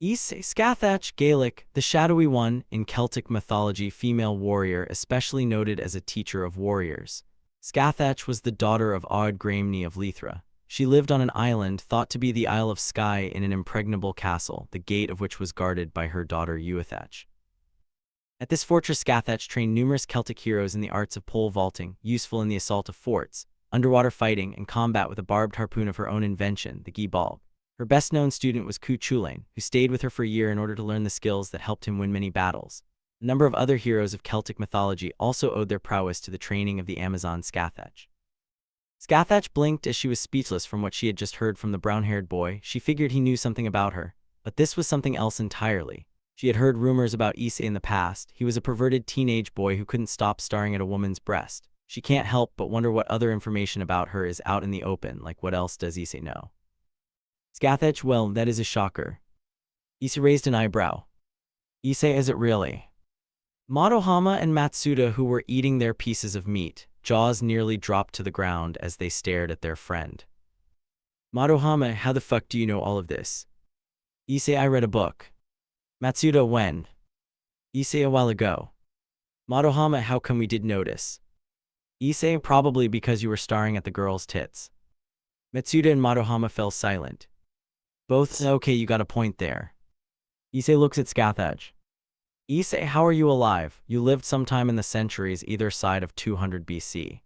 Issei, Scathach, Gaelic, the shadowy one, in Celtic mythology female warrior especially noted as a teacher of warriors. Scathach was the daughter of Aud Graemne of Lethra. She lived on an island thought to be the Isle of Skye in an impregnable castle, the gate of which was guarded by her daughter Uathach. At this fortress Scathach trained numerous Celtic heroes in the arts of pole vaulting, useful in the assault of forts, underwater fighting, and combat with a barbed harpoon of her own invention, the Gi-Balg. Her best-known student was Ku Chulainn, who stayed with her for a year in order to learn the skills that helped him win many battles. A number of other heroes of Celtic mythology also owed their prowess to the training of the Amazon Scathach. Scathach blinked as she was speechless from what she had just heard from the brown-haired boy. She figured he knew something about her, but this was something else entirely. She had heard rumors about Issei in the past. He was a perverted teenage boy who couldn't stop staring at a woman's breast. She can't help but wonder what other information about her is out in the open, like what else does Issei know? Scathach, well, that is a shocker. Issei raised an eyebrow. Issei, is it really? Madohama and Matsuda, who were eating their pieces of meat, jaws nearly dropped to the ground as they stared at their friend. Madohama, how the fuck do you know all of this? Issei, I read a book. Matsuda, when? Issei, a while ago. Madohama, how come we did notice? Issei, probably because you were staring at the girl's tits. Matsuda and Madohama fell silent. Both, okay, you got a point there. Issei looks at Scathach. Issei, how are you alive? You lived sometime in the centuries either side of 200 BC.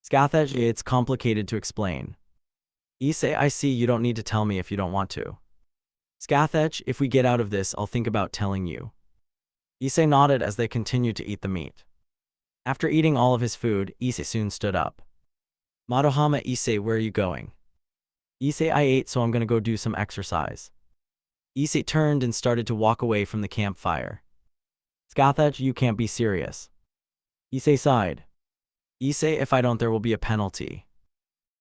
Scathach, it's complicated to explain. Issei, I see, you don't need to tell me if you don't want to. Scathach, if we get out of this, I'll think about telling you. Issei nodded as they continued to eat the meat. After eating all of his food, Issei soon stood up. Madohama, Issei, where are you going? Issei, I ate, so I'm gonna go do some exercise. Issei turned and started to walk away from the campfire. Scathach, you can't be serious. Issei sighed. Issei, if I don't, there will be a penalty.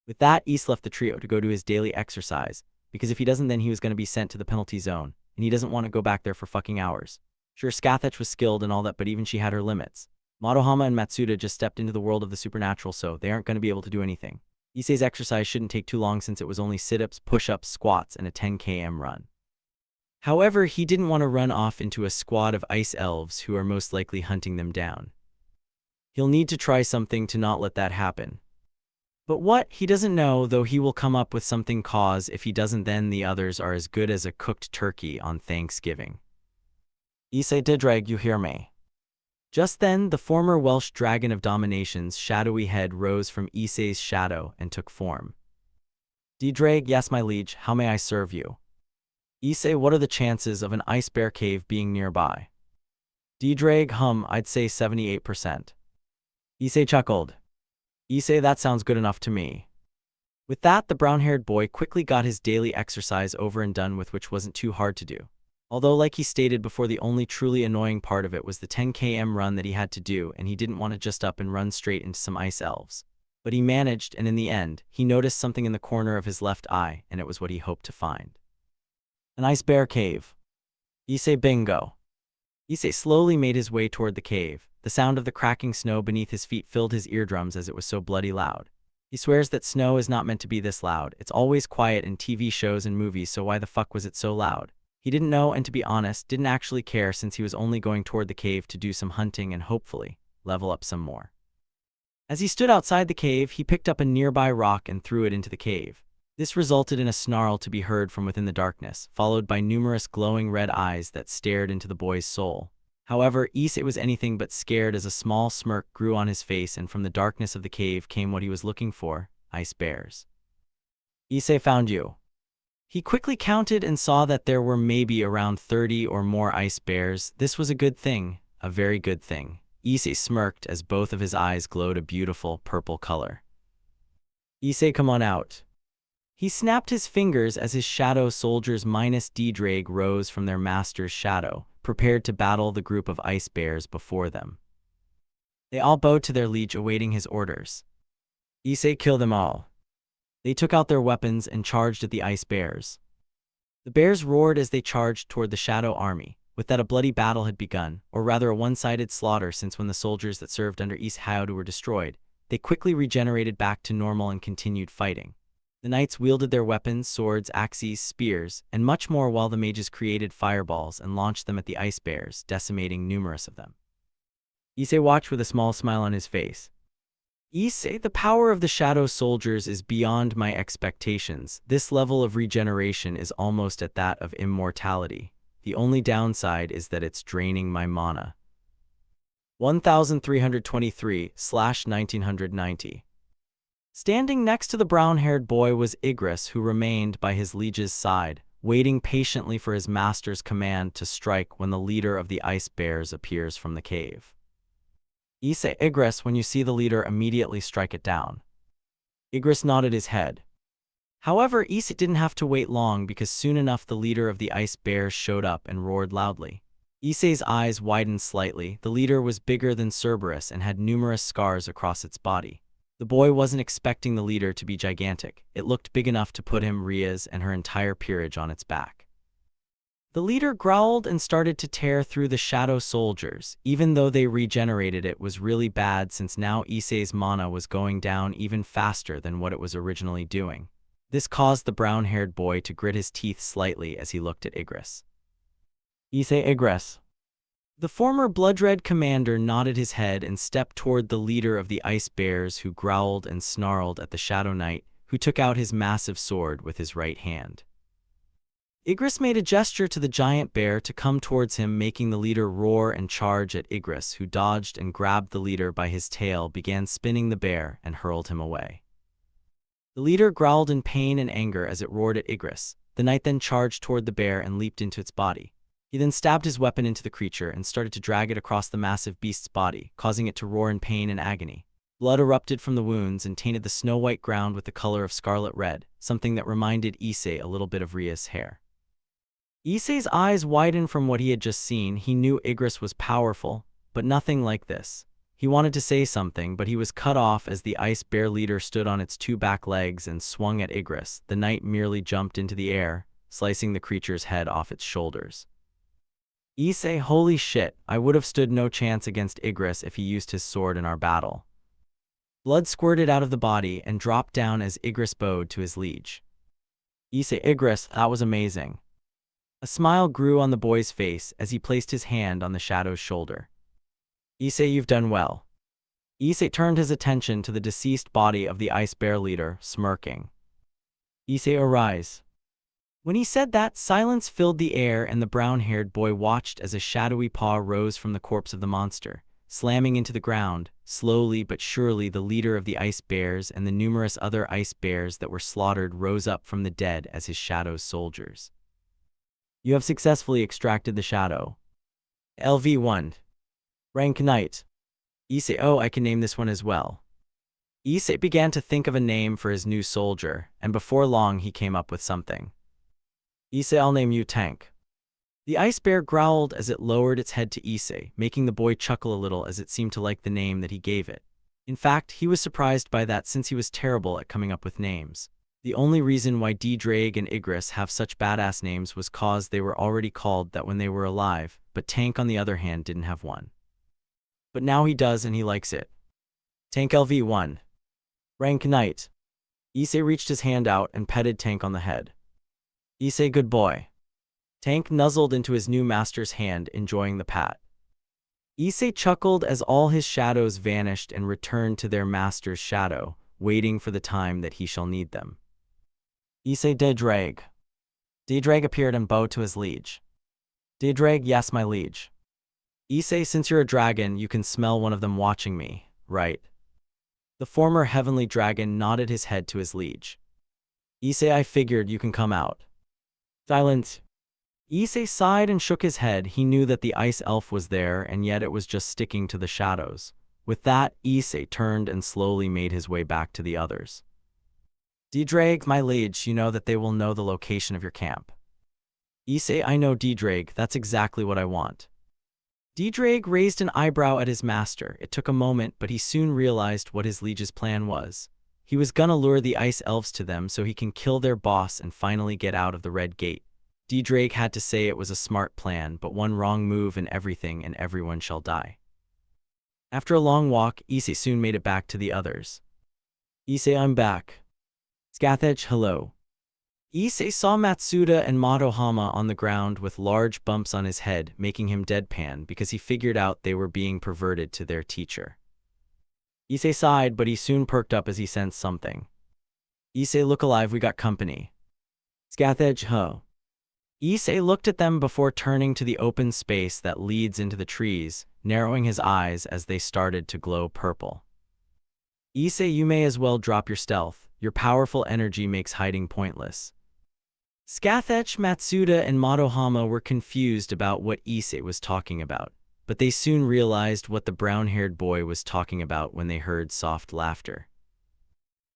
With that, Issei left the trio to go do his daily exercise, because if he doesn't, then he was going to be sent to the penalty zone, and he doesn't want to go back there for fucking hours. Sure, Scathach was skilled and all that, but even she had her limits. Madohama and Matsuda just stepped into the world of the supernatural, so they aren't going to be able to do anything. Issei's exercise shouldn't take too long since it was only sit-ups, push-ups, squats, and a 10 km run. However, he didn't want to run off into a squad of ice elves who are most likely hunting them down. He'll need to try something to not let that happen. But what, he doesn't know, though he will come up with something, cause if he doesn't, then the others are as good as a cooked turkey on Thanksgiving. Issei Didrag, you hear me? Just then, the former Welsh dragon of domination's shadowy head rose from Issei's shadow and took form. Didrag, yes my liege, how may I serve you? Issei, what are the chances of an ice bear cave being nearby? Didrag, I'd say 78%. Issei chuckled. Issei, that sounds good enough to me. With that, the brown-haired boy quickly got his daily exercise over and done with, which wasn't too hard to do. Although, like he stated before, the only truly annoying part of it was the 10 km run that he had to do, and he didn't want to just up and run straight into some ice elves. But he managed, and in the end, he noticed something in the corner of his left eye, and it was what he hoped to find. An ice bear cave. Issei, bingo. Issei slowly made his way toward the cave. The sound of the cracking snow beneath his feet filled his eardrums as it was so bloody loud. He swears that snow is not meant to be this loud. It's always quiet in TV shows and movies, so why the fuck was it so loud? He didn't know, and to be honest, didn't actually care, since he was only going toward the cave to do some hunting and hopefully level up some more. As he stood outside the cave, he picked up a nearby rock and threw it into the cave. This resulted in a snarl to be heard from within the darkness, followed by numerous glowing red eyes that stared into the boy's soul. However, Issei was anything but scared as a small smirk grew on his face, and from the darkness of the cave came what he was looking for: ice bears. Issei, found you. He quickly counted and saw that there were maybe around 30 or more ice bears. This was a good thing, a very good thing. Issei smirked as both of his eyes glowed a beautiful purple color. Issei, come on out. He snapped his fingers as his shadow soldiers minus D-Drag rose from their master's shadow, prepared to battle the group of ice bears before them. They all bowed to their liege awaiting his orders. Issei, kill them all. They took out their weapons and charged at the ice bears. The bears roared as they charged toward the shadow army. With that, a bloody battle had begun, or rather a one-sided slaughter, since when the soldiers that served under Issei Hyoudou were destroyed, they quickly regenerated back to normal and continued fighting. The knights wielded their weapons, swords, axes, spears, and much more, while the mages created fireballs and launched them at the ice bears, decimating numerous of them. Issei watched with a small smile on his face. Issei, the power of the shadow soldiers is beyond my expectations. This level of regeneration is almost at that of immortality. The only downside is that it's draining my mana. 1323/1990. Standing next to the brown-haired boy was Igris, who remained by his liege's side, waiting patiently for his master's command to strike when the leader of the ice bears appears from the cave. Issei, Igris, when you see the leader, immediately strike it down. Igris nodded his head. However, Issei didn't have to wait long, because soon enough the leader of the ice bears showed up and roared loudly. Issei's eyes widened slightly. The leader was bigger than Cerberus and had numerous scars across its body. The boy wasn't expecting the leader to be gigantic. It looked big enough to put him, Ria's, and her entire peerage on its back. The leader growled and started to tear through the shadow soldiers. Even though they regenerated, it was really bad, since now Issei's mana was going down even faster than what it was originally doing. This caused the brown-haired boy to grit his teeth slightly as he looked at Igris. Issei, Igris. The former blood-red commander nodded his head and stepped toward the leader of the ice bears, who growled and snarled at the shadow knight, who took out his massive sword with his right hand. Igris made a gesture to the giant bear to come towards him, making the leader roar and charge at Igris, who dodged and grabbed the leader by his tail, began spinning the bear, and hurled him away. The leader growled in pain and anger as it roared at Igris. The knight then charged toward the bear and leaped into its body. He then stabbed his weapon into the creature and started to drag it across the massive beast's body, causing it to roar in pain and agony. Blood erupted from the wounds and tainted the snow-white ground with the color of scarlet red, something that reminded Issei a little bit of Ria's hair. Issei's eyes widened from what he had just seen. He knew Igris was powerful, but nothing like this. He wanted to say something, but he was cut off as the ice bear leader stood on its two back legs and swung at Igris. The knight merely jumped into the air, slicing the creature's head off its shoulders. Issei, holy shit, I would have stood no chance against Igris if he used his sword in our battle. Blood squirted out of the body and dropped down as Igris bowed to his liege. Issei, Igris, that was amazing. A smile grew on the boy's face as he placed his hand on the shadow's shoulder. Issei, you've done well. Issei turned his attention to the deceased body of the ice bear leader, smirking. Issei, arise. When he said that, silence filled the air, and the brown-haired boy watched as a shadowy paw rose from the corpse of the monster, slamming into the ground. Slowly but surely, the leader of the ice bears and the numerous other ice bears that were slaughtered rose up from the dead as his shadow's soldiers. You have successfully extracted the shadow. LV1. Rank Knight. Issei, oh, I can name this one as well. Issei began to think of a name for his new soldier, and before long he came up with something. Issei, I'll name you Tank. The ice bear growled as it lowered its head to Issei, making the boy chuckle a little as it seemed to like the name that he gave it. In fact, he was surprised by that, since he was terrible at coming up with names. The only reason why D-Drag and Igris have such badass names was cause they were already called that when they were alive, but Tank on the other hand didn't have one. But now he does, and he likes it. Tank LV1. Rank Knight. Issei reached his hand out and petted Tank on the head. Issei, good boy. Tank nuzzled into his new master's hand, enjoying the pat. Issei chuckled as all his shadows vanished and returned to their master's shadow, waiting for the time that he shall need them. Issei, D-Drag. D-Drag appeared and bowed to his liege. D-Drag, yes, my liege. Issei, since you're a dragon, you can smell one of them watching me, right? The former heavenly dragon nodded his head to his liege. Issei, I figured you can come out. Silence. Issei sighed and shook his head. He knew that the ice elf was there, and yet it was just sticking to the shadows. With that, Issei turned and slowly made his way back to the others. Drake, my liege, you know that they will know the location of your camp. Issei, I know, Drake, that's exactly what I want. Drake raised an eyebrow at his master. It took a moment, but he soon realized what his liege's plan was. He was gonna lure the ice elves to them so he can kill their boss and finally get out of the Red Gate. Drake had to say it was a smart plan, but one wrong move and everything and everyone shall die. After a long walk, Issei soon made it back to the others. Issei, I'm back. Scathach, hello. Issei saw Matsuda and Madohama on the ground with large bumps on his head, making him deadpan because he figured out they were being perverted to their teacher. Issei sighed, but he soon perked up as he sensed something. Issei, look alive, we got company. Scathach, ho. Issei looked at them before turning to the open space that leads into the trees, narrowing his eyes as they started to glow purple. Issei, you may as well drop your stealth. Your powerful energy makes hiding pointless. Scathach, Matsuda, and Madohama were confused about what Issei was talking about, but they soon realized what the brown-haired boy was talking about when they heard soft laughter.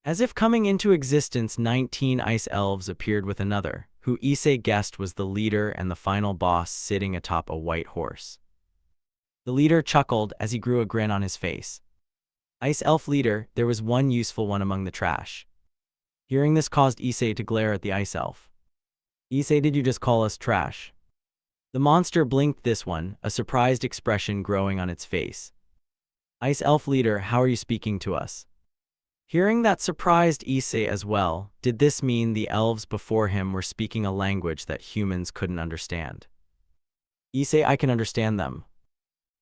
As if coming into existence, 19 ice elves appeared with another, who Issei guessed was the leader and the final boss sitting atop a white horse. The leader chuckled as he grew a grin on his face. Ice elf leader, there was one useful one among the trash. Hearing this caused Issei to glare at the ice elf. Issei, did you just call us trash? The monster blinked this one, a surprised expression growing on its face. Ice elf leader, how are you speaking to us? Hearing that surprised Issei as well. Did this mean the elves before him were speaking a language that humans couldn't understand? Issei, I can understand them.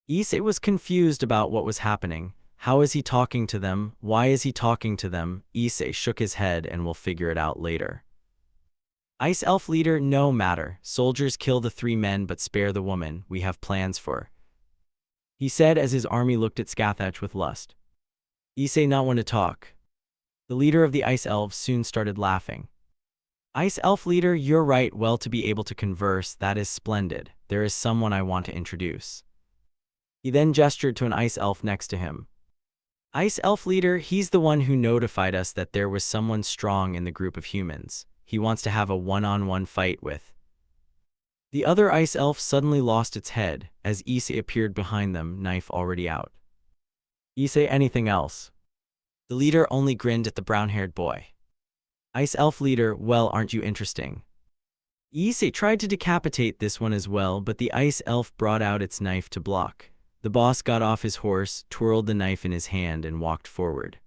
Issei was confused about what was happening. How is he talking to them? Why is he talking to them? Issei shook his head and will figure it out later. Ice elf leader, no matter. Soldiers kill the 3 men but spare the woman. We have plans for. He said as his army looked at Scathach with lust. Issei not one to talk. The leader of the ice elves soon started laughing. Ice elf leader, you're right, well, to be able to converse, that is splendid. There is someone I want to introduce. He then gestured to an ice elf next to him. Ice elf leader, he's the one who notified us that there was someone strong in the group of humans. He wants to have a one-on-one fight with. The other ice elf suddenly lost its head as Issei appeared behind them, knife already out. Issei, anything else? The leader only grinned at the brown-haired boy. Ice elf leader, well, aren't you interesting? Issei tried to decapitate this one as well, but the ice elf brought out its knife to block. The boss got off his horse, twirled the knife in his hand, and walked forward.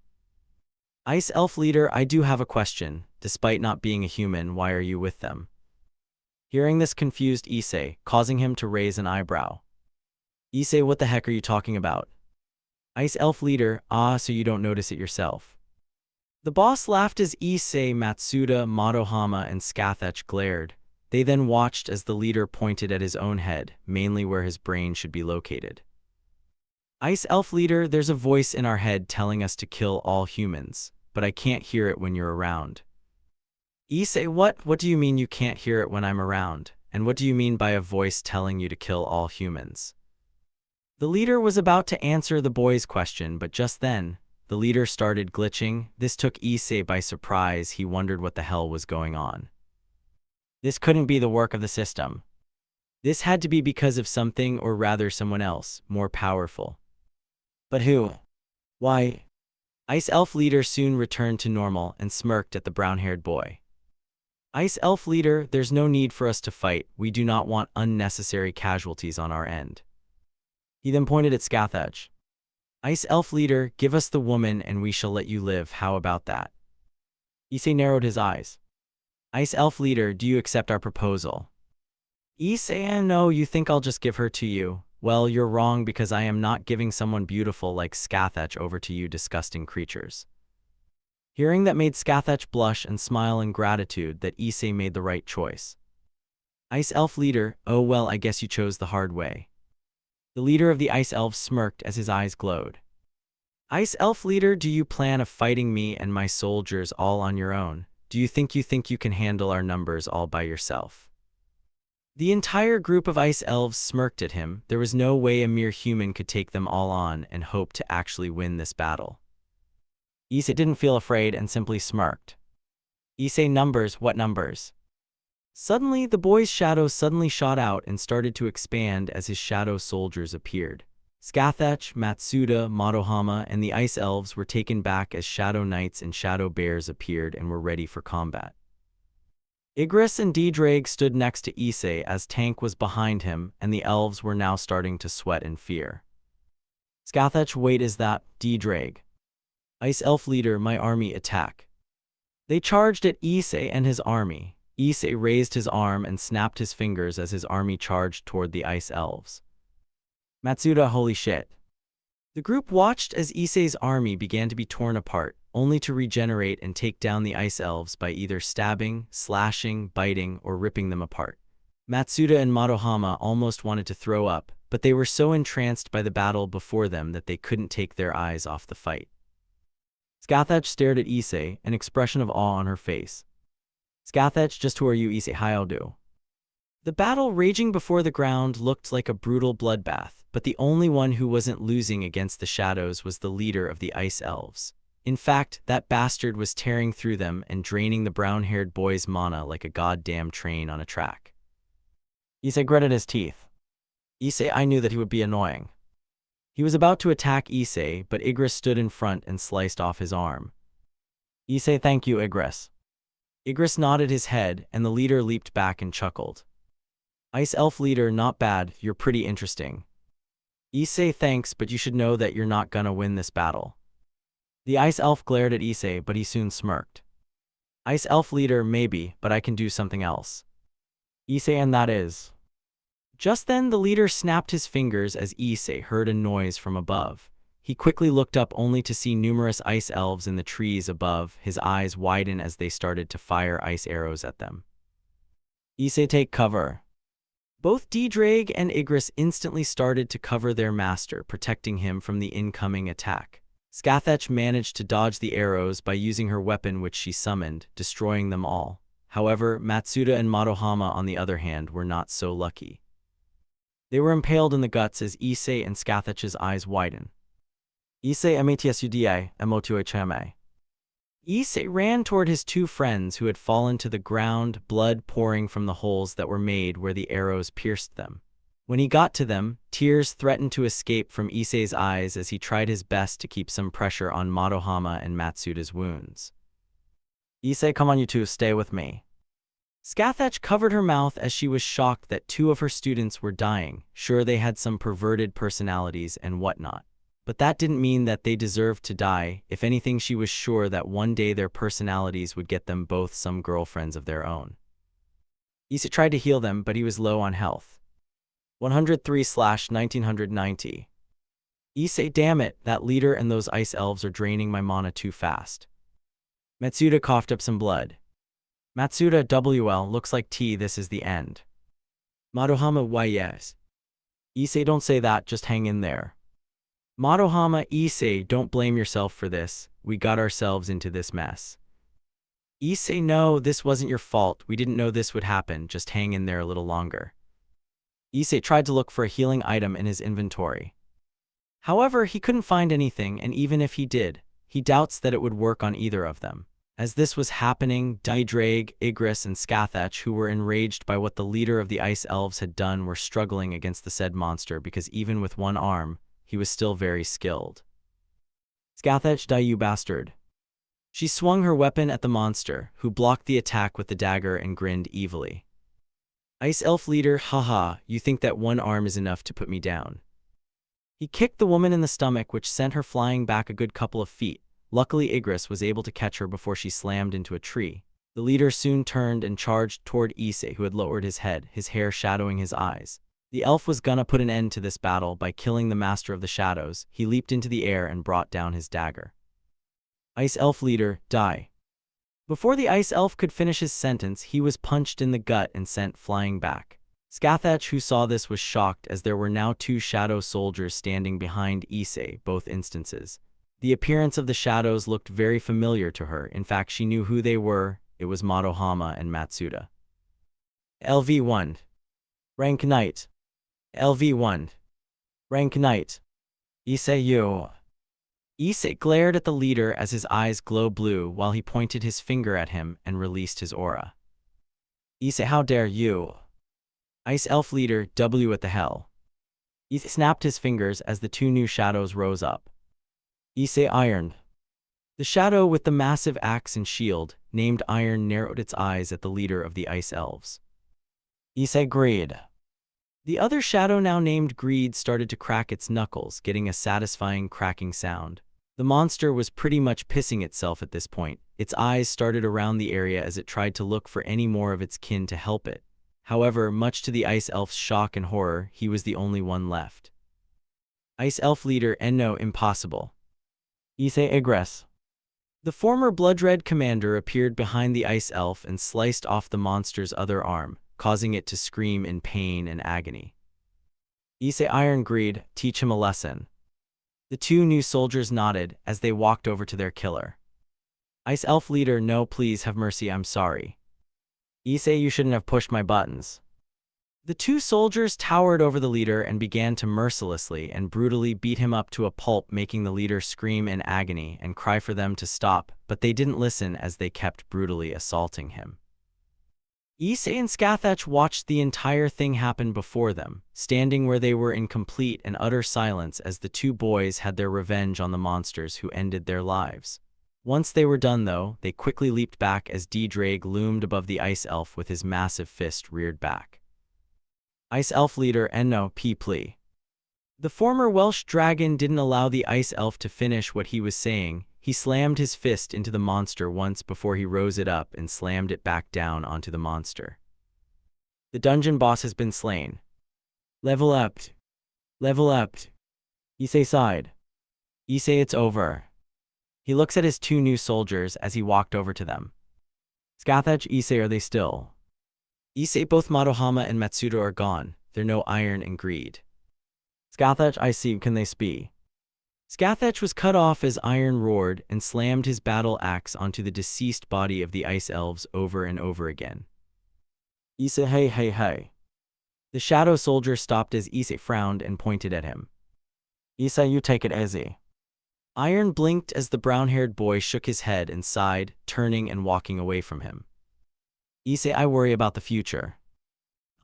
Ice elf leader, I do have a question. Despite not being a human, why are you with them? Hearing this confused Issei, causing him to raise an eyebrow. Issei, what the heck are you talking about? Ice elf leader, so you don't notice it yourself. The boss laughed as Issei, Matsuda, Madohama, and Scathach glared. They then watched as the leader pointed at his own head, mainly where his brain should be located. Ice elf leader, there's a voice in our head telling us to kill all humans, but I can't hear it when you're around. Issei, what do you mean you can't hear it when I'm around? And what do you mean by a voice telling you to kill all humans? The leader was about to answer the boy's question, but just then, the leader started glitching. This took Issei by surprise. He wondered what the hell was going on. This couldn't be the work of the system. This had to be because of something, or rather someone else, more powerful. But who? Why? Ice elf leader soon returned to normal and smirked at the brown-haired boy. Ice elf leader, there's no need for us to fight. We do not want unnecessary casualties on our end. He then pointed at Scathach. Ice elf leader, give us the woman and we shall let you live. How about that? Issei narrowed his eyes. Ice elf leader, do you accept our proposal? Issei, no, you think I'll just give her to you? Well, you're wrong, because I am not giving someone beautiful like Scathach over to you disgusting creatures. Hearing that made Scathach blush and smile in gratitude that Issei made the right choice. Ice elf leader, oh well, I guess you chose the hard way. The leader of the ice elves smirked as his eyes glowed. Ice elf leader, do you plan of fighting me and my soldiers all on your own? Do you think you can handle our numbers all by yourself? The entire group of ice elves smirked at him. There was no way a mere human could take them all on and hope to actually win this battle. Issei didn't feel afraid and simply smirked. Issei, numbers, what numbers? Suddenly, the boy's shadow suddenly shot out and started to expand as his shadow soldiers appeared. Scathach, Matsuda, Madohama, and the ice elves were taken back as shadow knights and shadow bears appeared and were ready for combat. Igris and D-Drake stood next to Issei as Tank was behind him, and the elves were now starting to sweat in fear. Scathach, wait, is that D-Drake? Ice elf leader, my army, attack. They charged at Issei and his army. Issei raised his arm and snapped his fingers as his army charged toward the ice elves. Matsuda, holy shit. The group watched as Issei's army began to be torn apart, only to regenerate and take down the ice elves by either stabbing, slashing, biting, or ripping them apart. Matsuda and Madohama almost wanted to throw up, but they were so entranced by the battle before them that they couldn't take their eyes off the fight. Scathach stared at Issei, an expression of awe on her face. Scathach, just who are you, Issei Hyoudou? The battle raging before the ground looked like a brutal bloodbath, but the only one who wasn't losing against the shadows was the leader of the ice elves. In fact, that bastard was tearing through them and draining the brown-haired boy's mana like a goddamn train on a track. Issei gritted his teeth. Issei, I knew that he would be annoying. He was about to attack Issei, but Igris stood in front and sliced off his arm. Issei, thank you, Igris. Igris nodded his head, and the leader leaped back and chuckled. Ice elf leader, not bad, you're pretty interesting. Issei, thanks, but you should know that you're not gonna win this battle. The ice elf glared at Issei, but he soon smirked. Ice elf leader, maybe, but I can do something else. Issei, and that is... Just then the leader snapped his fingers as Issei heard a noise from above. He quickly looked up only to see numerous ice elves in the trees above. His eyes widened as they started to fire ice arrows at them. Issei, take cover. Both D-Drake and Igris instantly started to cover their master, protecting him from the incoming attack. Scathach managed to dodge the arrows by using her weapon which she summoned, destroying them all. However, Matsuda and Madohama on the other hand were not so lucky. They were impaled in the guts as Issei and Scathach's eyes widened. Issei Matsuda Emotu Chame. Issei ran toward his two friends who had fallen to the ground, blood pouring from the holes that were made where the arrows pierced them. When he got to them, tears threatened to escape from Issei's eyes as he tried his best to keep some pressure on Madohama and Matsuda's wounds. Issei, come on, you two, stay with me. Scathach covered her mouth as she was shocked that two of her students were dying. Sure, they had some perverted personalities and whatnot, but that didn't mean that they deserved to die. If anything, she was sure that one day their personalities would get them both some girlfriends of their own. Issei tried to heal them, but he was low on health. 103/1990. Issei, damn it, that leader and those ice elves are draining my mana too fast. Matsuda coughed up some blood. Matsuda, WL, looks like this is the end. Madohama, why yes. Issei, don't say that, just hang in there. Madohama, Issei, don't blame yourself for this, we got ourselves into this mess. Issei, no, this wasn't your fault, we didn't know this would happen, just hang in there a little longer. Issei tried to look for a healing item in his inventory. However, he couldn't find anything, and even if he did, he doubts that it would work on either of them. As this was happening, D-Drake, Igris, and Scathach, who were enraged by what the leader of the ice elves had done, were struggling against the said monster because even with one arm, he was still very skilled. Scathach, die you bastard. She swung her weapon at the monster, who blocked the attack with the dagger and grinned evilly. Ice elf leader, haha, you think that one arm is enough to put me down. He kicked the woman in the stomach, which sent her flying back a good couple of feet. Luckily, Igris was able to catch her before she slammed into a tree. The leader soon turned and charged toward Issei, who had lowered his head, his hair shadowing his eyes. The elf was gonna put an end to this battle by killing the master of the shadows. He leaped into the air and brought down his dagger. Ice elf leader, die. Before the ice elf could finish his sentence, he was punched in the gut and sent flying back. Scathach, who saw this, was shocked as there were now two shadow soldiers standing behind Issei, both instances. The appearance of the shadows looked very familiar to her. In fact, she knew who they were. It was Madohama and Matsuda. LV1. Rank Knight. LV1. Rank Knight. Issei Hyoudou. Issei glared at the leader as his eyes glow blue while he pointed his finger at him and released his aura. Issei, how dare you? Ice Elf leader, W, what the hell? Issei snapped his fingers as the two new shadows rose up. Issei Iron. The shadow with the massive axe and shield, named Iron, narrowed its eyes at the leader of the Ice Elves. Issei Greed. The other shadow, now named Greed, started to crack its knuckles, getting a satisfying cracking sound. The monster was pretty much pissing itself at this point. Its eyes started around the area as it tried to look for any more of its kin to help it. However, much to the Ice Elf's shock and horror, he was the only one left. Ice Elf leader, no, impossible. Issei Igris. The former blood-red commander appeared behind the Ice Elf and sliced off the monster's other arm, causing it to scream in pain and agony. Issei Iron Greed, teach him a lesson. The two new soldiers nodded as they walked over to their killer. Ice Elf leader, no, please have mercy, I'm sorry. Issei, you shouldn't have pushed my buttons. The two soldiers towered over the leader and began to mercilessly and brutally beat him up to a pulp, making the leader scream in agony and cry for them to stop, but they didn't listen as they kept brutally assaulting him. Issei and Scathach watched the entire thing happen before them, standing where they were in complete and utter silence as the two boys had their revenge on the monsters who ended their lives. Once they were done, though, they quickly leaped back as D-Drake loomed above the Ice Elf with his massive fist reared back. Ice Elf leader, no, plea. The former Welsh dragon didn't allow the Ice Elf to finish what he was saying. He slammed his fist into the monster once before he rose it up and slammed it back down onto the monster. The dungeon boss has been slain. Level up. Level up. Issei sighed. Issei, it's over. He looks at his two new soldiers as he walked over to them. Scathach, Issei, are they still? Issei, both Madohama and Matsuda are gone. They're no Iron and Greed. Scathach, I see, can they speak? Scathach was cut off as Iron roared and slammed his battle axe onto the deceased body of the Ice Elves over and over again. Issei, hey. The shadow soldier stopped as Issei frowned and pointed at him. Issei, you take it easy. Iron blinked as the brown-haired boy shook his head and sighed, turning and walking away from him. Issei, I worry about the future.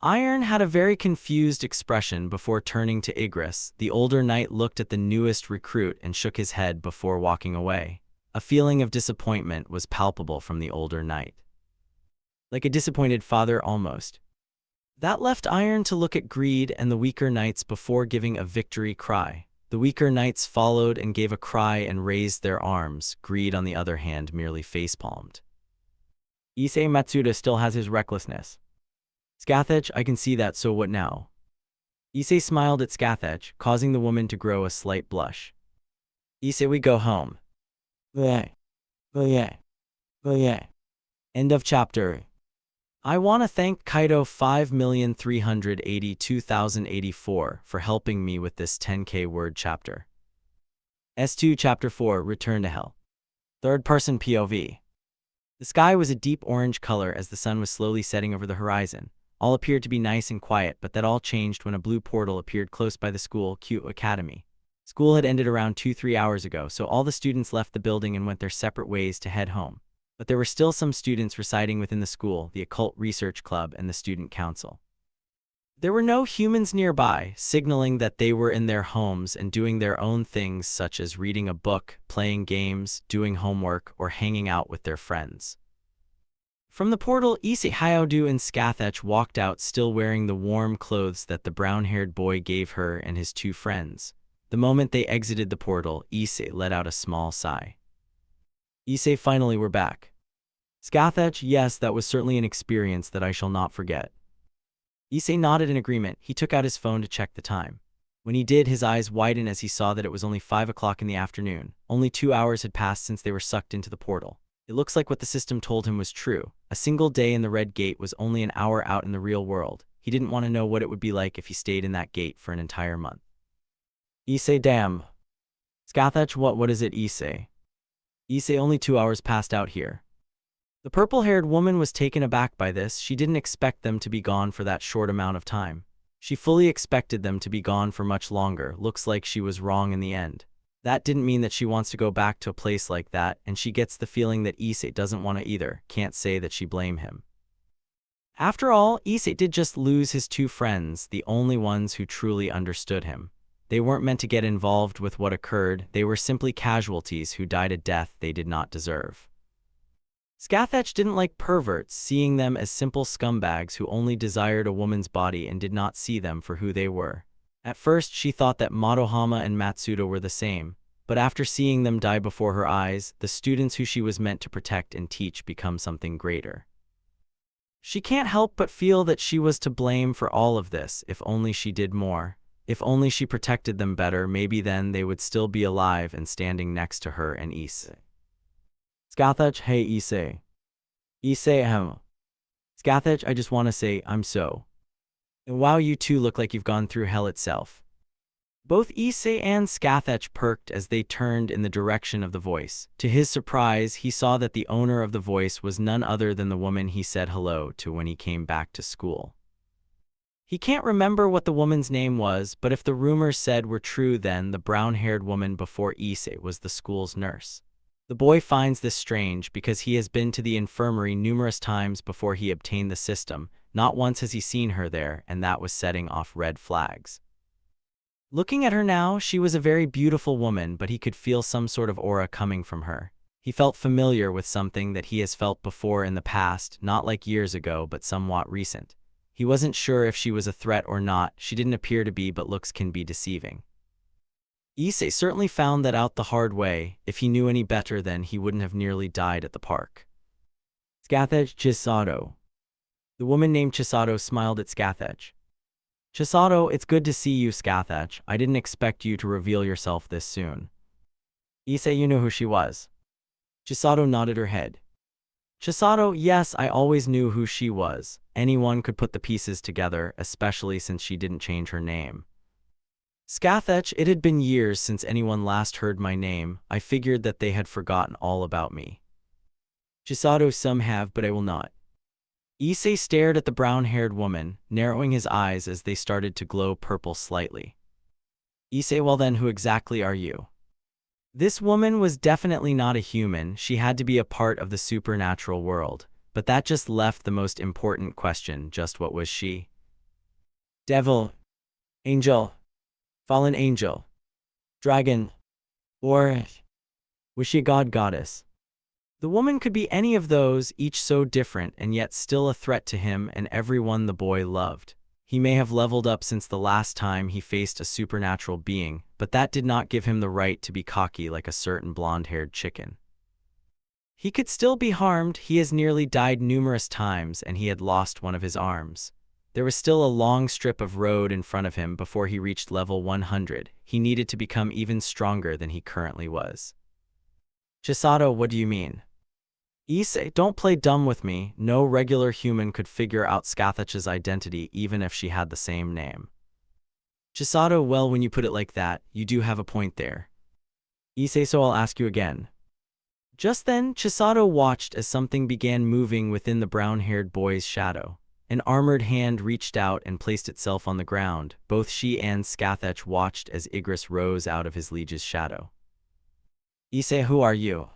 Iron had a very confused expression before turning to Igris. The older knight looked at the newest recruit and shook his head before walking away. A feeling of disappointment was palpable from the older knight. Like a disappointed father almost. That left Iron to look at Greed and the weaker knights before giving a victory cry. The weaker knights followed and gave a cry and raised their arms. Greed, on the other hand, merely facepalmed. Issei Matsuda still has his recklessness. Scathach, I can see that, so what now? Issei smiled at Scathach, causing the woman to grow a slight blush. Issei, we go home. End of chapter. I want to thank Kaido 5,382,084 for helping me with this 10k word chapter. S2 Chapter 4 Return to Hell. Third-person POV. The sky was a deep orange color as the sun was slowly setting over the horizon. All appeared to be nice and quiet, but that all changed when a blue portal appeared close by the school, Q Academy. School had ended around 2-3 hours ago, so all the students left the building and went their separate ways to head home. But there were still some students residing within the school, the Occult Research Club, and the Student Council. There were no humans nearby, signaling that they were in their homes and doing their own things such as reading a book, playing games, doing homework, or hanging out with their friends. From the portal, Issei Hyoudou and Scathach walked out, still wearing the warm clothes that the brown-haired boy gave her and his two friends. The moment they exited the portal, Issei let out a small sigh. Issei, finally we're back. Scathach, yes, that was certainly an experience that I shall not forget. Issei nodded in agreement. He took out his phone to check the time. When he did, his eyes widened as he saw that it was only 5 o'clock in the afternoon. Only 2 hours had passed since they were sucked into the portal. It looks like what the system told him was true. A single day in the Red Gate was only an hour out in the real world. He didn't want to know what it would be like if he stayed in that gate for an entire month. Issei, damn. Scathach, what is it, Issei? Issei, only 2 hours passed out here. The purple-haired woman was taken aback by this. She didn't expect them to be gone for that short amount of time. She fully expected them to be gone for much longer. Looks like she was wrong in the end. That didn't mean that she wants to go back to a place like that, and she gets the feeling that Issei doesn't want to either. Can't say that she blame him. After all, Issei did just lose his two friends, the only ones who truly understood him. They weren't meant to get involved with what occurred. They were simply casualties who died a death they did not deserve. Scathach didn't like perverts, seeing them as simple scumbags who only desired a woman's body and did not see them for who they were. At first, she thought that Madohama and Matsuda were the same, but after seeing them die before her eyes, the students who she was meant to protect and teach become something greater. She can't help but feel that she was to blame for all of this. If only she did more. If only she protected them better, maybe then they would still be alive and standing next to her and Issei. Scathach, hey Issei. Issei, Scathach, I just want to say, I'm so. And wow, you two look like you've gone through hell itself. Both Issei and Scathach perked as they turned in the direction of the voice. To his surprise, he saw that the owner of the voice was none other than the woman he said hello to when he came back to school. He can't remember what the woman's name was, but if the rumors said were true, then the brown-haired woman before Issei was the school's nurse. The boy finds this strange because he has been to the infirmary numerous times before he obtained the system. Not once has he seen her there, and that was setting off red flags. Looking at her now, she was a very beautiful woman, but he could feel some sort of aura coming from her. He felt familiar with something that he has felt before in the past, not like years ago, but somewhat recent. He wasn't sure if she was a threat or not. She didn't appear to be, but looks can be deceiving. Issei certainly found that out the hard way. If he knew any better, then he wouldn't have nearly died at the park. Scathach Chisato. The woman named Chisato smiled at Scathach. Chisato, it's good to see you, Scathach. I didn't expect you to reveal yourself this soon. Issei, you knew who she was. Chisato nodded her head. Chisato, yes, I always knew who she was. Anyone could put the pieces together, especially since she didn't change her name. Scathach, it had been years since anyone last heard my name. I figured that they had forgotten all about me. Chisato, some have, but I will not. Issei stared at the brown-haired woman, narrowing his eyes as they started to glow purple slightly. Issei, well then, who exactly are you? This woman was definitely not a human. She had to be a part of the supernatural world. But that just left the most important question. Just what was she? Devil, angel, fallen angel, dragon, or was she a god, goddess? The woman could be any of those, each so different and yet still a threat to him and everyone the boy loved. He may have leveled up since the last time he faced a supernatural being, but that did not give him the right to be cocky like a certain blonde-haired chicken. He could still be harmed. He has nearly died numerous times and he had lost one of his arms. There was still a long strip of road in front of him before he reached level 100. He needed to become even stronger than he currently was. Chisato, what do you mean? Issei, don't play dumb with me. No regular human could figure out Scathach's identity even if she had the same name. Chisato, well, when you put it like that, you do have a point there. Issei, so I'll ask you again. Just then, Chisato watched as something began moving within the brown-haired boy's shadow. An armored hand reached out and placed itself on the ground. Both she and Scathach watched as Igris rose out of his liege's shadow. Issei, who are you?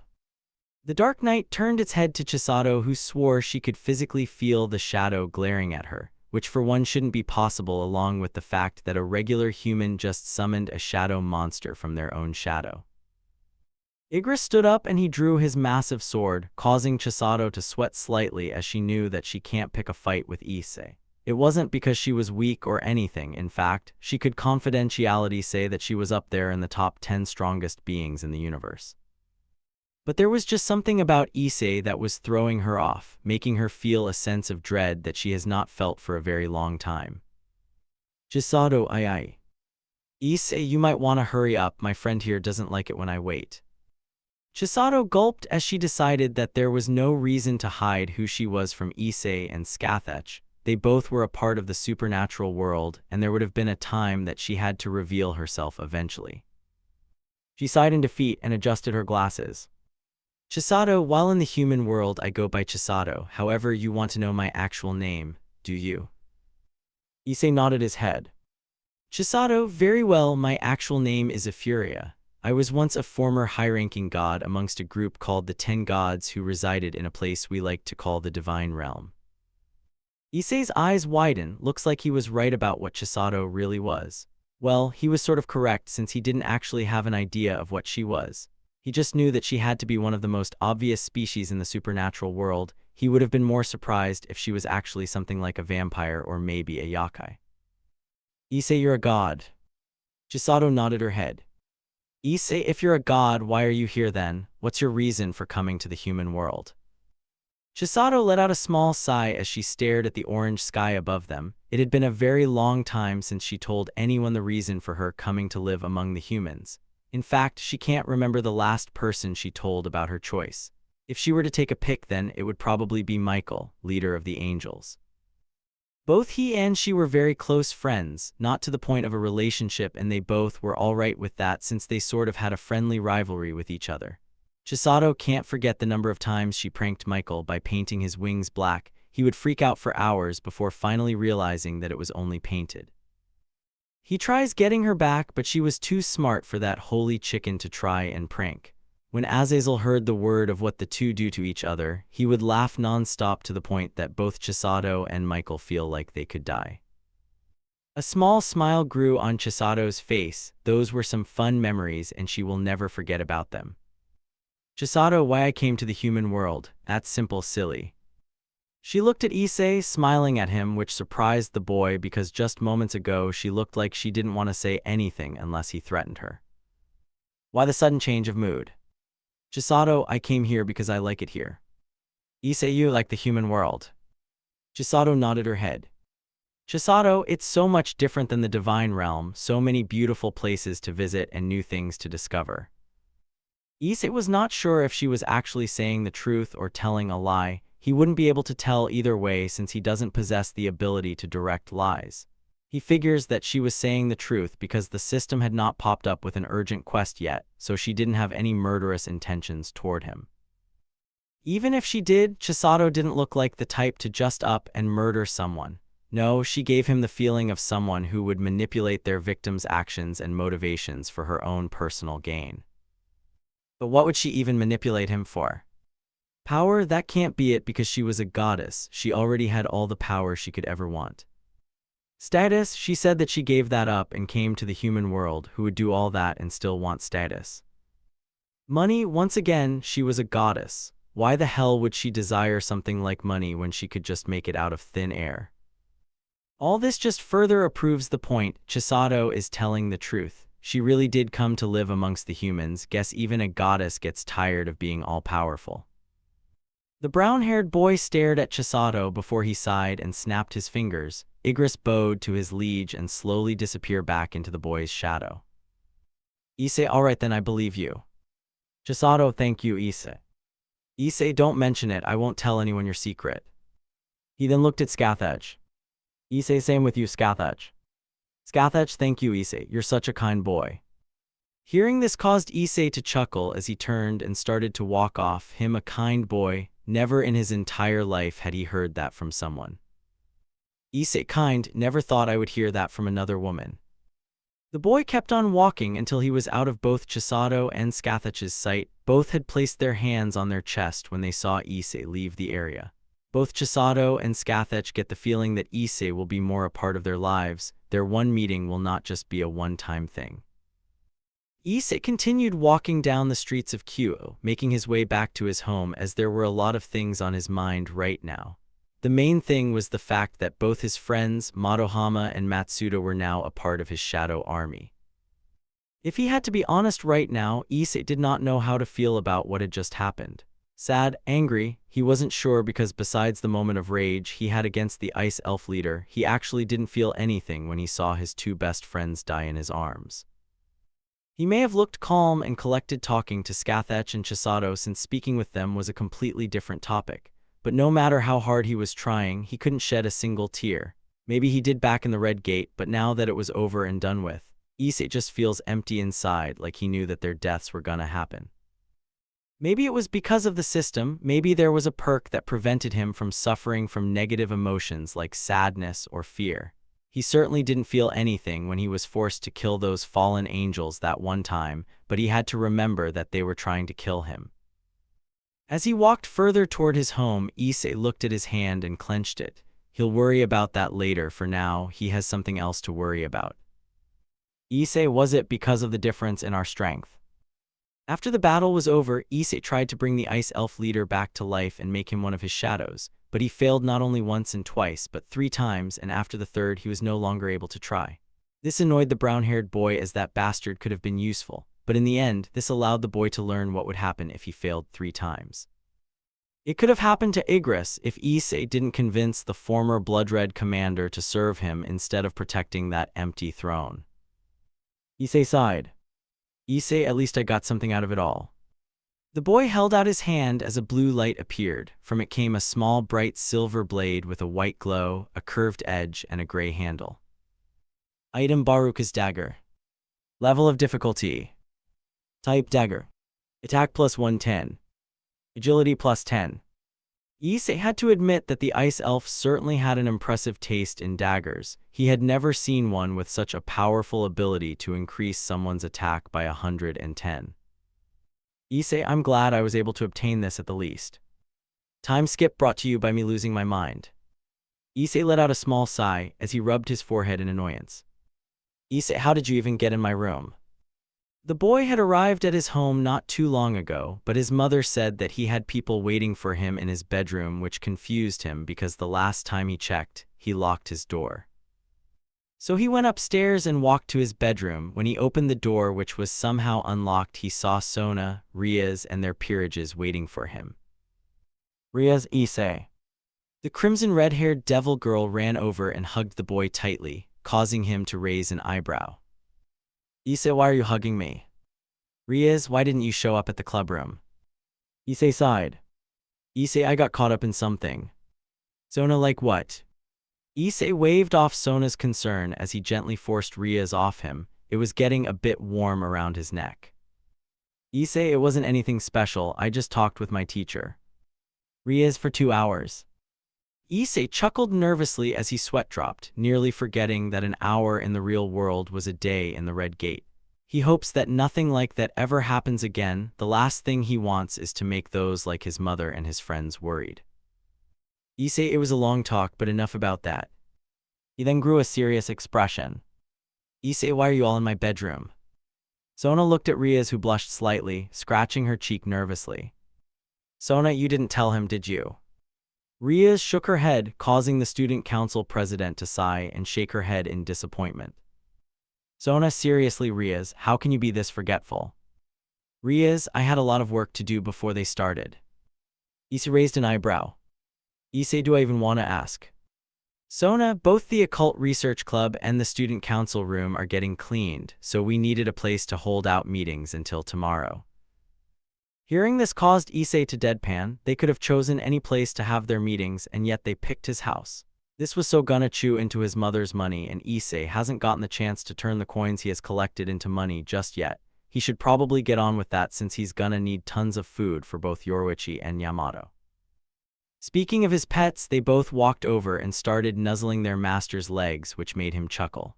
The Dark Knight turned its head to Chisato, who swore she could physically feel the shadow glaring at her, which for one shouldn't be possible, along with the fact that a regular human just summoned a shadow monster from their own shadow. Igris stood up and he drew his massive sword, causing Chisato to sweat slightly as she knew that she can't pick a fight with Issei. It wasn't because she was weak or anything. In fact, she could confidentially say that she was up there in the top 10 strongest beings in the universe. But there was just something about Issei that was throwing her off, making her feel a sense of dread that she has not felt for a very long time. Chisato, aye. Issei, you might want to hurry up. My friend here doesn't like it when I wait. Chisato gulped as she decided that there was no reason to hide who she was from Issei and Scathach. They both were a part of the supernatural world, and there would have been a time that she had to reveal herself eventually. She sighed in defeat and adjusted her glasses. Chisato, while in the human world I go by Chisato, however you want to know my actual name, do you? Issei nodded his head. Chisato, very well, my actual name is Euphoria. I was once a former high-ranking god amongst a group called the 10 Gods who resided in a place we like to call the Divine Realm. Issei's eyes widen, looks like he was right about what Chisato really was. Well, he was sort of correct since he didn't actually have an idea of what she was. He just knew that she had to be one of the most obvious species in the supernatural world. He would have been more surprised if she was actually something like a vampire or maybe a yakai. Issei, you're a god. Chisato nodded her head. Issei, if you're a god, why are you here then? What's your reason for coming to the human world? Chisato let out a small sigh as she stared at the orange sky above them. It had been a very long time since she told anyone the reason for her coming to live among the humans. In fact, she can't remember the last person she told about her choice. If she were to take a pick then, it would probably be Michael, leader of the angels. Both he and she were very close friends, not to the point of a relationship, and they both were alright with that since they sort of had a friendly rivalry with each other. Chisato can't forget the number of times she pranked Michael by painting his wings black. He would freak out for hours before finally realizing that it was only painted. He tries getting her back, but she was too smart for that holy chicken to try and prank. When Azazel heard the word of what the two do to each other, he would laugh non-stop to the point that both Chisato and Michael feel like they could die. A small smile grew on Chisato's face. Those were some fun memories and she will never forget about them. Chisato, why I came to the human world, that's simple, silly. She looked at Issei, smiling at him, which surprised the boy because just moments ago she looked like she didn't want to say anything unless he threatened her. Why the sudden change of mood? Chisato, I came here because I like it here. Issei, you like the human world? Chisato nodded her head. Chisato, it's so much different than the divine realm, so many beautiful places to visit and new things to discover. Issei was not sure if she was actually saying the truth or telling a lie. He wouldn't be able to tell either way since he doesn't possess the ability to direct lies. He figures that she was saying the truth because the system had not popped up with an urgent quest yet, so she didn't have any murderous intentions toward him. Even if she did, Chisato didn't look like the type to just up and murder someone. No, she gave him the feeling of someone who would manipulate their victim's actions and motivations for her own personal gain. But what would she even manipulate him for? Power? That can't be it because she was a goddess. She already had all the power she could ever want. Status? She said that she gave that up and came to the human world, who would do all that and still want status. Money? Once again, she was a goddess. Why the hell would she desire something like money when she could just make it out of thin air? All this just further approves the point. Chisato is telling the truth. She really did come to live amongst the humans. Guess even a goddess gets tired of being all-powerful. The brown-haired boy stared at Chisato before he sighed and snapped his fingers. Igris bowed to his liege and slowly disappeared back into the boy's shadow. Issei, alright then, I believe you. Chisato, thank you, Issei. Issei, don't mention it, I won't tell anyone your secret. He then looked at Scathach. Issei, same with you, Scathach. Scathach, thank you, Issei, you're such a kind boy. Hearing this caused Issei to chuckle as he turned and started to walk off. Him a kind boy? Never in his entire life had he heard that from someone. Issei, kind? Never thought I would hear that from another woman. The boy kept on walking until he was out of both Chisato and Scathach's sight. Both had placed their hands on their chest when they saw Issei leave the area. Both Chisato and Scathach get the feeling that Issei will be more a part of their lives. Their one meeting will not just be a one-time thing. Issei continued walking down the streets of Kyoto, making his way back to his home as there were a lot of things on his mind right now. The main thing was the fact that both his friends, Madohama and Matsuda, were now a part of his shadow army. If he had to be honest right now, Issei did not know how to feel about what had just happened. Sad, angry, he wasn't sure because besides the moment of rage he had against the ice elf leader, he actually didn't feel anything when he saw his two best friends die in his arms. He may have looked calm and collected talking to Scathach and Chisato since speaking with them was a completely different topic, but no matter how hard he was trying, he couldn't shed a single tear. Maybe he did back in the Red Gate, but now that it was over and done with, Issei just feels empty inside, like he knew that their deaths were gonna happen. Maybe it was because of the system, maybe there was a perk that prevented him from suffering from negative emotions like sadness or fear. He certainly didn't feel anything when he was forced to kill those fallen angels that one time, but he had to remember that they were trying to kill him. As he walked further toward his home, Issei looked at his hand and clenched it. He'll worry about that later. For now, he has something else to worry about. Issei, was it because of the difference in our strength? After the battle was over, Issei tried to bring the Ice Elf leader back to life and make him one of his shadows, but he failed not only once and twice, but 3 times, and after the third he was no longer able to try. This annoyed the brown-haired boy, as that bastard could have been useful, but in the end, this allowed the boy to learn what would happen if he failed 3 times. It could have happened to Igris if Issei didn't convince the former blood-red commander to serve him instead of protecting that empty throne. Issei sighed. Issei, at least I got something out of it all. The boy held out his hand as a blue light appeared. From it came a small bright silver blade with a white glow, a curved edge, and a gray handle. Item: Baruka's dagger. Level of difficulty: type dagger. Attack plus 110. Agility plus 10. Issei had to admit that the Ice Elf certainly had an impressive taste in daggers. He had never seen one with such a powerful ability to increase someone's attack by 110. Issei, I'm glad I was able to obtain this at the least. Time skip brought to you by me losing my mind. Issei let out a small sigh as he rubbed his forehead in annoyance. Issei, how did you even get in my room? The boy had arrived at his home not too long ago, but his mother said that he had people waiting for him in his bedroom, which confused him because the last time he checked, he locked his door. So he went upstairs and walked to his bedroom. When he opened the door, which was somehow unlocked, he saw Sona, Riaz, and their peerages waiting for him. Riaz, Issei. The crimson red-haired devil girl ran over and hugged the boy tightly, causing him to raise an eyebrow. Issei, why are you hugging me? Riaz, why didn't you show up at the clubroom? Issei sighed. Issei, I got caught up in something. Sona, like what? Issei waved off Sona's concern as he gently forced Riaz off him. It was getting a bit warm around his neck. Issei, it wasn't anything special, I just talked with my teacher. Riaz, for 2 hours. Issei chuckled nervously as he sweat-dropped, nearly forgetting that an hour in the real world was a day in the Red Gate. He hopes that nothing like that ever happens again. The last thing he wants is to make those like his mother and his friends worried. Issei, it was a long talk, but enough about that. He then grew a serious expression. Issei, why are you all in my bedroom? Sona looked at Riaz, who blushed slightly, scratching her cheek nervously. Sona, you didn't tell him, did you? Riaz shook her head, causing the student council president to sigh and shake her head in disappointment. Sona, seriously Riaz, how can you be this forgetful? Riaz, I had a lot of work to do before they started. Issei raised an eyebrow. Issei, do I even want to ask? Sona, both the Occult Research Club and the Student Council room are getting cleaned, so we needed a place to hold out meetings until tomorrow. Hearing this caused Issei to deadpan. They could have chosen any place to have their meetings, and yet they picked his house. This was so gonna chew into his mother's money, and Issei hasn't gotten the chance to turn the coins he has collected into money just yet. He should probably get on with that since he's gonna need tons of food for both Yoruichi and Yamato. Speaking of his pets, they both walked over and started nuzzling their master's legs, which made him chuckle.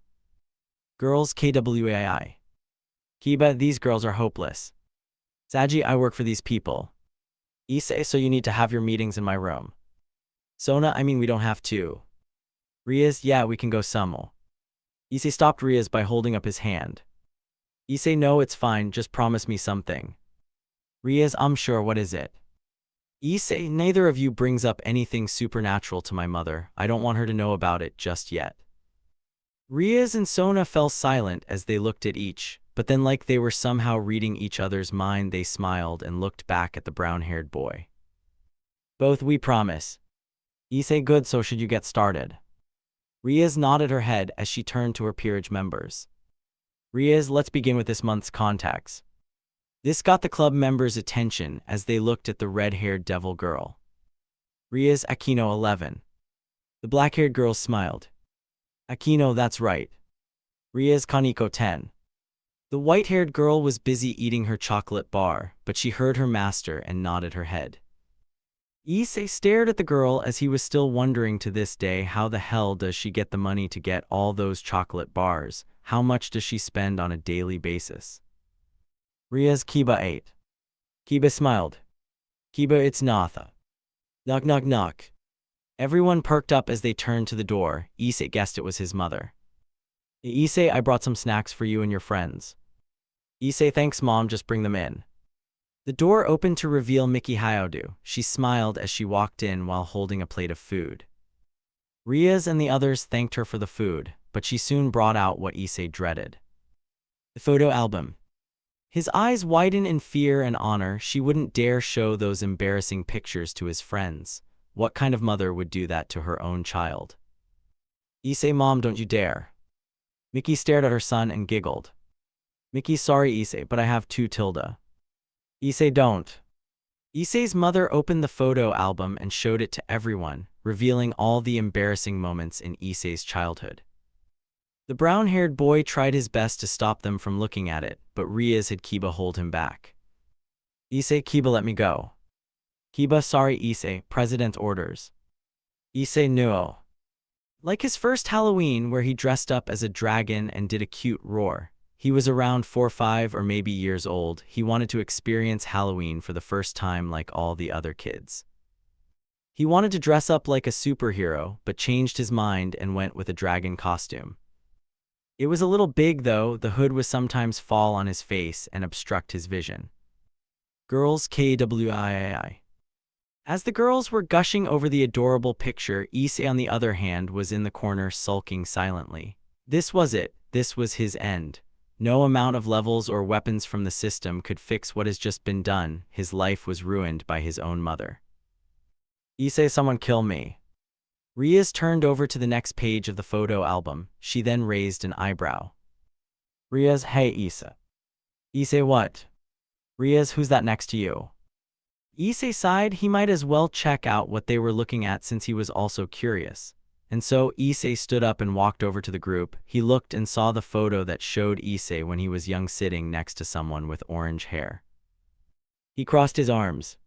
Girls, KWAI. Kiba, these girls are hopeless. Saji, I work for these people. Issei, so you need to have your meetings in my room. Sona, I mean we don't have to. Riaz, yeah, we can go Sumo. Issei stopped Riaz by holding up his hand. Issei, no, it's fine, just promise me something. Riaz, I'm sure, what is it? Issei, neither of you brings up anything supernatural to my mother. I don't want her to know about it just yet. Riaz and Sona fell silent as they looked at each, but then like they were somehow reading each other's mind, they smiled and looked back at the brown-haired boy. Both, we promise. Issei, good, so should you get started? Riaz nodded her head as she turned to her peerage members. Riaz, let's begin with this month's contacts. This got the club members' attention as they looked at the red-haired devil girl. Riaz, Aquino 11. The black-haired girl smiled. Aquino, that's right. Riaz, Kaneko 10. The white-haired girl was busy eating her chocolate bar, but she heard her master and nodded her head. Issei stared at the girl as he was still wondering to this day, how the hell does she get the money to get all those chocolate bars? How much does she spend on a daily basis? Ria's Kiba ate. Kiba smiled. Kiba, it's Natha. Knock knock knock. Everyone perked up as they turned to the door. Issei guessed it was his mother. Issei, I brought some snacks for you and your friends. Issei, thanks mom, just bring them in. The door opened to reveal Issei Hyoudou. She smiled as she walked in while holding a plate of food. Riaz and the others thanked her for the food, but she soon brought out what Issei dreaded. The photo album. His eyes widened in fear and honor. She wouldn't dare show those embarrassing pictures to his friends. What kind of mother would do that to her own child? Issei, mom, don't you dare. Mickey stared at her son and giggled. Mickey, sorry Issei, but I have two tilde. Issei, don't. Issei's mother opened the photo album and showed it to everyone, revealing all the embarrassing moments in Issei's childhood. The brown-haired boy tried his best to stop them from looking at it, but Riaz had Kiba hold him back. Issei, Kiba, let me go. Kiba, sorry Issei, President orders. Issei, no. Like his first Halloween where he dressed up as a dragon and did a cute roar. He was around 4, 5 or maybe years old. He wanted to experience Halloween for the first time like all the other kids. He wanted to dress up like a superhero, but changed his mind and went with a dragon costume. It was a little big though. The hood would sometimes fall on his face and obstruct his vision. Girls KWII. As the girls were gushing over the adorable picture, Issei on the other hand was in the corner sulking silently. This was it. This was his end. No amount of levels or weapons from the system could fix what has just been done. His life was ruined by his own mother. Issei, someone kill me. Riaz turned over to the next page of the photo album. She then raised an eyebrow. Riaz, hey Issei. Issei, what? Riaz, who's that next to you? Issei sighed. He might as well check out what they were looking at since he was also curious. And so Issei stood up and walked over to the group. He looked and saw the photo that showed Issei when he was young sitting next to someone with orange hair. He crossed his arms.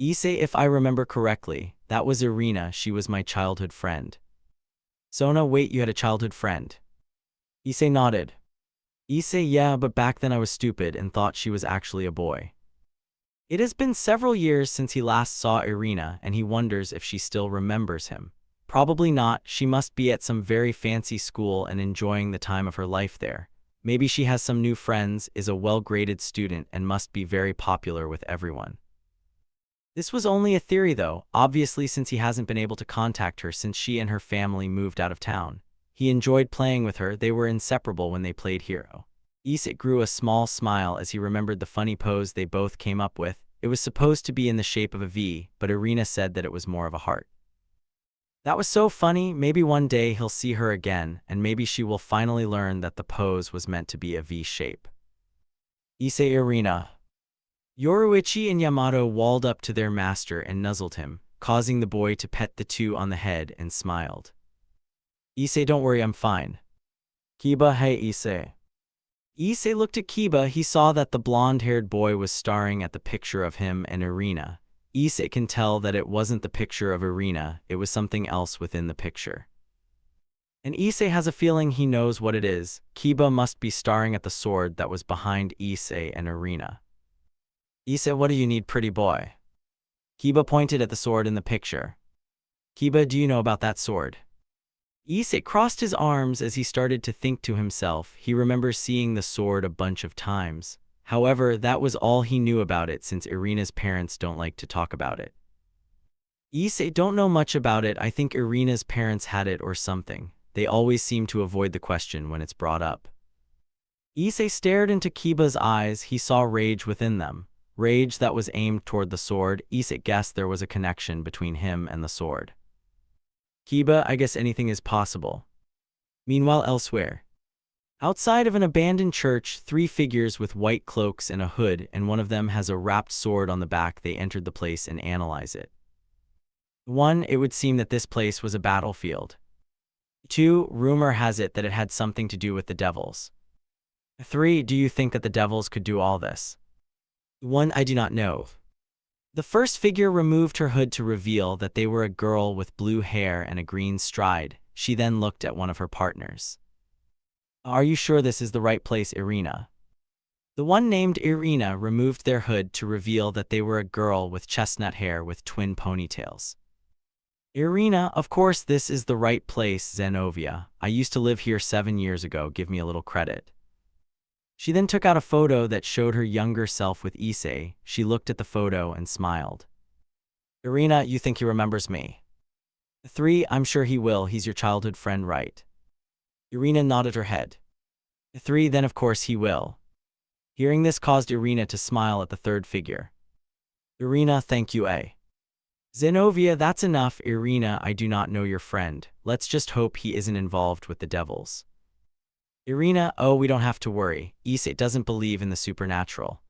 Issei, if I remember correctly, that was Irina. She was my childhood friend. Sona, wait, you had a childhood friend? Issei nodded. Issei, yeah, but back then I was stupid and thought she was actually a boy. It has been several years since he last saw Irina, and he wonders if she still remembers him. Probably not. She must be at some very fancy school and enjoying the time of her life there. Maybe she has some new friends, is a well-graded student, and must be very popular with everyone. This was only a theory though, obviously, since he hasn't been able to contact her since she and her family moved out of town. He enjoyed playing with her. They were inseparable when they played hero. Issei grew a small smile as he remembered the funny pose they both came up with. It was supposed to be in the shape of a V, but Irina said that it was more of a heart. That was so funny. Maybe one day he'll see her again, and maybe she will finally learn that the pose was meant to be a V shape. Issei, Irina. Yoruichi and Yamato walled up to their master and nuzzled him, causing the boy to pet the two on the head and smiled. Issei, don't worry, I'm fine. Kiba, hey Issei. Issei looked at Kiba. He saw that the blonde-haired boy was staring at the picture of him and Irina. Issei can tell that it wasn't the picture of Irina, it was something else within the picture. And Issei has a feeling he knows what it is. Kiba must be staring at the sword that was behind Issei and Irina. Issei, what do you need, pretty boy? Kiba pointed at the sword in the picture. Kiba, do you know about that sword? Issei crossed his arms as he started to think to himself. He remembers seeing the sword a bunch of times. However, that was all he knew about it since Irina's parents don't like to talk about it. Issei don't know much about it. I think Irina's parents had it or something. They always seem to avoid the question when it's brought up. Issei stared into Kiba's eyes. He saw rage within them. Rage that was aimed toward the sword. Issei guessed there was a connection between him and the sword. Kiba, I guess anything is possible. Meanwhile, elsewhere. Outside of an abandoned church, 3 figures with white cloaks and a hood, and one of them has a wrapped sword on the back. They entered the place and analyze it. 1. It would seem that this place was a battlefield. 2. Rumor has it that it had something to do with the devils. 3. Do you think that the devils could do all this? 1. I do not know. The first figure removed her hood to reveal that they were a girl with blue hair and a green stride. She then looked at one of her partners. Are you sure this is the right place, Irina? The one named Irina removed their hood to reveal that they were a girl with chestnut hair with twin ponytails. Irina, of course this is the right place, Zenovia. I used to live here 7 years ago, give me a little credit. She then took out a photo that showed her younger self with Issei. She looked at the photo and smiled. Irina, you think he remembers me? 3. I'm sure he will, he's your childhood friend, right? Irina nodded her head. 3. Then of course he will. Hearing this caused Irina to smile at the third figure. Irina, thank you, eh? Zenovia, that's enough. Irina, I do not know your friend. Let's just hope he isn't involved with the devils. Irina, oh, we don't have to worry. Issei doesn't believe in the supernatural.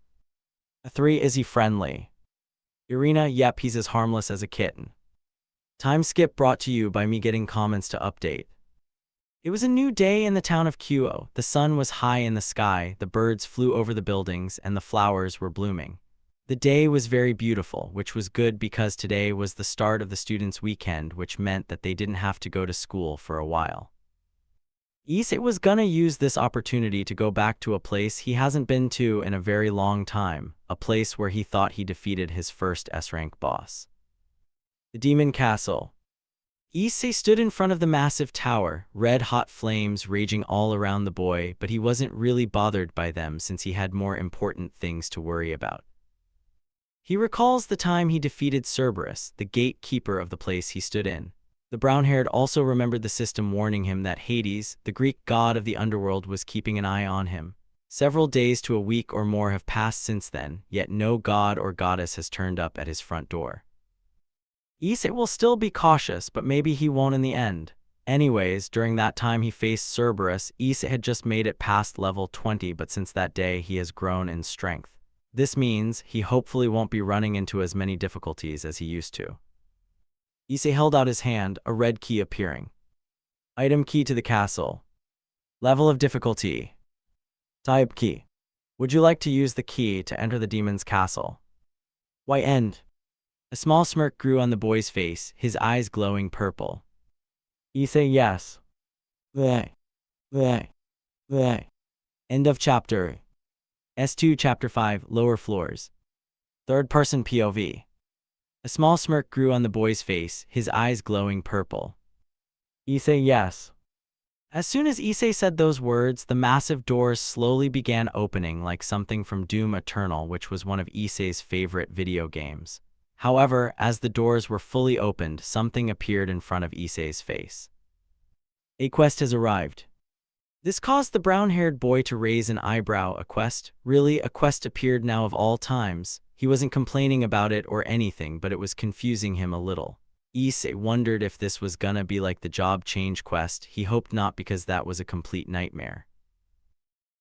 3. Is he friendly? Irina, yep, he's as harmless as a kitten. Time skip brought to you by me getting comments to update. It was a new day in the town of Kuo. The sun was high in the sky, the birds flew over the buildings, and the flowers were blooming. The day was very beautiful, which was good because today was the start of the students' weekend, which meant that they didn't have to go to school for a while. Issei was gonna use this opportunity to go back to a place he hasn't been to in a very long time, a place where he thought he defeated his first S-rank boss. The Demon Castle. Issei stood in front of the massive tower, red-hot flames raging all around the boy, but he wasn't really bothered by them since he had more important things to worry about. He recalls the time he defeated Cerberus, the gatekeeper of the place he stood in. The brown-haired also remembered the system warning him that Hades, the Greek god of the underworld, was keeping an eye on him. Several days to a week or more have passed since then, yet no god or goddess has turned up at his front door. Issei will still be cautious, but maybe he won't in the end. Anyways, during that time he faced Cerberus, Issei had just made it past level 20, but since that day he has grown in strength. This means he hopefully won't be running into as many difficulties as he used to. Issei held out his hand, a red key appearing. Item key to the castle. Level of difficulty. Type key. Would you like to use the key to enter the demon's castle? Why end? A small smirk grew on the boy's face, his eyes glowing purple. Issei, yes. End of chapter. S2 Chapter 5, Lower Floors. Third-person POV. A small smirk grew on the boy's face, his eyes glowing purple. Issei, yes. As soon as Issei said those words, the massive doors slowly began opening like something from Doom Eternal, which was one of Issei's favorite video games. However, as the doors were fully opened, something appeared in front of Issei's face. A quest has arrived. This caused the brown-haired boy to raise an eyebrow. A quest? Really? A quest appeared now of all times. He wasn't complaining about it or anything, but it was confusing him a little. Issei wondered if this was gonna be like the job change quest. He hoped not, because that was a complete nightmare.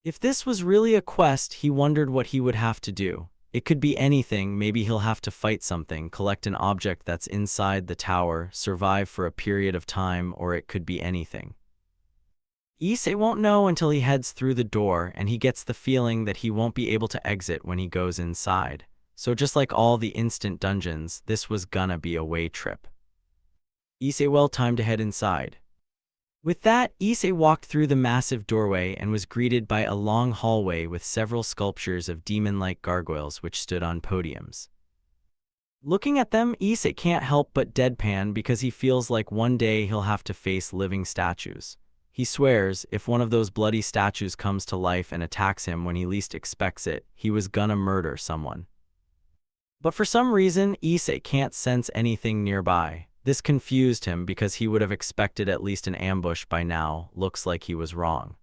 If this was really a quest, he wondered what he would have to do. It could be anything. Maybe he'll have to fight something, collect an object that's inside the tower, survive for a period of time, or it could be anything. Issei won't know until he heads through the door, and he gets the feeling that he won't be able to exit when he goes inside. So just like all the instant dungeons, this was gonna be a way trip. Issei well timed to head inside. With that, Issei walked through the massive doorway and was greeted by a long hallway with several sculptures of demon-like gargoyles which stood on podiums. Looking at them, Issei can't help but deadpan because he feels like one day he'll have to face living statues. He swears if one of those bloody statues comes to life and attacks him when he least expects it, he was gonna murder someone. But for some reason, Issei can't sense anything nearby. This confused him because he would have expected at least an ambush by now. Looks like he was wrong.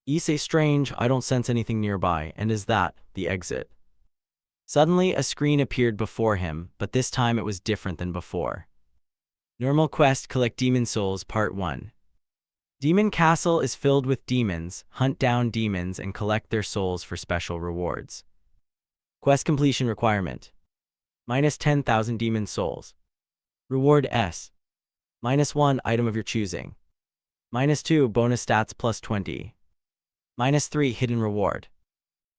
Issei, strange, I don't sense anything nearby, and is that the exit? Suddenly, a screen appeared before him, but this time it was different than before. Normal quest: collect demon souls, part 1. Demon Castle is filled with demons. Hunt down demons and collect their souls for special rewards. Quest completion requirement: minus 10,000 demon souls. Reward S: minus 1 item of your choosing. Minus 2 bonus stats plus 20. -3 hidden reward.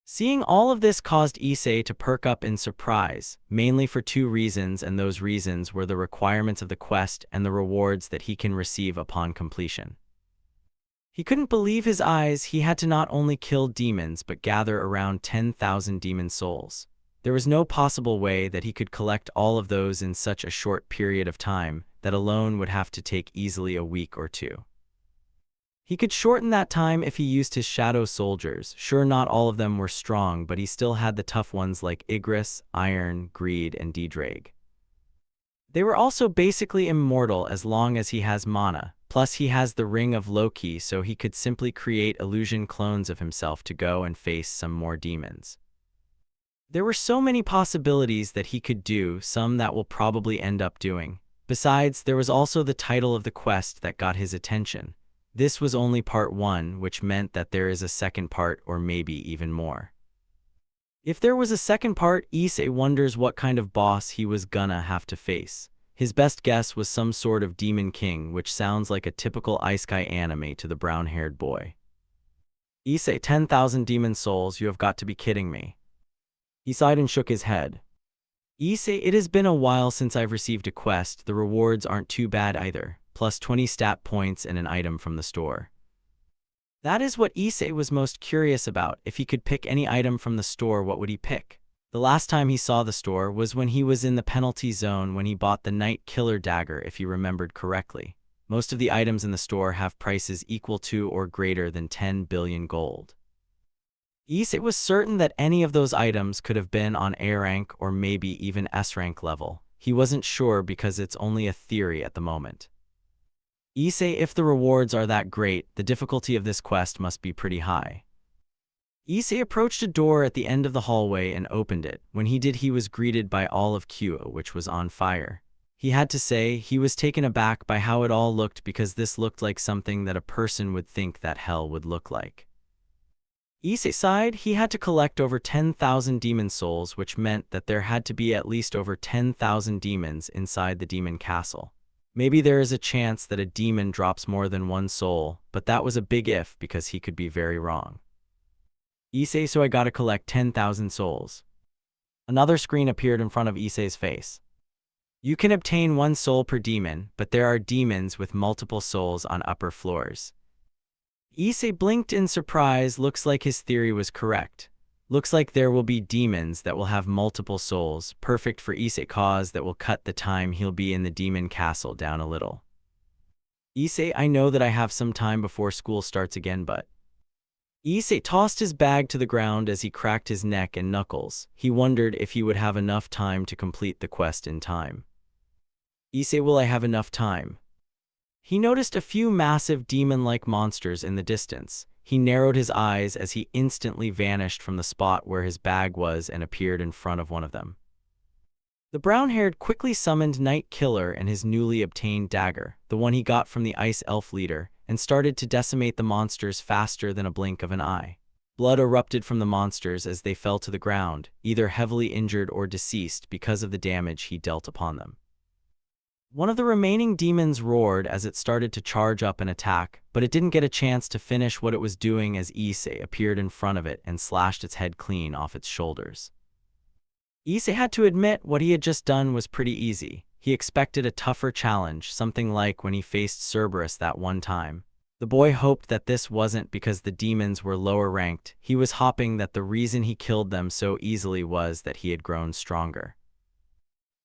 Seeing all of this caused Issei to perk up in surprise, mainly for two reasons, and those reasons were the requirements of the quest and the rewards that he can receive upon completion. He couldn't believe his eyes. He had to not only kill demons but gather around 10,000 demon souls. There was no possible way that he could collect all of those in such a short period of time. That alone would have to take easily a week or two. He could shorten that time if he used his shadow soldiers. Sure, not all of them were strong, but he still had the tough ones like Igris, Iron, Greed, and Didrag. They were also basically immortal as long as he has mana, plus he has the Ring of Loki, so he could simply create illusion clones of himself to go and face some more demons. There were so many possibilities that he could do, some that will probably end up doing. Besides, there was also the title of the quest that got his attention. This was only part 1, which meant that there is a second part, or maybe even more. If there was a second part, Issei wonders what kind of boss he was gonna have to face. His best guess was some sort of demon king, which sounds like a typical Isekai anime to the brown-haired boy. Issei, 10,000 demon souls, you have got to be kidding me. He sighed and shook his head. Issei, it has been a while since I've received a quest. The rewards aren't too bad either, plus 20 stat points and an item from the store. That is what Issei was most curious about. If he could pick any item from the store, what would he pick? The last time he saw the store was when he was in the penalty zone when he bought the Night Killer dagger, if he remembered correctly. Most of the items in the store have prices equal to or greater than 10 billion gold. Issei was certain that any of those items could have been on A rank or maybe even S rank level. He wasn't sure because it's only a theory at the moment. Issei, if the rewards are that great, the difficulty of this quest must be pretty high. Issei approached a door at the end of the hallway and opened it. When he did, he was greeted by all of Kyo, which was on fire. He had to say he was taken aback by how it all looked, because this looked like something that a person would think that hell would look like. Issei sighed. He had to collect over 10,000 demon souls, which meant that there had to be at least over 10,000 demons inside the demon castle. Maybe there is a chance that a demon drops more than one soul, but that was a big if, because he could be very wrong. Issei, so I gotta collect 10,000 souls. Another screen appeared in front of Issei's face. You can obtain 1 soul per demon, but there are demons with multiple souls on upper floors. Issei blinked in surprise. Looks like his theory was correct. Looks like there will be demons that will have multiple souls, perfect for Issei, cause that will cut the time he'll be in the demon castle down a little. Issei, I know that I have some time before school starts again, but... Issei tossed his bag to the ground as he cracked his neck and knuckles. He wondered if he would have enough time to complete the quest in time. Issei, will I have enough time? He noticed a few massive demon-like monsters in the distance. He narrowed his eyes as he instantly vanished from the spot where his bag was and appeared in front of one of them. The brown-haired quickly summoned Night Killer and his newly obtained dagger, the one he got from the Ice Elf leader, and started to decimate the monsters faster than a blink of an eye. Blood erupted from the monsters as they fell to the ground, either heavily injured or deceased because of the damage he dealt upon them. One of the remaining demons roared as it started to charge up and attack, but it didn't get a chance to finish what it was doing as Issei appeared in front of it and slashed its head clean off its shoulders. Issei had to admit what he had just done was pretty easy. He expected a tougher challenge, something like when he faced Cerberus that one time. The boy hoped that this wasn't because the demons were lower ranked. He was hoping that the reason he killed them so easily was that he had grown stronger.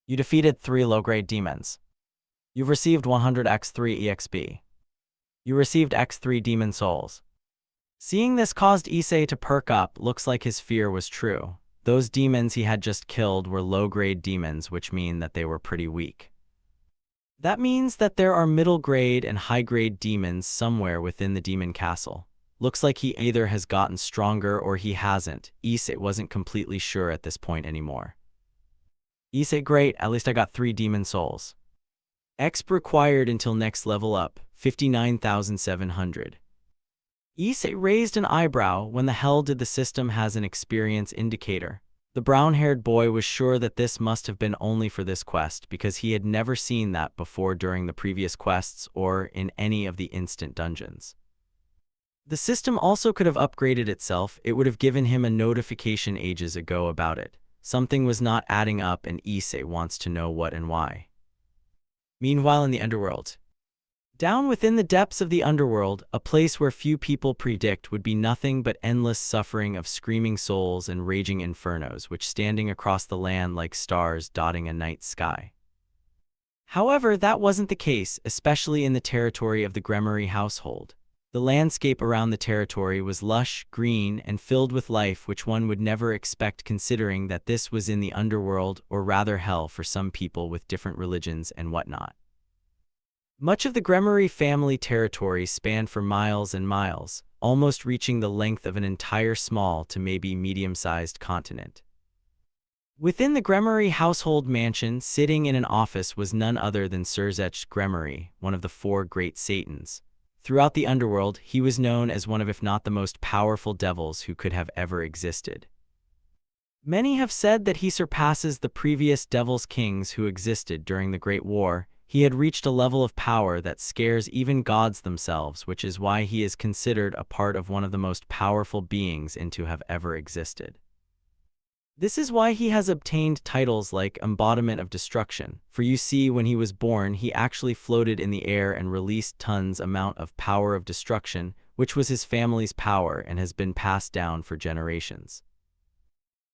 You defeated 3 low-grade demons. You've received 100x3 EXP. You received x3 demon souls. Seeing this caused Issei to perk up. Looks like his fear was true. Those demons he had just killed were low-grade demons, which mean that they were pretty weak. That means that there are middle-grade and high-grade demons somewhere within the demon castle. Looks like he either has gotten stronger or he hasn't. Issei wasn't completely sure at this point anymore. Issei, great, at least I got 3 demon souls. Exp required until next level up, 59,700. Issei raised an eyebrow. When the hell did the system has an experience indicator? The brown-haired boy was sure that this must have been only for this quest because he had never seen that before during the previous quests or in any of the instant dungeons. The system also could have upgraded itself. It would have given him a notification ages ago about it. Something was not adding up and Issei wants to know what and why. Meanwhile in the underworld. Down within the depths of the underworld, a place where few people predict would be nothing but endless suffering of screaming souls and raging infernos which standing across the land like stars dotting a night sky. However, that wasn't the case, especially in the territory of the Gremory household. The landscape around the territory was lush, green, and filled with life which one would never expect considering that this was in the underworld or rather hell for some people with different religions and whatnot. Much of the Gremory family territory spanned for miles and miles, almost reaching the length of an entire small to maybe medium-sized continent. Within the Gremory household mansion, sitting in an office was none other than Surzech Gremory, one of the 4 great Satans. Throughout the underworld, he was known as one of if not the most powerful devils who could have ever existed. Many have said that he surpasses the previous Devil's Kings who existed during the Great War. He had reached a level of power that scares even gods themselves, which is why he is considered a part of one of the most powerful beings to have ever existed. This is why he has obtained titles like Embodiment of Destruction, for you see when he was born he actually floated in the air and released tons amount of power of destruction, which was his family's power and has been passed down for generations.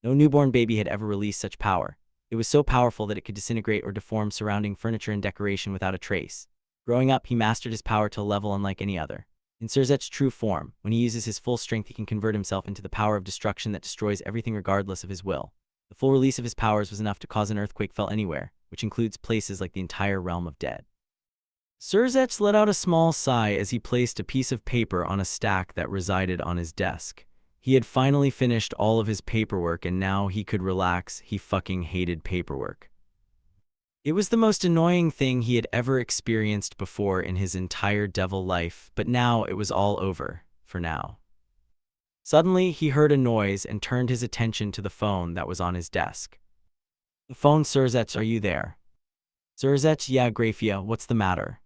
No newborn baby had ever released such power. It was so powerful that it could disintegrate or deform surrounding furniture and decoration without a trace. Growing up, he mastered his power to a level unlike any other. In Surzech's true form, when he uses his full strength he can convert himself into the power of destruction that destroys everything regardless of his will. The full release of his powers was enough to cause an earthquake felt anywhere, which includes places like the entire realm of dead. Surzech let out a small sigh as he placed a piece of paper on a stack that resided on his desk. He had finally finished all of his paperwork and now he could relax. He fucking hated paperwork. It was the most annoying thing he had ever experienced before in his entire devil life, but now it was all over, for now. Suddenly, he heard a noise and turned his attention to the phone that was on his desk. The phone. Surzech, are you there? Surzech, yeah. Grafia, what's the matter?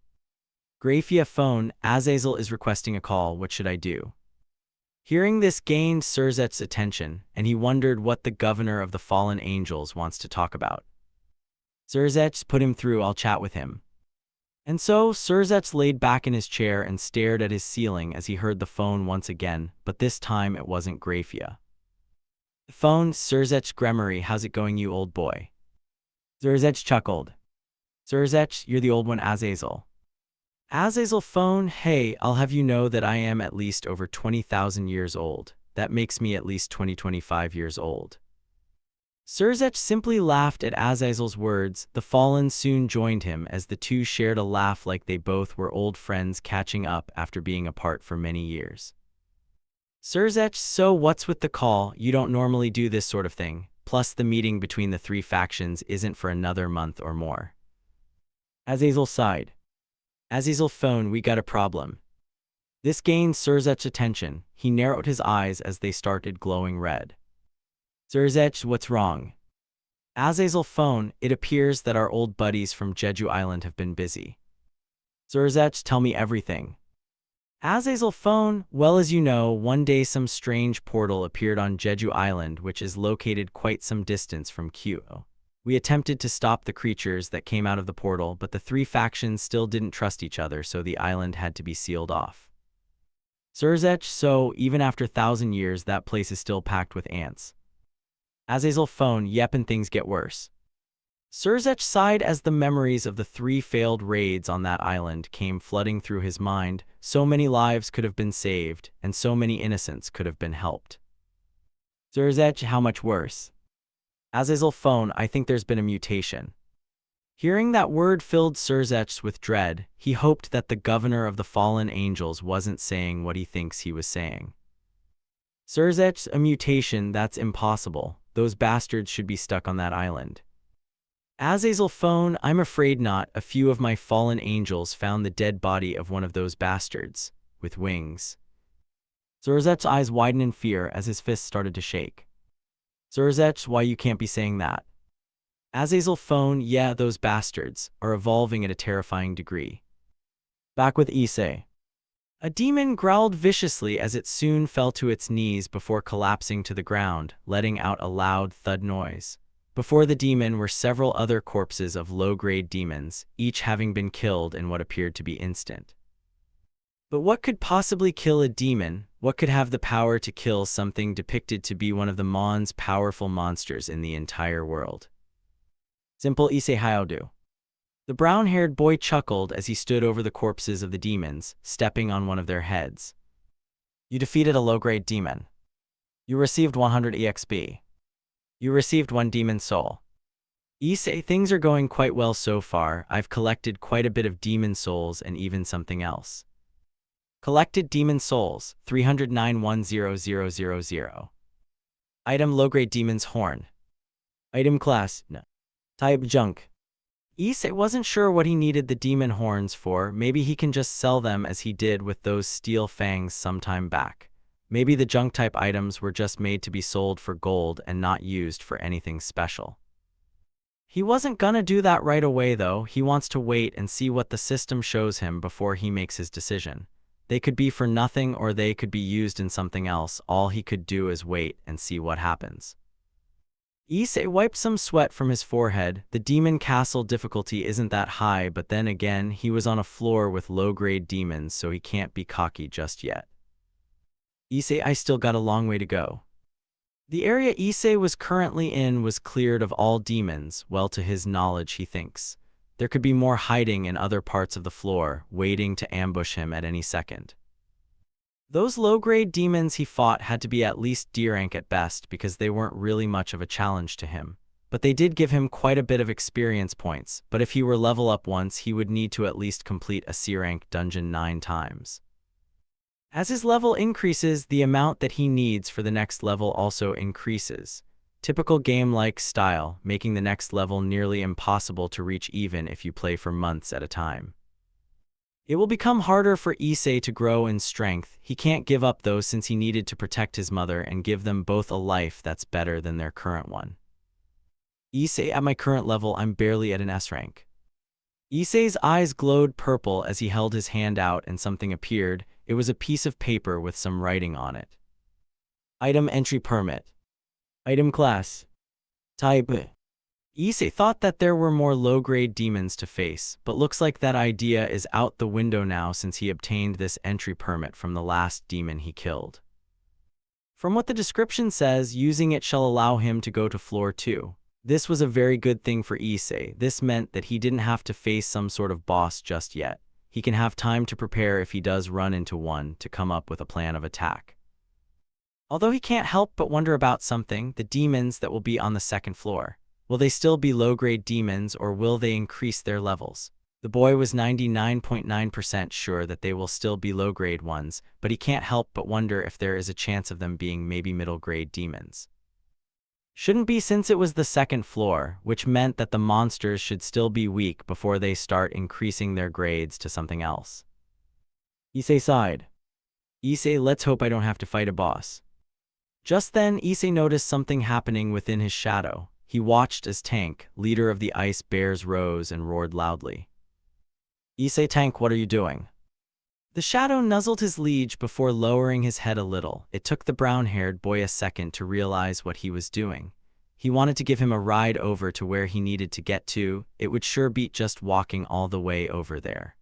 Grafia, phone. Azazel is requesting a call. What should I do? Hearing this gained Surzech's attention, and he wondered what the governor of the fallen angels wants to talk about. Surzech, put him through, I'll chat with him. And so, Surzech laid back in his chair and stared at his ceiling as he heard the phone once again, but this time it wasn't Grafia. The phone. Surzech Gremory, how's it going you old boy? Surzech chuckled. Surzech, you're the old one. Azazel. Azazel, phone. Hey, I'll have you know that I am at least over 20,000 years old. That makes me at least 25 years old. Surzech simply laughed at Azazel's words. The fallen soon joined him as the two shared a laugh like they both were old friends catching up after being apart for many years. Surzech, so what's with the call? You don't normally do this sort of thing. Plus the meeting between the 3 factions isn't for another month or more. Azazel sighed. Azazel, phone, we got a problem. This gained Surzech's attention. He narrowed his eyes as they started glowing red. Surzech, what's wrong? Azazel, phone, it appears that our old buddies from Jeju Island have been busy. Surzech, tell me everything. Azazel, phone, well, as you know, one day some strange portal appeared on Jeju Island, which is located quite some distance from Kyoto. We attempted to stop the creatures that came out of the portal, but the 3 factions still didn't trust each other, so the island had to be sealed off. Surzech, so even after 1,000 years, that place is still packed with ants. Azazel, phone, yep, and things get worse. Surzech sighed as the memories of the 3 failed raids on that island came flooding through his mind. So many lives could have been saved, and so many innocents could have been helped. Surzech, how much worse? Azazel, phone, I think there's been a mutation. Hearing that word filled Surzech with dread. He hoped that the governor of the fallen angels wasn't saying what he thinks he was saying. Surzech, a mutation? That's impossible. Those bastards should be stuck on that island. Azazel, phone, I'm afraid not. A few of my fallen angels found the dead body of one of those bastards, with wings. Surzech's eyes widened in fear as his fists started to shake. Surzech, why you can't be saying that? Azazel, phone, yeah, those bastards are evolving at a terrifying degree. Back with Issei. A demon growled viciously as it soon fell to its knees before collapsing to the ground, letting out a loud thud noise. Before the demon were several other corpses of low-grade demons, each having been killed in what appeared to be instant. But what could possibly kill a demon? What could have the power to kill something depicted to be one of the most powerful monsters in the entire world? Simple Issei Hyoudou. The brown-haired boy chuckled as he stood over the corpses of the demons, stepping on one of their heads. You defeated a low-grade demon. You received 100 EXP. You received 1 demon soul. Issei, things are going quite well so far. I've collected quite a bit of demon souls and even something else. Collected demon souls, 309,10000. Item low-grade demon's horn. Item class, no. Type junk. Issei wasn't sure what he needed the demon horns for. Maybe he can just sell them as he did with those steel fangs some time back. Maybe the junk-type items were just made to be sold for gold and not used for anything special. He wasn't gonna do that right away though. He wants to wait and see what the system shows him before he makes his decision. They could be for nothing or they could be used in something else. All he could do is wait and see what happens. Issei wiped some sweat from his forehead. The demon castle difficulty isn't that high, but then again, he was on a floor with low-grade demons, so he can't be cocky just yet. Issei, I still got a long way to go. The area Issei was currently in was cleared of all demons. Well, to his knowledge, he thinks. There could be more hiding in other parts of the floor, waiting to ambush him at any second. Those low-grade demons he fought had to be at least D rank at best because they weren't really much of a challenge to him. But they did give him quite a bit of experience points, but if he were level up once, he would need to at least complete a C rank dungeon 9 times. As his level increases, the amount that he needs for the next level also increases. Typical game-like style, making the next level nearly impossible to reach even if you play for months at a time. It will become harder for Issei to grow in strength. He can't give up though, since he needed to protect his mother and give them both a life that's better than their current one. Issei, at my current level, I'm barely at an S rank. Issei's eyes glowed purple as he held his hand out and something appeared. It was a piece of paper with some writing on it. Item entry permit. Item class. Type. Issei thought that there were more low-grade demons to face, but looks like that idea is out the window now since he obtained this entry permit from the last demon he killed. From what the description says, using it shall allow him to go to floor 2. This was a very good thing for Issei. This meant that he didn't have to face some sort of boss just yet. He can have time to prepare if he does run into one to come up with a plan of attack. Although he can't help but wonder about something, the demons that will be on the second floor. Will they still be low-grade demons or will they increase their levels? The boy was 99.9% sure that they will still be low-grade ones, but he can't help but wonder if there is a chance of them being maybe middle-grade demons. Shouldn't be, since it was the second floor, which meant that the monsters should still be weak before they start increasing their grades to something else. Issei sighed. Issei, let's hope I don't have to fight a boss. Just then, Issei noticed something happening within his shadow. He watched as Tank, leader of the ice bears, rose and roared loudly. Issei, Tank, what are you doing? The shadow nuzzled his liege before lowering his head a little. It took the brown-haired boy a second to realize what he was doing. He wanted to give him a ride over to where he needed to get to. It would sure beat just walking all the way over there.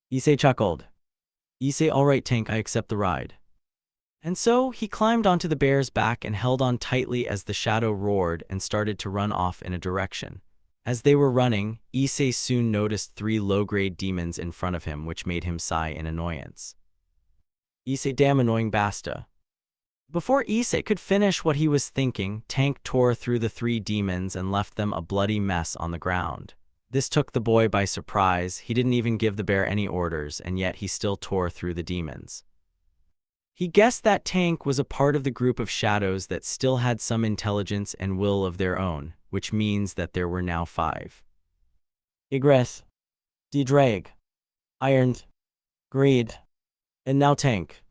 Issei chuckled. Issei, all right, Tank, I accept the ride. And so, he climbed onto the bear's back and held on tightly as the shadow roared and started to run off in a direction. As they were running, Issei soon noticed 3 low-grade demons in front of him, which made him sigh in annoyance. Issei, damn annoying basta. Before Issei could finish what he was thinking, Tank tore through the 3 demons and left them a bloody mess on the ground. This took the boy by surprise. He didn't even give the bear any orders, and yet he still tore through the demons. He guessed that Tank was a part of the group of shadows that still had some intelligence and will of their own, which means that there were now 5. Igress, D-Drag, Ironed, Greed, and now Tank.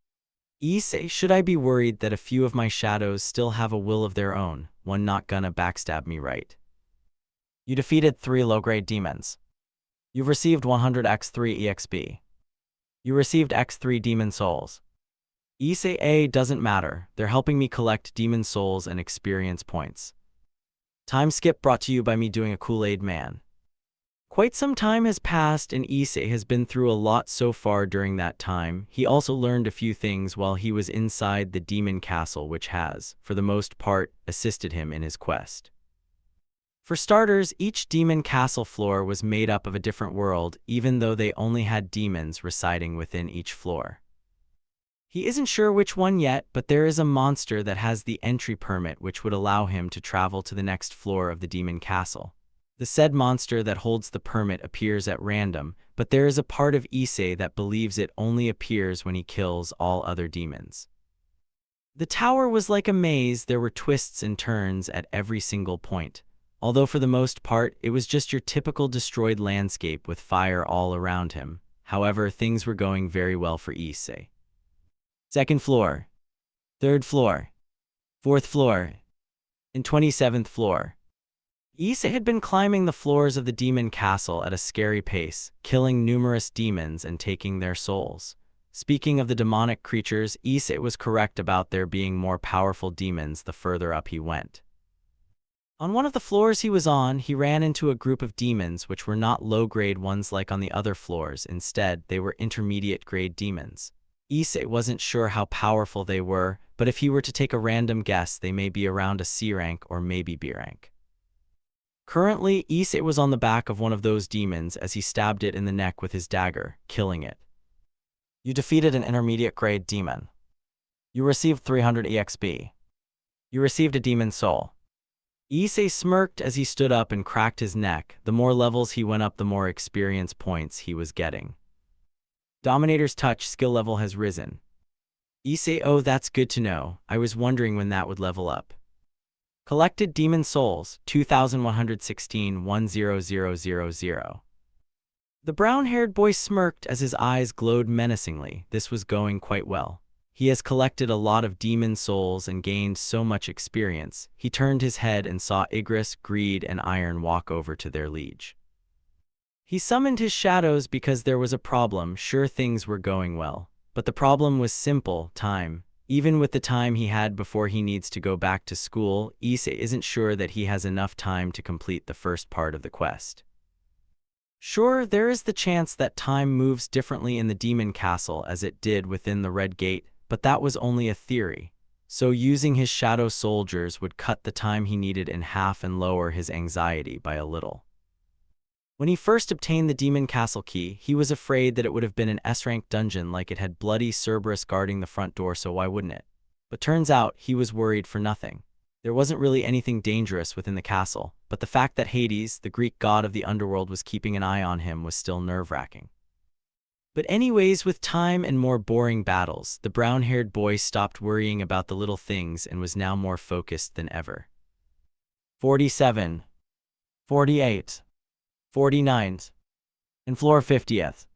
Issei, should I be worried that a few of my shadows still have a will of their own? One not gonna backstab me, right? You defeated 3 low-grade demons. You've received 100x3 EXP. You received X3 demon souls. Issei A doesn't matter, they're helping me collect demon souls and experience points. Time skip brought to you by me doing a Kool-Aid man. Quite some time has passed and Issei has been through a lot so far during that time. He also learned a few things while he was inside the demon castle which has, for the most part, assisted him in his quest. For starters, each demon castle floor was made up of a different world, even though they only had demons residing within each floor. He isn't sure which one yet, but there is a monster that has the entry permit which would allow him to travel to the next floor of the demon castle. The said monster that holds the permit appears at random, but there is a part of Issei that believes it only appears when he kills all other demons. The tower was like a maze, there were twists and turns at every single point. Although for the most part, it was just your typical destroyed landscape with fire all around him. However, things were going very well for Issei. Second floor, third floor, fourth floor, and 27th floor. Issei had been climbing the floors of the demon castle at a scary pace, killing numerous demons and taking their souls. Speaking of the demonic creatures, Issei was correct about there being more powerful demons the further up he went. On one of the floors he was on, he ran into a group of demons which were not low-grade ones like on the other floors. Instead, they were intermediate-grade demons. Issei wasn't sure how powerful they were, but if he were to take a random guess, they may be around a C rank or maybe B rank. Currently, Issei was on the back of one of those demons as he stabbed it in the neck with his dagger, killing it. You defeated an intermediate-grade demon. You received 300 EXP. You received a demon soul. Issei smirked as he stood up and cracked his neck. The more levels he went up, the more experience points he was getting. Dominator's touch skill level has risen. Issei, oh, that's good to know. I was wondering when that would level up. Collected demon souls, 2,116, 10000. The brown-haired boy smirked as his eyes glowed menacingly. This was going quite well. He has collected a lot of demon souls and gained so much experience. He turned his head and saw Igris, Greed, and Iron walk over to their liege. He summoned his shadows because there was a problem. Sure, things were going well, but the problem was simple: time. Even with the time he had before he needs to go back to school, Issei isn't sure that he has enough time to complete the first part of the quest. Sure, there is the chance that time moves differently in the demon castle as it did within the Red Gate, but that was only a theory. So using his shadow soldiers would cut the time he needed in half and lower his anxiety by a little. When he first obtained the demon castle key, he was afraid that it would have been an S-rank dungeon like it had bloody Cerberus guarding the front door, so why wouldn't it? But turns out he was worried for nothing. There wasn't really anything dangerous within the castle, but the fact that Hades, the Greek god of the underworld, was keeping an eye on him was still nerve-wracking. But anyways, with time and more boring battles, the brown-haired boy stopped worrying about the little things and was now more focused than ever. 47, 48, 49, and floor 50th.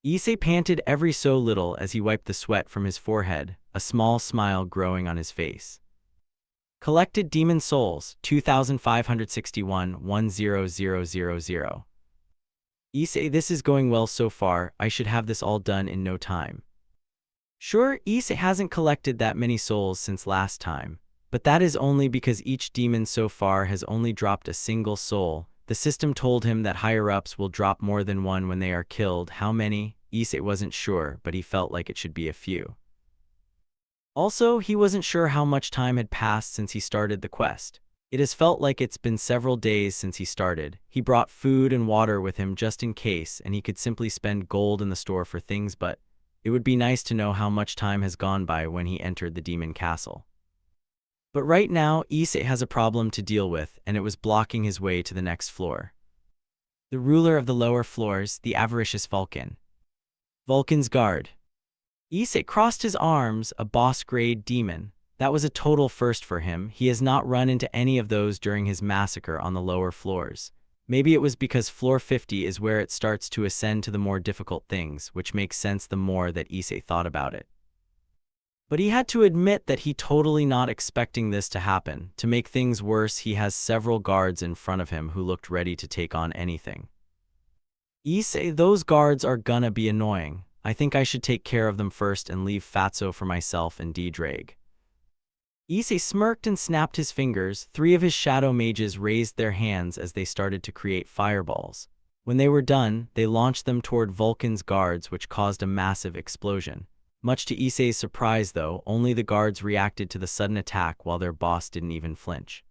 Issei panted every so little as he wiped the sweat from his forehead, a small smile growing on his face. Collected demon souls, 2,561, 10000. Issei, this is going well so far. I should have this all done in no time. Sure, Issei hasn't collected that many souls since last time, but that is only because each demon so far has only dropped a single soul. The system told him that higher-ups will drop more than one when they are killed. How many? Issei wasn't sure, but he felt like it should be a few. Also, he wasn't sure how much time had passed since he started the quest. It has felt like it's been several days since he started. He brought food and water with him just in case, and he could simply spend gold in the store for things, but it would be nice to know how much time has gone by when he entered the demon castle. But right now, Issei has a problem to deal with, and it was blocking his way to the next floor. The ruler of the lower floors, the avaricious Vulcan. Vulcan's guard. Issei crossed his arms, a boss-grade demon. That was a total first for him. He has not run into any of those during his massacre on the lower floors. Maybe it was because floor 50 is where it starts to ascend to the more difficult things, which makes sense the more that Issei thought about it. But he had to admit that he totally not expecting this to happen. To make things worse, he has several guards in front of him who looked ready to take on anything. Issei, those guards are gonna be annoying. I think I should take care of them first and leave Fatso for myself and D-Drag. Issei smirked and snapped his fingers. 3 of his shadow mages raised their hands as they started to create fireballs. When they were done, they launched them toward Vulcan's guards, which caused a massive explosion. Much to Issei's surprise, though, only the guards reacted to the sudden attack while their boss didn't even flinch.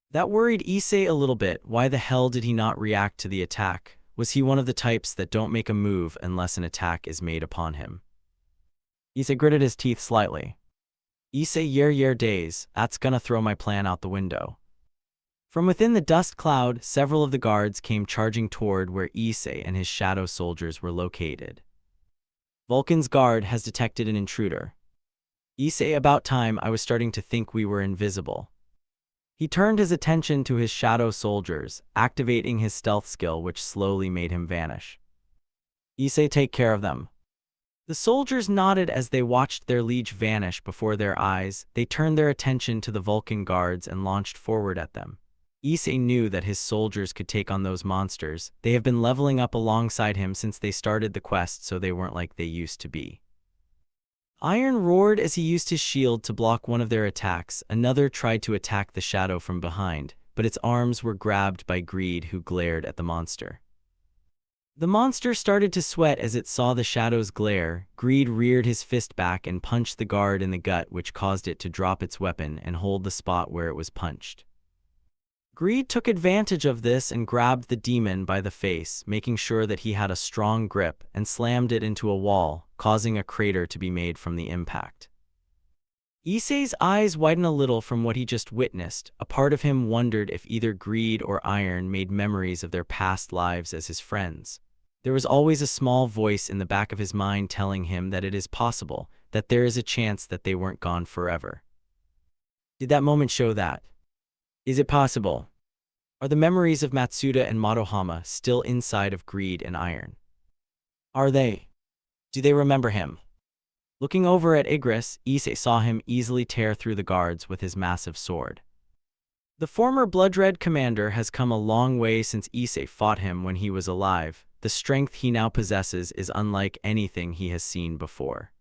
That worried Issei a little bit. Why the hell did he not react to the attack? Was he one of the types that don't make a move unless an attack is made upon him? Issei gritted his teeth slightly. Issei yer days, that's gonna throw my plan out the window. From within the dust cloud, several of the guards came charging toward where Issei and his shadow soldiers were located. Vulcan's guard has detected an intruder. Issei, about time. I was starting to think we were invisible. He turned his attention to his shadow soldiers, activating his stealth skill, which slowly made him vanish. Issei, take care of them. The soldiers nodded as they watched their liege vanish before their eyes. They turned their attention to the Vulcan guards and launched forward at them. Issei knew that his soldiers could take on those monsters. They have been leveling up alongside him since they started the quest, so they weren't like they used to be. Iron roared as he used his shield to block one of their attacks. Another tried to attack the shadow from behind, but its arms were grabbed by Greed, who glared at the monster. The monster started to sweat as it saw the shadow's glare. Greed reared his fist back and punched the guard in the gut, which caused it to drop its weapon and hold the spot where it was punched. Greed took advantage of this and grabbed the demon by the face, making sure that he had a strong grip, and slammed it into a wall, causing a crater to be made from the impact. Issei's eyes widened a little from what he just witnessed. A part of him wondered if either Greed or Iron made memories of their past lives as his friends. There was always a small voice in the back of his mind telling him that it is possible, that there is a chance that they weren't gone forever. Did that moment show that? Is it possible? Are the memories of Matsuda and Madohama still inside of Greed and Iron? Are they? Do they remember him? Looking over at Igris, Issei saw him easily tear through the guards with his massive sword. The former blood-red commander has come a long way since Issei fought him when he was alive. The strength he now possesses is unlike anything he has seen before.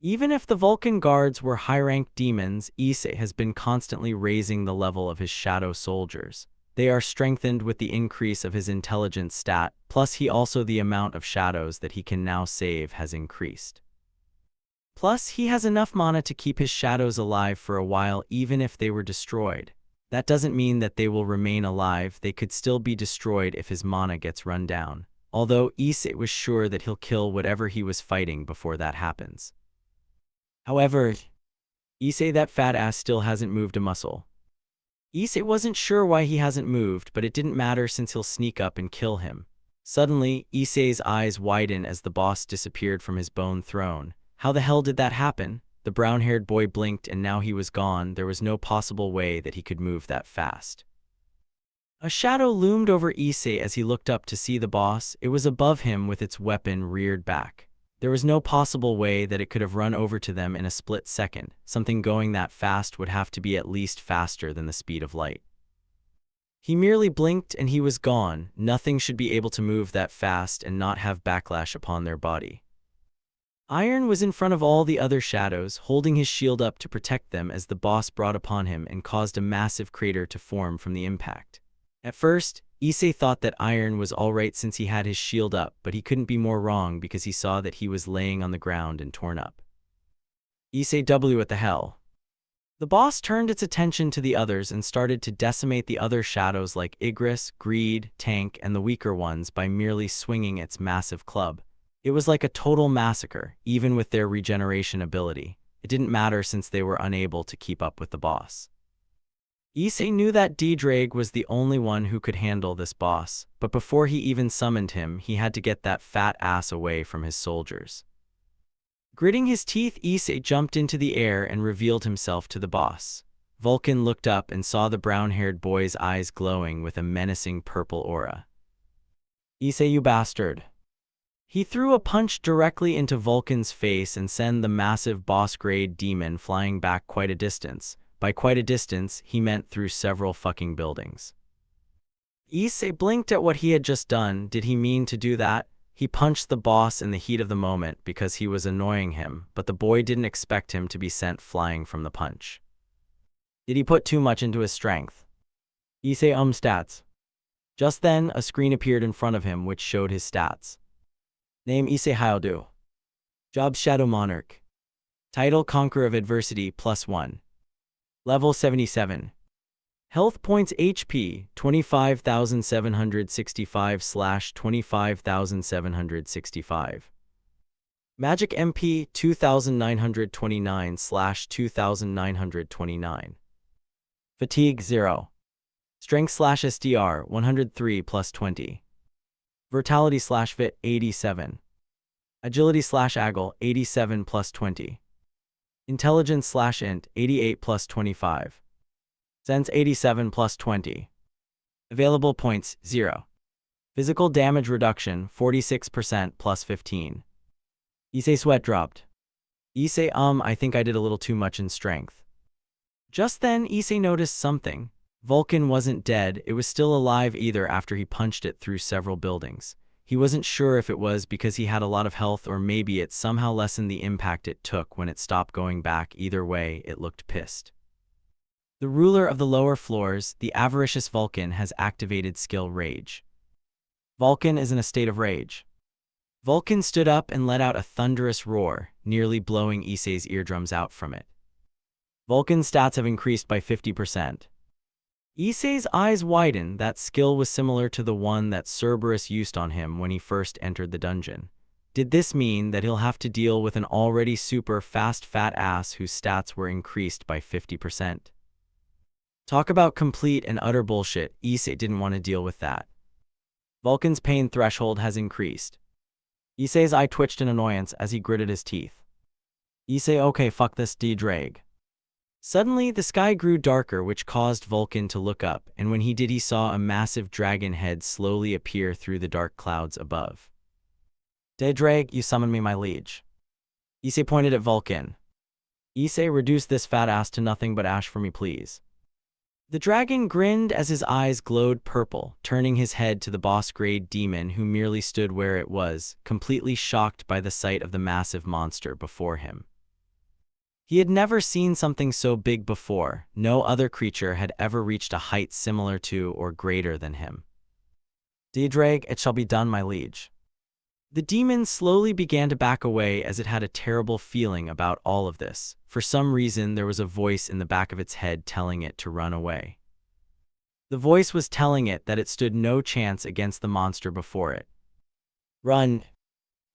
Even if the Vulcan guards were high-ranked demons, Issei has been constantly raising the level of his shadow soldiers. They are strengthened with the increase of his intelligence stat, plus the amount of shadows that he can now save has increased. Plus, he has enough mana to keep his shadows alive for a while even if they were destroyed. That doesn't mean that they will remain alive. They could still be destroyed if his mana gets run down. Although Issei was sure that he'll kill whatever he was fighting before that happens. However, Issei, that fat ass, still hasn't moved a muscle. Issei wasn't sure why he hasn't moved, but it didn't matter since he'll sneak up and kill him. Suddenly, Issei's eyes widen as the boss disappeared from his bone throne. How the hell did that happen? The brown-haired boy blinked and now he was gone. There was no possible way that he could move that fast. A shadow loomed over Issei as he looked up to see the boss. It was above him with its weapon reared back. There was no possible way that it could have run over to them in a split second. Something going that fast would have to be at least faster than the speed of light. He merely blinked and he was gone. Nothing should be able to move that fast and not have backlash upon their body. Iron was in front of all the other shadows, holding his shield up to protect them as the boss brought upon him and caused a massive crater to form from the impact. At first, Issei thought that Iron was alright since he had his shield up, but he couldn't be more wrong because he saw that he was laying on the ground and torn up. Issei, what the hell? The boss turned its attention to the others and started to decimate the other shadows like Igris, Greed, Tank, and the weaker ones by merely swinging its massive club. It was like a total massacre, even with their regeneration ability. It didn't matter since they were unable to keep up with the boss. Issei knew that D-Drag was the only one who could handle this boss, but before he even summoned him, he had to get that fat ass away from his soldiers. Gritting his teeth, Issei jumped into the air and revealed himself to the boss. Vulcan looked up and saw the brown-haired boy's eyes glowing with a menacing purple aura. Issei, you bastard. He threw a punch directly into Vulcan's face and sent the massive boss-grade demon flying back quite a distance. By quite a distance, he meant through several fucking buildings. Issei blinked at what he had just done. Did he mean to do that? He punched the boss in the heat of the moment because he was annoying him, but the boy didn't expect him to be sent flying from the punch. Did he put too much into his strength? Issei stats. Just then, a screen appeared in front of him which showed his stats. Name Issei Hyoudou. Job Shadow Monarch. Title Conqueror of Adversity +1. Level 77. Health points HP 25,765/25,765. Magic MP 2,929/2,929. Fatigue 0. Strength/SDR 103 +20. Vitality/Fit 87. Agility/Agile 87 +20. Intelligence/Int 88 +25. Sense 87 +20. Available points 0. Physical damage reduction 46% +15. Issei sweat dropped. Issei I think I did a little too much in strength. Just then Issei noticed something. Vulcan wasn't dead, it was still alive either after he punched it through several buildings. He wasn't sure if it was because he had a lot of health or maybe it somehow lessened the impact it took when it stopped going back. Either way, it looked pissed. The ruler of the lower floors, the avaricious Vulcan, has activated skill Rage. Vulcan is in a state of rage. Vulcan stood up and let out a thunderous roar, nearly blowing Issei's eardrums out from it. Vulcan's stats have increased by 50%. Issei's eyes widened. That skill was similar to the one that Cerberus used on him when he first entered the dungeon. Did this mean that he'll have to deal with an already super fast fat ass whose stats were increased by 50%? Talk about complete and utter bullshit. Issei didn't want to deal with that. Vulcan's pain threshold has increased. Issei's eye twitched in annoyance as he gritted his teeth. Issei, okay, fuck this D-Drag. Suddenly, the sky grew darker, which caused Vulcan to look up, and when he did, he saw a massive dragon head slowly appear through the dark clouds above. D-Drag, you summoned me, my liege. Issei pointed at Vulcan. Issei, reduce this fat ass to nothing but ash for me, please. The dragon grinned as his eyes glowed purple, turning his head to the boss-grade demon who merely stood where it was, completely shocked by the sight of the massive monster before him. He had never seen something so big before. No other creature had ever reached a height similar to or greater than him. D-Drag, it shall be done, my liege. The demon slowly began to back away as it had a terrible feeling about all of this. For some reason, there was a voice in the back of its head telling it to run away. The voice was telling it that it stood no chance against the monster before it. Run.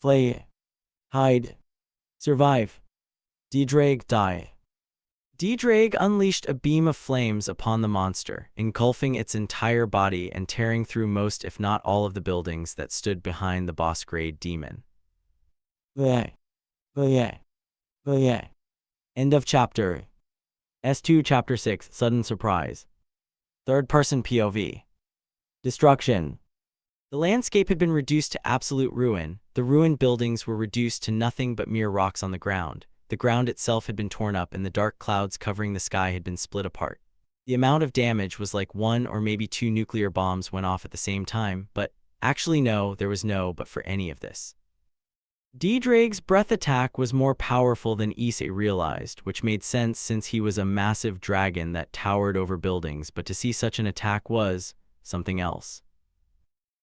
Flee. Hide. Survive. D-Drag, die. D-Drag unleashed a beam of flames upon the monster, engulfing its entire body and tearing through most if not all of the buildings that stood behind the boss-grade demon. End of chapter. S2 Chapter 6 Sudden Surprise. Third-person POV. Destruction. The landscape had been reduced to absolute ruin. The ruined buildings were reduced to nothing but mere rocks on the ground. The ground itself had been torn up and the dark clouds covering the sky had been split apart. The amount of damage was like 1 or maybe 2 nuclear bombs went off at the same time, but actually no, there was no but for any of this. D-Drag's breath attack was more powerful than Issei realized, which made sense since he was a massive dragon that towered over buildings, but to see such an attack was something else.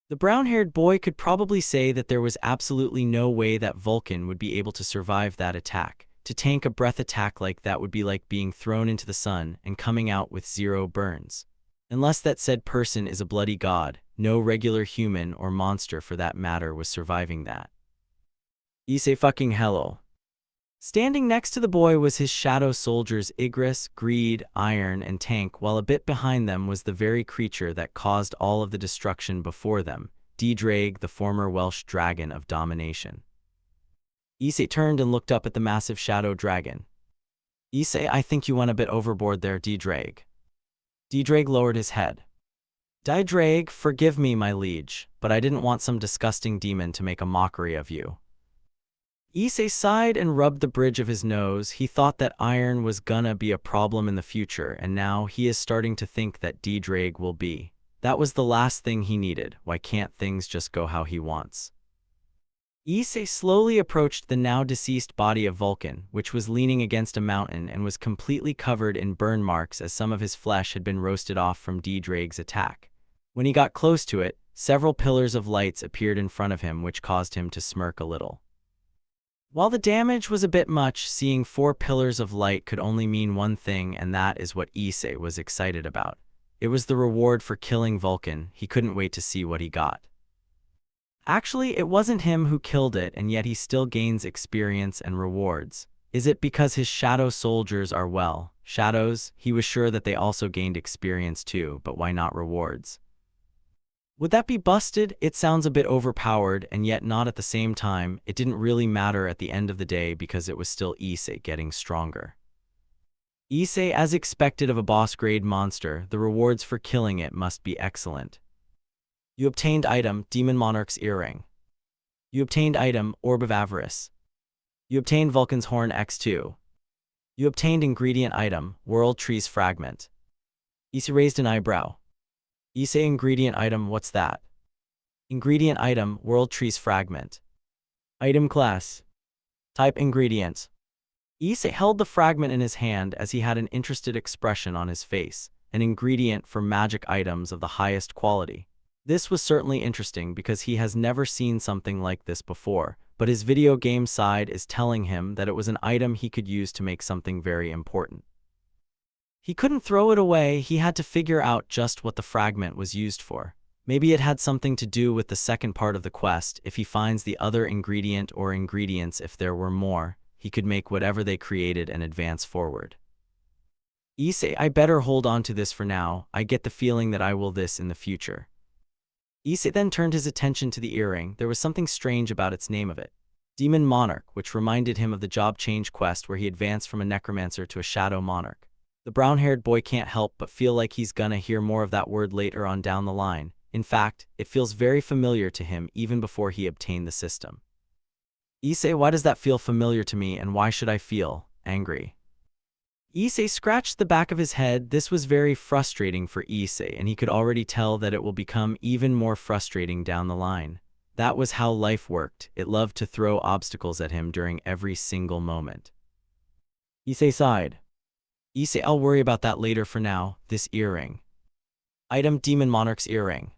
The brown-haired boy could probably say that there was absolutely no way that Vulcan would be able to survive that attack. To tank a breath attack like that would be like being thrown into the sun and coming out with 0 burns. Unless that said person is a bloody god, no regular human or monster for that matter was surviving that. Issei fucking hello. Standing next to the boy was his shadow soldiers Igris, Greed, Iron, and Tank, while a bit behind them was the very creature that caused all of the destruction before them, D-Drag, the former Welsh dragon of domination. Issei turned and looked up at the massive shadow dragon. Issei, I think you went a bit overboard there, D-Drag. D-Drag lowered his head. D-Drag, forgive me, my liege, but I didn't want some disgusting demon to make a mockery of you. Issei sighed and rubbed the bridge of his nose. He thought that Iron was gonna be a problem in the future, and now he is starting to think that D-Drag will be. That was the last thing he needed. Why can't things just go how he wants? Issei slowly approached the now deceased body of Vulcan, which was leaning against a mountain and was completely covered in burn marks as some of his flesh had been roasted off from D-Drake's attack. When he got close to it, several pillars of lights appeared in front of him, which caused him to smirk a little. While the damage was a bit much, seeing 4 pillars of light could only mean one thing, and that is what Issei was excited about. It was the reward for killing Vulcan. He couldn't wait to see what he got. Actually, it wasn't him who killed it, and yet he still gains experience and rewards. Is it because his shadow soldiers are, well, shadows? He was sure that they also gained experience too, but why not rewards? Would that be busted? It sounds a bit overpowered, and yet not at the same time. It didn't really matter at the end of the day because it was still Issei getting stronger. Issei, as expected of a boss-grade monster, the rewards for killing it must be excellent. You obtained item, Demon Monarch's Earring. You obtained item, Orb of Avarice. You obtained Vulcan's Horn X2. You obtained ingredient item, World Tree's Fragment. Issei raised an eyebrow. Issei ingredient item, what's that? Ingredient item, World Tree's Fragment. Item class. Type ingredient. Issei held the fragment in his hand as he had an interested expression on his face, an ingredient for magic items of the highest quality. This was certainly interesting because he has never seen something like this before, but his video game side is telling him that it was an item he could use to make something very important. He couldn't throw it away, he had to figure out just what the fragment was used for. Maybe it had something to do with the second part of the quest. If he finds the other ingredient or ingredients, if there were more, he could make whatever they created and advance forward. Issei, I better hold on to this for now. I get the feeling that I will this in the future. Issei then turned his attention to the earring. There was something strange about its name of it. Demon Monarch, which reminded him of the job change quest where he advanced from a necromancer to a shadow monarch. The brown-haired boy can't help but feel like he's gonna hear more of that word later on down the line. In fact, it feels very familiar to him even before he obtained the system. Issei, why does that feel familiar to me, and why should I feel angry? Issei scratched the back of his head. This was very frustrating for Issei, and he could already tell that it will become even more frustrating down the line. That was how life worked. It loved to throw obstacles at him during every single moment. Issei sighed. Issei, I'll worry about that later. For now, this earring. Item, Demon Monarch's Earring.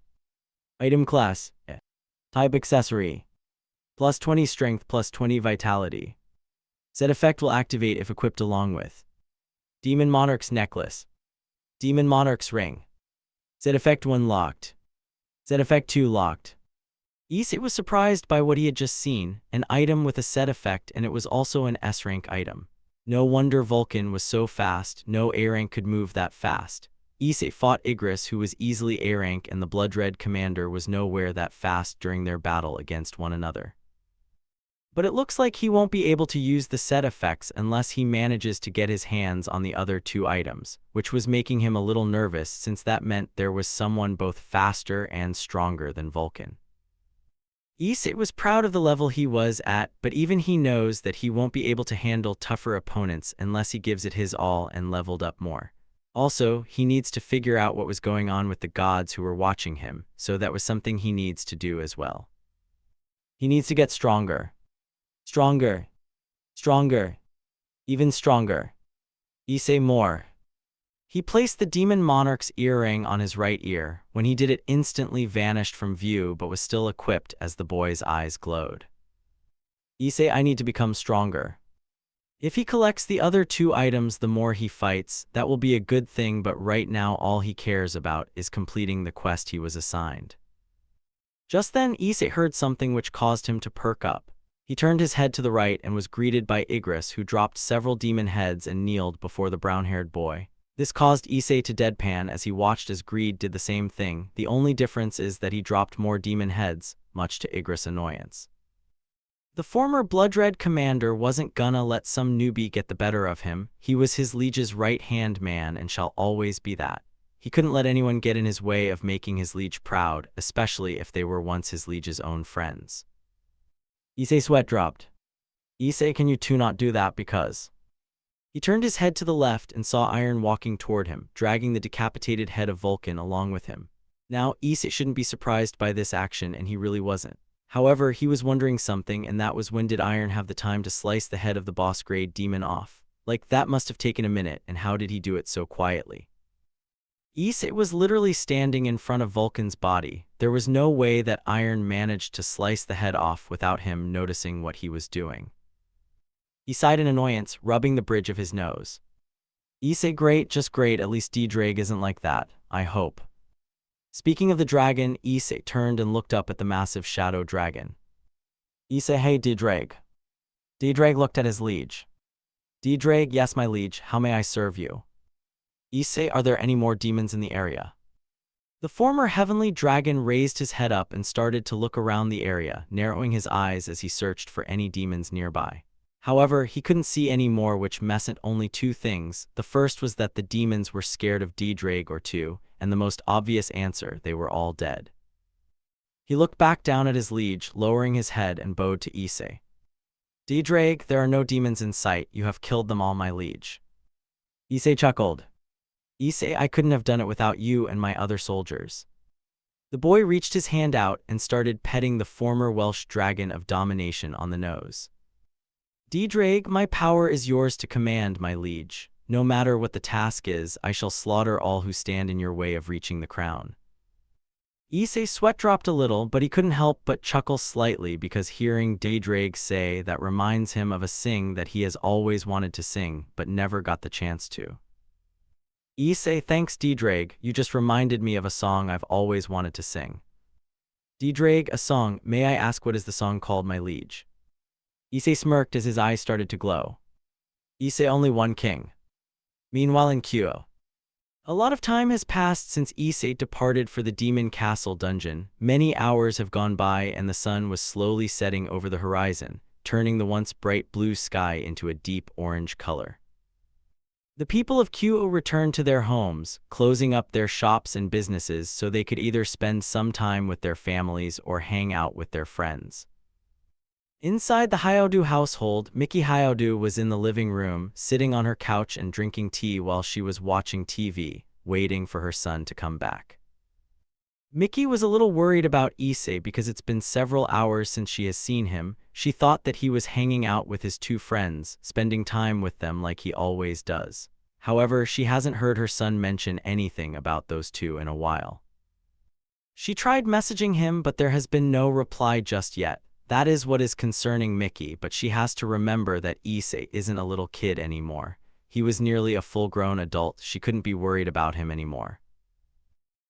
Item class. Type accessory. Plus 20 strength, plus 20 vitality. Set effect will activate if equipped along with Demon Monarch's Necklace. Demon Monarch's Ring. Set effect 1 locked. Set effect 2 locked. Issei was surprised by what he had just seen, an item with a set effect, and it was also an S-rank item. No wonder Vulcan was so fast, no A-rank could move that fast. Issei fought Igris, who was easily A-rank, and the Blood-Red commander was nowhere that fast during their battle against one another. But it looks like he won't be able to use the set effects unless he manages to get his hands on the other 2 items, which was making him a little nervous since that meant there was someone both faster and stronger than Vulcan. Issei was proud of the level he was at, but even he knows that he won't be able to handle tougher opponents unless he gives it his all and leveled up more. Also, he needs to figure out what was going on with the gods who were watching him, so that was something he needs to do as well. He needs to get stronger. Stronger. Stronger. Even stronger. Issei more. He placed the Demon Monarch's earring on his right ear. When he did, it instantly vanished from view but was still equipped as the boy's eyes glowed. Issei, I need to become stronger. If he collects the other 2 items, the more he fights, that will be a good thing, but right now all he cares about is completing the quest he was assigned. Just then, Issei heard something which caused him to perk up. He turned his head to the right and was greeted by Igris, who dropped several demon heads and kneeled before the brown-haired boy. This caused Issei to deadpan as he watched as Greed did the same thing. The only difference is that he dropped more demon heads, much to Igris' annoyance. The former Blood-Red commander wasn't gonna let some newbie get the better of him. He was his liege's right-hand man and shall always be that. He couldn't let anyone get in his way of making his liege proud, especially if they were once his liege's own friends. Issei's sweat dropped. Issei, can you two not do that because... He turned his head to the left and saw Iron walking toward him, dragging the decapitated head of Vulcan along with him. Now, Issei shouldn't be surprised by this action, and he really wasn't. However, he was wondering something, and that was when did Iron have the time to slice the head of the boss-grade demon off? Like, that must have taken a minute, and how did he do it so quietly? Issei was literally standing in front of Vulcan's body. There was no way that Iron managed to slice the head off without him noticing what he was doing. He sighed in annoyance, rubbing the bridge of his nose. Issei, great, just great, at least D-Drag isn't like that, I hope. Speaking of the dragon, Issei turned and looked up at the massive shadow dragon. Issei, hey D-Drag. D-Drag looked at his liege. D-Drag, yes my liege, how may I serve you? Issei, are there any more demons in the area? The former heavenly dragon raised his head up and started to look around the area, narrowing his eyes as he searched for any demons nearby. However, he couldn't see any more, which meant only two things. The first was that the demons were scared of D-Drag or two, and the most obvious answer, they were all dead. He looked back down at his liege, lowering his head and bowed to Issei. D-Drag, there are no demons in sight, you have killed them all my liege. Issei chuckled. Issei, I couldn't have done it without you and my other soldiers. The boy reached his hand out and started petting the former Welsh dragon of domination on the nose. D-Drag, my power is yours to command, my liege. No matter what the task is, I shall slaughter all who stand in your way of reaching the crown. Issei's sweat dropped a little, but he couldn't help but chuckle slightly because hearing D-Drag say that reminds him of a sing that he has always wanted to sing but never got the chance to. Issei, thanks D-Drag, you just reminded me of a song I've always wanted to sing. D-Drag, a song, may I ask what is the song called, my liege? Issei smirked as his eyes started to glow. Issei, only one king. Meanwhile in Kyoto, a lot of time has passed since Issei departed for the Demon Castle dungeon. Many hours have gone by and the sun was slowly setting over the horizon, turning the once bright blue sky into a deep orange color. The people of Kyoto returned to their homes, closing up their shops and businesses so they could either spend some time with their families or hang out with their friends. Inside the Hyoudou household, Miki Hyoudou was in the living room, sitting on her couch and drinking tea while she was watching TV, waiting for her son to come back. Miki was a little worried about Issei because it's been several hours since she has seen him. She thought that he was hanging out with his two friends, spending time with them like he always does. However, she hasn't heard her son mention anything about those two in a while. She tried messaging him, but there has been no reply just yet. That is what is concerning Miki, but she has to remember that Issei isn't a little kid anymore. He was nearly a full-grown adult. She couldn't be worried about him anymore.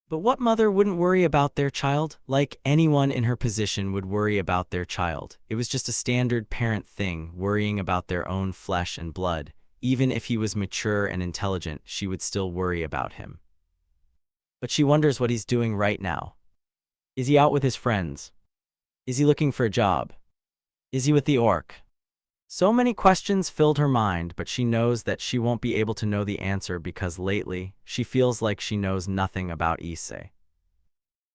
But what mother wouldn't worry about their child? Like anyone in her position would worry about their child. It was just a standard parent thing, worrying about their own flesh and blood. Even if he was mature and intelligent, she would still worry about him. But she wonders what he's doing right now. Is he out with his friends? Is he looking for a job? Is he with the orc? So many questions filled her mind, but she knows that she won't be able to know the answer because lately, she feels like she knows nothing about Issei.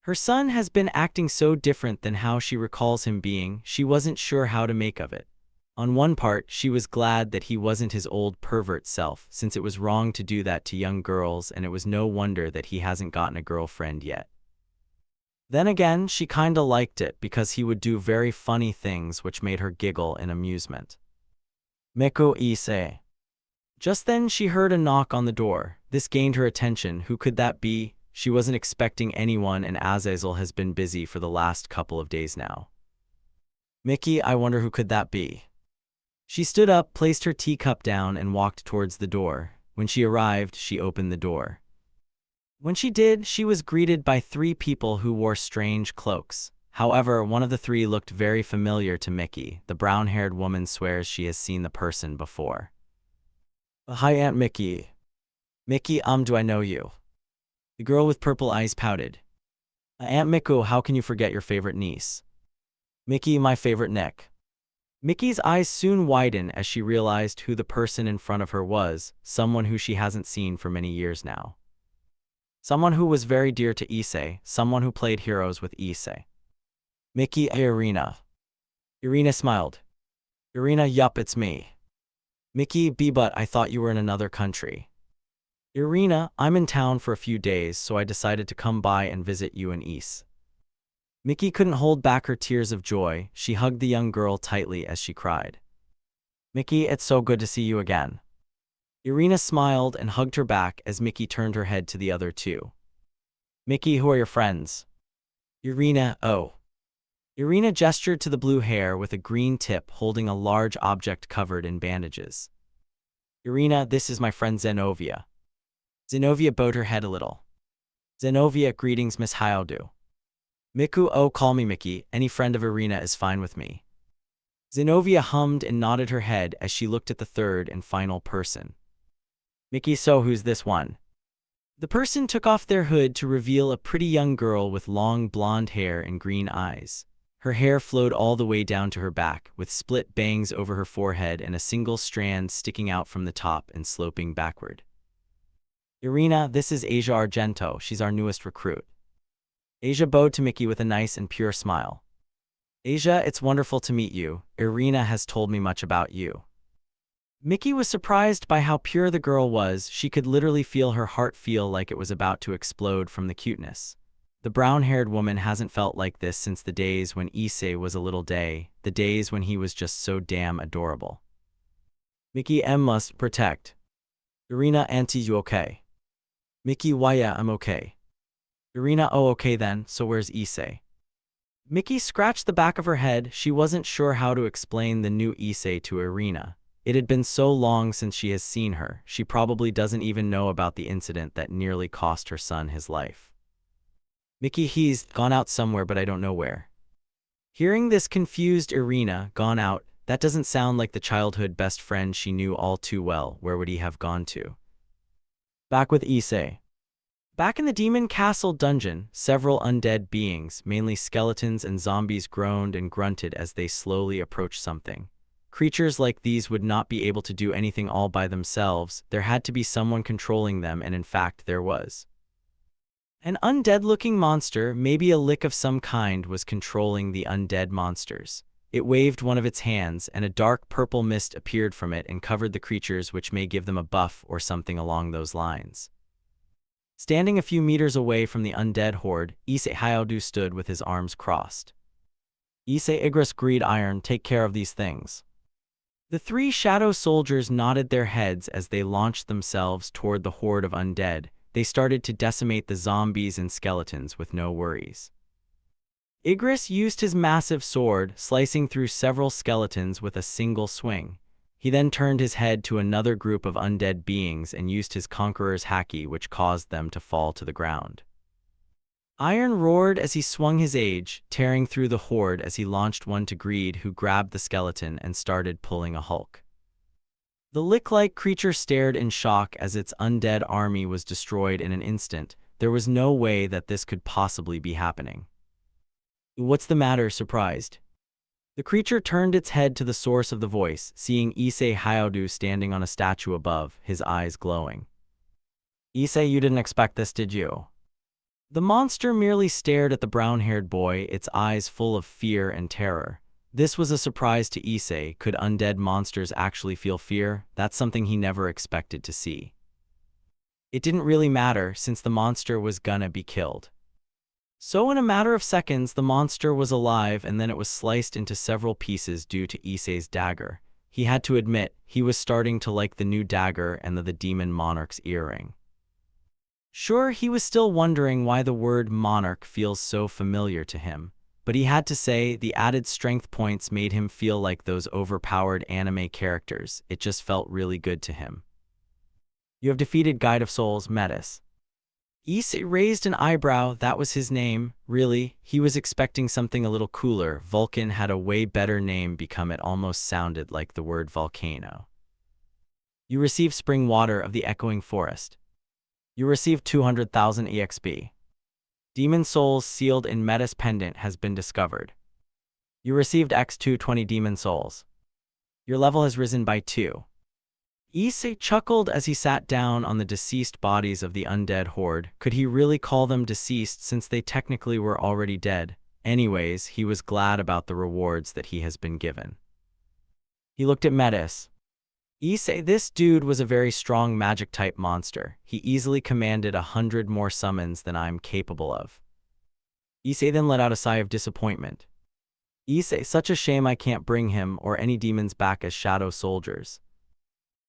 Her son has been acting so different than how she recalls him being. She wasn't sure how to make of it. On one part, she was glad that he wasn't his old pervert self, since it was wrong to do that to young girls, and it was no wonder that he hasn't gotten a girlfriend yet. Then again, she kinda liked it because he would do very funny things which made her giggle in amusement. Miku Issei. Just then she heard a knock on the door. This gained her attention. Who could that be? She wasn't expecting anyone, and Azazel has been busy for the last couple of days now. Miki, I wonder who could that be? She stood up, placed her teacup down, and walked towards the door. When she arrived, she opened the door. When she did, she was greeted by three people who wore strange cloaks. However, one of the three looked very familiar to Miki. The brown-haired woman swears she has seen the person before. Hi, Aunt Miki. Miki, do I know you? The girl with purple eyes pouted. Aunt Miku, how can you forget your favorite niece? Miki, my favorite Nick. Miki's eyes soon widened as she realized who the person in front of her was, someone who she hasn't seen for many years now. Someone who was very dear to Issei, someone who played heroes with Issei. Miki, Irina. Irina smiled. Irina, yup, it's me. Miki, but I thought you were in another country. Irina, I'm in town for a few days, so I decided to come by and visit you and Issei. Mickey couldn't hold back her tears of joy. She hugged the young girl tightly as she cried. Mickey, it's so good to see you again. Irina smiled and hugged her back as Mickey turned her head to the other two. Mickey, who are your friends? Irina, oh. Irina gestured to the blue hair with a green tip holding a large object covered in bandages. Irina, this is my friend Zenovia. Zenovia bowed her head a little. Zenovia, greetings, Miss Hyoudou. Miku, oh, call me Mickey, any friend of Irina is fine with me. Zenovia hummed and nodded her head as she looked at the third and final person. Mickey, so who's this one? The person took off their hood to reveal a pretty young girl with long blonde hair and green eyes. Her hair flowed all the way down to her back, with split bangs over her forehead and a single strand sticking out from the top and sloping backward. Irina, this is Asia Argento, she's our newest recruit. Asia bowed to Mickey with a nice and pure smile. Asia, it's wonderful to meet you. Irina has told me much about you. Mickey was surprised by how pure the girl was. She could literally feel her heart feel like it was about to explode from the cuteness. The brown-haired woman hasn't felt like this since the days when Issei was a little day, the days when he was just so damn adorable. Mickey, M must protect. Irina, auntie, you okay? Mickey, why yeah, I'm okay. Irina, oh okay then, so where's Issei? Mickey scratched the back of her head. She wasn't sure how to explain the new Issei to Irina. It had been so long since she has seen her, she probably doesn't even know about the incident that nearly cost her son his life. Mickey, he's gone out somewhere but I don't know where. Hearing this confused Irina, gone out, that doesn't sound like the childhood best friend she knew all too well. Where would he have gone to? Back with Issei. Back in the Demon Castle dungeon, several undead beings, mainly skeletons and zombies, groaned and grunted as they slowly approached something. Creatures like these would not be able to do anything all by themselves. There had to be someone controlling them, and in fact there was. An undead-looking monster, maybe a lick of some kind, was controlling the undead monsters. It waved one of its hands, and a dark purple mist appeared from it and covered the creatures, which may give them a buff or something along those lines. Standing a few meters away from the undead horde, Issei Hyoudou stood with his arms crossed. Issei Igris, greed iron, take care of these things. The three shadow soldiers nodded their heads as they launched themselves toward the horde of undead. They started to decimate the zombies and skeletons with no worries. Igris used his massive sword, slicing through several skeletons with a single swing. He then turned his head to another group of undead beings and used his conqueror's haki, which caused them to fall to the ground. Iron roared as he swung his age, tearing through the horde as he launched one to Greed, who grabbed the skeleton and started pulling a Hulk. The lick-like creature stared in shock as its undead army was destroyed in an instant. There was no way that this could possibly be happening. What's the matter? Surprised. The creature turned its head to the source of the voice, seeing Issei Hyoudou standing on a statue above, his eyes glowing. Issei, you didn't expect this, did you? The monster merely stared at the brown-haired boy, its eyes full of fear and terror. This was a surprise to Issei. Could undead monsters actually feel fear? That's something he never expected to see. It didn't really matter, since the monster was gonna be killed. So in a matter of seconds, the monster was alive, and then it was sliced into several pieces due to Issei's dagger. He had to admit, he was starting to like the new dagger and the demon monarch's earring. Sure, he was still wondering why the word monarch feels so familiar to him, but he had to say the added strength points made him feel like those overpowered anime characters. It just felt really good to him. You have defeated Guide of Souls, Metis. Issei raised an eyebrow. That was his name? Really? He was expecting something a little cooler. Vulcan had a way better name. It almost sounded like the word volcano. You received Spring Water of the Echoing Forest. You received 200,000 EXP. Demon Souls sealed in Metis pendant has been discovered. You received X220 Demon Souls. Your level has risen by 2. Issei chuckled as he sat down on the deceased bodies of the undead horde. Could he really call them deceased, since they technically were already dead? Anyways, he was glad about the rewards that he has been given. He looked at Metis. Issei, this dude was a very strong magic-type monster. He easily commanded 100 more summons than I'm capable of. Issei then let out a sigh of disappointment. Issei, such a shame I can't bring him or any demons back as shadow soldiers.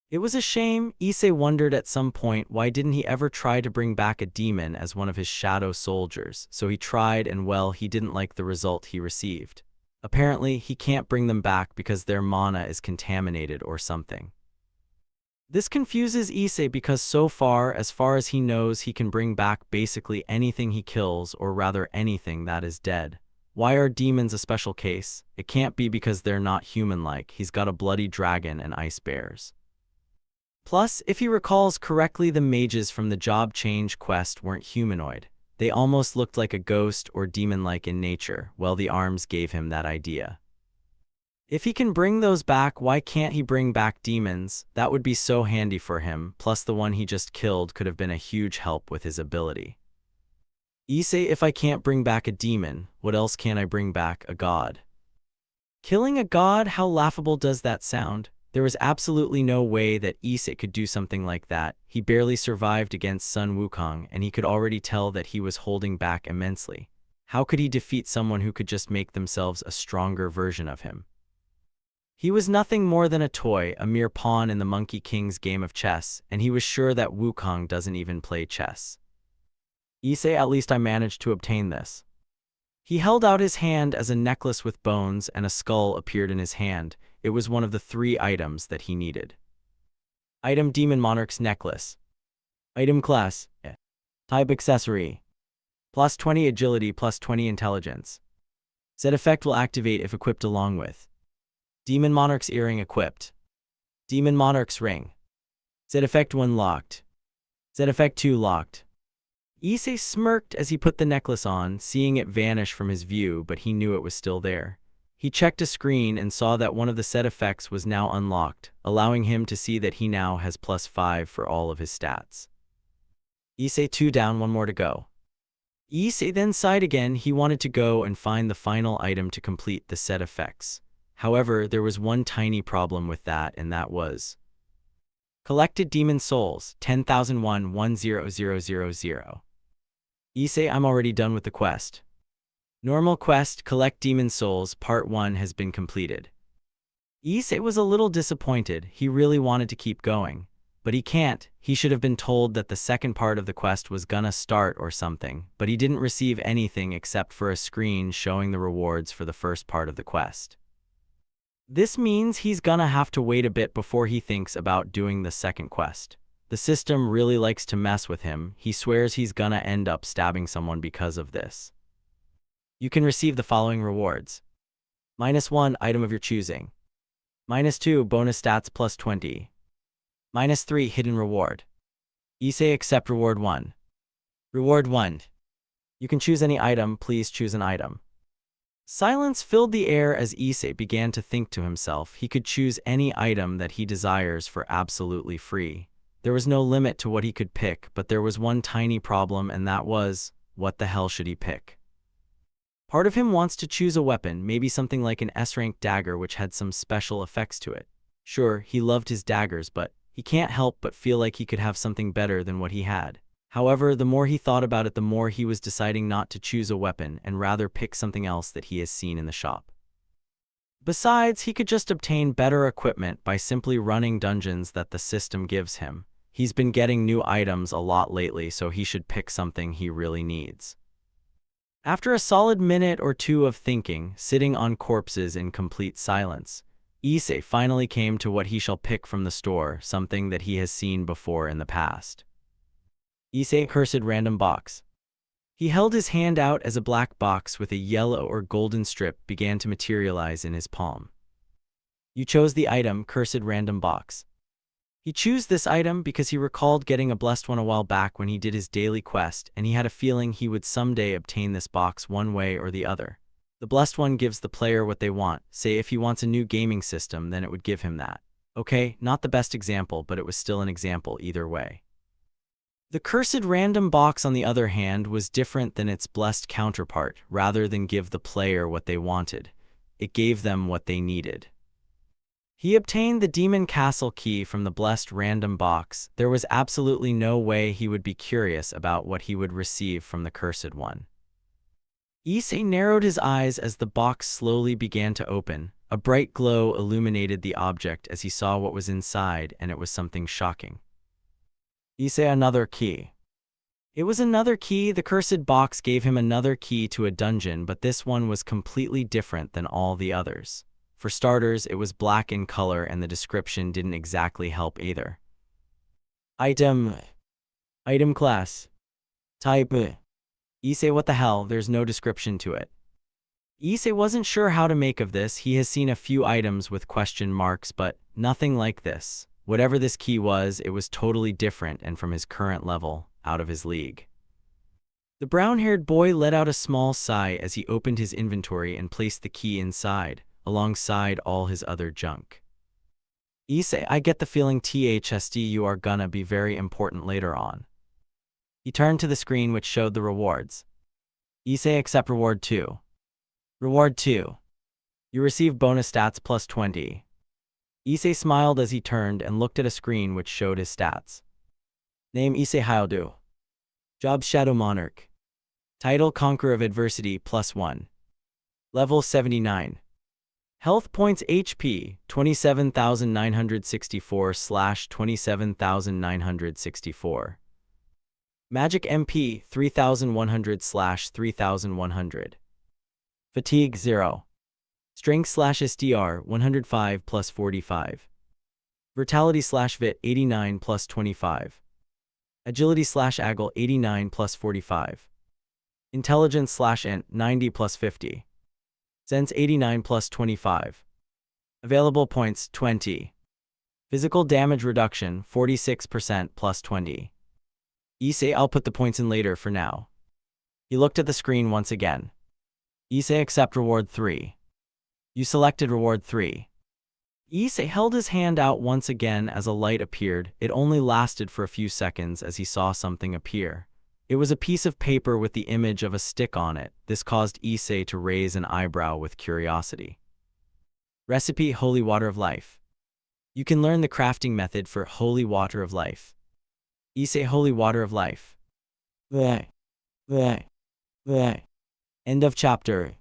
It was a shame. Issei wondered at some point why didn't he ever try to bring back a demon as one of his shadow soldiers, so he tried and well, he didn't like the result he received. Apparently, he can't bring them back because their mana is contaminated or something. This confuses Issei because so far as he knows, he can bring back basically anything he kills, or rather anything that is dead. Why are demons a special case? It can't be because they're not human-like. He's got a bloody dragon and ice bears. Plus, if he recalls correctly, the mages from the job change quest weren't humanoid. They almost looked like a ghost or demon-like in nature. Well, the arms gave him that idea. If he can bring those back, why can't he bring back demons? That would be so handy for him, plus the one he just killed could have been a huge help with his ability. Issei, if I can't bring back a demon, what else can I bring back? A god. Killing a god? How laughable does that sound? There was absolutely no way that Issei could do something like that. He barely survived against Sun Wukong, and he could already tell that he was holding back immensely. How could he defeat someone who could just make themselves a stronger version of him? He was nothing more than a toy, a mere pawn in the Monkey King's game of chess, and he was sure that Wukong doesn't even play chess. Issei, at least I managed to obtain this. He held out his hand as a necklace with bones and a skull appeared in his hand. It was one of the 3 items that he needed. Item: Demon Monarch's Necklace. Item class: Type accessory. Plus 20 agility, plus 20 intelligence. Z effect will activate if equipped along with Demon Monarch's earring equipped. Demon Monarch's ring. Z effect 1 locked. Z effect 2 locked. Issei smirked as he put the necklace on, seeing it vanish from his view, but he knew it was still there. He checked a screen and saw that one of the set effects was now unlocked, allowing him to see that he now has plus 5 for all of his stats. Issei, 2 down, 1 more to go. Issei then sighed again. He wanted to go and find the final item to complete the set effects. However, there was one tiny problem with that, and that was collected demon souls, 10,001 10000. Issei, I'm already done with the quest. Normal quest, collect demon souls, part 1 has been completed. Issei was a little disappointed. He really wanted to keep going, but he can't. He should have been told that the second part of the quest was gonna start or something, but he didn't receive anything except for a screen showing the rewards for the first part of the quest. This means he's gonna have to wait a bit before he thinks about doing the second quest. The system really likes to mess with him. He swears he's gonna end up stabbing someone because of this. You can receive the following rewards. -1, item of your choosing. -2, bonus stats plus 20. -3, hidden reward. Issei, accept reward 1. Reward 1. You can choose any item, please choose an item. Silence filled the air as Issei began to think to himself. He could choose any item that he desires for absolutely free. There was no limit to what he could pick, but there was one tiny problem, and that was, what the hell should he pick? Part of him wants to choose a weapon, maybe something like an S-rank dagger which had some special effects to it. Sure, he loved his daggers, but he can't help but feel like he could have something better than what he had. However, the more he thought about it, the more he was deciding not to choose a weapon and rather pick something else that he has seen in the shop. Besides, he could just obtain better equipment by simply running dungeons that the system gives him. He's been getting new items a lot lately, so he should pick something he really needs. After a solid minute or two of thinking, sitting on corpses in complete silence, Issei finally came to what he shall pick from the store, something that he has seen before in the past. Issei, cursed random box. He held his hand out as a black box with a yellow or golden strip began to materialize in his palm. You chose the item, cursed random box. He chose this item because he recalled getting a blessed one a while back when he did his daily quest, and he had a feeling he would someday obtain this box one way or the other. The blessed one gives the player what they want. Say if he wants a new gaming system, then it would give him that. Okay, not the best example, but it was still an example either way. The cursed random box, on the other hand, was different than its blessed counterpart. Rather than give the player what they wanted, it gave them what they needed. He obtained the Demon Castle key from the blessed random box. There was absolutely no way he would be curious about what he would receive from the cursed one. Issei narrowed his eyes as the box slowly began to open. A bright glow illuminated the object as he saw what was inside, and it was something shocking. Issei, another key. It was another key. The cursed box gave him another key to a dungeon, but this one was completely different than all the others. For starters, it was black in color, and the description didn't exactly help either. Item class. Type. Issei, what the hell, there's no description to it. Issei wasn't sure how to make of this. He has seen a few items with question marks, but nothing like this. Whatever this key was, it was totally different and from his current level, out of his league. The brown-haired boy let out a small sigh as he opened his inventory and placed the key inside, alongside all his other junk. Issei, I get the feeling you are gonna be very important later on. He turned to the screen which showed the rewards. Issei, accept reward 2. Reward 2. You receive bonus stats plus 20. Issei smiled as he turned and looked at a screen which showed his stats. Name Issei Hyoudou. Job Shadow Monarch. Title Conqueror of Adversity plus 1. Level 79. Health points HP 27,964/27,964. Magic MP 3,100/3,100. Fatigue 0. Strength/SDR 105 plus 45. Vitality/Vit 89 plus 25. Agility/Agile 89 plus 45. Intelligence/Int 90 plus 50. Sense 89 plus 25. Available points 20. Physical damage reduction 46% plus 20. Issei, I'll put the points in later for now. He looked at the screen once again. Issei, accept reward 3. You selected reward 3. Issei held his hand out once again as a light appeared. It only lasted for a few seconds as he saw something appear. It was a piece of paper with the image of a stick on it. This caused Issei to raise an eyebrow with curiosity. Recipe: Holy Water of Life. You can learn the crafting method for Holy Water of Life. Issei, Holy Water of Life. End of chapter.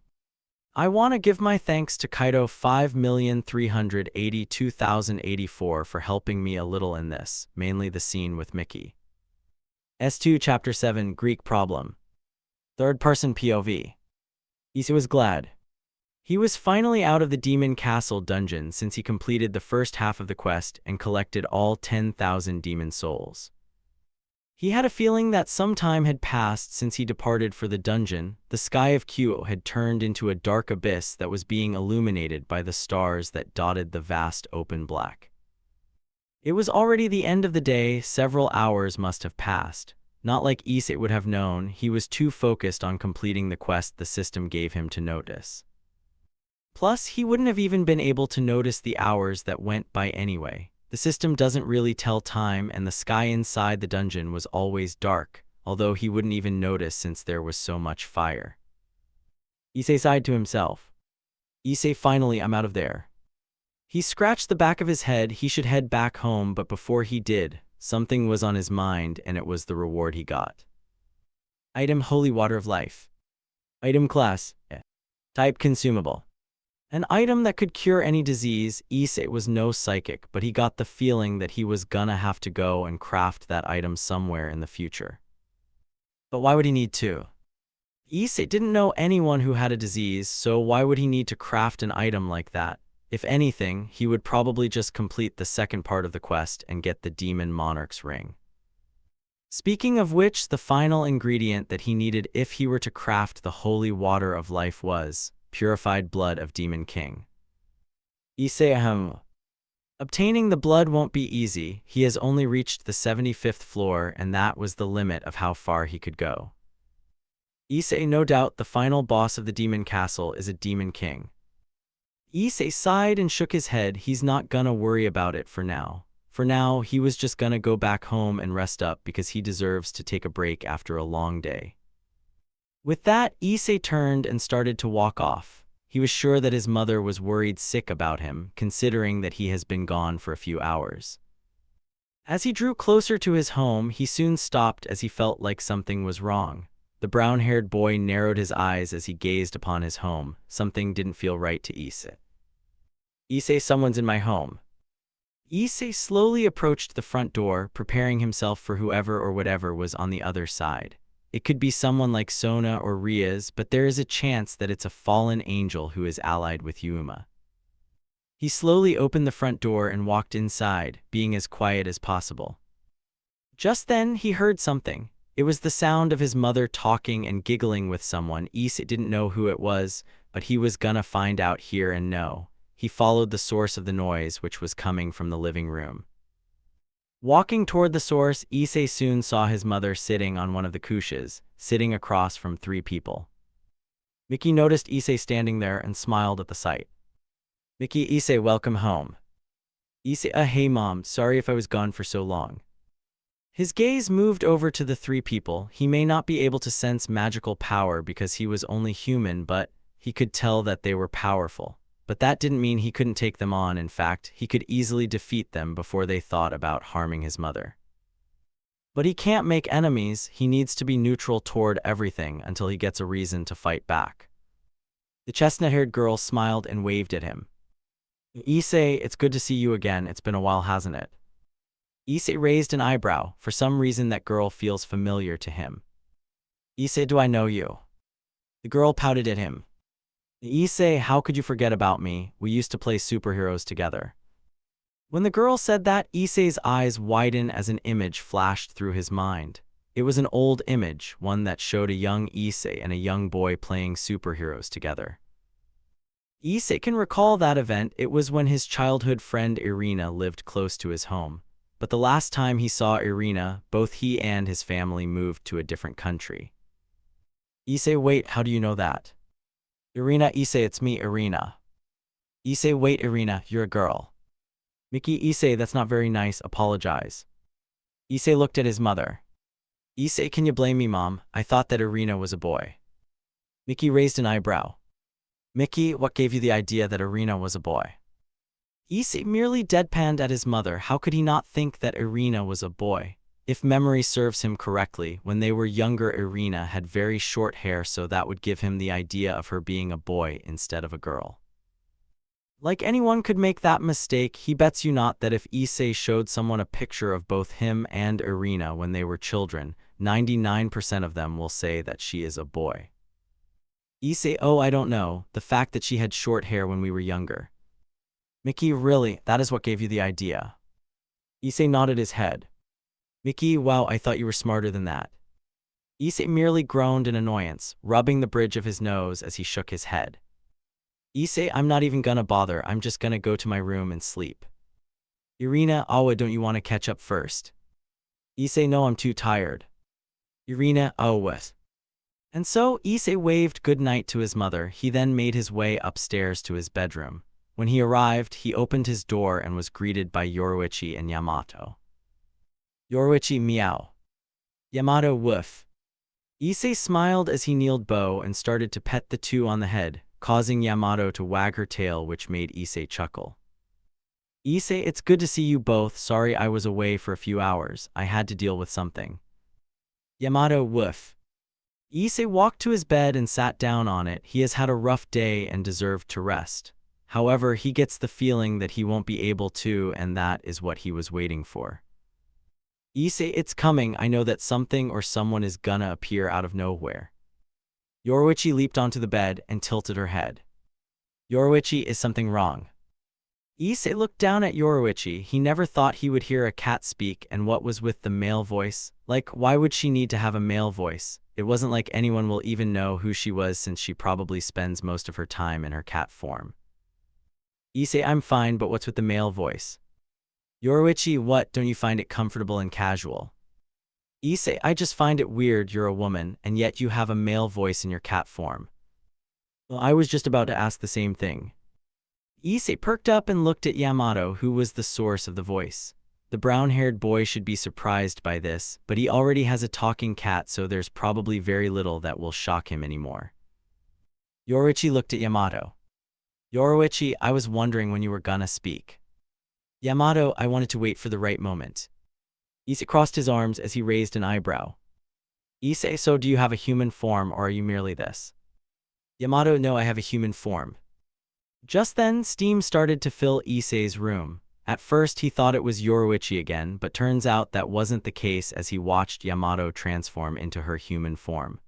I want to give my thanks to Kaido 5,382,084 for helping me a little in this, mainly the scene with Mickey. S2 Chapter 7 Greek Problem. Third-person POV. Issei was glad. He was finally out of the Demon Castle dungeon since he completed the first half of the quest and collected all 10,000 demon souls. He had a feeling that some time had passed since he departed for the dungeon. The sky of Kyoto had turned into a dark abyss that was being illuminated by the stars that dotted the vast open black. It was already the end of the day. Several hours must have passed. Not like Issei would have known, he was too focused on completing the quest the system gave him to notice. Plus, he wouldn't have even been able to notice the hours that went by anyway. The system doesn't really tell time, and the sky inside the dungeon was always dark, although he wouldn't even notice since there was so much fire. Issei sighed to himself. Issei, finally, I'm out of there. He scratched the back of his head. He should head back home, but before he did, something was on his mind, and it was the reward he got. Item: Holy Water of Life. Item class: Type: Consumable. An item that could cure any disease. Issei was no psychic, but he got the feeling that he was gonna have to go and craft that item somewhere in the future. But why would he need to? Issei didn't know anyone who had a disease, so why would he need to craft an item like that? If anything, he would probably just complete the second part of the quest and get the Demon Monarch's ring. Speaking of which, the final ingredient that he needed if he were to craft the Holy Water of Life was purified blood of Demon King. Issei, obtaining the blood won't be easy. He has only reached the 75th floor, and that was the limit of how far he could go. Issei, no doubt the final boss of the Demon Castle is a Demon King. Issei sighed and shook his head. He's not gonna worry about it for now. For now, he was just gonna go back home and rest up because he deserves to take a break after a long day. With that, Issei turned and started to walk off. He was sure that his mother was worried sick about him, considering that he has been gone for a few hours. As he drew closer to his home, he soon stopped as he felt like something was wrong. The brown-haired boy narrowed his eyes as he gazed upon his home. Something didn't feel right to Issei. Issei, someone's in my home. Issei slowly approached the front door, preparing himself for whoever or whatever was on the other side. It could be someone like Sona or Riaz, but there is a chance that it's a fallen angel who is allied with Yuma. He slowly opened the front door and walked inside, being as quiet as possible. Just then, he heard something. It was the sound of his mother talking and giggling with someone. Issei didn't know who it was, but he was gonna find out here and know. He followed the source of the noise, which was coming from the living room. Walking toward the source, Issei soon saw his mother sitting on one of the couches, sitting across from three people. Miki noticed Issei standing there and smiled at the sight. Miki, Issei, welcome home. Issei, hey mom, sorry if I was gone for so long. His gaze moved over to the three people. He may not be able to sense magical power because he was only human, but he could tell that they were powerful. But that didn't mean he couldn't take them on. In fact, he could easily defeat them before they thought about harming his mother. But he can't make enemies. He needs to be neutral toward everything until he gets a reason to fight back. The chestnut-haired girl smiled and waved at him. Issei, it's good to see you again. It's been a while, hasn't it? Issei raised an eyebrow. For some reason, that girl feels familiar to him. Issei, do I know you? The girl pouted at him. Issei, how could you forget about me? We used to play superheroes together. When the girl said that, Issei's eyes widened as an image flashed through his mind. It was an old image, one that showed a young Issei and a young boy playing superheroes together. Issei can recall that event. It was when his childhood friend Irina lived close to his home. But the last time he saw Irina, both he and his family moved to a different country. Issei, wait, how do you know that? Irina, Issei, it's me, Irina. Issei, wait, Irina, you're a girl. Miki, Issei, that's not very nice, apologize. Issei looked at his mother. Issei, can you blame me, mom? I thought that Irina was a boy. Miki raised an eyebrow. Miki, what gave you the idea that Irina was a boy? Issei merely deadpanned at his mother. How could he not think that Irina was a boy? If memory serves him correctly, when they were younger, Irina had very short hair, so that would give him the idea of her being a boy instead of a girl. Like anyone could make that mistake. He bets you not that if Issei showed someone a picture of both him and Irina when they were children, 99% of them will say that she is a boy. Issei, oh, I don't know, the fact that she had short hair when we were younger. Miki, really, that is what gave you the idea? Issei nodded his head. Miki, wow, I thought you were smarter than that. Issei merely groaned in annoyance, rubbing the bridge of his nose as he shook his head. Issei, I'm not even gonna bother, I'm just gonna go to my room and sleep. Irina, Awa, don't you want to catch up first? Issei, no, I'm too tired. Irina, oh, what? And so, Issei waved good night to his mother. He then made his way upstairs to his bedroom. When he arrived, he opened his door and was greeted by Yoruichi and Yamato. Yoruichi, meow. Yamato, woof. Issei smiled as he kneeled bow and started to pet the two on the head, causing Yamato to wag her tail, which made Issei chuckle. Issei, it's good to see you both. Sorry I was away for a few hours. I had to deal with something. Yamato, woof. Issei walked to his bed and sat down on it. He has had a rough day and deserved to rest. However, he gets the feeling that he won't be able to, and that is what he was waiting for. Issei, it's coming. I know that something or someone is gonna appear out of nowhere. Yoruichi leaped onto the bed and tilted her head. Yoruichi, is something wrong? Issei looked down at Yoruichi. He never thought he would hear a cat speak, and what was with the male voice? Like, why would she need to have a male voice? It wasn't like anyone will even know who she was, since she probably spends most of her time in her cat form. Issei, I'm fine, but what's with the male voice? Yoruichi, what, don't you find it comfortable and casual? Issei, I just find it weird. You're a woman, and yet you have a male voice in your cat form. Well, I was just about to ask the same thing. Issei perked up and looked at Yamato, who was the source of the voice. The brown-haired boy should be surprised by this, but he already has a talking cat, so there's probably very little that will shock him anymore. Yoruichi looked at Yamato. Yoruichi, I was wondering when you were gonna speak. Yamato, I wanted to wait for the right moment. Issei crossed his arms as he raised an eyebrow. Issei, so do you have a human form or are you merely this? Yamato, no, I have a human form. Just then, steam started to fill Issei's room. At first, he thought it was Yoruichi again, but turns out that wasn't the case as he watched Yamato transform into her human form.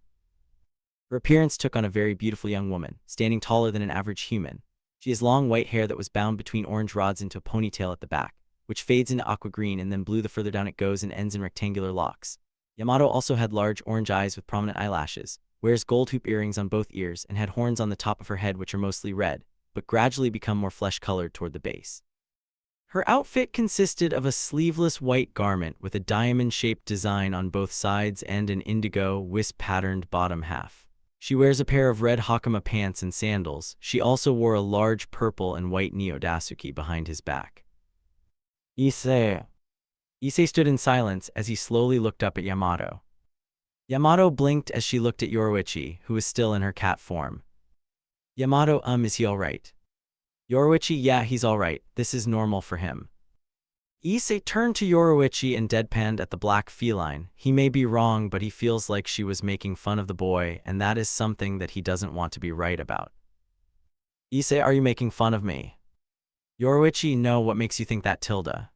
Her appearance took on a very beautiful young woman, standing taller than an average human. She has long white hair that was bound between orange rods into a ponytail at the back, which fades into aqua green and then blue the further down it goes and ends in rectangular locks. Yamato also had large orange eyes with prominent eyelashes, wears gold hoop earrings on both ears, and had horns on the top of her head which are mostly red, but gradually become more flesh-colored toward the base. Her outfit consisted of a sleeveless white garment with a diamond-shaped design on both sides and an indigo, wisp-patterned bottom half. She wears a pair of red hakama pants and sandals. She also wore a large purple and white Neo-Dasuki behind his back. Issei. Issei stood in silence as he slowly looked up at Yamato. Yamato blinked as she looked at Yoruichi, who was still in her cat form. Yamato, is he alright? Yoruichi, yeah, he's alright. This is normal for him. Issei turned to Yoruichi and deadpanned at the black feline. He may be wrong, but he feels like she was making fun of the boy, and that is something that he doesn't want to be right about. Issei, are you making fun of me? Yoruichi, no, what makes you think that, Tilda?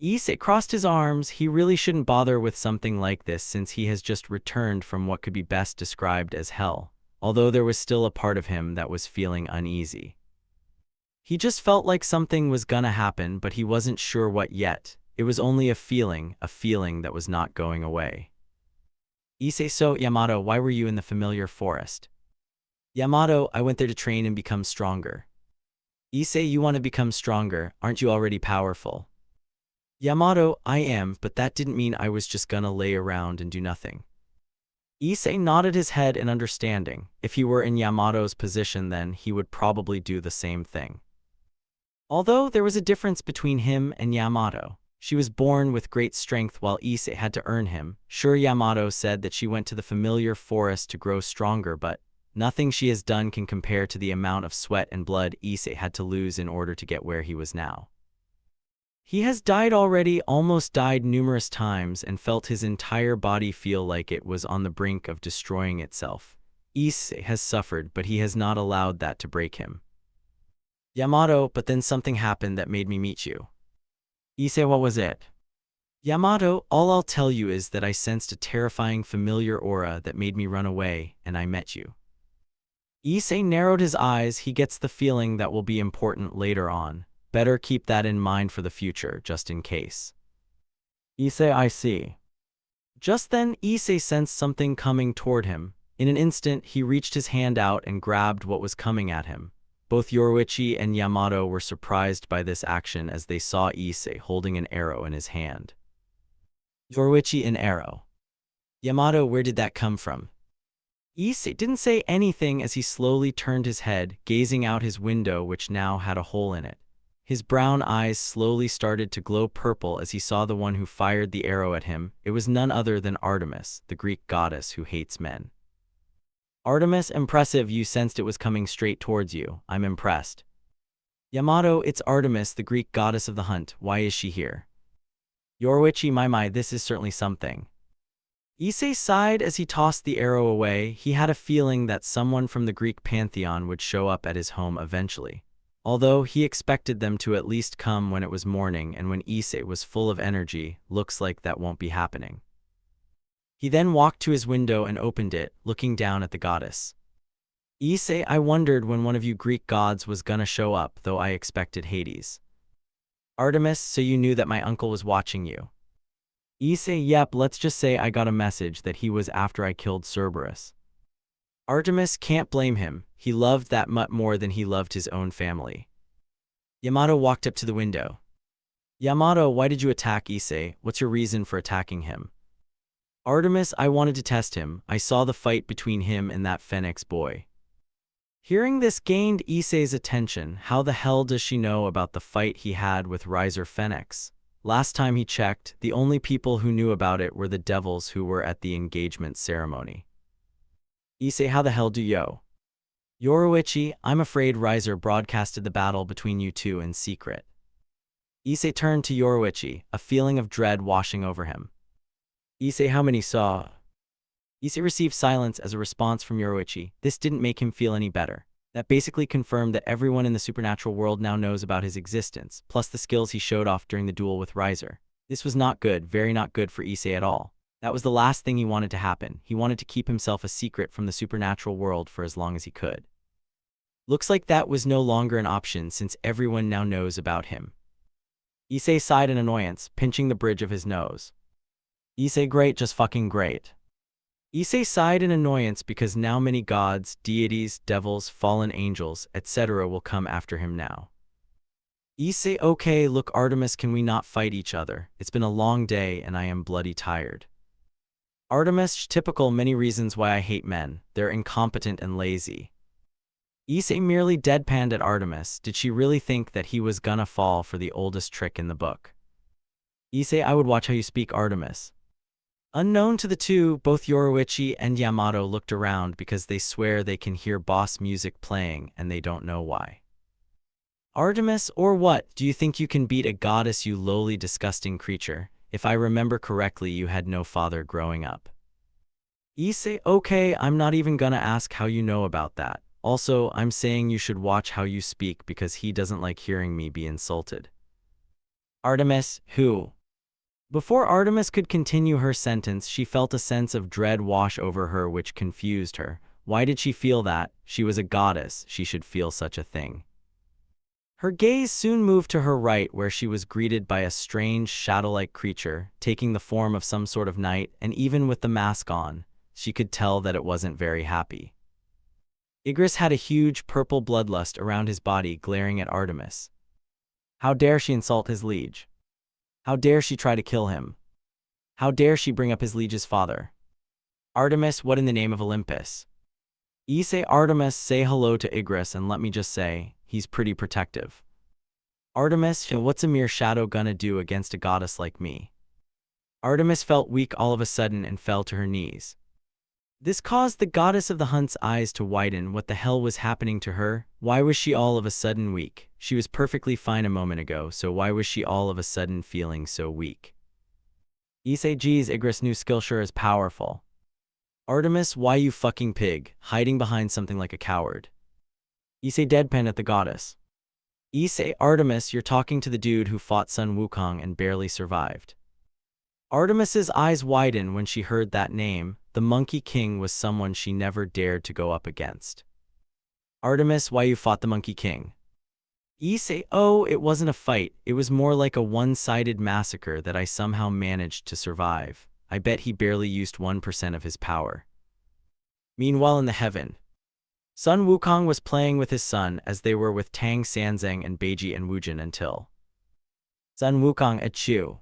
Issei crossed his arms. He really shouldn't bother with something like this since he has just returned from what could be best described as hell, although there was still a part of him that was feeling uneasy. He just felt like something was gonna happen, but he wasn't sure what yet. It was only a feeling that was not going away. Issei, so, Yamato, why were you in the familiar forest? Yamato, I went there to train and become stronger. Issei, you want to become stronger, aren't you already powerful? Yamato, I am, but that didn't mean I was just gonna lay around and do nothing. Issei nodded his head in understanding. If he were in Yamato's position, then he would probably do the same thing. Although there was a difference between him and Yamato. She was born with great strength while Issei had to earn him. Sure, Yamato said that she went to the familiar forest to grow stronger, but nothing she has done can compare to the amount of sweat and blood Issei had to lose in order to get where he was now. He has died already, almost died numerous times, and felt his entire body feel like it was on the brink of destroying itself. Issei has suffered, but he has not allowed that to break him. Yamato, but then something happened that made me meet you. Issei, what was it? Yamato, all I'll tell you is that I sensed a terrifying familiar aura that made me run away, and I met you. Issei narrowed his eyes. He gets the feeling that will be important later on. Better keep that in mind for the future, just in case. Issei, I see. Just then, Issei sensed something coming toward him. In an instant, he reached his hand out and grabbed what was coming at him. Both Yoruichi and Yamato were surprised by this action as they saw Issei holding an arrow in his hand. Yoruichi, an arrow. Yamato, where did that come from? Issei didn't say anything as he slowly turned his head, gazing out his window which now had a hole in it. His brown eyes slowly started to glow purple as he saw the one who fired the arrow at him. It was none other than Artemis, the Greek goddess who hates men. Artemis, impressive, you sensed it was coming straight towards you. I'm impressed. Yamato, it's Artemis, the Greek goddess of the hunt. Why is she here? Yoruichi, my, this is certainly something. Issei sighed as he tossed the arrow away. He had a feeling that someone from the Greek pantheon would show up at his home eventually. Although he expected them to at least come when it was morning and when Issei was full of energy, looks like that won't be happening. He then walked to his window and opened it, looking down at the goddess. Issei, I wondered when one of you Greek gods was gonna show up, though I expected Hades. Artemis, so you knew that my uncle was watching you. Issei, yep, let's just say I got a message that he was after I killed Cerberus. Artemis, can't blame him. He loved that mutt more than he loved his own family. Yamato walked up to the window. Yamato, why did you attack Issei? What's your reason for attacking him? Artemis, I wanted to test him. I saw the fight between him and that Phoenix boy. Hearing this gained Issei's attention. How the hell does she know about the fight he had with Riser Phoenix? Last time he checked, the only people who knew about it were the devils who were at the engagement ceremony. Issei, how the hell do you? Yoruichi, I'm afraid Riser broadcasted the battle between you two in secret. Issei turned to Yoruichi, a feeling of dread washing over him. Issei, how many saw? Issei received silence as a response from Yoruichi. This didn't make him feel any better. That basically confirmed that everyone in the supernatural world now knows about his existence, plus the skills he showed off during the duel with Riser. This was not good, very not good for Issei at all. That was the last thing he wanted to happen. He wanted to keep himself a secret from the supernatural world for as long as he could. Looks like that was no longer an option since everyone now knows about him. Issei sighed in annoyance, pinching the bridge of his nose. Issei, great, just fucking great. Issei sighed in annoyance because now many gods, deities, devils, fallen angels, etc. will come after him now. Issei, okay, look Artemis, can we not fight each other? It's been a long day and I am bloody tired. Artemis, typical, many reasons why I hate men. They're incompetent and lazy. Issei merely deadpanned at Artemis. Did she really think that he was gonna fall for the oldest trick in the book? Issei, I would watch how you speak, Artemis. Unknown to the two, both Yoruichi and Yamato looked around because they swear they can hear boss music playing and they don't know why. Artemis, or what? Do you think you can beat a goddess, you lowly, disgusting creature? If I remember correctly, you had no father growing up. Issei, okay, I'm not even gonna ask how you know about that. Also, I'm saying you should watch how you speak because he doesn't like hearing me be insulted. Artemis, who? Before Artemis could continue her sentence, she felt a sense of dread wash over her which confused her. Why did she feel that? She was a goddess, she should feel such a thing. Her gaze soon moved to her right where she was greeted by a strange shadow-like creature, taking the form of some sort of knight, and even with the mask on, she could tell that it wasn't very happy. Igris had a huge purple bloodlust around his body, glaring at Artemis. How dare she insult his liege? How dare she try to kill him? How dare she bring up his liege's father? Artemis, what in the name of Olympus? Issei, Artemis, say hello to Igris and let me just say, he's pretty protective. Artemis, what's a mere shadow gonna do against a goddess like me? Artemis felt weak all of a sudden and fell to her knees. This caused the goddess of the hunt's eyes to widen. What the hell was happening to her? Why was she all of a sudden weak? She was perfectly fine a moment ago, so why was she all of a sudden feeling so weak? Issei, geez, Igris' new skill sure is powerful. Artemis, why you fucking pig, hiding behind something like a coward? Issei deadpan at the goddess. Issei, Artemis, you're talking to the dude who fought Sun Wukong and barely survived. Artemis's eyes widened when she heard that name. The Monkey King was someone she never dared to go up against. Artemis, why you fought the Monkey King? Issei, oh, it wasn't a fight, it was more like a one-sided massacre that I somehow managed to survive. I bet he barely used 1% of his power. Meanwhile in the heaven, Sun Wukong was playing with his son as they were with Tang Sanzang and Beiji and Wujin until Sun Wukong, achoo.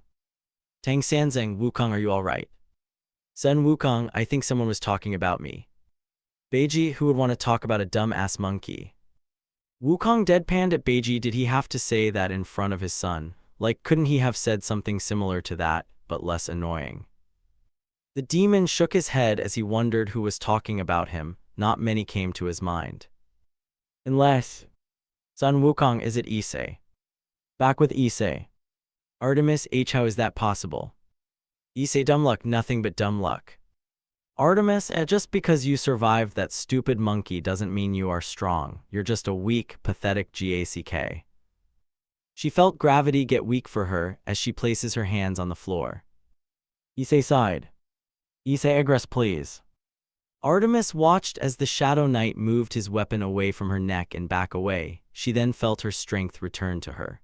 Tang Sanzang, Wukong, are you alright? Sun Wukong, I think someone was talking about me. Beiji, who would want to talk about a dumb-ass monkey? Wukong deadpanned at Beiji. Did he have to say that in front of his son? Like, couldn't he have said something similar to that, but less annoying? The demon shook his head as he wondered who was talking about him. Not many came to his mind. Unless Sun Wukong, is it Issei? Back with Issei. Artemis, how is that possible? Issei, dumb luck, nothing but dumb luck. Artemis, just because you survived that stupid monkey doesn't mean you are strong. You're just a weak, pathetic gack. She felt gravity get weak for her as she places her hands on the floor. Issei sighed. Issei, aggress please. Artemis watched as the Shadow Knight moved his weapon away from her neck and back away. She then felt her strength return to her.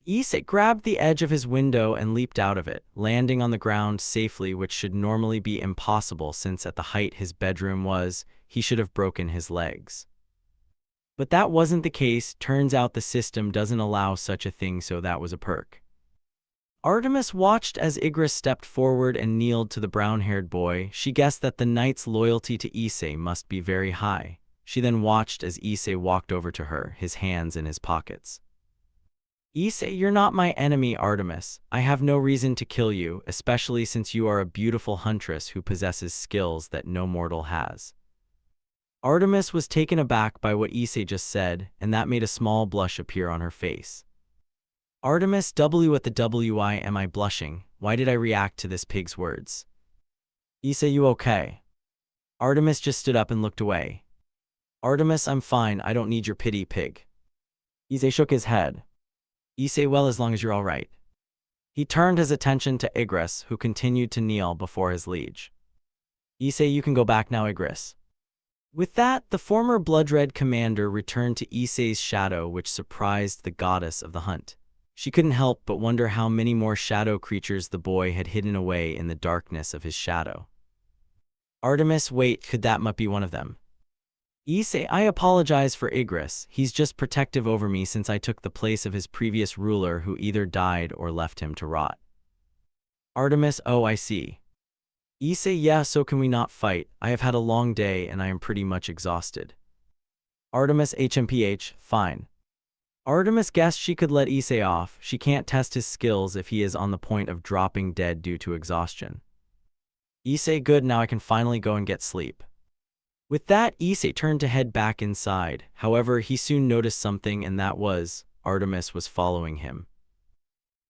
Issei grabbed the edge of his window and leaped out of it, landing on the ground safely, which should normally be impossible since at the height his bedroom was, he should have broken his legs. But that wasn't the case. Turns out the system doesn't allow such a thing, so that was a perk. Artemis watched as Igris stepped forward and kneeled to the brown-haired boy. She guessed that the knight's loyalty to Issei must be very high. She then watched as Issei walked over to her, his hands in his pockets. Issei, you're not my enemy, Artemis. I have no reason to kill you, especially since you are a beautiful huntress who possesses skills that no mortal has. Artemis was taken aback by what Issei just said, and that made a small blush appear on her face. Artemis, W at the WI, am I blushing? Why did I react to this pig's words? Issei, you okay? Artemis just stood up and looked away. Artemis, I'm fine, I don't need your pity, pig. Issei shook his head. Issei, well, as long as you're all right. He turned his attention to Igris, who continued to kneel before his liege. Issei, you can go back now, Igris. With that, the former blood-red commander returned to Issei's shadow, which surprised the goddess of the hunt. She couldn't help but wonder how many more shadow creatures the boy had hidden away in the darkness of his shadow. Artemis, wait, could that might be one of them? Issei, I apologize for Igris, he's just protective over me since I took the place of his previous ruler who either died or left him to rot. Artemis, oh, I see. Issei, yeah, so can we not fight? I have had a long day and I am pretty much exhausted. Artemis, HMPH, fine. Artemis guessed she could let Issei off, she can't test his skills if he is on the point of dropping dead due to exhaustion. Issei, good, now I can finally go and get sleep. With that, Issei turned to head back inside, however he soon noticed something, and that was, Artemis was following him.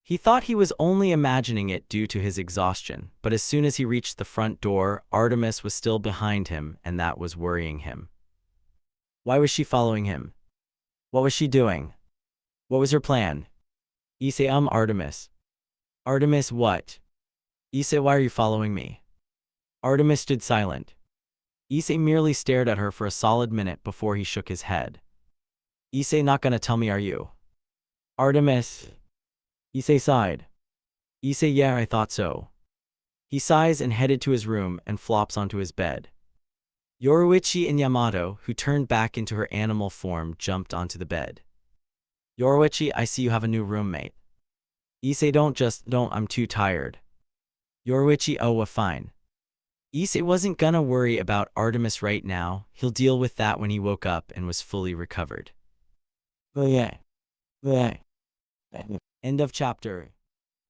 He thought he was only imagining it due to his exhaustion, but as soon as he reached the front door, Artemis was still behind him, and that was worrying him. Why was she following him? What was she doing? What was her plan? Issei, Artemis. Artemis, what? Issei, why are you following me? Artemis stood silent. Issei merely stared at her for a solid minute before he shook his head. Issei, not gonna tell me, are you? Artemis. Issei sighed. Issei, yeah, I thought so. He sighs and headed to his room and flops onto his bed. Yoruichi and Yamato, who turned back into her animal form, jumped onto the bed. Yoruichi, I see you have a new roommate. Issei, don't, I'm too tired. Yoruichi, oh, well, fine. Issei wasn't gonna worry about Artemis right now, he'll deal with that when he woke up and was fully recovered. End of chapter.